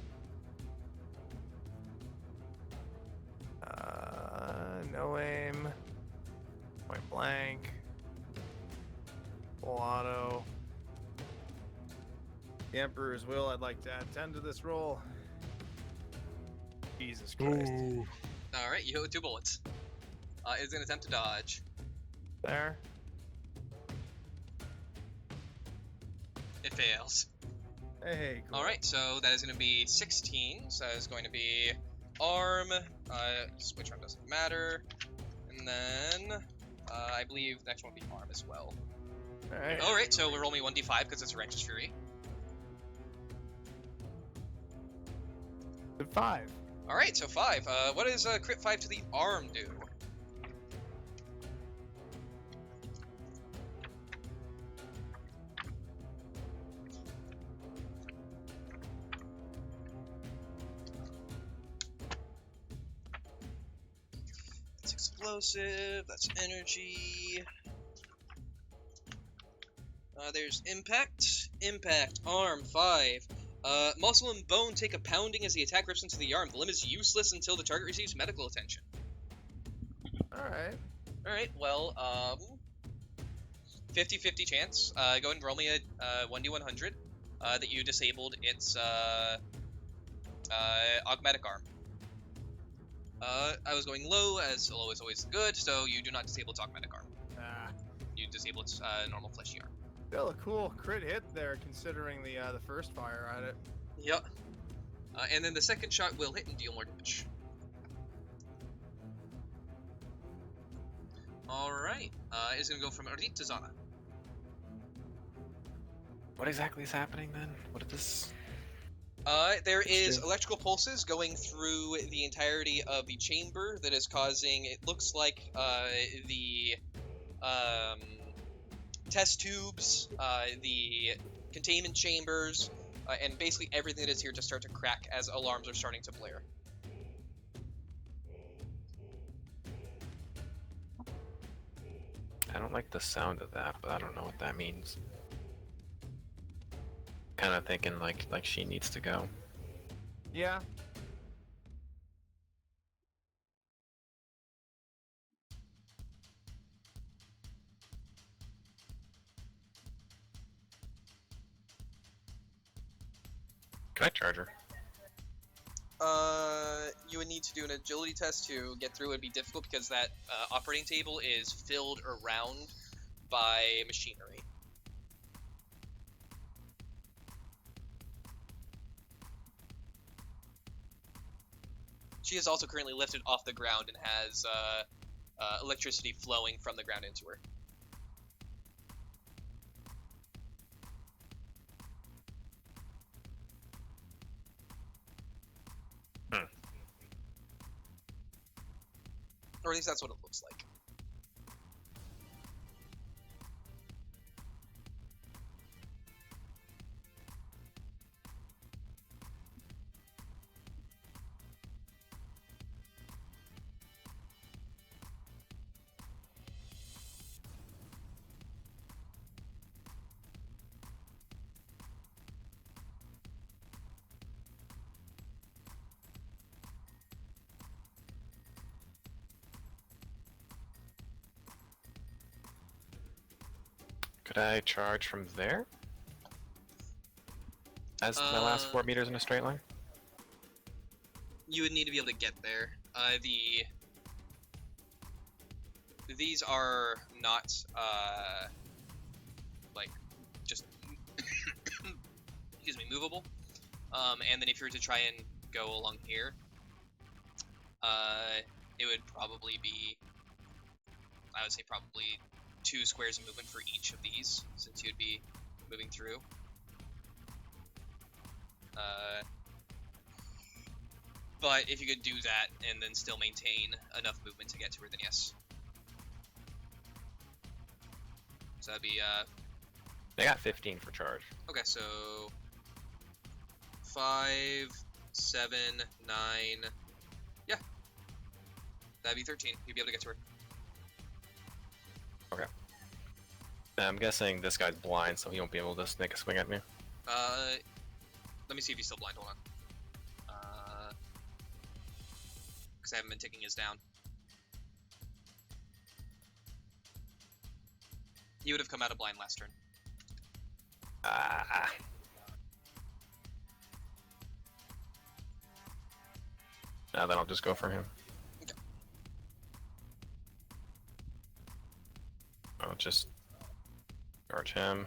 No aim. Point blank. Full auto. The Emperor's will. I'd like to add 10 to this roll. Jesus Christ. Ooh. All right, you hit with 2 bullets. It's an attempt to dodge. There. It fails. Hey, cool. All right, so that is going to be 16. So that is going to be arm. Which one doesn't matter. And then I believe the next one will be arm as well. Alright. All right, so we'll roll me 1d5 because it's a Righteous Fury. Good 5. All right, so 5. What does crit 5 to the arm do? That's explosive. That's energy. There's impact. Impact. Arm 5. Muscle and bone take a pounding as the attack rips into the arm. The limb is useless until the target receives medical attention. Alright. Alright, well, 50-50 chance. Go ahead and roll me a 1d100 that you disabled its augmetic arm. I was going low, as low is always good, so you do not disable its augmetic arm. You disable its normal fleshy arm. Still a cool crit hit there, considering the first fire at it. Yep. And then the second shot will hit and deal more damage. Alright, it's gonna go from Arit to Zana. What exactly is happening then? What is this? There is electrical pulses going through the entirety of the chamber that is causing, it looks like, the test tubes, the containment chambers, and basically everything that is here to start to crack as alarms are starting to blare. I don't like the sound of that, but I don't know what that means. Kind of thinking like she needs to go. Yeah. Can I charge her? You would need to do an agility test to get through. It would be difficult because that operating table is filled around by machinery. She is also currently lifted off the ground and has electricity flowing from the ground into her. Or at least that's what it looks like. Could I charge from there? As my last 4 meters in a straight line? You would need to be able to get there. These are not like just excuse me, movable. And then if you were to try and go along here, it would probably be, I would say probably 2 squares of movement for each of these, since you'd be moving through. But if you could do that and then still maintain enough movement to get to her, then yes. So that'd be, They got 15 for charge. okay, so 5, 7, 9, yeah. That'd be 13. You'd be able to get to her. Okay. I'm guessing this guy's blind, so he won't be able to sneak a swing at me. Let me see if he's still blind. Hold on. Because I haven't been taking his down. He would have come out of blind last turn. Ah. Now then I'll just go for him. Okay. I'll just charge him.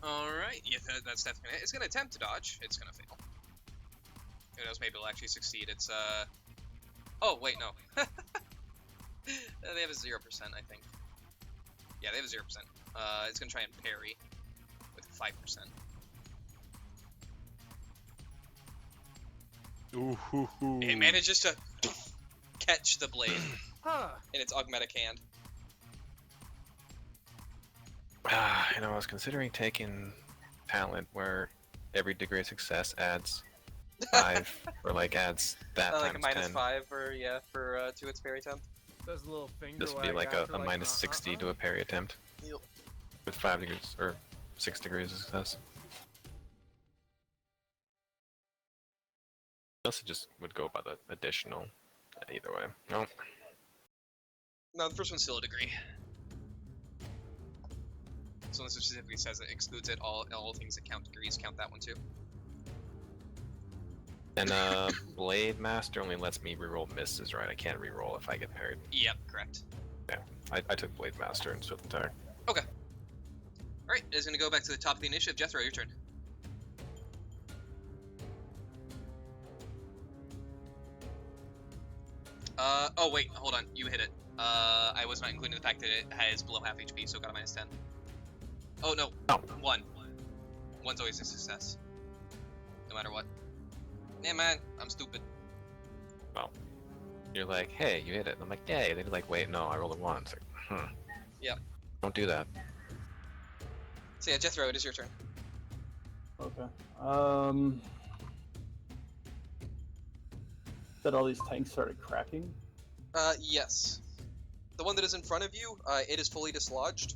Alright, yeah, that's definitely gonna. It's gonna attempt to dodge. It's gonna fail. Who knows, maybe it'll actually succeed. It's, oh, wait, no. They have a 0%, I think. Yeah, they have a 0%. It's gonna try and parry with 5%. Ooh, hoo, hoo. It manages to catch the blade Huh. in its augmetic hand. You know, I was considering taking talent where every degree of success adds 5, or like adds that Like a times 10. -5 for, yeah, for, to its parry attempt. Does a little finger This would be wag like a after, minus 60 to a parry attempt. Yep. With 5 degrees, or 6 degrees of success. Also just would go by the additional, either way. No. No, the first one's still a degree. So this specifically says it excludes it. All things that count degrees count that one too. And Blade Master only lets me reroll misses, right? I can't reroll if I get parried. Yep, correct. Yeah, I took Blade Master and Swift Attack. Okay. Alright, it's gonna go back to the top of the initiative. Jethro, your turn. Oh wait, hold on. You hit it. I was not including the fact that it has below half HP, so it got a -10. Oh no, Oh. 1. 1's always a success. No matter what. Yeah, man, I'm stupid. Well, you're like, hey, you hit it. And I'm like, yay. They're like, wait, no, I rolled a 1. It's like, Yeah. Don't do that. So yeah, Jethro, it is your turn. Okay. That all these tanks started cracking. Yes. The one that is in front of you, it is fully dislodged,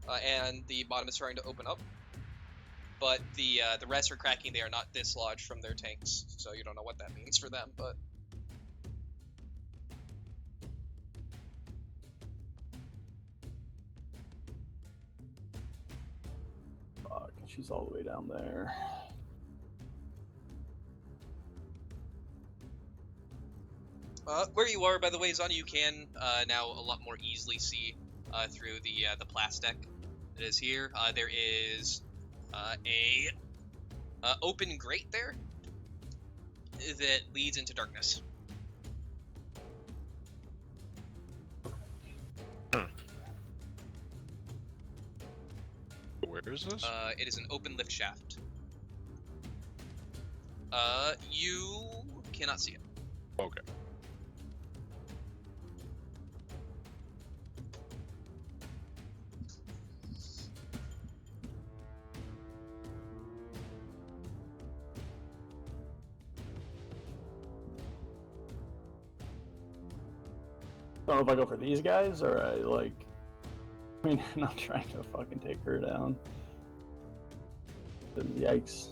and the bottom is starting to open up. But the rest are cracking. They are not dislodged from their tanks, so you don't know what that means for them. But Fuck, she's all the way down there. where you are, by the way, Zani, you can now a lot more easily see through the plastic that is here. There is a open grate there that leads into darkness. Where is this? It is an open lift shaft. You cannot see it. Okay. I don't know if I go for these guys or I like. I mean, I'm not trying to fucking take her down. Yikes.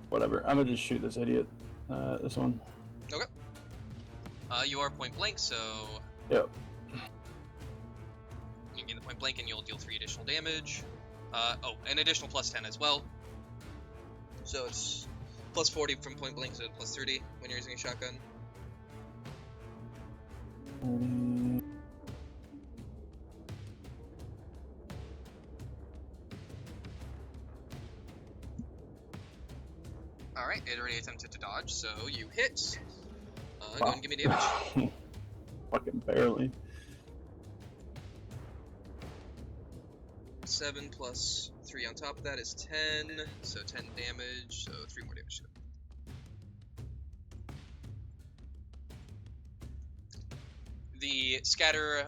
Whatever. I'm gonna just shoot this idiot. This one. Okay. You are point blank, so Yep. you gain the point blank and you'll deal 3 additional damage. Oh, an additional +10 as well. So it's Plus 40 from point blank, so plus 30 when you're using a shotgun. Alright, it already attempted to dodge, so you hit. Go and give me damage. Fucking barely. 7 plus 3 on top of that is 10, so 10 damage, so 3 more damage to it. The scatter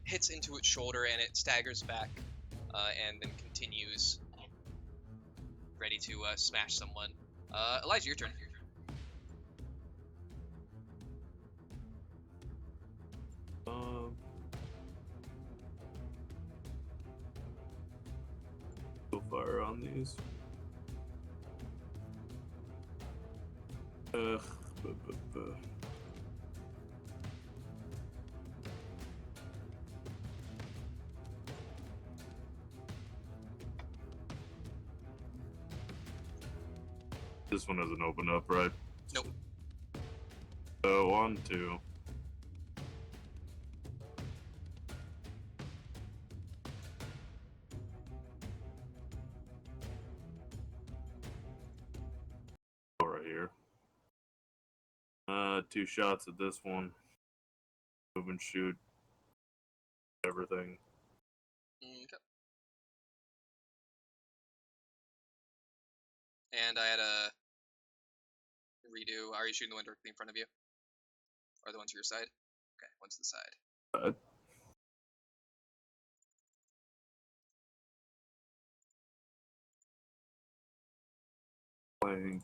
hits into its shoulder and it staggers back and then continues, ready to smash someone. Elijah, your turn. Go fire on these. This one doesn't open up, right? Nope. So 1, 2. Right here. 2 shots at this one. Move and shoot. Everything. Okay. And I had a redo. Are you shooting the one directly in front of you? Or the one to your side? Okay, one to the side. Blank.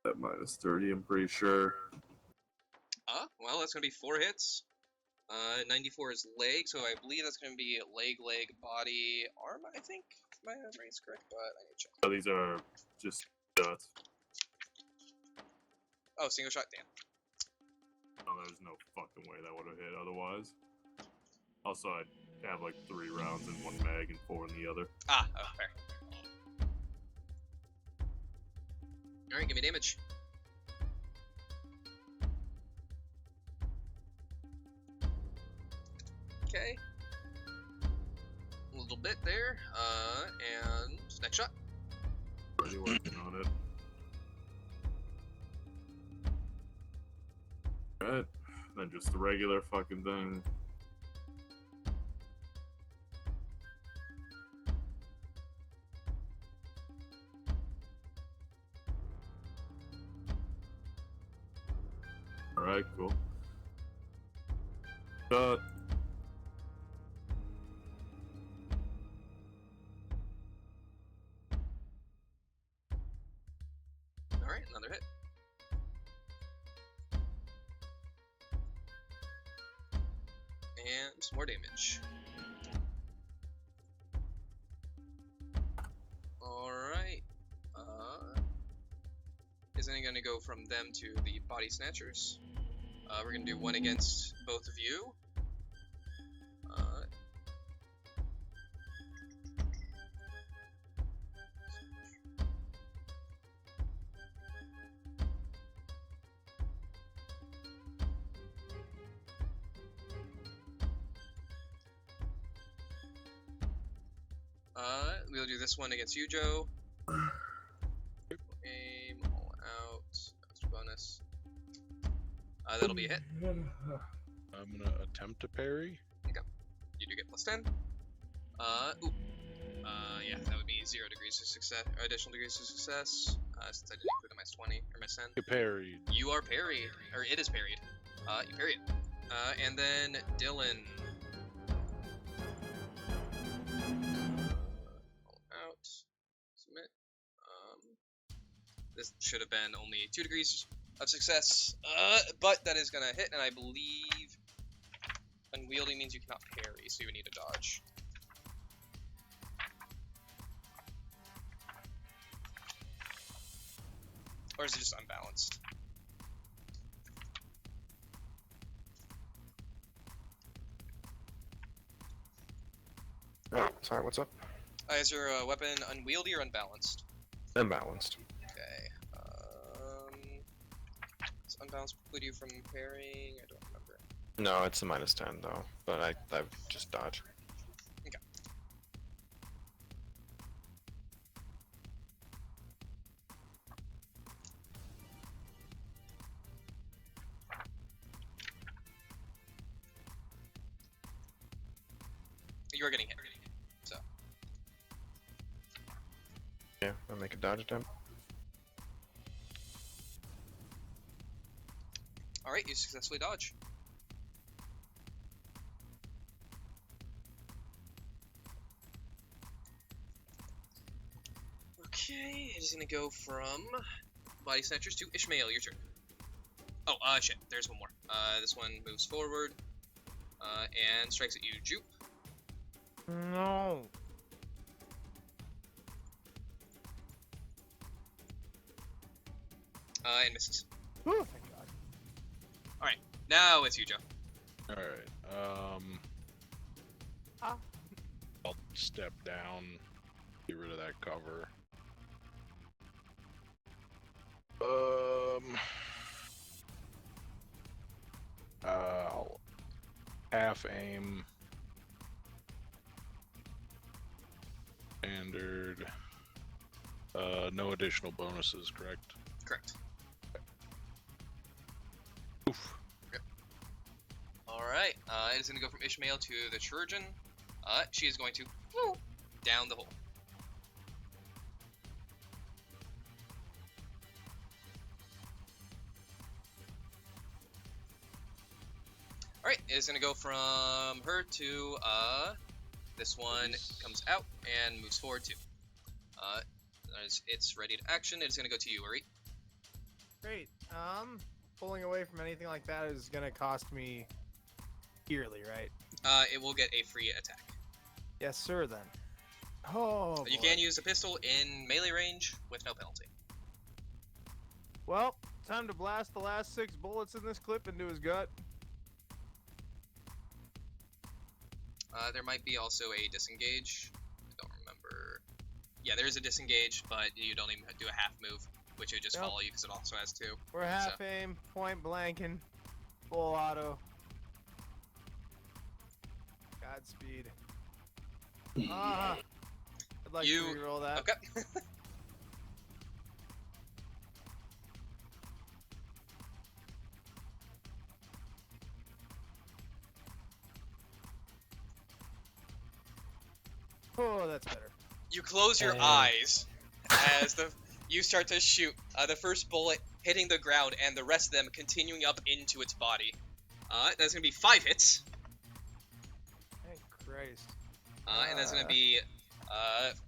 That minus 30, I'm pretty sure. Well, that's gonna be 4 hits. 94 is leg, so I believe that's gonna be leg, body, arm, I think. If my memory is correct, but I need to check. Oh, these are just shots. Oh, single shot, damn. Oh, there's no fucking way that would have hit otherwise. Also, I'd have like 3 rounds in one mag and 4 in the other. Oh, fair. Alright, give me damage. Okay. A little bit there. And next shot. Already working on it. Alright. Then just the regular fucking thing. Alright, cool. Shot. Alright, another hit. And some more damage. Alright. Isn't it going to go from them to the body snatchers? We're going to do one against both of you. We'll do this one against you, Joe. Aim, all out, extra bonus. That'll be a hit. I'm gonna attempt to parry. Okay. You do get plus 10. Yeah, that would be 0 degrees of success, additional degrees of success, since I didn't include a minus 20, or minus 10. Get parried. You are parried, or it is parried. You parry it. And then Dylan. Out. Submit. This should have been only 2 degrees of success, but that is gonna hit, and I believe unwieldy means you cannot parry, so you would need a dodge. Or is it just unbalanced? Sorry, what's up? Is your weapon unwieldy or unbalanced? Imbalanced. Okay. Does unbalanced preclude you from parrying? I don't remember. No, it's a -10 though, but I just dodge. Okay. You are getting hit. So. Yeah, I'll make a dodge attempt. Alright, you successfully dodge. Okay, it is gonna go from Body Snatchers to Ishmael, your turn. Oh, shit, there's one more. This one moves forward, and strikes at you, Jupe. No. And misses. Oh, thank God. Alright, now it's you, Joe. Alright, I'll step down, get rid of that cover. I'll half aim. Standard. No additional bonuses, correct? Correct. Oof. Alright, it is gonna go from Ishmael to the Chirurgeon. She is going to down the hole. Alright, it is gonna go from her to, this one comes out and moves forward too. As it's ready to action, it is gonna go to you, Uri. Great. Pulling away from anything like that is gonna cost me dearly, right? It will get a free attack. Yes, sir, then. Oh, You boy. can use a pistol in melee range with no penalty. Well, time to blast the last 6 bullets in this clip into his gut. There might be also a disengage. I don't remember. Yeah, there is a disengage, but you don't even do a half move, which would just Yep. follow you because it also has 2. We're half aim, point blanking, full auto. Godspeed. I'd like You- to reroll that. Okay. Oh, that's better. You close your eyes as you start to shoot. The first bullet hitting the ground, and the rest of them continuing up into its body. That's gonna be 5 hits. Thank Christ. And that's gonna be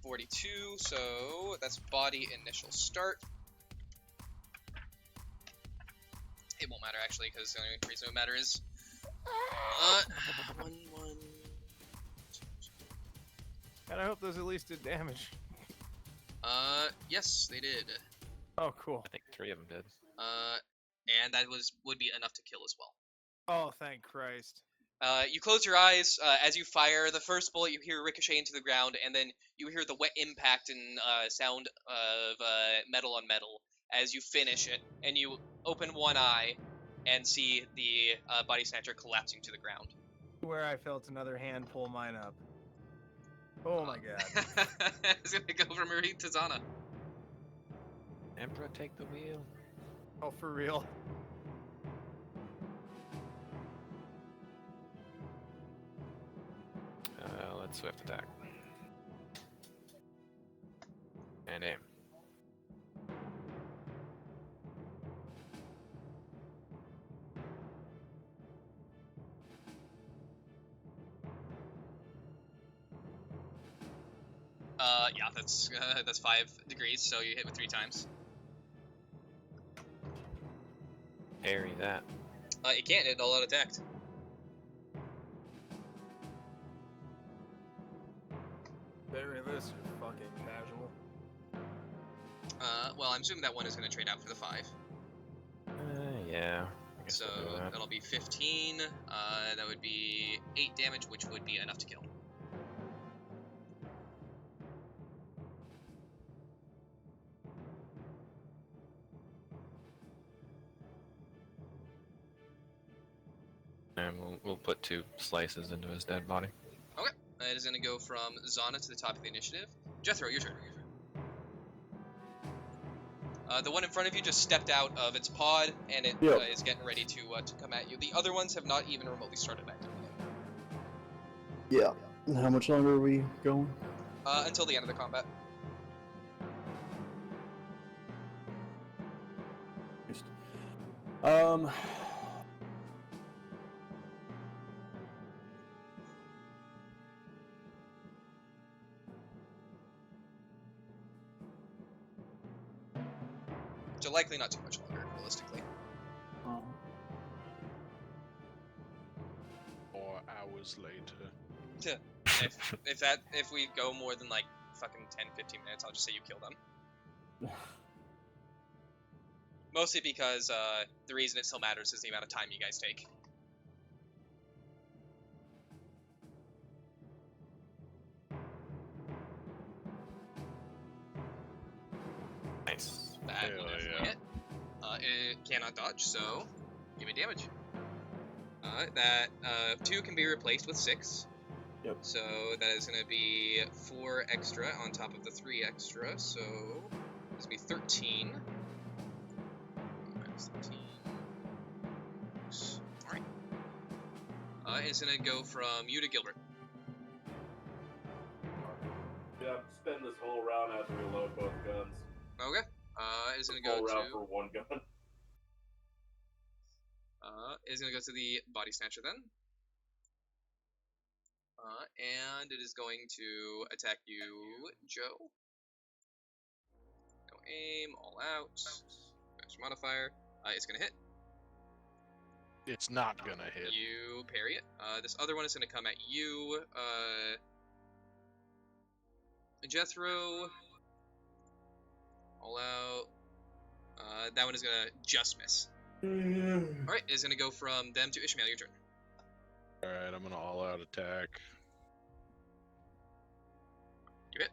42. So that's body initial start. It won't matter actually, because the only reason it would matter is 1, 1. And I hope those at least did damage. Yes, they did. Oh, cool. I think 3 of them did. And that would be enough to kill as well. Oh, thank Christ. You close your eyes as you fire the first bullet. You hear ricochet into the ground, and then you hear the wet impact and sound of metal on metal as you finish it. And you open one eye and see the body snatcher collapsing to the ground. Where I felt another hand pull mine up. Oh my God. It's gonna go from Marie to Zana. Emperor, take the wheel. Oh, for real. Let's swift attack. And aim. Yeah, that's 5 degrees, so you hit with 3 times. Parry that. It can't, it all out attacked. Bury this, you fucking casual. Well, I'm assuming that one is gonna trade out for the 5. Yeah. I guess So we'll do that. that'll be 15. That would be 8 damage, which would be enough to kill. And we'll put 2 slices into his dead body. Okay. It is going to go from Zana to the top of the initiative. Jethro, your turn. The one in front of you just stepped out of its pod, and it Yep. is getting ready to come at you. The other ones have not even remotely started acting yet. Yeah. How much longer are we going? Until the end of the combat. Um. So likely not too much longer, realistically. 4 hours later. If we go more than like fucking 10-15 minutes, I'll just say you kill them. Mostly because the reason it still matters is the amount of time you guys take. Nice. That will Hell definitely yeah. hit. It cannot dodge, so give me damage. That 2 can be replaced with 6. Yep. So that is going to be 4 extra on top of the 3 extra, so it's going to be 13. Minus 13. Alright. It's going to go from you to Gilbert. Yeah, spend this whole round after we load both guns. Okay. It's going to Whole go round to... for one gun. Is going to go to the Body Snatcher then. And it is going to attack you, Joe. No aim, all out. Extra modifier. It's going to hit. It's not gonna hit. You parry it. This other one is going to come at you. Jethro. All out. That one is going to just miss. Alright, it's going to go from them to Ishmael, your turn. Alright, I'm gonna all out attack. You hit.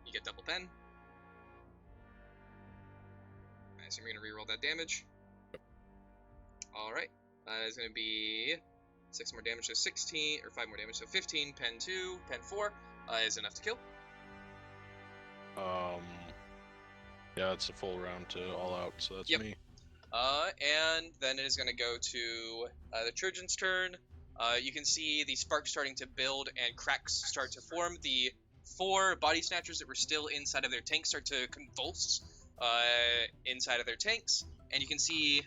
You get double pen. I assume you're going to reroll that damage. Alright. It's going to be 6 more damage, so 16, or 5 more damage, so 15, pen 2, pen 4 is enough to kill. Yeah, it's a full round to all out, so that's Yep. me. And then it is going to go to the Chirurgeons' turn. You can see the sparks starting to build and cracks start to form. The 4 body snatchers that were still inside of their tanks start to convulse inside of their tanks. And you can see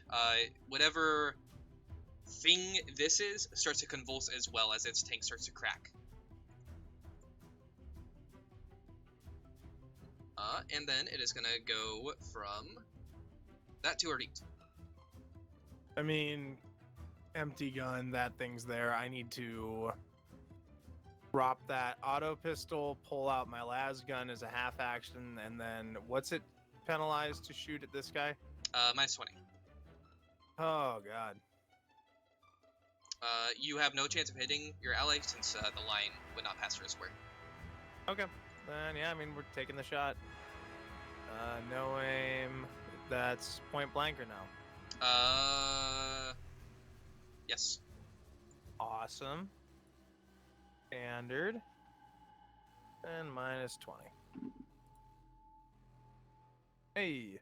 whatever thing this is starts to convulse as well as its tank starts to crack. And then it is going to go from that to Ardit. I mean, empty gun, that thing's there. I need to drop that auto pistol, pull out my las gun as a half action, and then what's it penalized to shoot at this guy? Minus 20. Oh, God. You have no chance of hitting your ally since the line would not pass through a square. Okay. Then, yeah, I mean, we're taking the shot. No aim. That's point blank or no? Yes. Awesome. Standard. And minus 20. Hey.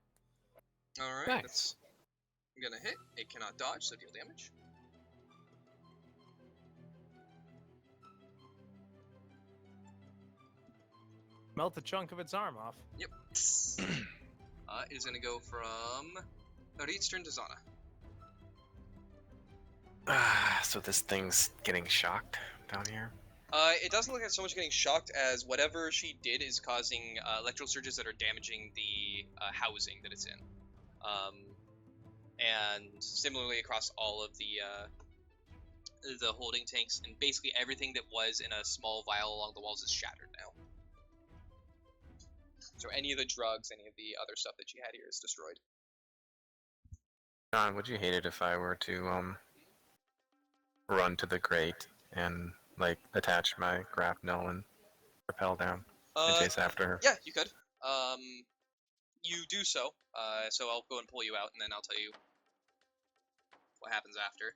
Alright, Nice. that's gonna hit. It cannot dodge, so deal damage. Melt a chunk of its arm off. Yep. It is gonna go from Ardit's turn to Zana. So this thing's getting shocked down here. It doesn't look like so much getting shocked as whatever she did is causing electrical surges that are damaging the housing that it's in. And similarly across all of the holding tanks, and basically everything that was in a small vial along the walls is shattered now. So any of the drugs, any of the other stuff that she had here is destroyed. John, would you hate it if I were to run to the crate and like attach my grapnel and rappel down and chase after her? Yeah, you could. You do so. So I'll go and pull you out, and then I'll tell you what happens after.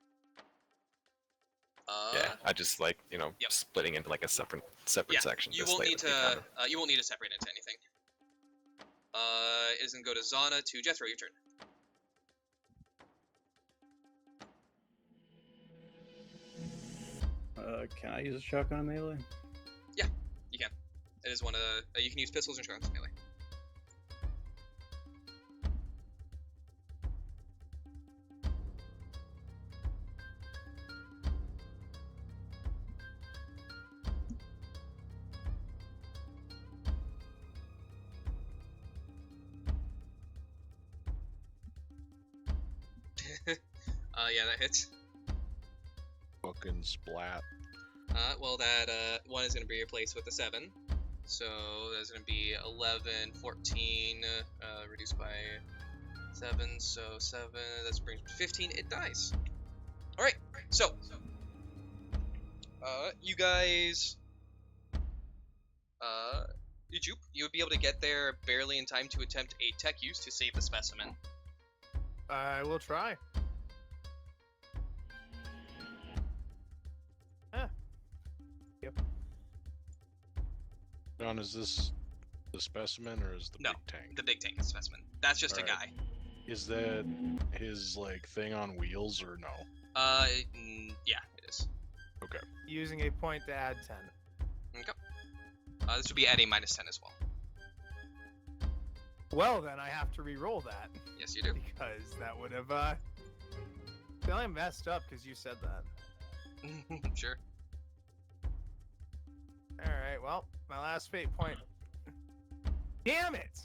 Yeah, I just like Yep. splitting into like a separate Yeah, section. you just won't like need with to. the counter. You won't need to separate into anything. It is gonna go to Zana to Jethro. Your turn. Can I use a shotgun in melee? Yeah, you can. It is one of. You can use pistols and shotguns melee. Yeah, that hits. Fucking splat. Well, that one is going to be replaced with a 7. So that's going to be 11, 14, reduced by 7. So 7, that brings me to 15. It dies. Alright, so, you guys, you would be able to get there barely in time to attempt a tech use to save the specimen. I will try. John, is this the specimen or is the No, big tank? the big tank is specimen. That's just a Alright. guy. Is that his like thing on wheels or no? Yeah, it is. Okay. Using a point to add 10. Okay. This would be at a -10 as well. Well, then I have to re-roll that. Yes, you do. Because that would have, I messed up because you said that. Sure. Alright, well, my last fate point. Damn it!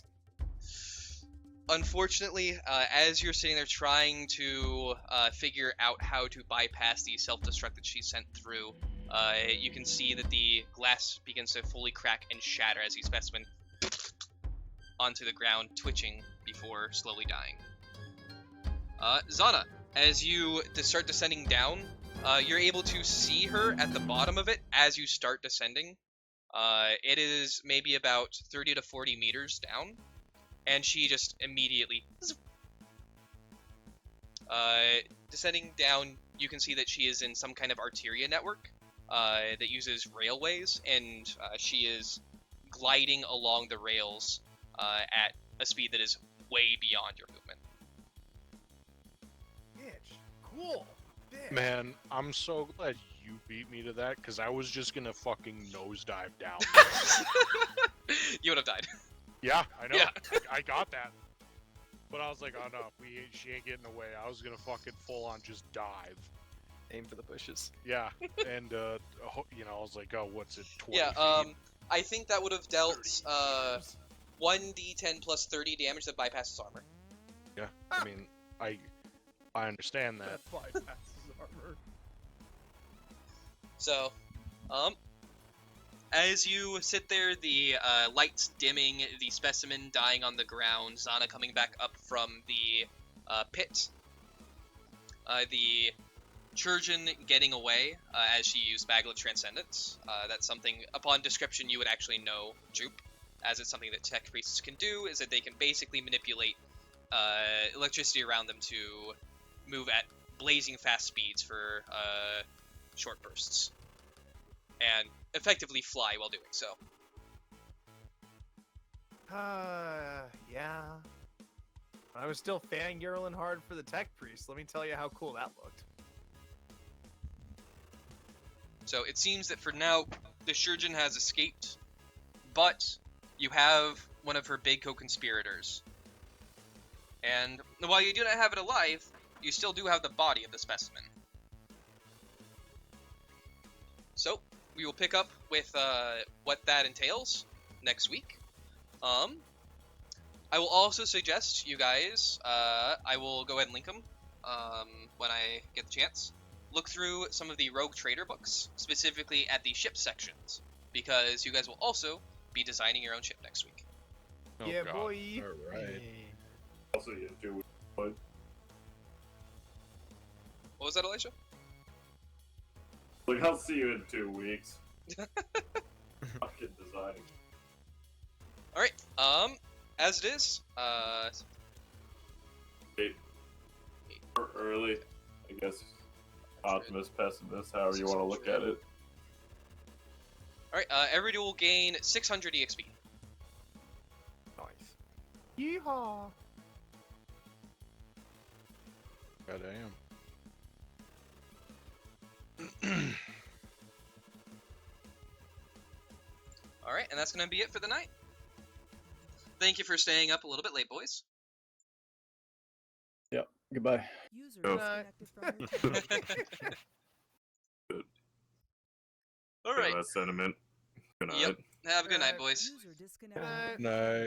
Unfortunately, as you're sitting there trying to figure out how to bypass the self-destruct that she sent through, you can see that the glass begins to fully crack and shatter as the specimen onto the ground, twitching before slowly dying. Zana, as you start descending down, you're able to see her at the bottom of it as you start descending. It is maybe about 30 to 40 meters down, and she just immediately... descending down, you can see that she is in some kind of arteria network that uses railways, and she is gliding along the rails at a speed that is way beyond your movement. Bitch. Cool. Bitch. Man, I'm so glad you beat me to that because I was just gonna fucking nosedive down. You would have died. Yeah, I know. Yeah. I got that. But I was like, oh no, she ain't getting away. I was gonna fucking full on just dive. Aim for the bushes. Yeah, and I was like, oh, what's it? 20 Yeah, feet? I think that would have dealt 1d10 plus 30 damage that bypasses armor. Yeah, I mean, I understand that. That bypasses armor. So, as you sit there, the lights dimming, the specimen dying on the ground, Zana coming back up from the pit, the Chirurgeon getting away as she used Maglet Transcendence. That's something, upon description, you would actually know, Jupe, as it's something that tech priests can do, is that they can basically manipulate electricity around them to move at blazing fast speeds for short bursts, and effectively fly while doing so. Yeah. I was still fangirling hard for the tech priest. Let me tell you how cool that looked. So it seems that for now, the Chirurgeon has escaped, but you have one of her big co-conspirators. And while you do not have it alive, you still do have the body of the specimen. So, we will pick up with what that entails next week. I will also suggest you guys, I will go ahead and link them when I get the chance. Look through some of the Rogue Trader books, specifically at the ship sections, because you guys will also be designing your own ship next week. Oh, yeah, God. boy. All right. Also, you have 2 weeks. But What was that, Elisha? like, I'll see you in 2 weeks. Fucking designing. Alright, as it is, Or early, I guess. optimist, pessimist, however you want to look at it. Alright, everybody will gain 600 EXP. Nice. Yeehaw! Goddamn. Alright, and that's gonna be it for the night. Thank you for staying up a little bit late, boys. Yep. Goodbye. User Oh. disconnected from your channel. Alright, Yeah, that sentiment. Good night. Yep. Have a good night, Alright. boys. User disconnected. Night.